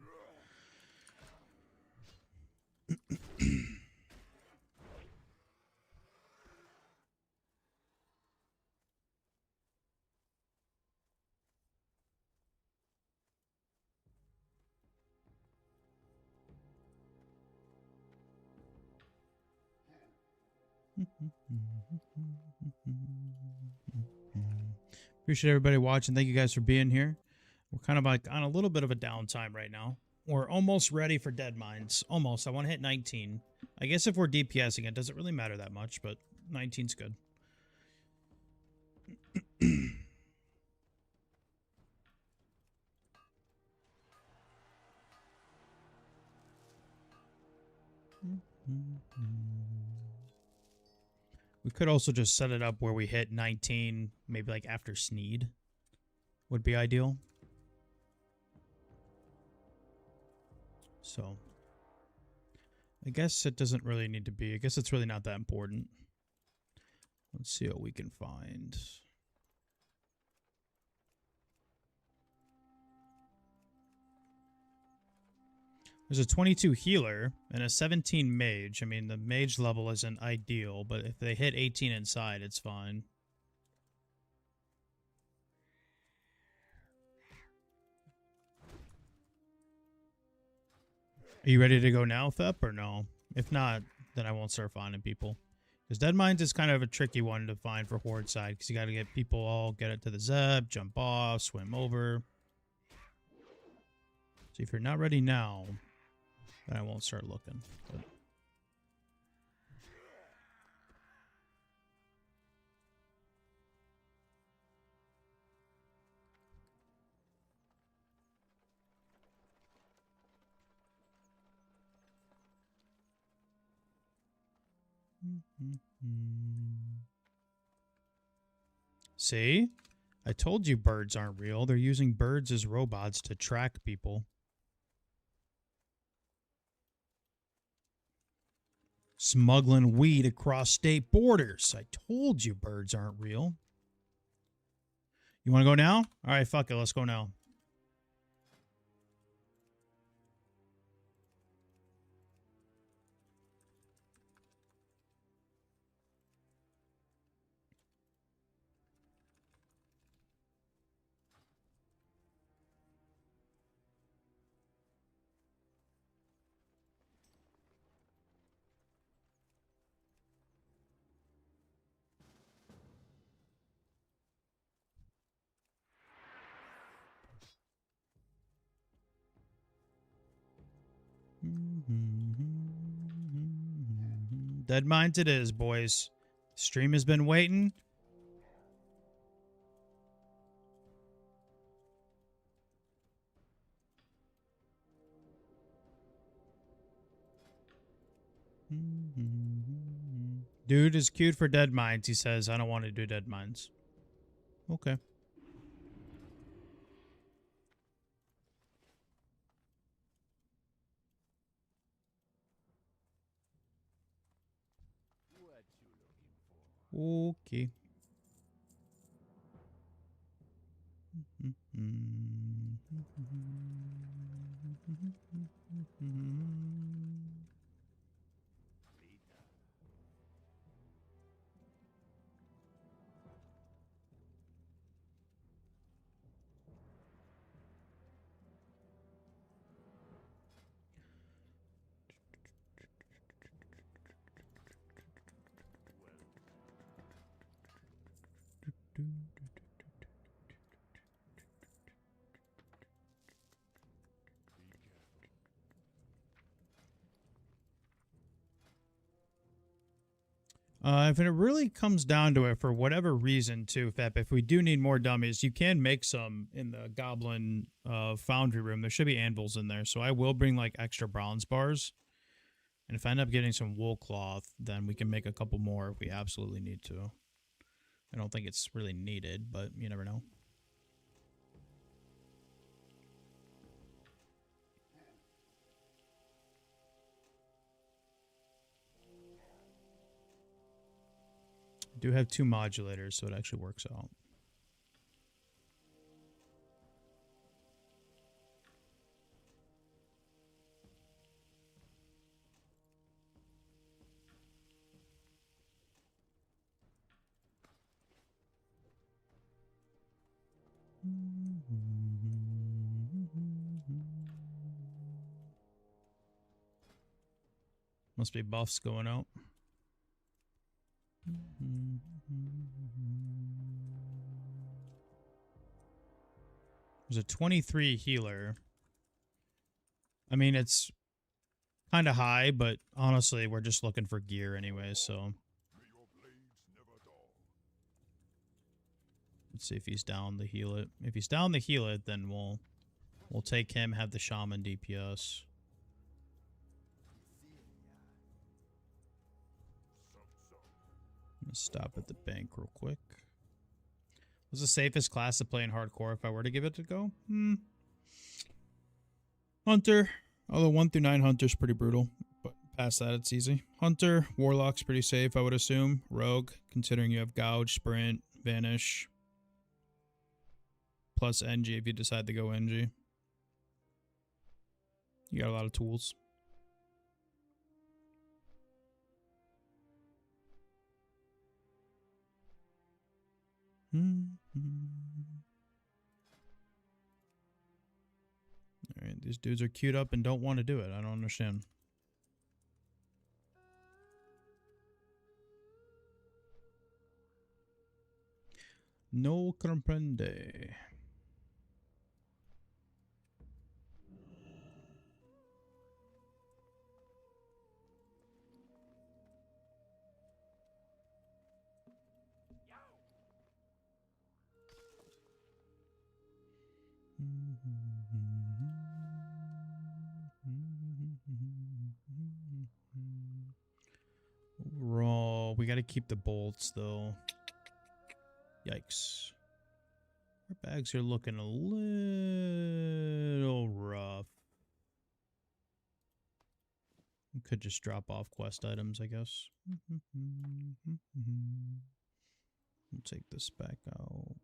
Appreciate everybody watching. Thank you guys for being here. We're kind of like on a little bit of a downtime right now. We're almost ready for Dead Mines. Almost. I want to hit 19. I guess if we're DPSing, it doesn't really matter that much, but 19's good. We could also just set it up where we hit 19, maybe like after Sneed would be ideal. So, I guess it doesn't really need to be. I guess it's really not that important. Let's see what we can find. There's a 22 healer and a 17 mage. I mean, the mage level isn't ideal, but if they hit 18 inside, it's fine. Are you ready to go now, Thep, or no? If not, then I won't start finding people. Because Dead Mines is kind of a tricky one to find for Horde side, because you got to get people all, get it to the Zeb, jump off, swim over. So if you're not ready now, then I won't start looking. But see? I told you birds aren't real. They're using birds as robots to track people. Smuggling weed across state borders. I told you birds aren't real. You want to go now? All right, fuck it. Let's go now. Dead Mines it is, boys. Stream has been waiting. Dude is queued for Dead Mines. He says, I don't want to do Dead Mines. Okay. What you looking for? Okay. Vita. If it really comes down to it, for whatever reason, too, Fep, if we do need more dummies, you can make some in the Goblin Foundry room. There should be anvils in there, so I will bring like extra bronze bars. And if I end up getting some wool cloth, then we can make a couple more if we absolutely need to. I don't think it's really needed, but you never know. I do have 2 modulators, so it actually works out. Must be buffs going out. There's a 23 healer. I mean, it's kind of high, but honestly, we're just looking for gear anyway, so May your blades never dull. let's see if he's down to heal it. If he's down to heal it, then we'll take him, have the shaman DPS. I'm gonna stop at the bank real quick. What's the safest class to play in hardcore if I were to give it a go? Hunter. Although 1 through 9 Hunter's pretty brutal, but past that it's easy. Hunter, Warlock's pretty safe, I would assume. Rogue, considering you have Gouge, Sprint, Vanish. Plus NG if you decide to go NG. You got a lot of tools. Alright, these dudes are queued up and don't want to do it. I don't understand. No comprende. Overall, we got to keep the bolts though. Yikes. Our bags are looking a little rough. We could just drop off quest items, I guess. We'll take this back out.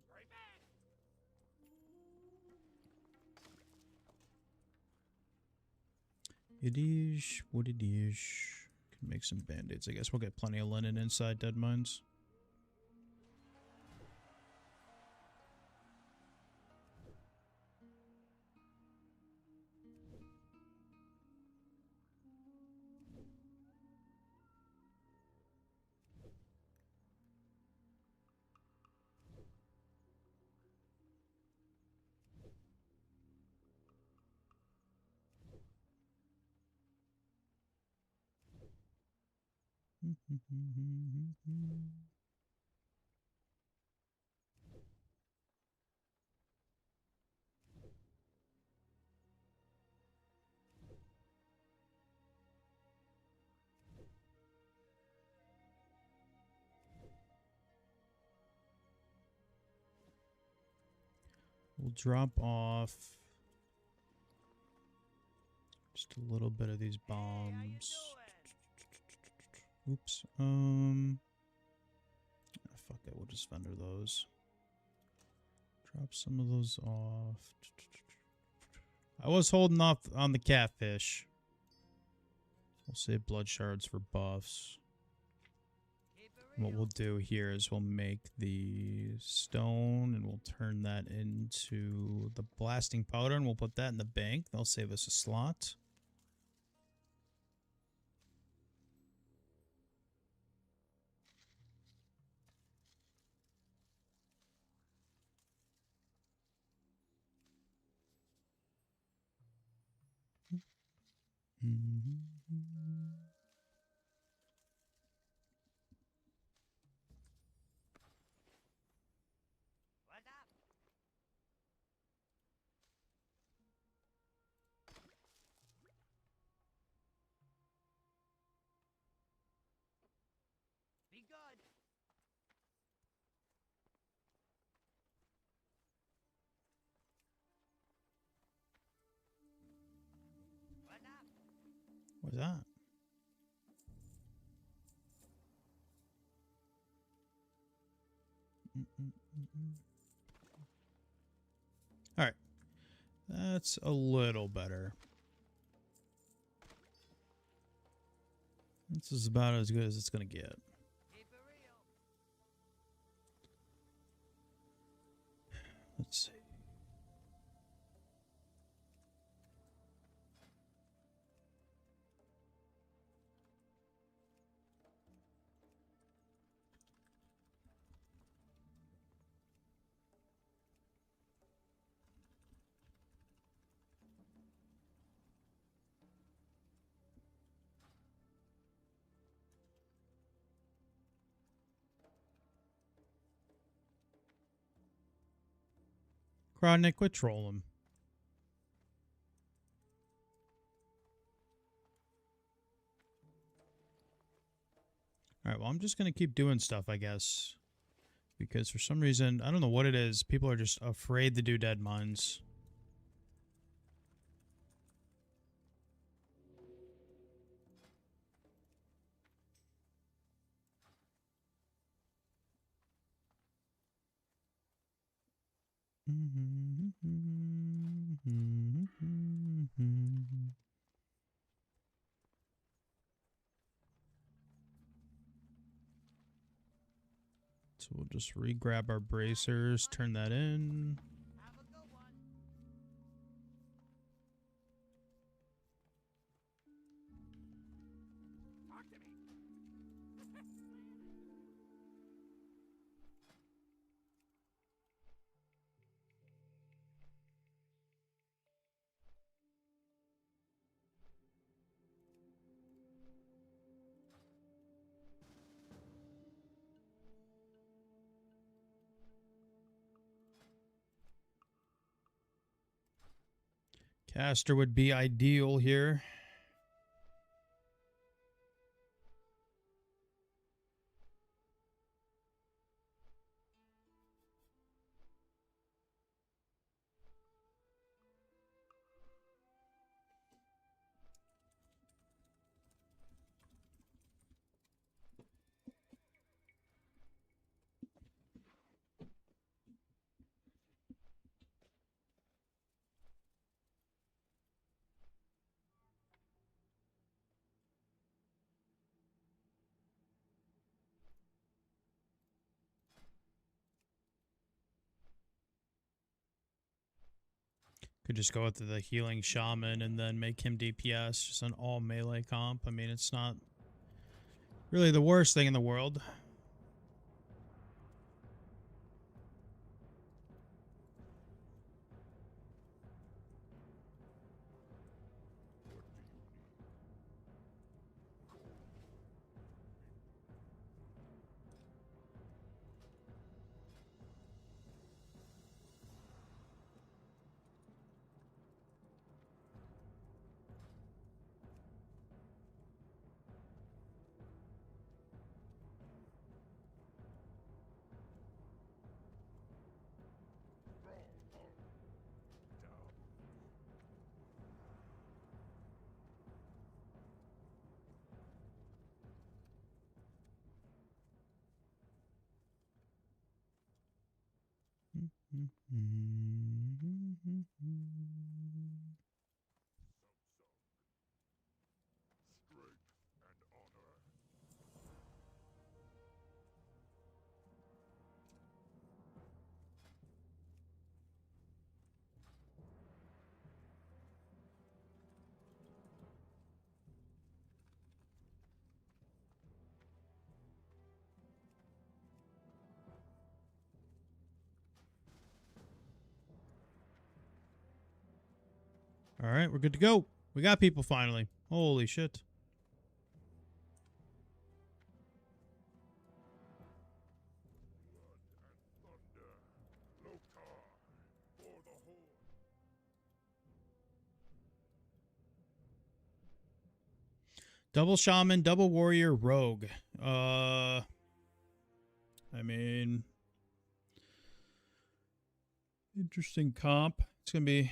Right back. It is what it is. Can make some band-aids, I guess. We'll get plenty of linen inside Dead Mines. We'll drop off just a little bit of these bombs. Oops. Fuck it. We'll just vendor those. Drop some of those off. I was holding off on the catfish. We'll save blood shards for buffs. What we'll do here is we'll make the stone and we'll turn that into the blasting powder and we'll put that in the bank. They'll save us a slot. What's up? Be good. What's up? What's that? All right. That's a little better. This is about as good as it's going to get. Keep it real. Let's see. Chronic, quit trolling. Alright, well, I'm just going to keep doing stuff, I guess. Because for some reason, I don't know what it is, people are just afraid to do dead mines. So we'll just re-grab our bracers, turn that in. Have a good one. Talk to me. Caster would be ideal here. Could just go with the healing shaman and then make him DPS, just an all melee comp. I mean, it's not really the worst thing in the world. Strength and honor. All right, we're good to go. We got people finally. Holy shit. Blood and thunder. Lokar. For the Horde. Double shaman, double warrior, rogue. I mean, interesting comp. It's gonna be.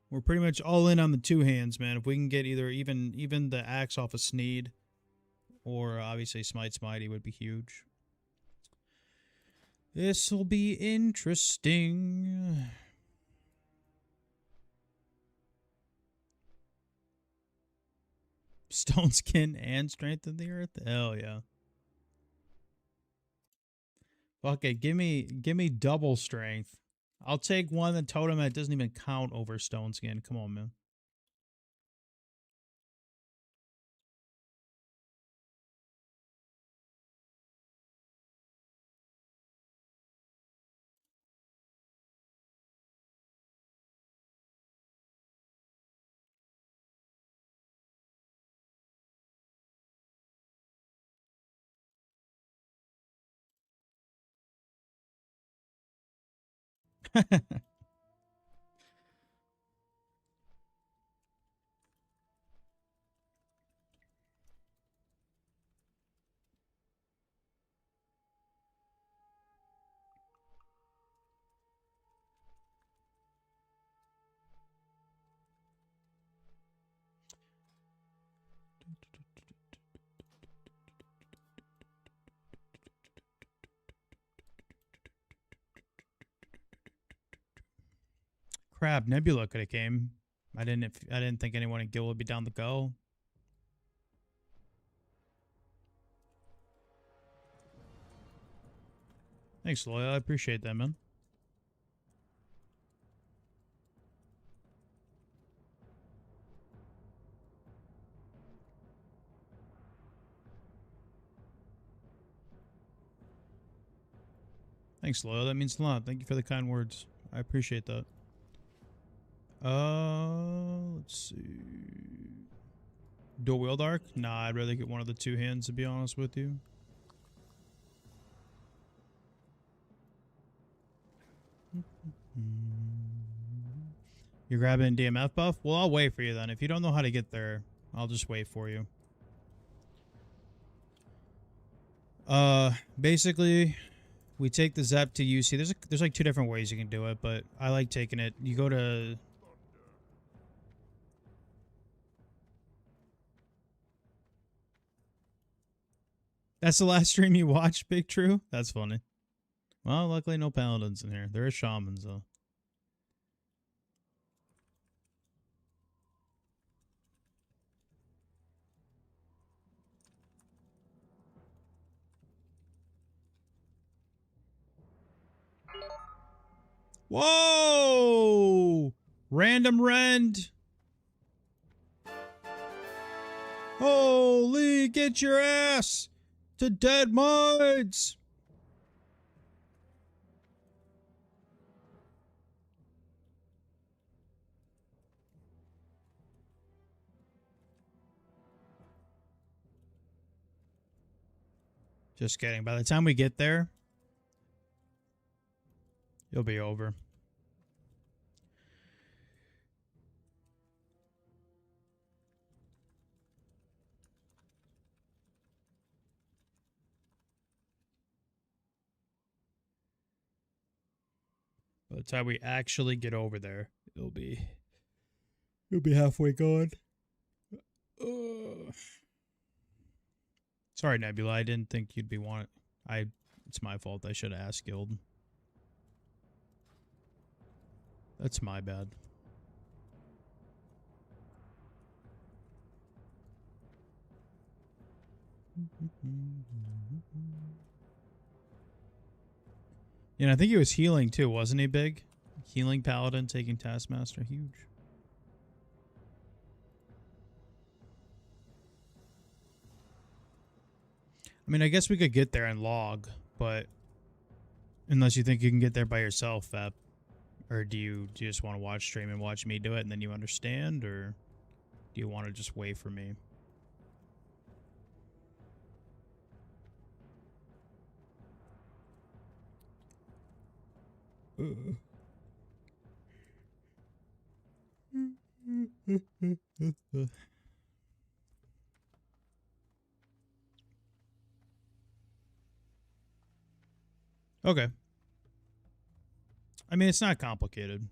We're pretty much all in on the two hands, man. If we can get either even the axe off of Sneed, or obviously Smite Smitey would be huge. This will be interesting. Stone skin and strength of the earth? Hell yeah. Fuck it, give me double strength. I'll take one the totem that doesn't even count over stone skin. Come on, man. Crab Nebula could have came. I didn't think anyone in Gil would be down the go. Thanks, Loyal. I appreciate that, man. Thanks, Loyal. That means a lot. Thank you for the kind words. I appreciate that. Let's see. Dual wield arc? Nah, I'd rather get one of the two hands, to be honest with you. You're grabbing DMF buff? Well, I'll wait for you then. If you don't know how to get there, I'll just wait for you. Basically, we take the Zep to UC. There's like two different ways you can do it, but I like taking it. You go to... That's the last stream you watched, Big True? That's funny. Well, luckily no paladins in here. There are shamans, though. Whoa! Random rend. Holy, get your ass to dead mines. Just kidding. By the time we get there, it'll be over. By the time we actually get over there, it'll be halfway gone. Sorry, Nebula. I didn't think you'd be wanting. It's my fault. I should have asked Guild. That's my bad. Yeah, and I think he was healing too, wasn't he, Big? Healing Paladin taking Taskmaster. Huge. I mean, I guess we could get there and log, but unless you think you can get there by yourself, Feb. Or do you just want to watch stream and watch me do it and then you understand? Or do you want to just wait for me? Okay. I mean, it's not complicated.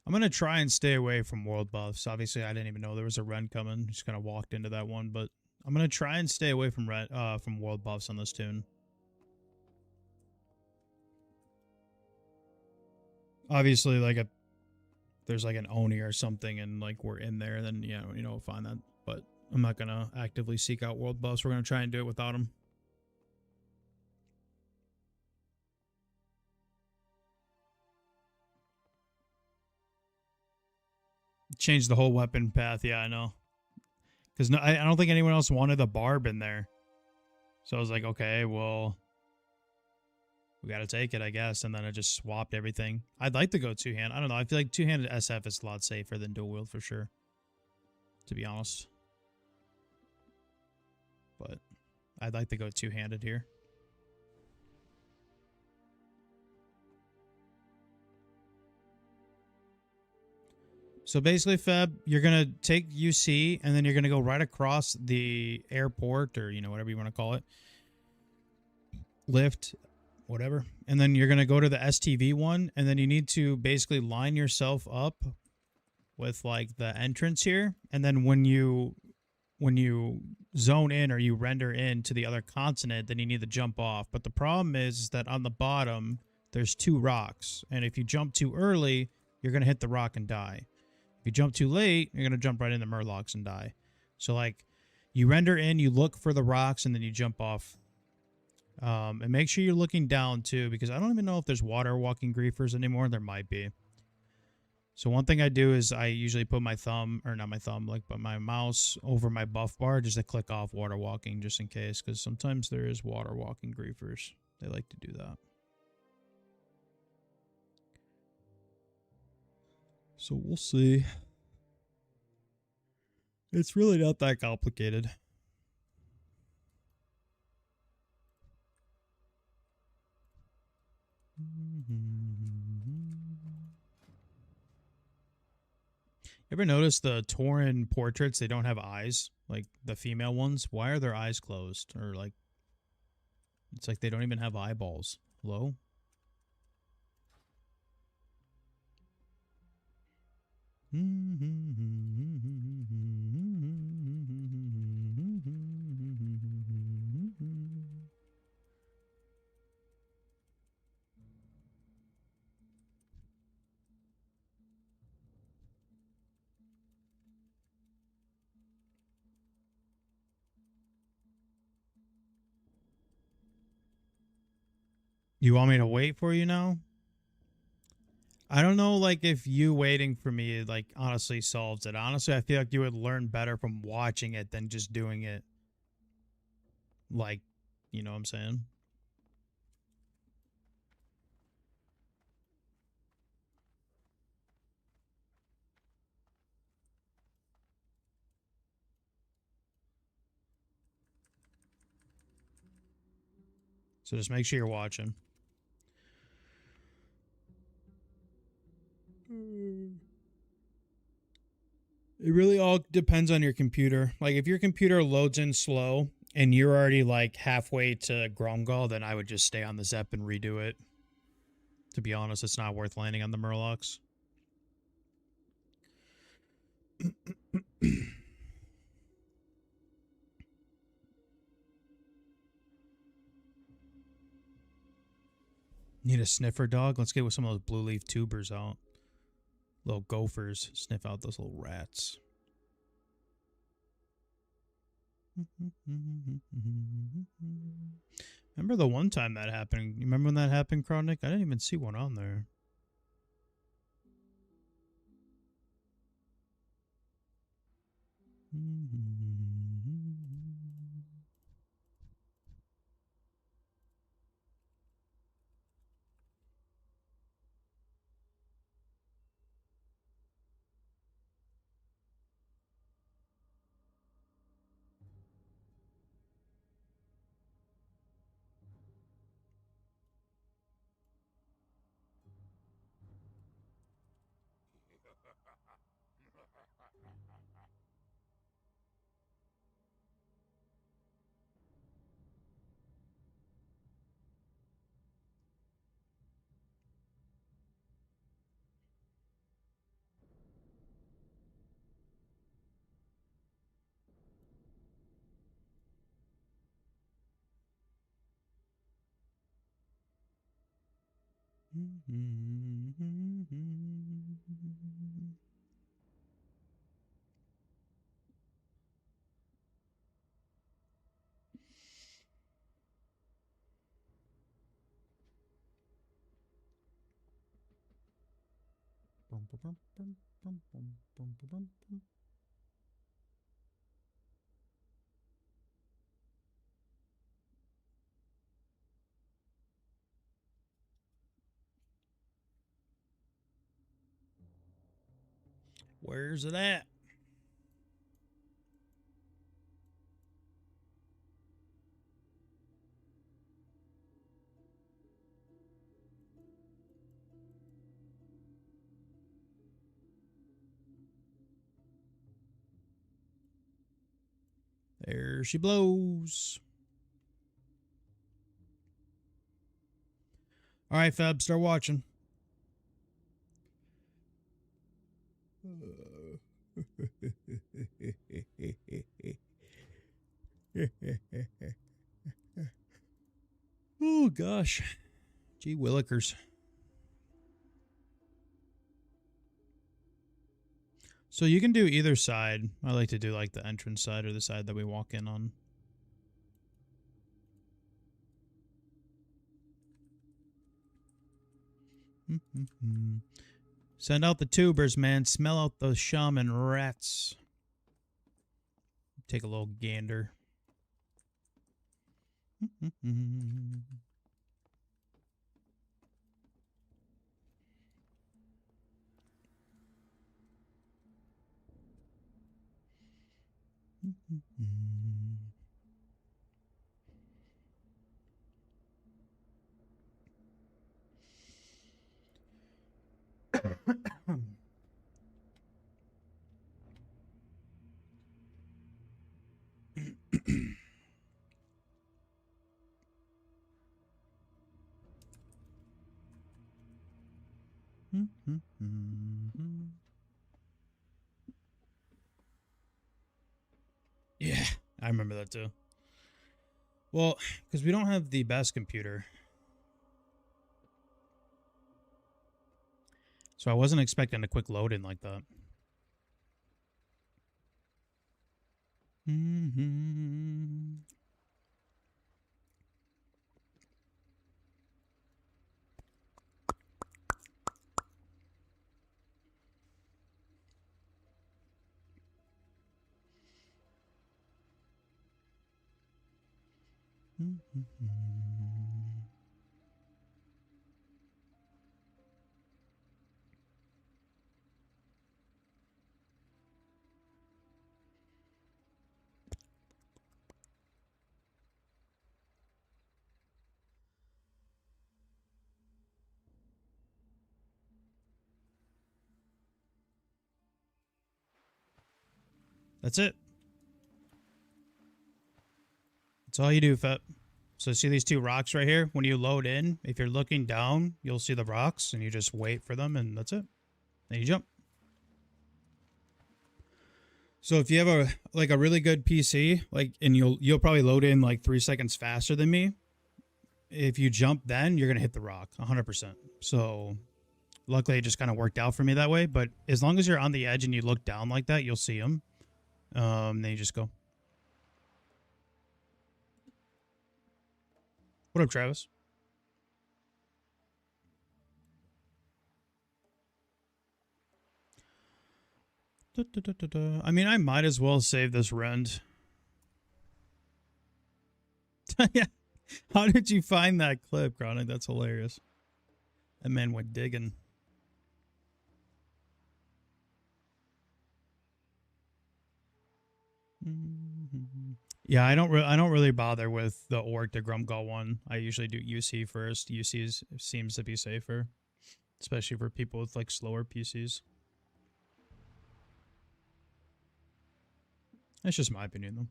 I'm going to try and stay away from world buffs. Obviously, I didn't even know there was a run coming. Just kind of walked into that one, but I'm going to try and stay away from world buffs on this tune. Obviously, like there's like an Oni or something and like we're in there, then we'll find that. But I'm not going to actively seek out world buffs. We're going to try and do it without them. Change the whole weapon path. Yeah, I know. Because I don't think anyone else wanted the barb in there. So I was like, okay, well, we got to take it, I guess. And then I just swapped everything. I'd like to go two-hand. I don't know. I feel like two-handed SF is a lot safer than dual wield for sure. To be honest. But I'd like to go two-handed here. So basically, Feb, you're going to take UC, and then you're going to go right across the airport, or, whatever you want to call it. Lift, whatever. And then you're going to go to the STV one, and then you need to basically line yourself up with, like, the entrance here. And then when you zone in or you render in to the other continent, then you need to jump off. But the problem is that on the bottom, there's 2 rocks. And if you jump too early, you're going to hit the rock and die. If you jump too late, you're going to jump right into Murlocs and die. So, like, you render in, you look for the rocks, and then you jump off. And make sure you're looking down, too, because I don't even know if there's water walking griefers anymore. There might be. So one thing I do is I usually put my thumb, or not my thumb, like, but my mouse over my buff bar just to click off water walking, just in case, because sometimes there is water walking griefers. They like to do that. So we'll see. It's really not that complicated. Ever notice the Tauren portraits, they don't have eyes? Like the female ones? Why are their eyes closed? Or like, it's like they don't even have eyeballs. Hello? You want me to wait for you now? I don't know, like, if you waiting for me, like, honestly solves it. Honestly, I feel like you would learn better from watching it than just doing it. Like, you know what I'm saying? So just make sure you're watching. It really all depends on your computer. Like if your computer loads in slow and you're already like halfway to Gromgal, then I would just stay on the Zep and redo it. To be honest, it's not worth landing on the Murlocs. Need a sniffer dog? Let's get with some of those blue leaf tubers out. Little gophers. Sniff out those little rats. Remember the one time that happened? You remember when that happened, Chronic? I didn't even see one on there. Where's it at? There she blows. All right, Fab, start watching. Oh, gosh. Gee willikers. So you can do either side. I like to do like the entrance side or the side that we walk in on. Send out the tubers, man. Smell out those shaman rats. Take a little gander. Yeah, I remember that too. Well, because we don't have the best computer. So I wasn't expecting a quick load in like that. That's it. That's all you do, Fep. So see these two rocks right here? When you load in, if you're looking down, you'll see the rocks, and you just wait for them, and that's it. Then you jump. So if you have a really good PC, and you'll probably load in like 3 seconds faster than me. If you jump, then you're gonna hit the rock 100%. So luckily, it just kind of worked out for me that way. But as long as you're on the edge and you look down like that, you'll see them. Then you just go. What up, Travis? I mean, I might as well save this rend. Yeah. How did you find that clip, Chronic? That's hilarious. That man went digging. Yeah, I don't really bother with the Orc to Grumgall one. I usually do UC first. UC seems to be safer, especially for people with like slower PCs. That's just my opinion, though.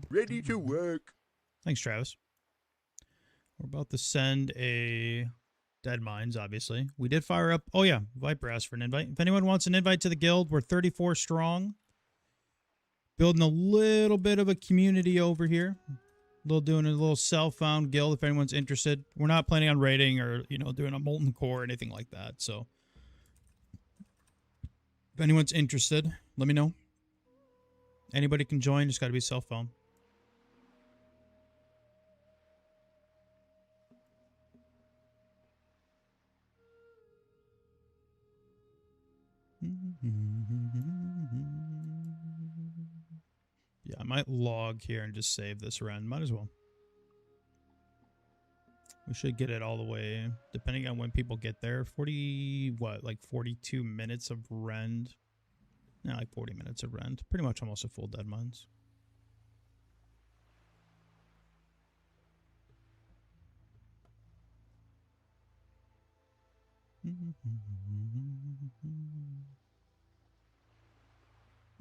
Ready to work. Thanks, Travis. We're about to send a Dead Mines, obviously. We did fire up... Oh, yeah. Viper asked for an invite. If anyone wants an invite to the guild, we're 34 strong. Building a little bit of a community over here. Doing a little self-found guild if anyone's interested. We're not planning on raiding or, doing a molten core or anything like that. So, if anyone's interested, let me know. Anybody can join. Just got to be self-found. Yeah, I might log here and just save this rend. Might as well. We should get it all the way, depending on when people get there. 42 minutes of rend. Yeah, like 40 minutes of rend. Pretty much almost a full Dead Mines.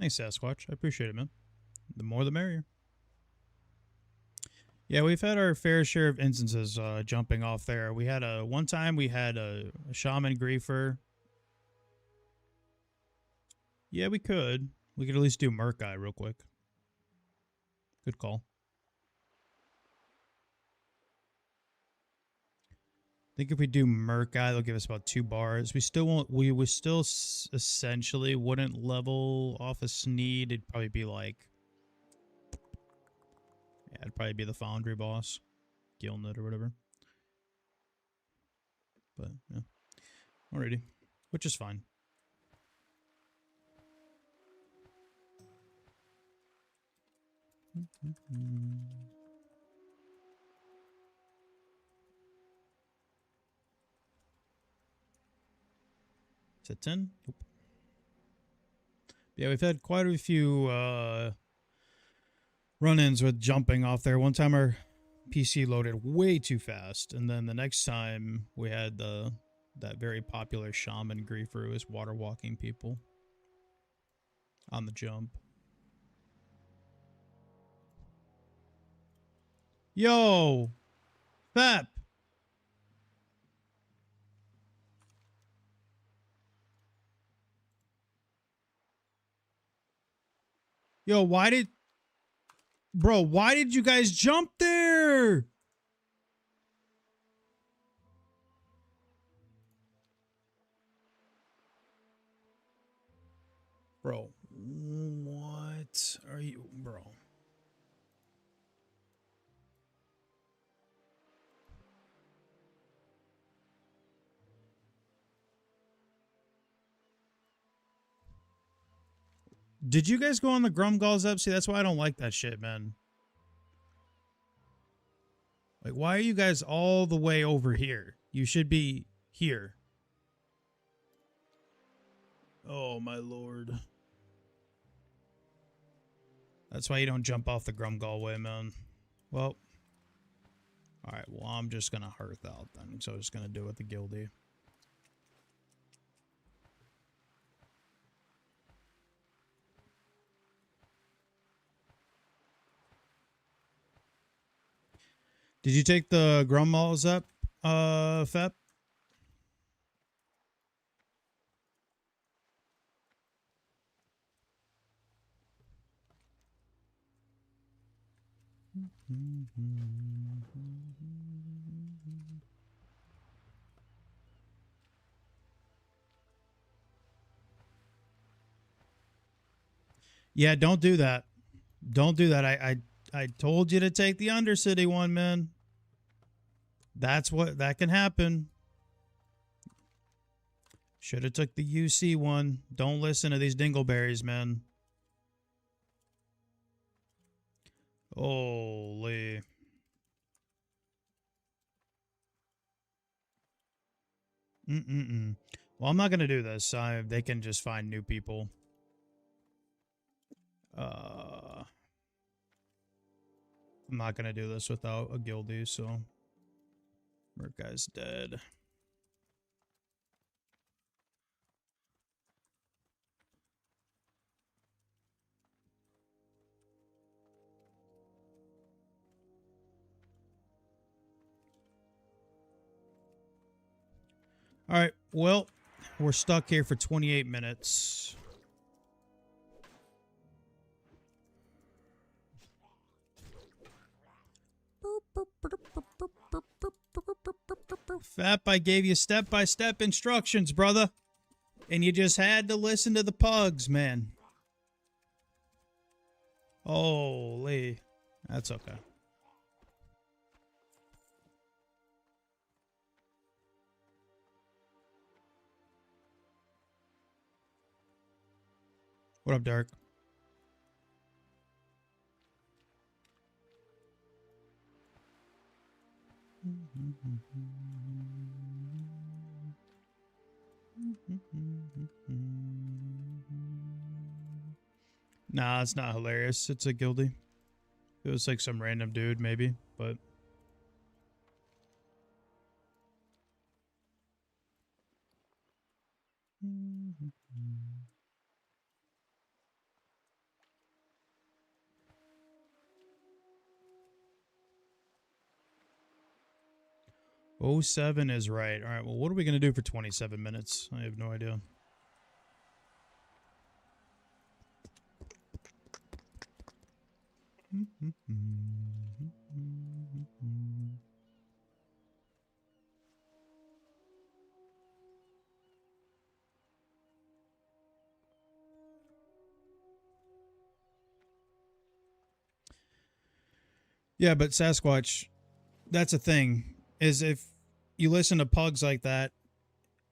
Thanks, Sasquatch. I appreciate it, man. The more the merrier. Yeah, we've had our fair share of instances jumping off there. We had one time we had a shaman griefer. Yeah, we could. We could at least do Murk-Eye real quick. Good call. I think if we do Murk-Eye, they'll give us about 2 bars. We still won't. We still essentially wouldn't level off a Sneed. It'd probably be like. Yeah, it'd probably be the Foundry boss, Gilnet or whatever. But yeah, alrighty, which is fine. Is it 10? Nope. Yeah, we've had quite a few run-ins with jumping off there. One time our PC loaded way too fast, and then the next time we had that very popular shaman griefer who was water walking people on the jump. Yo, Fap. Yo, why did you guys jump there? Bro, what are you, bro? Did you guys go on the Grumgalls up? See, that's why I don't like that shit, man. Like, why are you guys all the way over here? You should be here. Oh, my lord. That's why you don't jump off the Grumgall way, man. Well. Alright, well, I'm just gonna hearth out then. So I'm just gonna do it with the guildie. Did you take the grummalls up, Fep? Yeah, don't do that. Don't do that. I told you to take the Undercity one, man. That can happen. Should have took the UC one. Don't listen to these dingleberries, man. Holy. Well, I'm not gonna do this. They can just find new people. I'm not gonna do this without a guildie, so Merc guy's dead. All right, well, we're stuck here for 28 minutes. Fap, I gave you step-by-step instructions, brother. And you just had to listen to the pugs, man. Holy. That's okay. What up, Dark? Nah, it's not hilarious. It's a guildie. It was like some random dude, maybe, but... Oh, 07 is right. All right, well, what are we going to do for 27 minutes? I have no idea. Yeah, but Sasquatch, that's a thing, is if you listen to pugs like that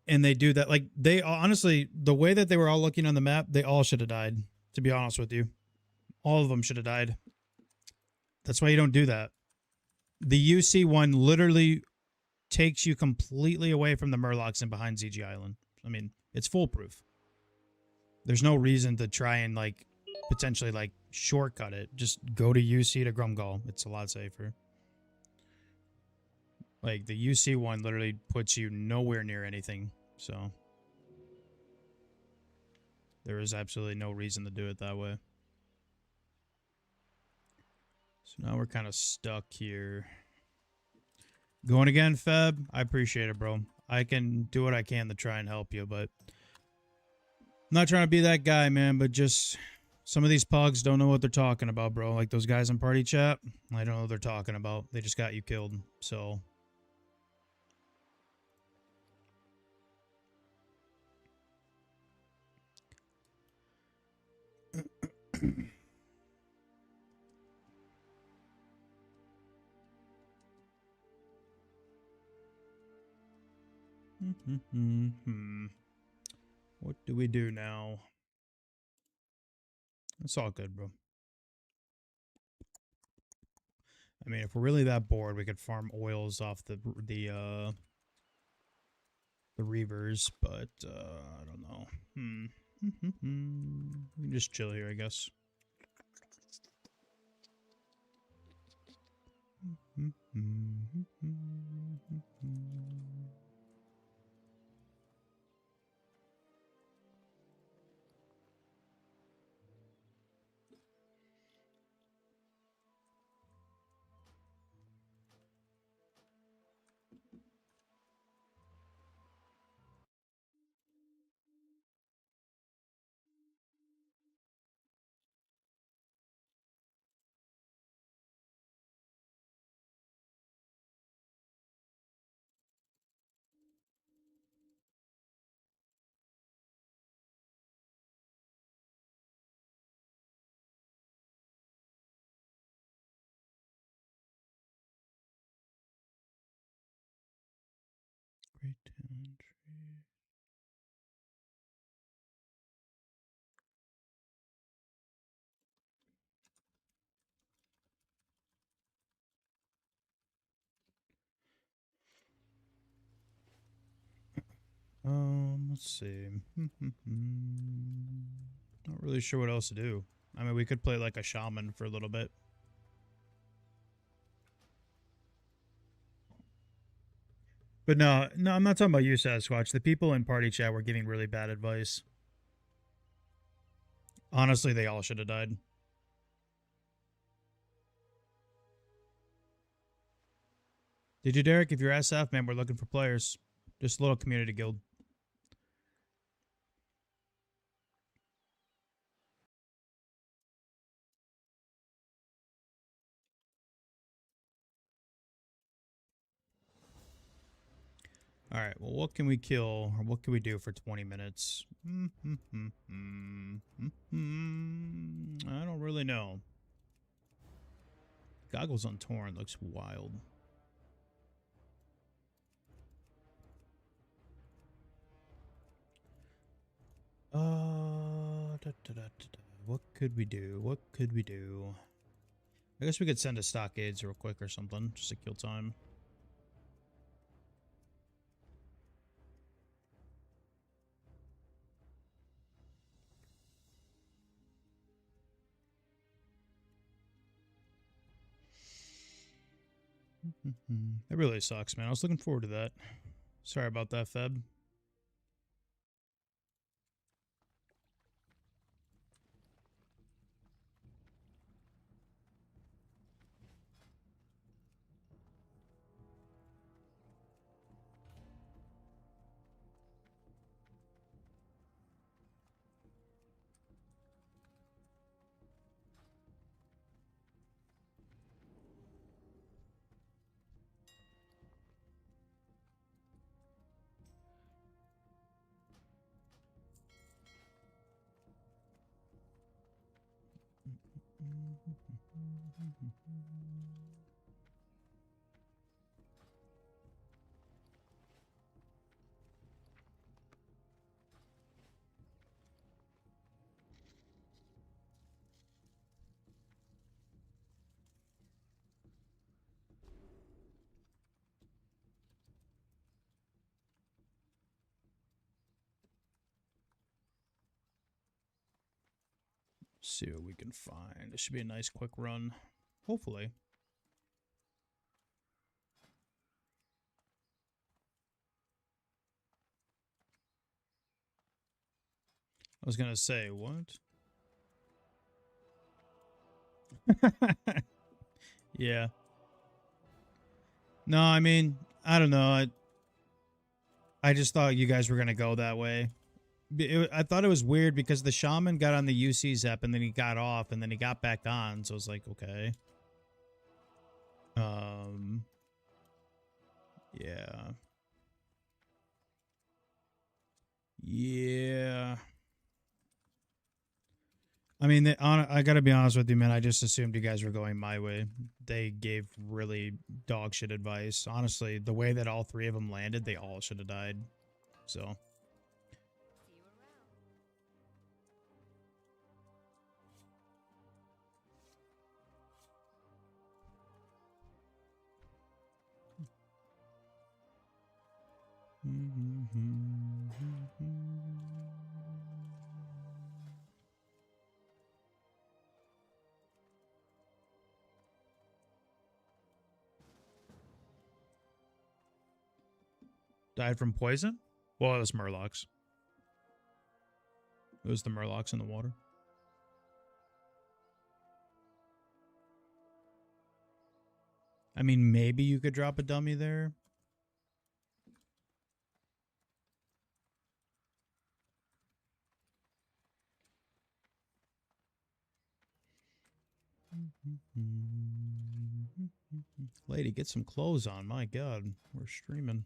and they do that, like, they honestly, the way that they were all looking on the map, they all should have died, to be honest with you. All of them should have died. That's why you don't do that. The UC one literally takes you completely away from the Murlocs and behind ZG Island. I mean, it's foolproof. There's no reason to try and, like, potentially, like, shortcut it. Just go to UC to Grumgall. It's a lot safer. Like, the UC one literally puts you nowhere near anything. So, there is absolutely no reason to do it that way. So now we're kind of stuck here. Going again, Feb? I appreciate it, bro. I can do what I can to try and help you, but... I'm not trying to be that guy, man, but just... Some of these pugs don't know what they're talking about, bro. Like those guys in party chat, I don't know what they're talking about. They just got you killed, so... What do we do now? It's all good, bro. I mean, if we're really that bored, we could farm oils off the reavers, but I don't know. We can just chill here, I guess. Let's see. Not really sure what else to do. I mean, we could play like a shaman for a little bit. But no, I'm not talking about you, Sasquatch. The people in party chat were giving really bad advice. Honestly, they all should have died. Did you, Derek? If you're SF, man, we're looking for players. Just a little community guild. All right, well, what can we kill, or what can we do for 20 minutes? I don't really know. Goggles on Torn looks wild. What could we do? What could we do? I guess we could send a stockades real quick or something, just to kill time. That really sucks, man. I was looking forward to that. Sorry about that, Feb. See what we can find. This should be a nice quick run. Hopefully. I was gonna say, what? Yeah. No, I mean, I don't know. I just thought you guys were gonna go that way. I thought it was weird because the shaman got on the UC Zep and then he got off and then he got back on. So I was like, okay. Yeah. Yeah. I mean, I gotta be honest with you, man. I just assumed you guys were going my way. They gave really dog shit advice. Honestly, the way that all three of them landed, they all should have died. So. See you around. Died from poison? Well, it was Murlocs. It was the Murlocs in the water. I mean, maybe you could drop a dummy there. Lady, get some clothes on. My God, we're streaming.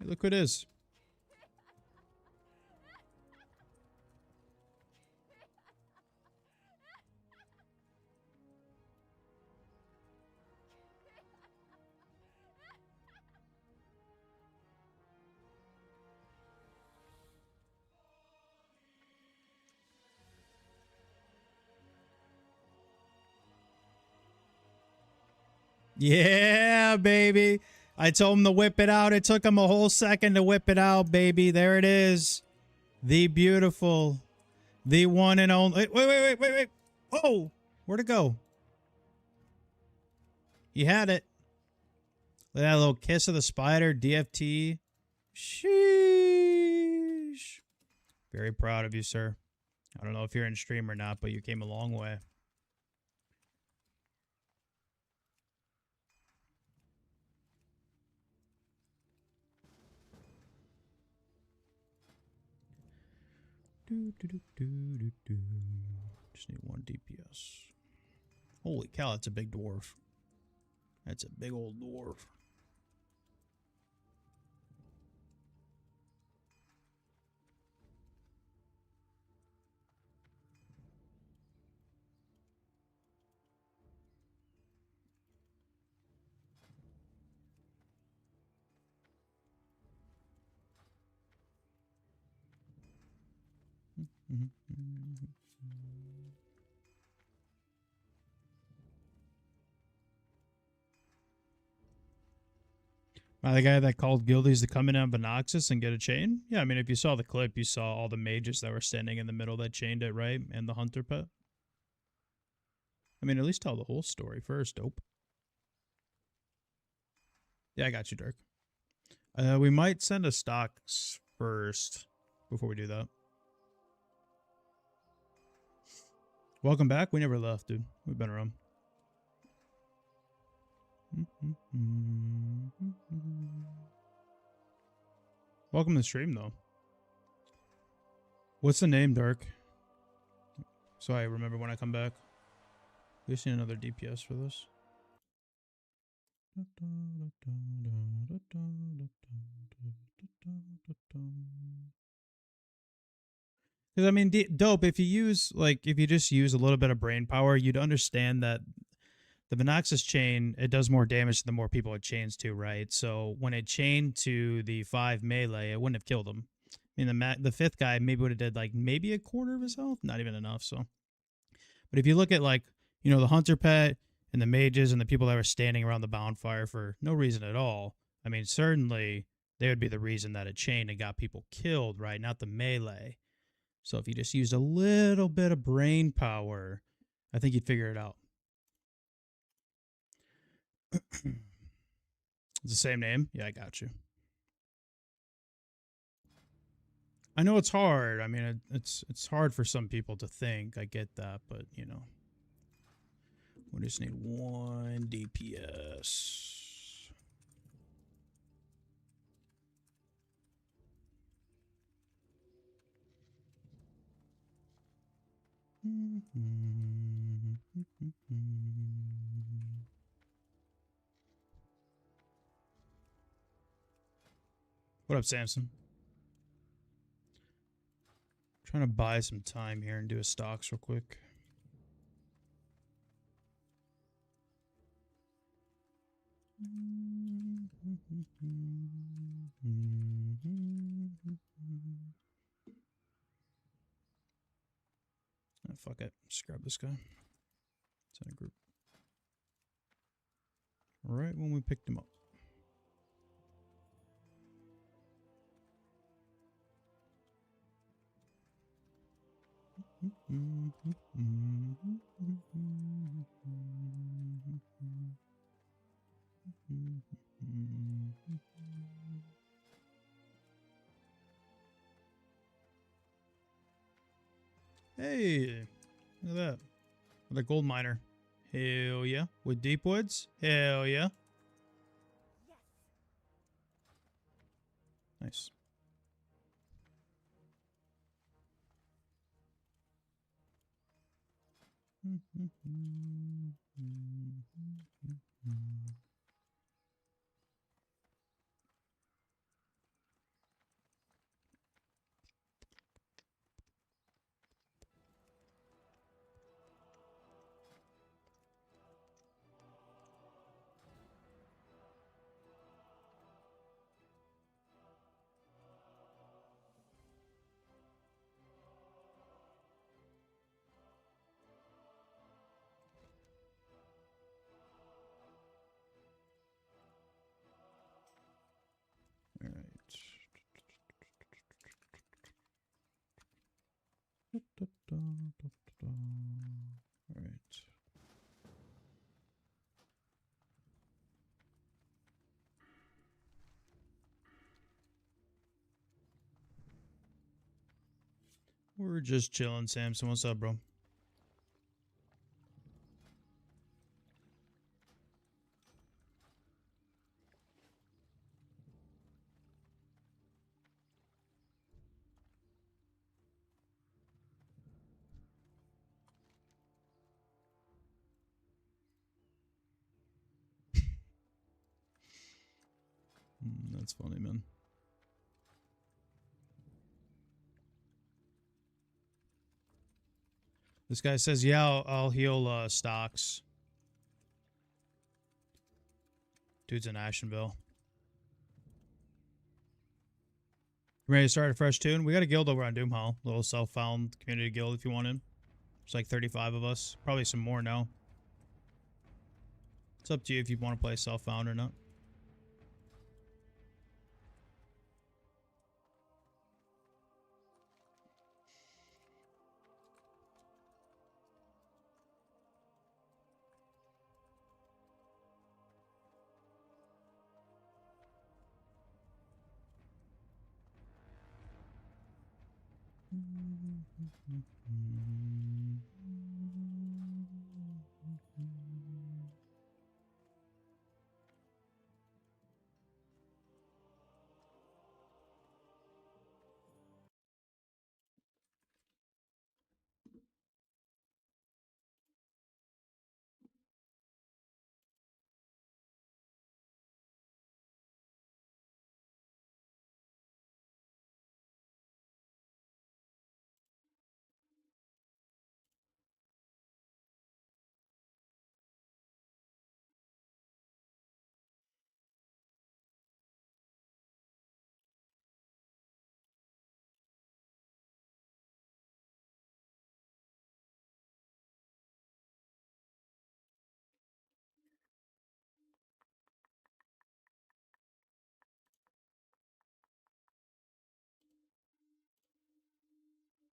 Hey, look who it is. Yeah, baby. I told him to whip it out. It took him a whole second to whip it out, baby. There it is. The beautiful, the one and only. Wait. Oh, where'd it go? He had it. Look at that little kiss of the spider, DFT. Sheesh. Very proud of you, sir. I don't know if you're in stream or not, but you came a long way. Just need 1 DPS. Holy cow, that's a big dwarf. That's a big old dwarf. The guy that called guildies to come in on Benoxus and get a chain? Yeah, I mean, if you saw the clip, you saw all the mages that were standing in the middle that chained it, right? And the hunter pet. I mean, at least tell the whole story first, dope. Yeah, I got you, Dirk. We might send a stocks first before we do that. Welcome back. We never left, dude. We've been around. Welcome to the stream, though. What's the name, Dark? So I remember when I come back. We just need another DPS for this. Because I mean, dope. If you just use a little bit of brain power, you'd understand that the Venoxus chain, it does more damage the more people it chains to, right? So when it chained to the 5 melee, it wouldn't have killed him. I mean, the 5th guy maybe would have did like maybe a quarter of his health, not even enough. So, but if you look at like the hunter pet and the mages and the people that were standing around the bonfire for no reason at all, I mean, certainly they would be the reason that it chained and got people killed, right? Not the melee. So if you just used a little bit of brain power, I think you'd figure it out. It's the same name? Yeah, I got you. I know it's hard. I mean, it's hard for some people to think. I get that, but we just need 1 DPS. What up, Samson? Trying to buy some time here and do a stocks real quick. Oh, fuck it. Just grab this guy. It's in a group. Right when we picked him up. Hey, look at that. With a gold miner. Hell yeah. With deep woods? Hell yeah. Nice. All right. We're just chilling, Samson. What's up, bro? That's funny, man. This guy says, "Yeah, I'll heal stocks." Dude's in Ashenville. Ready to start a fresh tune? We got a guild over on Doomhowl, little self-found community guild. If you want in, there's like 35 of us. Probably some more now. It's up to you if you want to play self-found or not.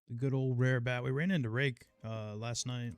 The good old rare bat. We ran into Rake last night.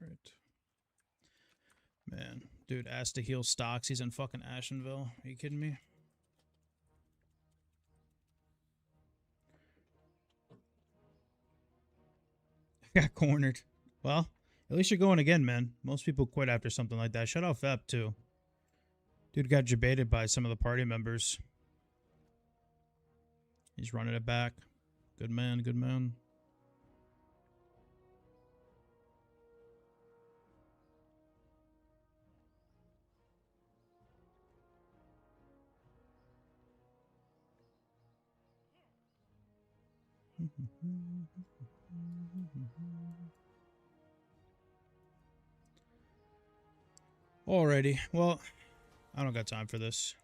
All right. Man, dude asked to heal stocks. He's in fucking Ashenville. Are you kidding me? Got cornered. Well, at least you're going again, man. Most people quit after something like that. Shut out Fep, too. Dude got debated by some of the party members. He's running it back. Good man, good man. Alrighty. Well, I don't got time for this.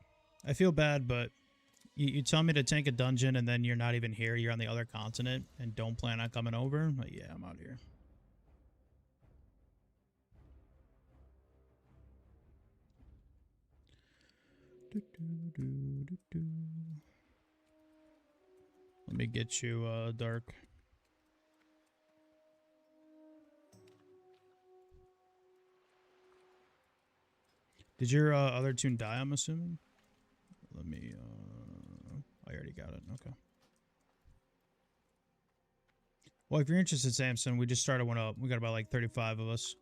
I feel bad, but you tell me to tank a dungeon and then you're not even here. You're on the other continent and don't plan on coming over. Like, yeah, I'm out here. Let me get you dark. Did your other tune die, I'm assuming? Let me I already got it. Okay. Well, if you're interested, Samson, we just started one up. We got about like 35 of us.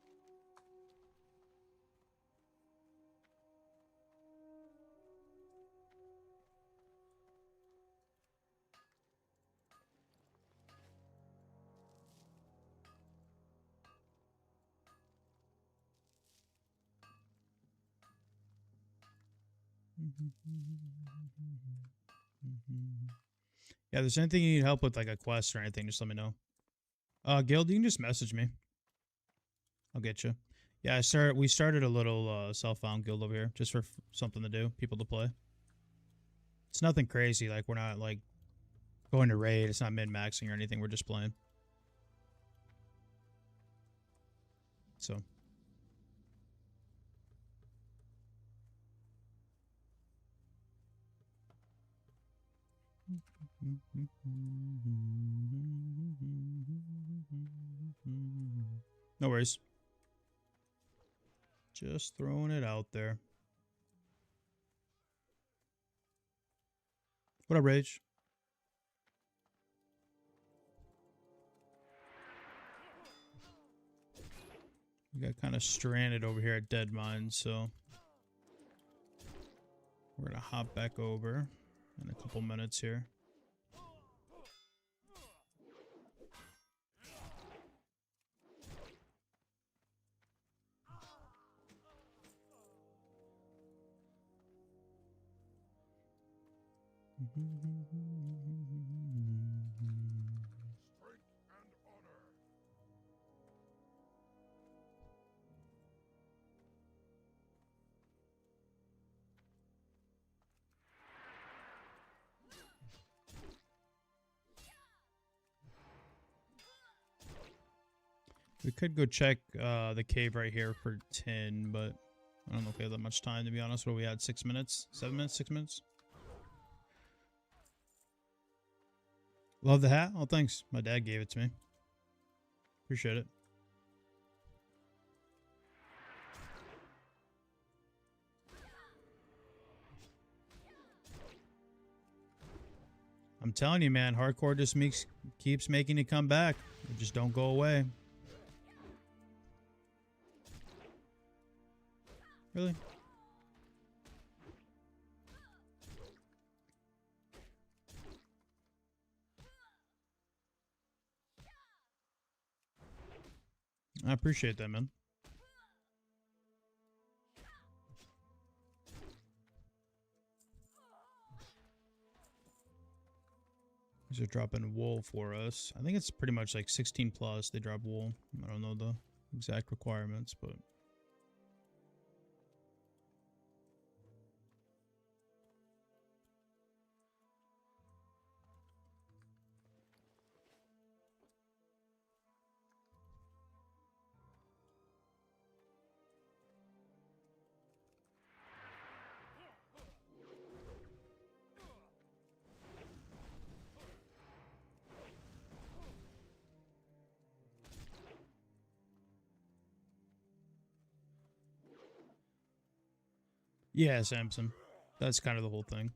Yeah, if there's anything you need help with, like a quest or anything, just let me know. Guild, you can just message me. I'll get you. Yeah, we started a little self-found guild over here, just for something to do, people to play. It's nothing crazy, like we're not like going to raid, it's not min-maxing or anything, we're just playing. So. No worries. Just throwing it out there. What up, Rage? We got kind of stranded over here at Dead Mine, so we're gonna hop back over in a couple minutes here. Strength and honor. We could go check the cave right here for 10, but I don't know if we have that much time, to be honest. What we had, 6 minutes? 7 minutes? 6 minutes? Love the hat? Oh, thanks. My dad gave it to me. Appreciate it. I'm telling you, man, hardcore just keeps making it come back. It just don't go away. Really? I appreciate that, man. These are dropping wool for us. I think it's pretty much like 16 plus they drop wool. I don't know the exact requirements, but... Yeah, Samson. That's kind of the whole thing.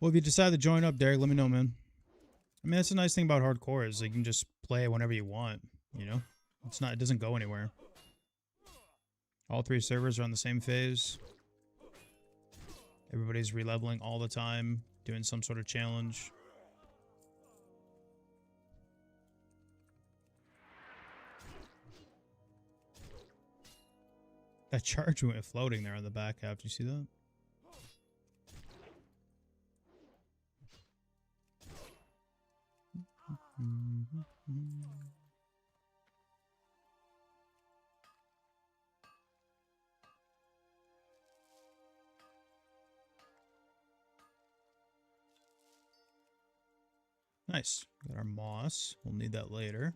Well, if you decide to join up, Derek, let me know, man. I mean, that's the nice thing about hardcore is you can just play it whenever you want, you know? It doesn't go anywhere. All 3 servers are on the same phase. Everybody's releveling all the time, doing some sort of challenge. That charge went floating there on the back half. Do you see that? Nice. Got our moss. We'll need that later.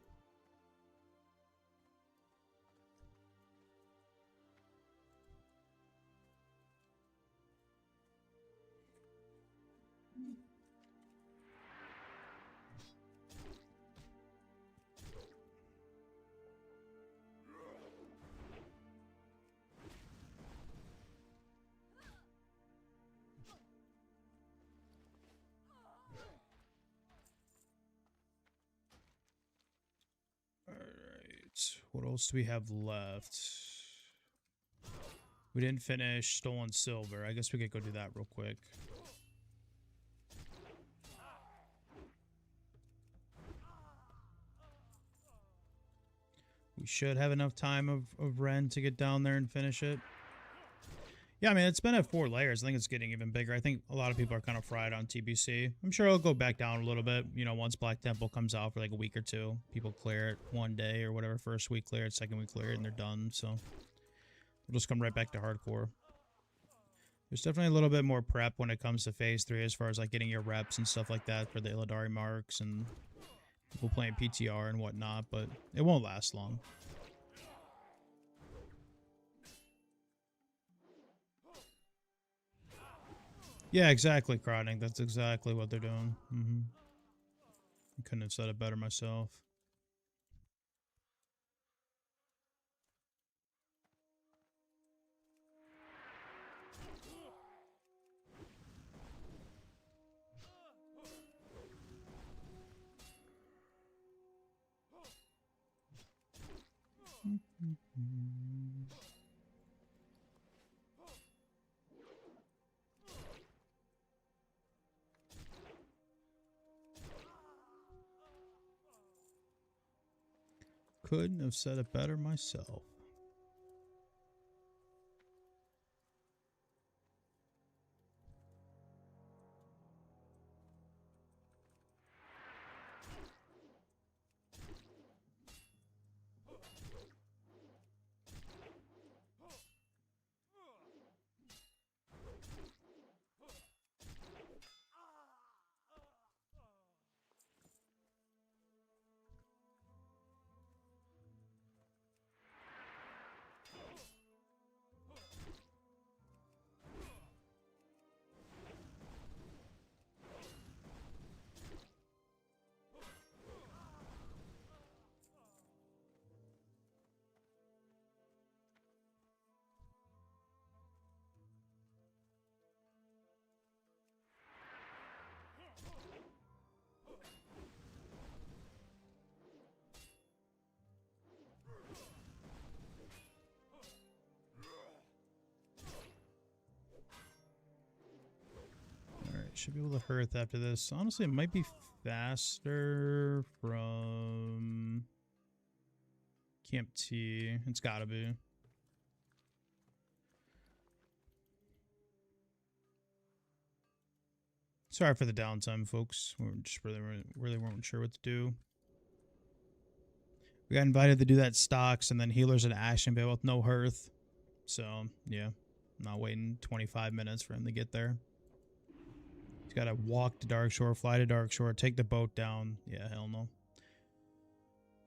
What else do we have left? We didn't finish Stolen Silver. I guess we could go do that real quick. We should have enough time of Ren to get down there and finish it. Yeah, I mean, it's been at 4 layers. I think it's getting even bigger. I think a lot of people are kind of fried on TBC. I'm sure it'll go back down a little bit, you know, once Black Temple comes out for like a week or 2. People clear it one day or whatever. First week clear it, second week clear it, and they're done. So we'll just come right back to hardcore. There's definitely a little bit more prep when it comes to phase 3 as far as like getting your reps and stuff like that for the Illidari marks and people playing PTR and whatnot, but it won't last long. Yeah, exactly, Crowding. That's exactly what they're doing. I couldn't have said it better myself. Couldn't have said it better myself. Should be able to Hearth after this. Honestly, it might be faster from Camp T. It's gotta be. Sorry for the downtime, folks. We just really weren't sure what to do. We got invited to do that stocks and then healers and Ashen Bay with no Hearth. So, yeah. I'm not waiting 25 minutes for him to get there. He's got to walk to Darkshore, fly to Darkshore, take the boat down. Yeah, hell no.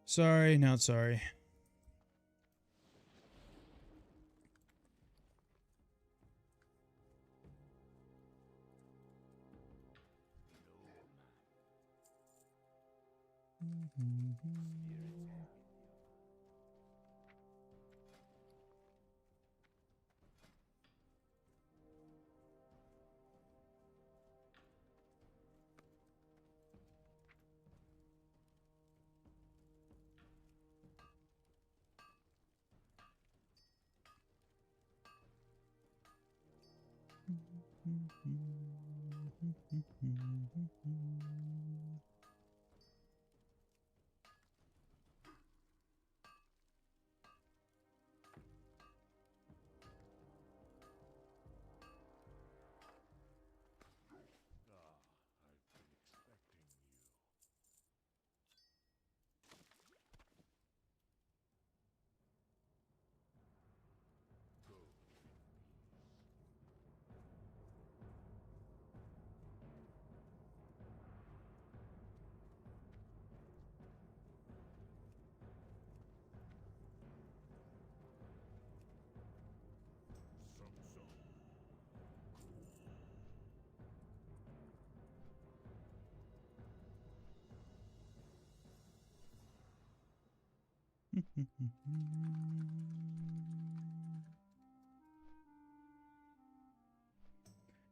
Sorry, not sorry.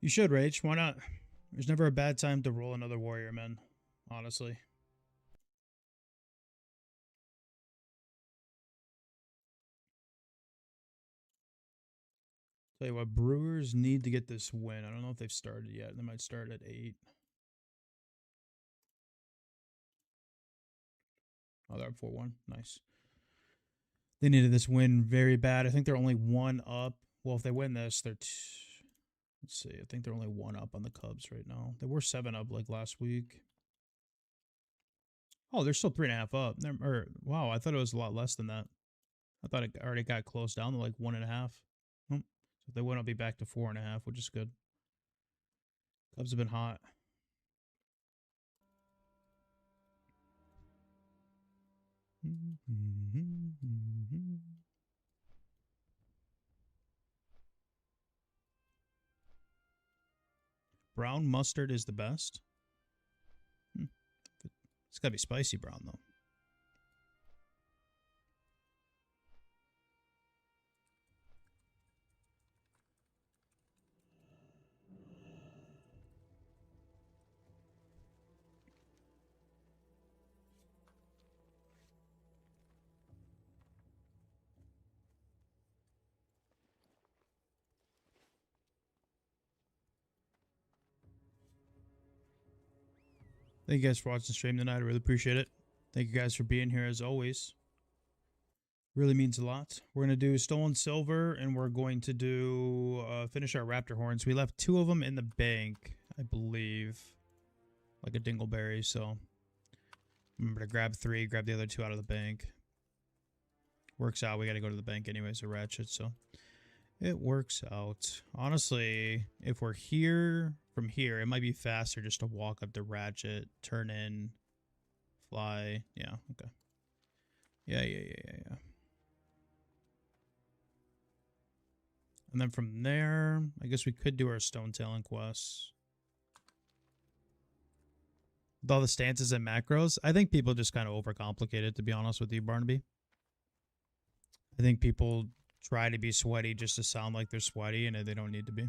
You should, Rage. Why not? There's never a bad time to roll another warrior, man. Honestly. Tell you what, Brewers need to get this win. I don't know if they've started yet. They might start at 8. Oh, they're up 4-1. Nice. They needed this win very bad. I think they're only 1 up. Well, if they win this, they're let's see. I think they're only 1 up on the Cubs right now. They were 7 up like last week. Oh, they're still 3.5 up. Wow, I thought it was a lot less than that. I thought it already got closed down to like 1.5. So if they win, I'll be back to 4.5, which is good. Cubs have been hot. Brown mustard is the best. It's got to be spicy brown, though. Thank you guys for watching the stream tonight. I really appreciate it. Thank you guys for being here as always. Really means a lot. We're going to do Stolen Silver, and we're going to do finish our Raptor Horns. We left 2 of them in the bank, I believe. Like a dingleberry, so remember to grab 3, grab the other 2 out of the bank. Works out. We got to go to the bank anyways, a ratchet, so it works out. Honestly, if we're here, from here, it might be faster just to walk up the ratchet, turn in, fly. Yeah, okay. Yeah. And then from there, I guess we could do our Stone Talon quests. With all the stances and macros, I think people just kind of overcomplicate it, to be honest with you, Barnaby. I think people try to be sweaty just to sound like they're sweaty, and they don't need to be.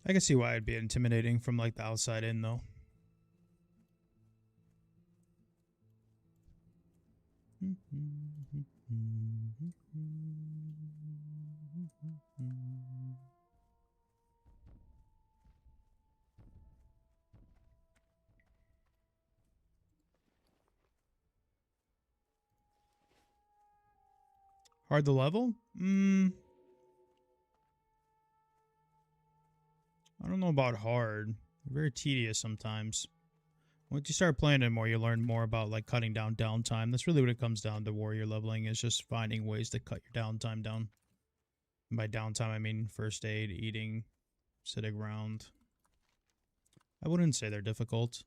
I can see why it'd be intimidating from like the outside in, though. Hard to level? I don't know about hard. Very tedious sometimes. Once you start playing it more, you learn more about like cutting down downtime. That's really what it comes down to warrior leveling, is just finding ways to cut your downtime down. And by downtime, I mean first aid, eating, sitting around. I wouldn't say they're difficult.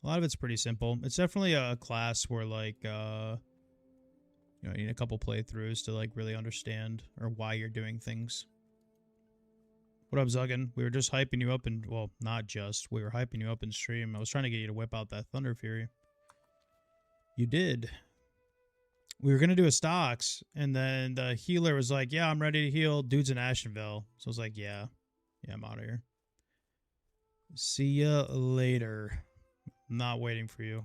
A lot of it's pretty simple. It's definitely a class where like, you know, you need a couple playthroughs to like really understand or why you're doing things. What up, Zuggin? We were just hyping you up and, well, not just. We were hyping you up in stream. I was trying to get you to whip out that Thunder Fury. You did. We were going to do a stocks, and then the healer was like, yeah, I'm ready to heal. Dude's in Ashenville. So I was like, yeah. Yeah, I'm out of here. See ya later. I'm not waiting for you.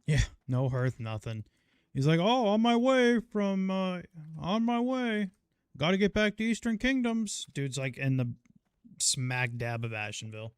Yeah, no hearth, nothing. He's like, oh, on my way from, on my way. Gotta get back to Eastern Kingdoms. Dude's like in the smack dab of Ashenville.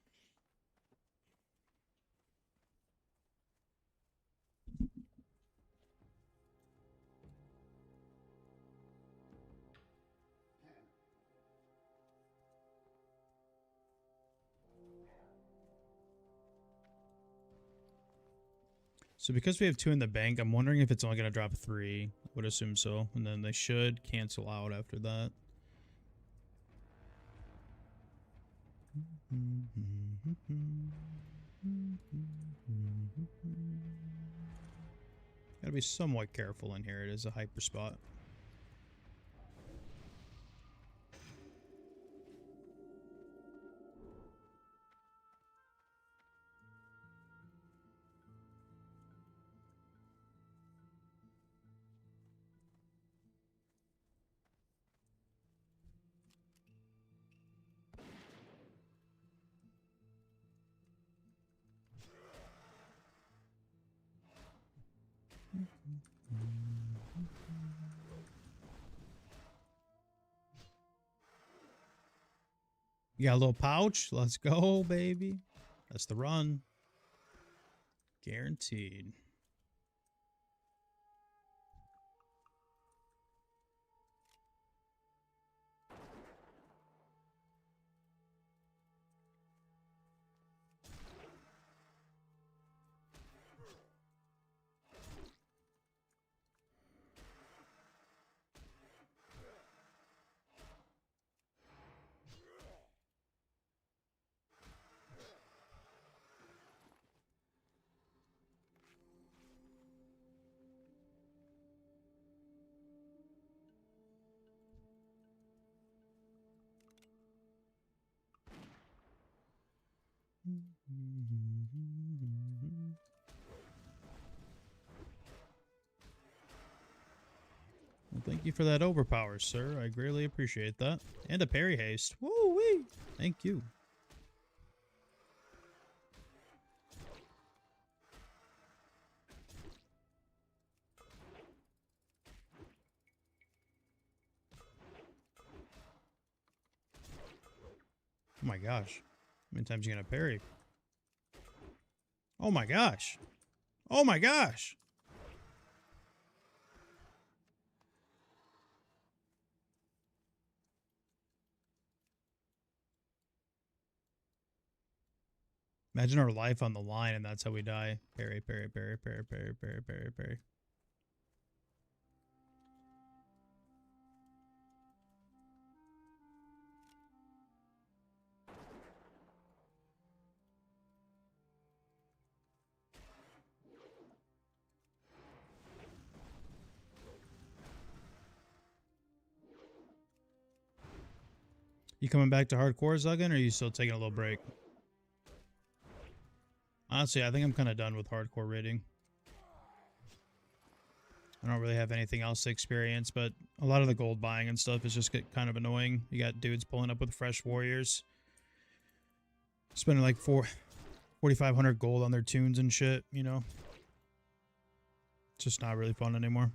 So because we have 2 in the bank, I'm wondering if it's only going to drop 3. I would assume so. And then they should cancel out after that. Gotta be somewhat careful in here. It is a hyper spot. You got a little pouch? Let's go, baby. That's the run. Guaranteed. Well, thank you for that overpower, sir. I greatly appreciate that. And a parry haste. Woo-wee! Thank you. Oh my gosh. How many times are you gonna parry? Oh my gosh. Oh my gosh. Imagine our life on the line and that's how we die. Parry, parry, parry, parry, parry, parry, parry, parry. You coming back to hardcore, Zuggan, or are you still taking a little break? Honestly, I think I'm kind of done with hardcore raiding. I don't really have anything else to experience, but a lot of the gold buying and stuff is just get kind of annoying. You got dudes pulling up with fresh warriors, spending like 4,500 gold on their tunes and shit, you know? It's just not really fun anymore.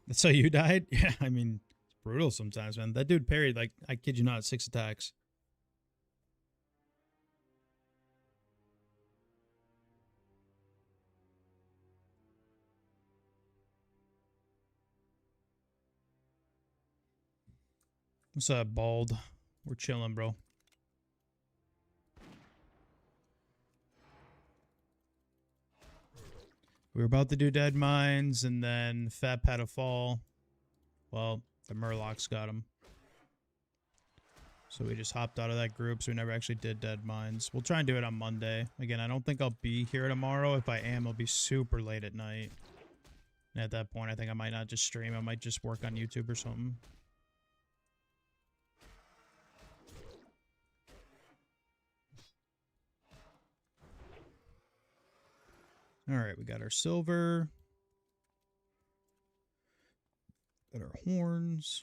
That's how you died? Yeah, I mean, it's brutal sometimes, man. That dude parried, like, I kid you not, 6 attacks. What's up, Bald? We're chilling, bro. We were about to do Dead Mines, and then Fap had a fall. Well, the Murlocs got him. So we just hopped out of that group, so we never actually did Dead Mines. We'll try and do it on Monday. Again, I don't think I'll be here tomorrow. If I am, I'll be super late at night. And at that point, I think I might not just stream. I might just work on YouTube or something. Alright, we got our silver. Got our horns.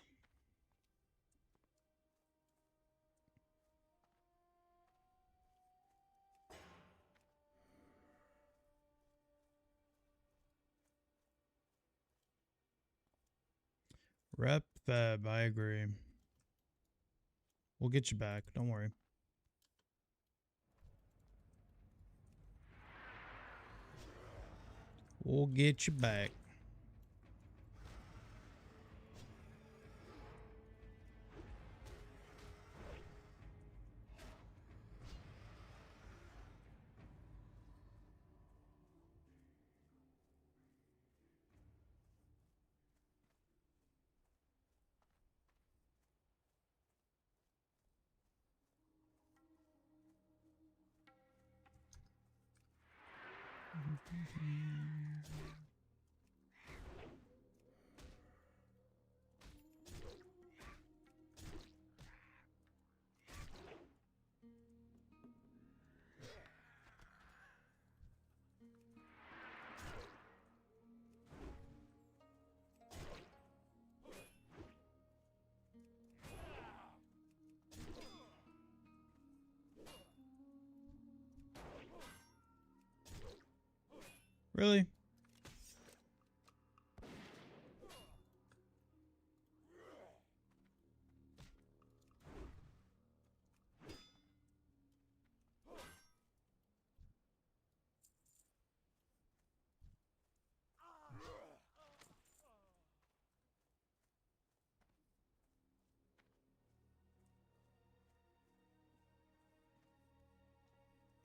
Rep Fab, I agree. We'll get you back, don't worry. We'll get you back. Really?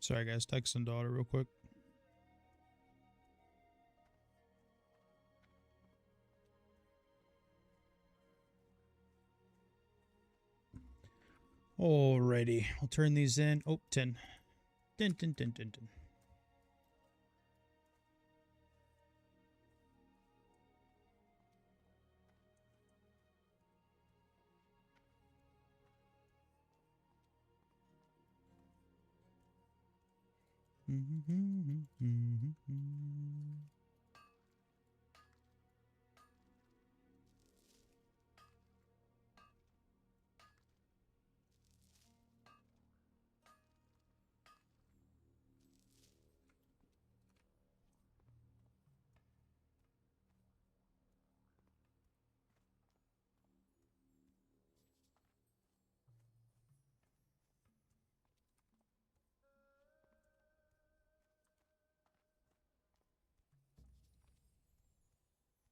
Sorry, guys. Texting daughter real quick. Alrighty. I'll turn these in. Oh, 10. Dun, dun, dun, dun, dun.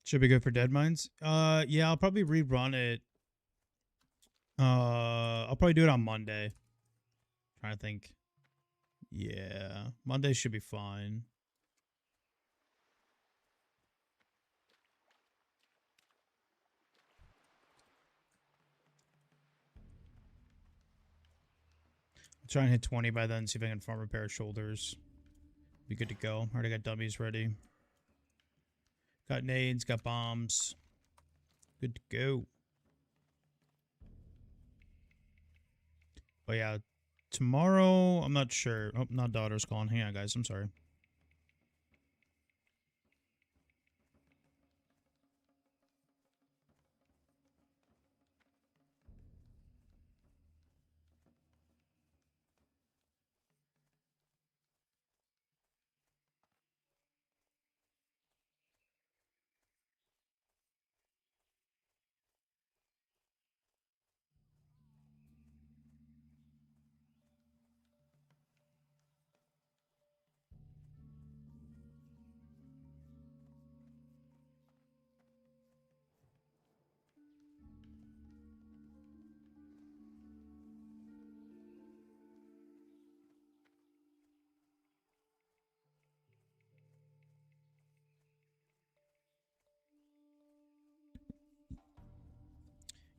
Should be good for Dead Mines. Yeah, I'll probably rerun it. I'll probably do it on Monday. Trying to think. Yeah, Monday should be fine. I'll try and hit 20 by then, see if I can farm a pair of shoulders. Be good to go. Already got dummies ready. Got nades, got bombs. Good to go. But yeah, tomorrow, I'm not sure. Oh, not daughter's calling. Hang on, guys. I'm sorry.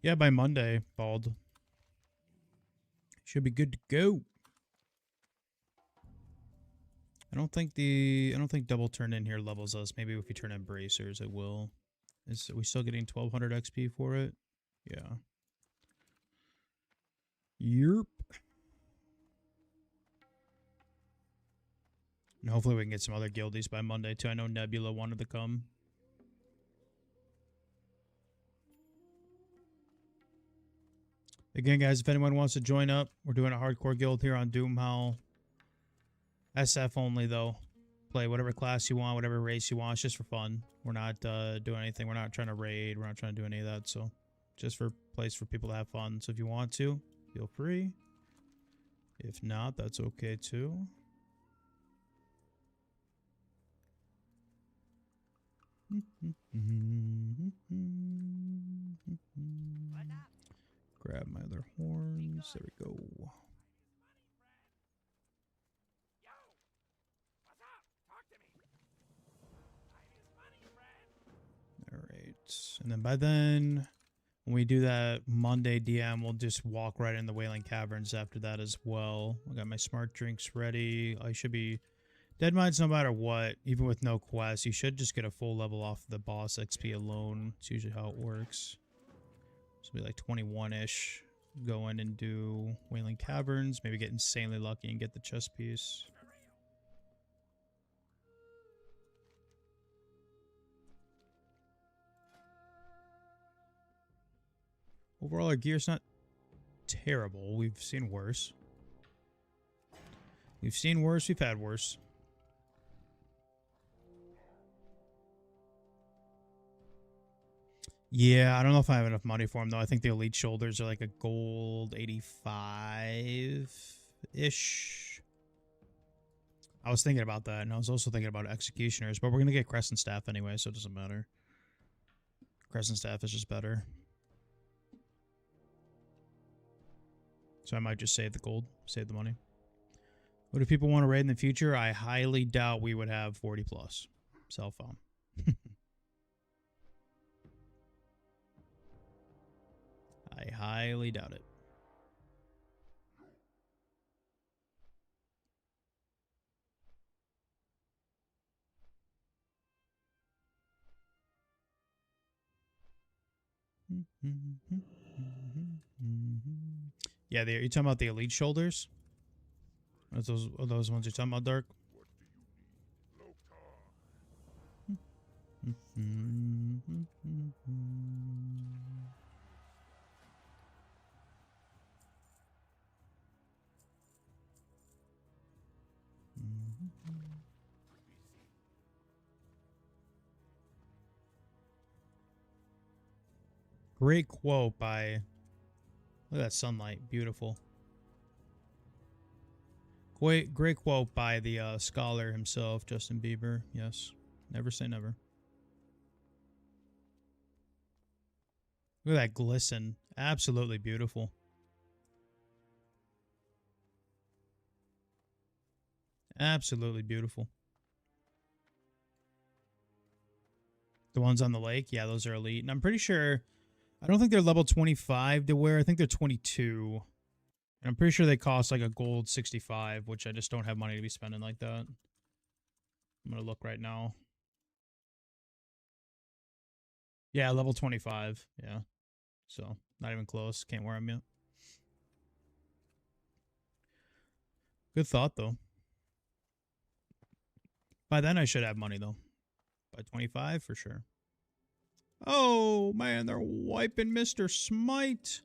Yeah, by Monday, Bald. Should be good to go. I don't think double turn in here levels us. Maybe if we turn in bracers, it will. Are we still getting 1200 XP for it? Yeah. Yerp. And hopefully we can get some other guildies by Monday too. I know Nebula wanted to come. Again, guys, if anyone wants to join up, we're doing a hardcore guild here on Doomhowl. SF only, though. Play whatever class you want, whatever race you want. It's just for fun. We're not doing anything. We're not trying to raid. We're not trying to do any of that. So, just for place for people to have fun. So, if you want to, feel free. If not, that's okay too. Grab my other horns. There we go. Yo, what's up? Talk to me. Time is money, friend. All right. And then by then, when we do that Monday DM, we'll just walk right in the Wailing Caverns after that as well. I got my smart drinks ready. I should be Dead Mines no matter what, even with no quest. You should just get a full level off the boss XP alone. It's usually how it works. So be like 21-ish. Go in and do Wailing Caverns. Maybe get insanely lucky and get the chest piece. Overall, our gear's not terrible. We've seen worse. We've seen worse. We've had worse. Yeah, I don't know if I have enough money for them though. I think the elite shoulders are like a gold 85-ish. I was thinking about that, and I was also thinking about executioners, but we're gonna get crescent staff anyway, so it doesn't matter. Crescent staff is just better. So I might just save the gold, save the money. What if people want to raid in the future? I highly doubt we would have 40 plus cell phone. I highly doubt it. Yeah, you talking about the elite shoulders? Are those ones you're talking about, Dark? What do you need? Lokar. Great quote by... Look at that sunlight. Beautiful. Great quote by the scholar himself, Justin Bieber. Yes. Never say never. Look at that glisten. Absolutely beautiful. Absolutely beautiful. The ones on the lake? Yeah, those are elite. And I'm pretty sure... I don't think they're level 25 to wear. I think they're 22. And I'm pretty sure they cost like a gold 65, which I just don't have money to be spending like that. I'm going to look right now. Yeah, level 25. Yeah. So, not even close. Can't wear them yet. Good thought, though. By then, I should have money, though. By 25, for sure. Oh, man, they're wiping Mr. Smite.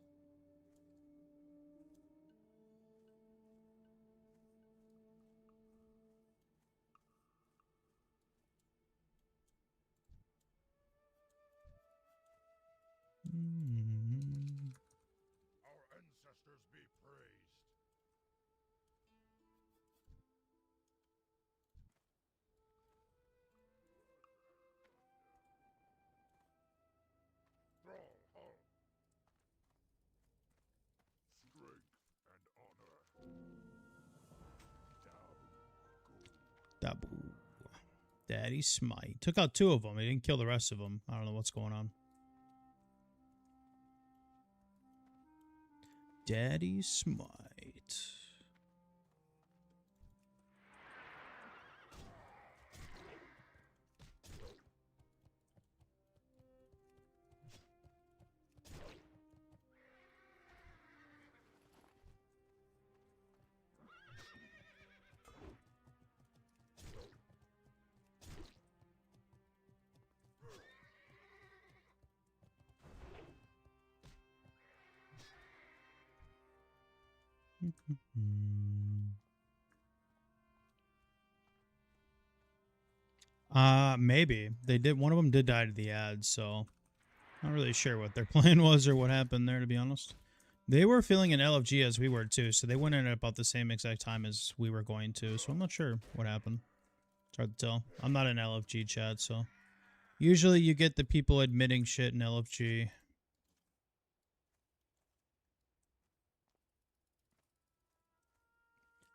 Our ancestors be praised. Doomhowl. Strength and honor. Dabu. Dabu. Daddy Smite. Took out 2 of them. He didn't kill the rest of them. I don't know what's going on. Daddy Smite. Maybe. They did. One of them did die to the ads, so not really sure what their plan was or what happened there, to be honest. They were feeling an LFG as we were too, so they went in at about the same exact time as we were going to, so I'm not sure what happened. It's hard to tell. I'm not in LFG chat, so usually you get the people admitting shit in LFG.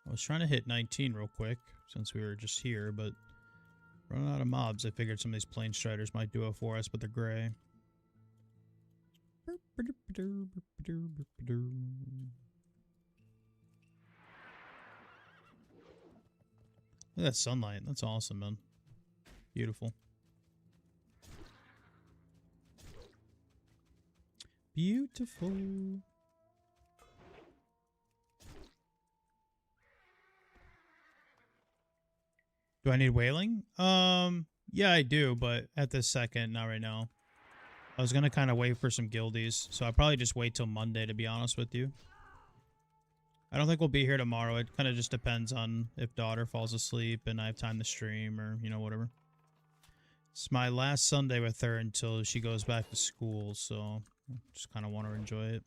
I was trying to hit 19 real quick since we were just here, but running out of mobs. I figured some of these plane striders might do it for us, but they're gray. Look at that sunlight. That's awesome, man. Beautiful. Beautiful. Do I need whaling? Yeah, I do, but at this second, not right now. I was gonna kind of wait for some guildies, so I'll probably just wait till Monday, to be honest with you. I don't think we'll be here tomorrow. It kind of just depends on if daughter falls asleep and I have time to stream or, you know, whatever. It's my last Sunday with her until she goes back to school, so just kind of want to enjoy it.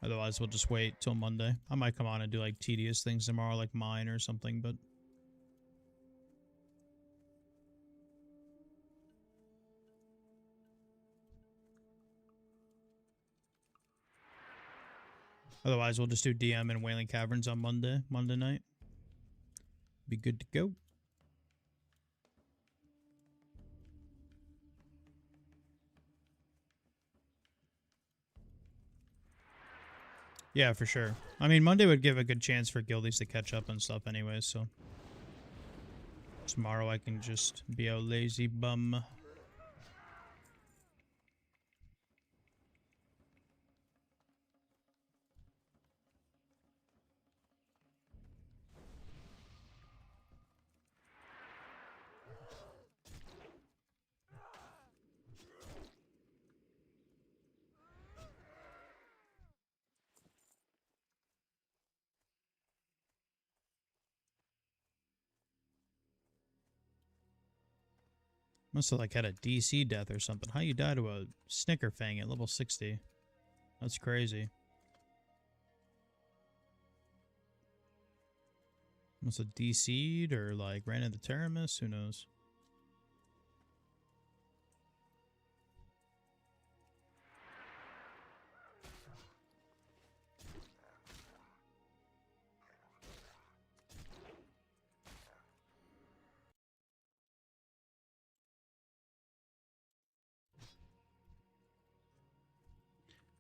Otherwise, we'll just wait till Monday. I might come on and do like tedious things tomorrow, like mine or something, but otherwise, we'll just do DM and Wailing Caverns on Monday night. Be good to go. Yeah, for sure. I mean, Monday would give a good chance for guildies to catch up and stuff anyways, so tomorrow I can just be a lazy bum. Must have like had a DC death or something. How you die to a Snicker Fang at level 60? That's crazy. Must have DC'd or like ran into Terramis. Who knows?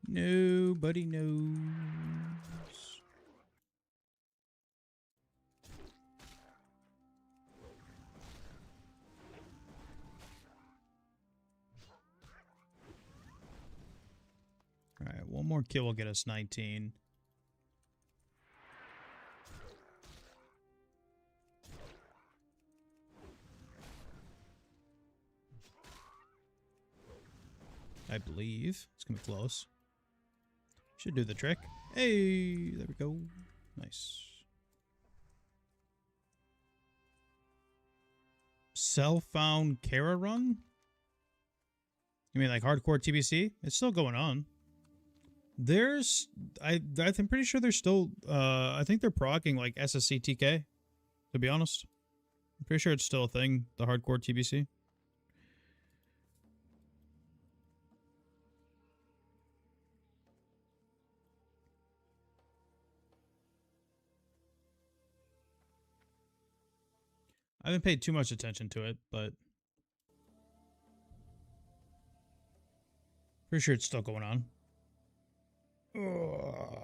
Nobody knows. Alright, one more kill will get us 19. I believe. It's gonna be close. Should do the trick. Hey, there we go. Nice. Self-found Kara run? You mean like hardcore TBC? It's still going on. There's I'm pretty sure they're still I think they're proccing like SSC TK, to be honest. I'm pretty sure it's still a thing, the hardcore TBC. I haven't paid too much attention to it, but pretty sure it's still going on. Ugh.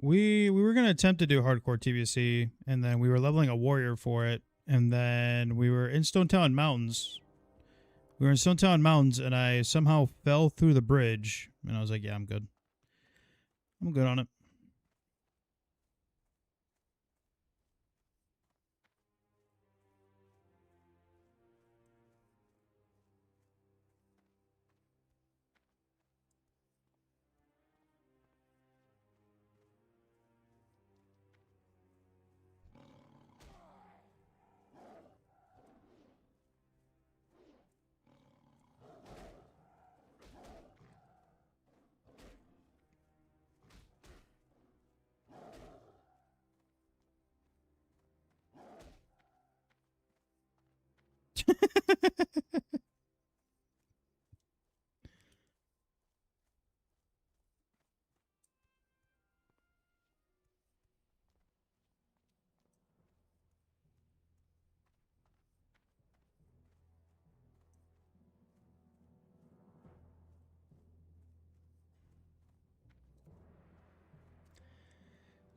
We were gonna attempt to do hardcore TBC, and then we were leveling a warrior for it, and then we were in Stone Town Mountains. We were in Stone Town Mountains, and I somehow fell through the bridge, and I was like, "Yeah, I'm good. I'm good on it."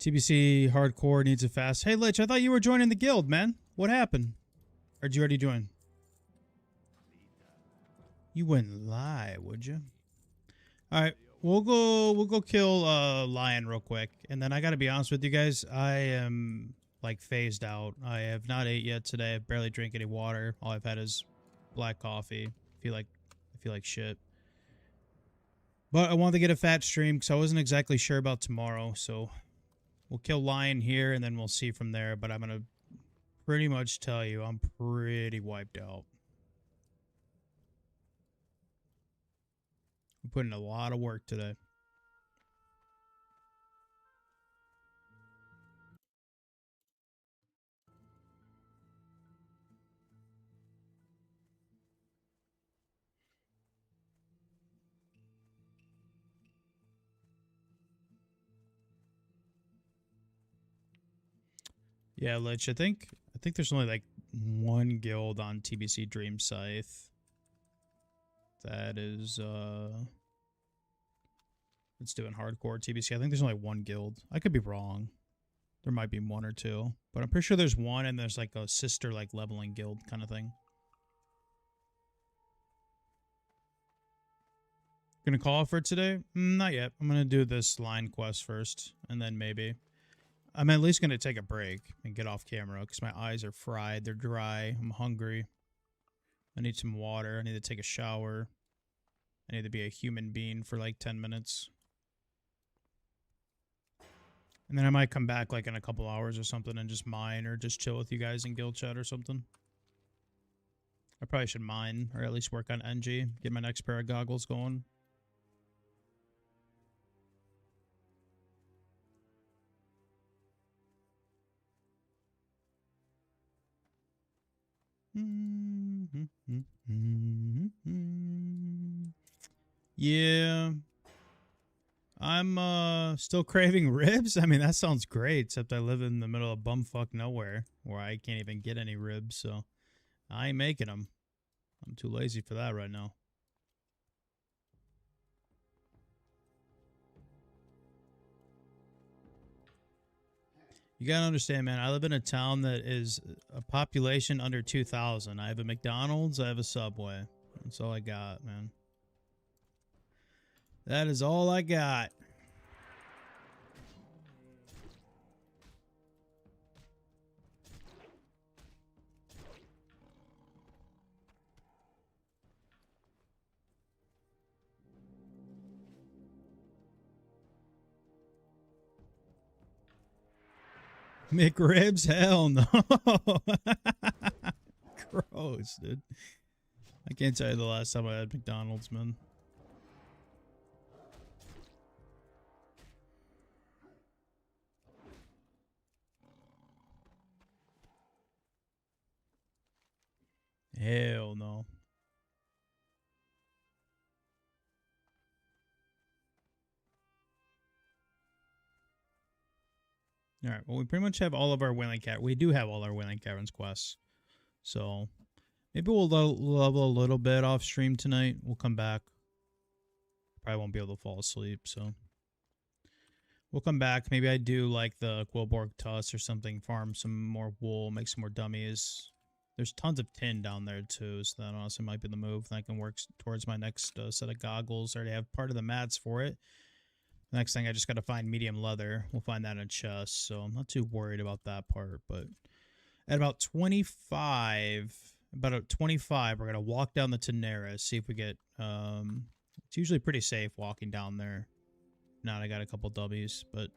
TBC hardcore needs a fast. Hey, Lich, I thought you were joining the guild, man. What happened? Or did you already join? You wouldn't lie, would you? All right, we'll go kill lion real quick, and then I gotta be honest with you guys. I am like phased out. I have not ate yet today. I barely drank any water. All I've had is black coffee. I feel like shit. But I wanted to get a fat stream because I wasn't exactly sure about tomorrow. So we'll kill lion here, and then we'll see from there. But I'm gonna pretty much tell you I'm pretty wiped out. I'm putting a lot of work today. Yeah, Lich, I think there's only like one guild on TBC Dream Scythe. That is it's doing hardcore TBC. I think there's only one guild. I could be wrong. There might be one or two, but I'm pretty sure there's one, and there's like a sister like leveling guild kind of thing. Gonna call for it today? Not yet. I'm gonna do this line quest first, and then maybe. I'm at least gonna take a break and get off camera because my eyes are fried. They're dry. I'm hungry. I need some water. I need to take a shower. I need to be a human being for like 10 minutes. And then I might come back like in a couple hours or something and just mine or just chill with you guys in guild chat or something. I probably should mine or at least work on NG. Get my next pair of goggles going. Yeah. I'm still craving ribs. I mean, that sounds great, except I live in the middle of bumfuck nowhere where I can't even get any ribs, so I ain't making them. I'm too lazy for that right now. You gotta understand, man, I live in a town that is a population under 2,000. I have a McDonald's, I have a Subway. That's all I got, man. That is all I got. McRibs? Hell no. Gross, dude. I can't tell you the last time I had McDonald's, man. Hell no. All right. Well, we pretty much have all of our Wailing Cat. We do have all our Wailing Caverns quests. So maybe we'll level a little bit off stream tonight. We'll come back. Probably won't be able to fall asleep. So we'll come back. Maybe I do like the Quillborg Tusk or something. Farm some more wool. Make some more dummies. There's tons of tin down there too. So that honestly might be the move. And I can work towards my next set of goggles. I already have part of the mats for it. Next thing, I just got to find medium leather. We'll find that in a chest, so I'm not too worried about that part. But at about 25, we're going to walk down the Tenera, see if we get... it's usually pretty safe walking down there. Not, I got a couple W's, but...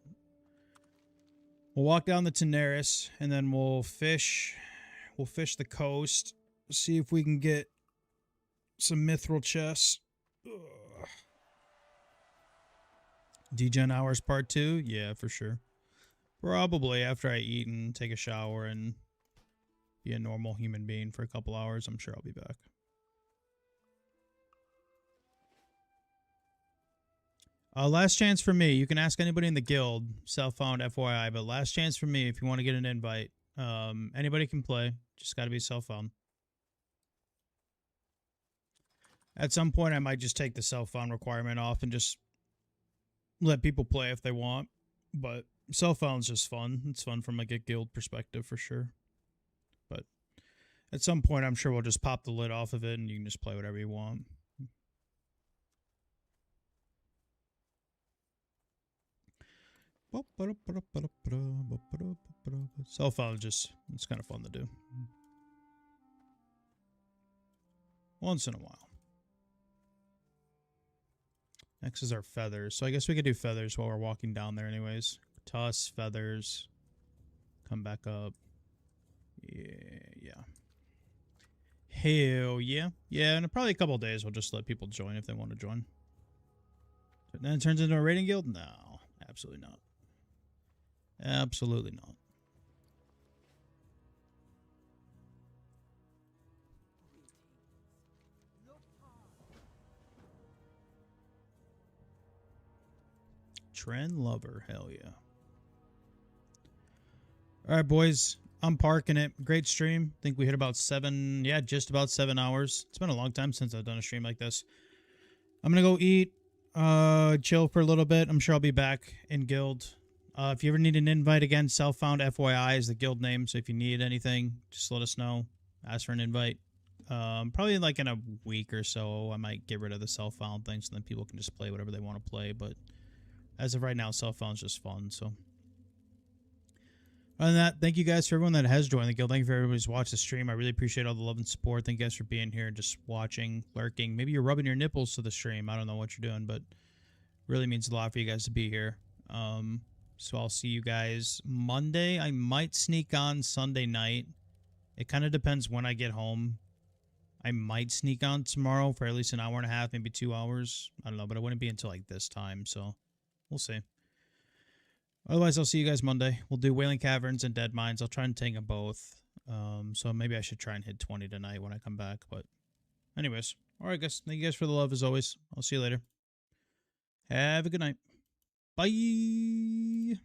We'll walk down the Teneris, and then we'll fish. We'll fish the coast. See if we can get some mithril chests. Ugh. Degen hours part 2? Yeah, for sure. Probably after I eat and take a shower and be a normal human being for a couple hours. I'm sure I'll be back. Last chance for me. You can ask anybody in the guild. Self-found FYI. But last chance for me if you want to get an invite. Anybody can play. Just got to be self-found. At some point, I might just take the self-found requirement off and just... let people play if they want, but cell phone's just fun. It's fun from like a guild perspective for sure. But at some point, I'm sure we'll just pop the lid off of it and you can just play whatever you want. Cell phone just, it's kind of fun to do. Once in a while. Next is our feathers. So I guess we could do feathers while we're walking down there anyways. Toss, feathers. Come back up. Yeah. Hell yeah. Yeah, and probably a couple of days we'll just let people join if they want to join. But then it turns into a raiding guild? No, absolutely not. Absolutely not. Trend lover, hell yeah. All right, boys. I'm parking it. Great stream. I think we hit about 7, yeah, just about 7 hours. It's been a long time since I've done a stream like this. I'm gonna go eat, chill for a little bit. I'm sure I'll be back in guild. If you ever need an invite, again, Self-Found FYI is the guild name. So if you need anything, just let us know. Ask for an invite. Probably like in a week or so, I might get rid of the Self-Found thing so then people can just play whatever they want to play. But as of right now, Self-Found's just fun. So other than that, thank you guys for everyone that has joined the guild. Thank you for everybody who's watched the stream. I really appreciate all the love and support. Thank you guys for being here and just watching, lurking. Maybe you're rubbing your nipples to the stream. I don't know what you're doing, but really means a lot for you guys to be here. So I'll see you guys Monday. I might sneak on Sunday night. It kind of depends when I get home. I might sneak on tomorrow for at least an hour and a half, maybe 2 hours. I don't know, but it wouldn't be until like this time, so we'll see. Otherwise, I'll see you guys Monday. We'll do Wailing Caverns and Dead Mines. I'll try and take them both. So maybe I should try and hit 20 tonight when I come back. But anyways, all right, guys. Thank you guys for the love as always. I'll see you later. Have a good night. Bye.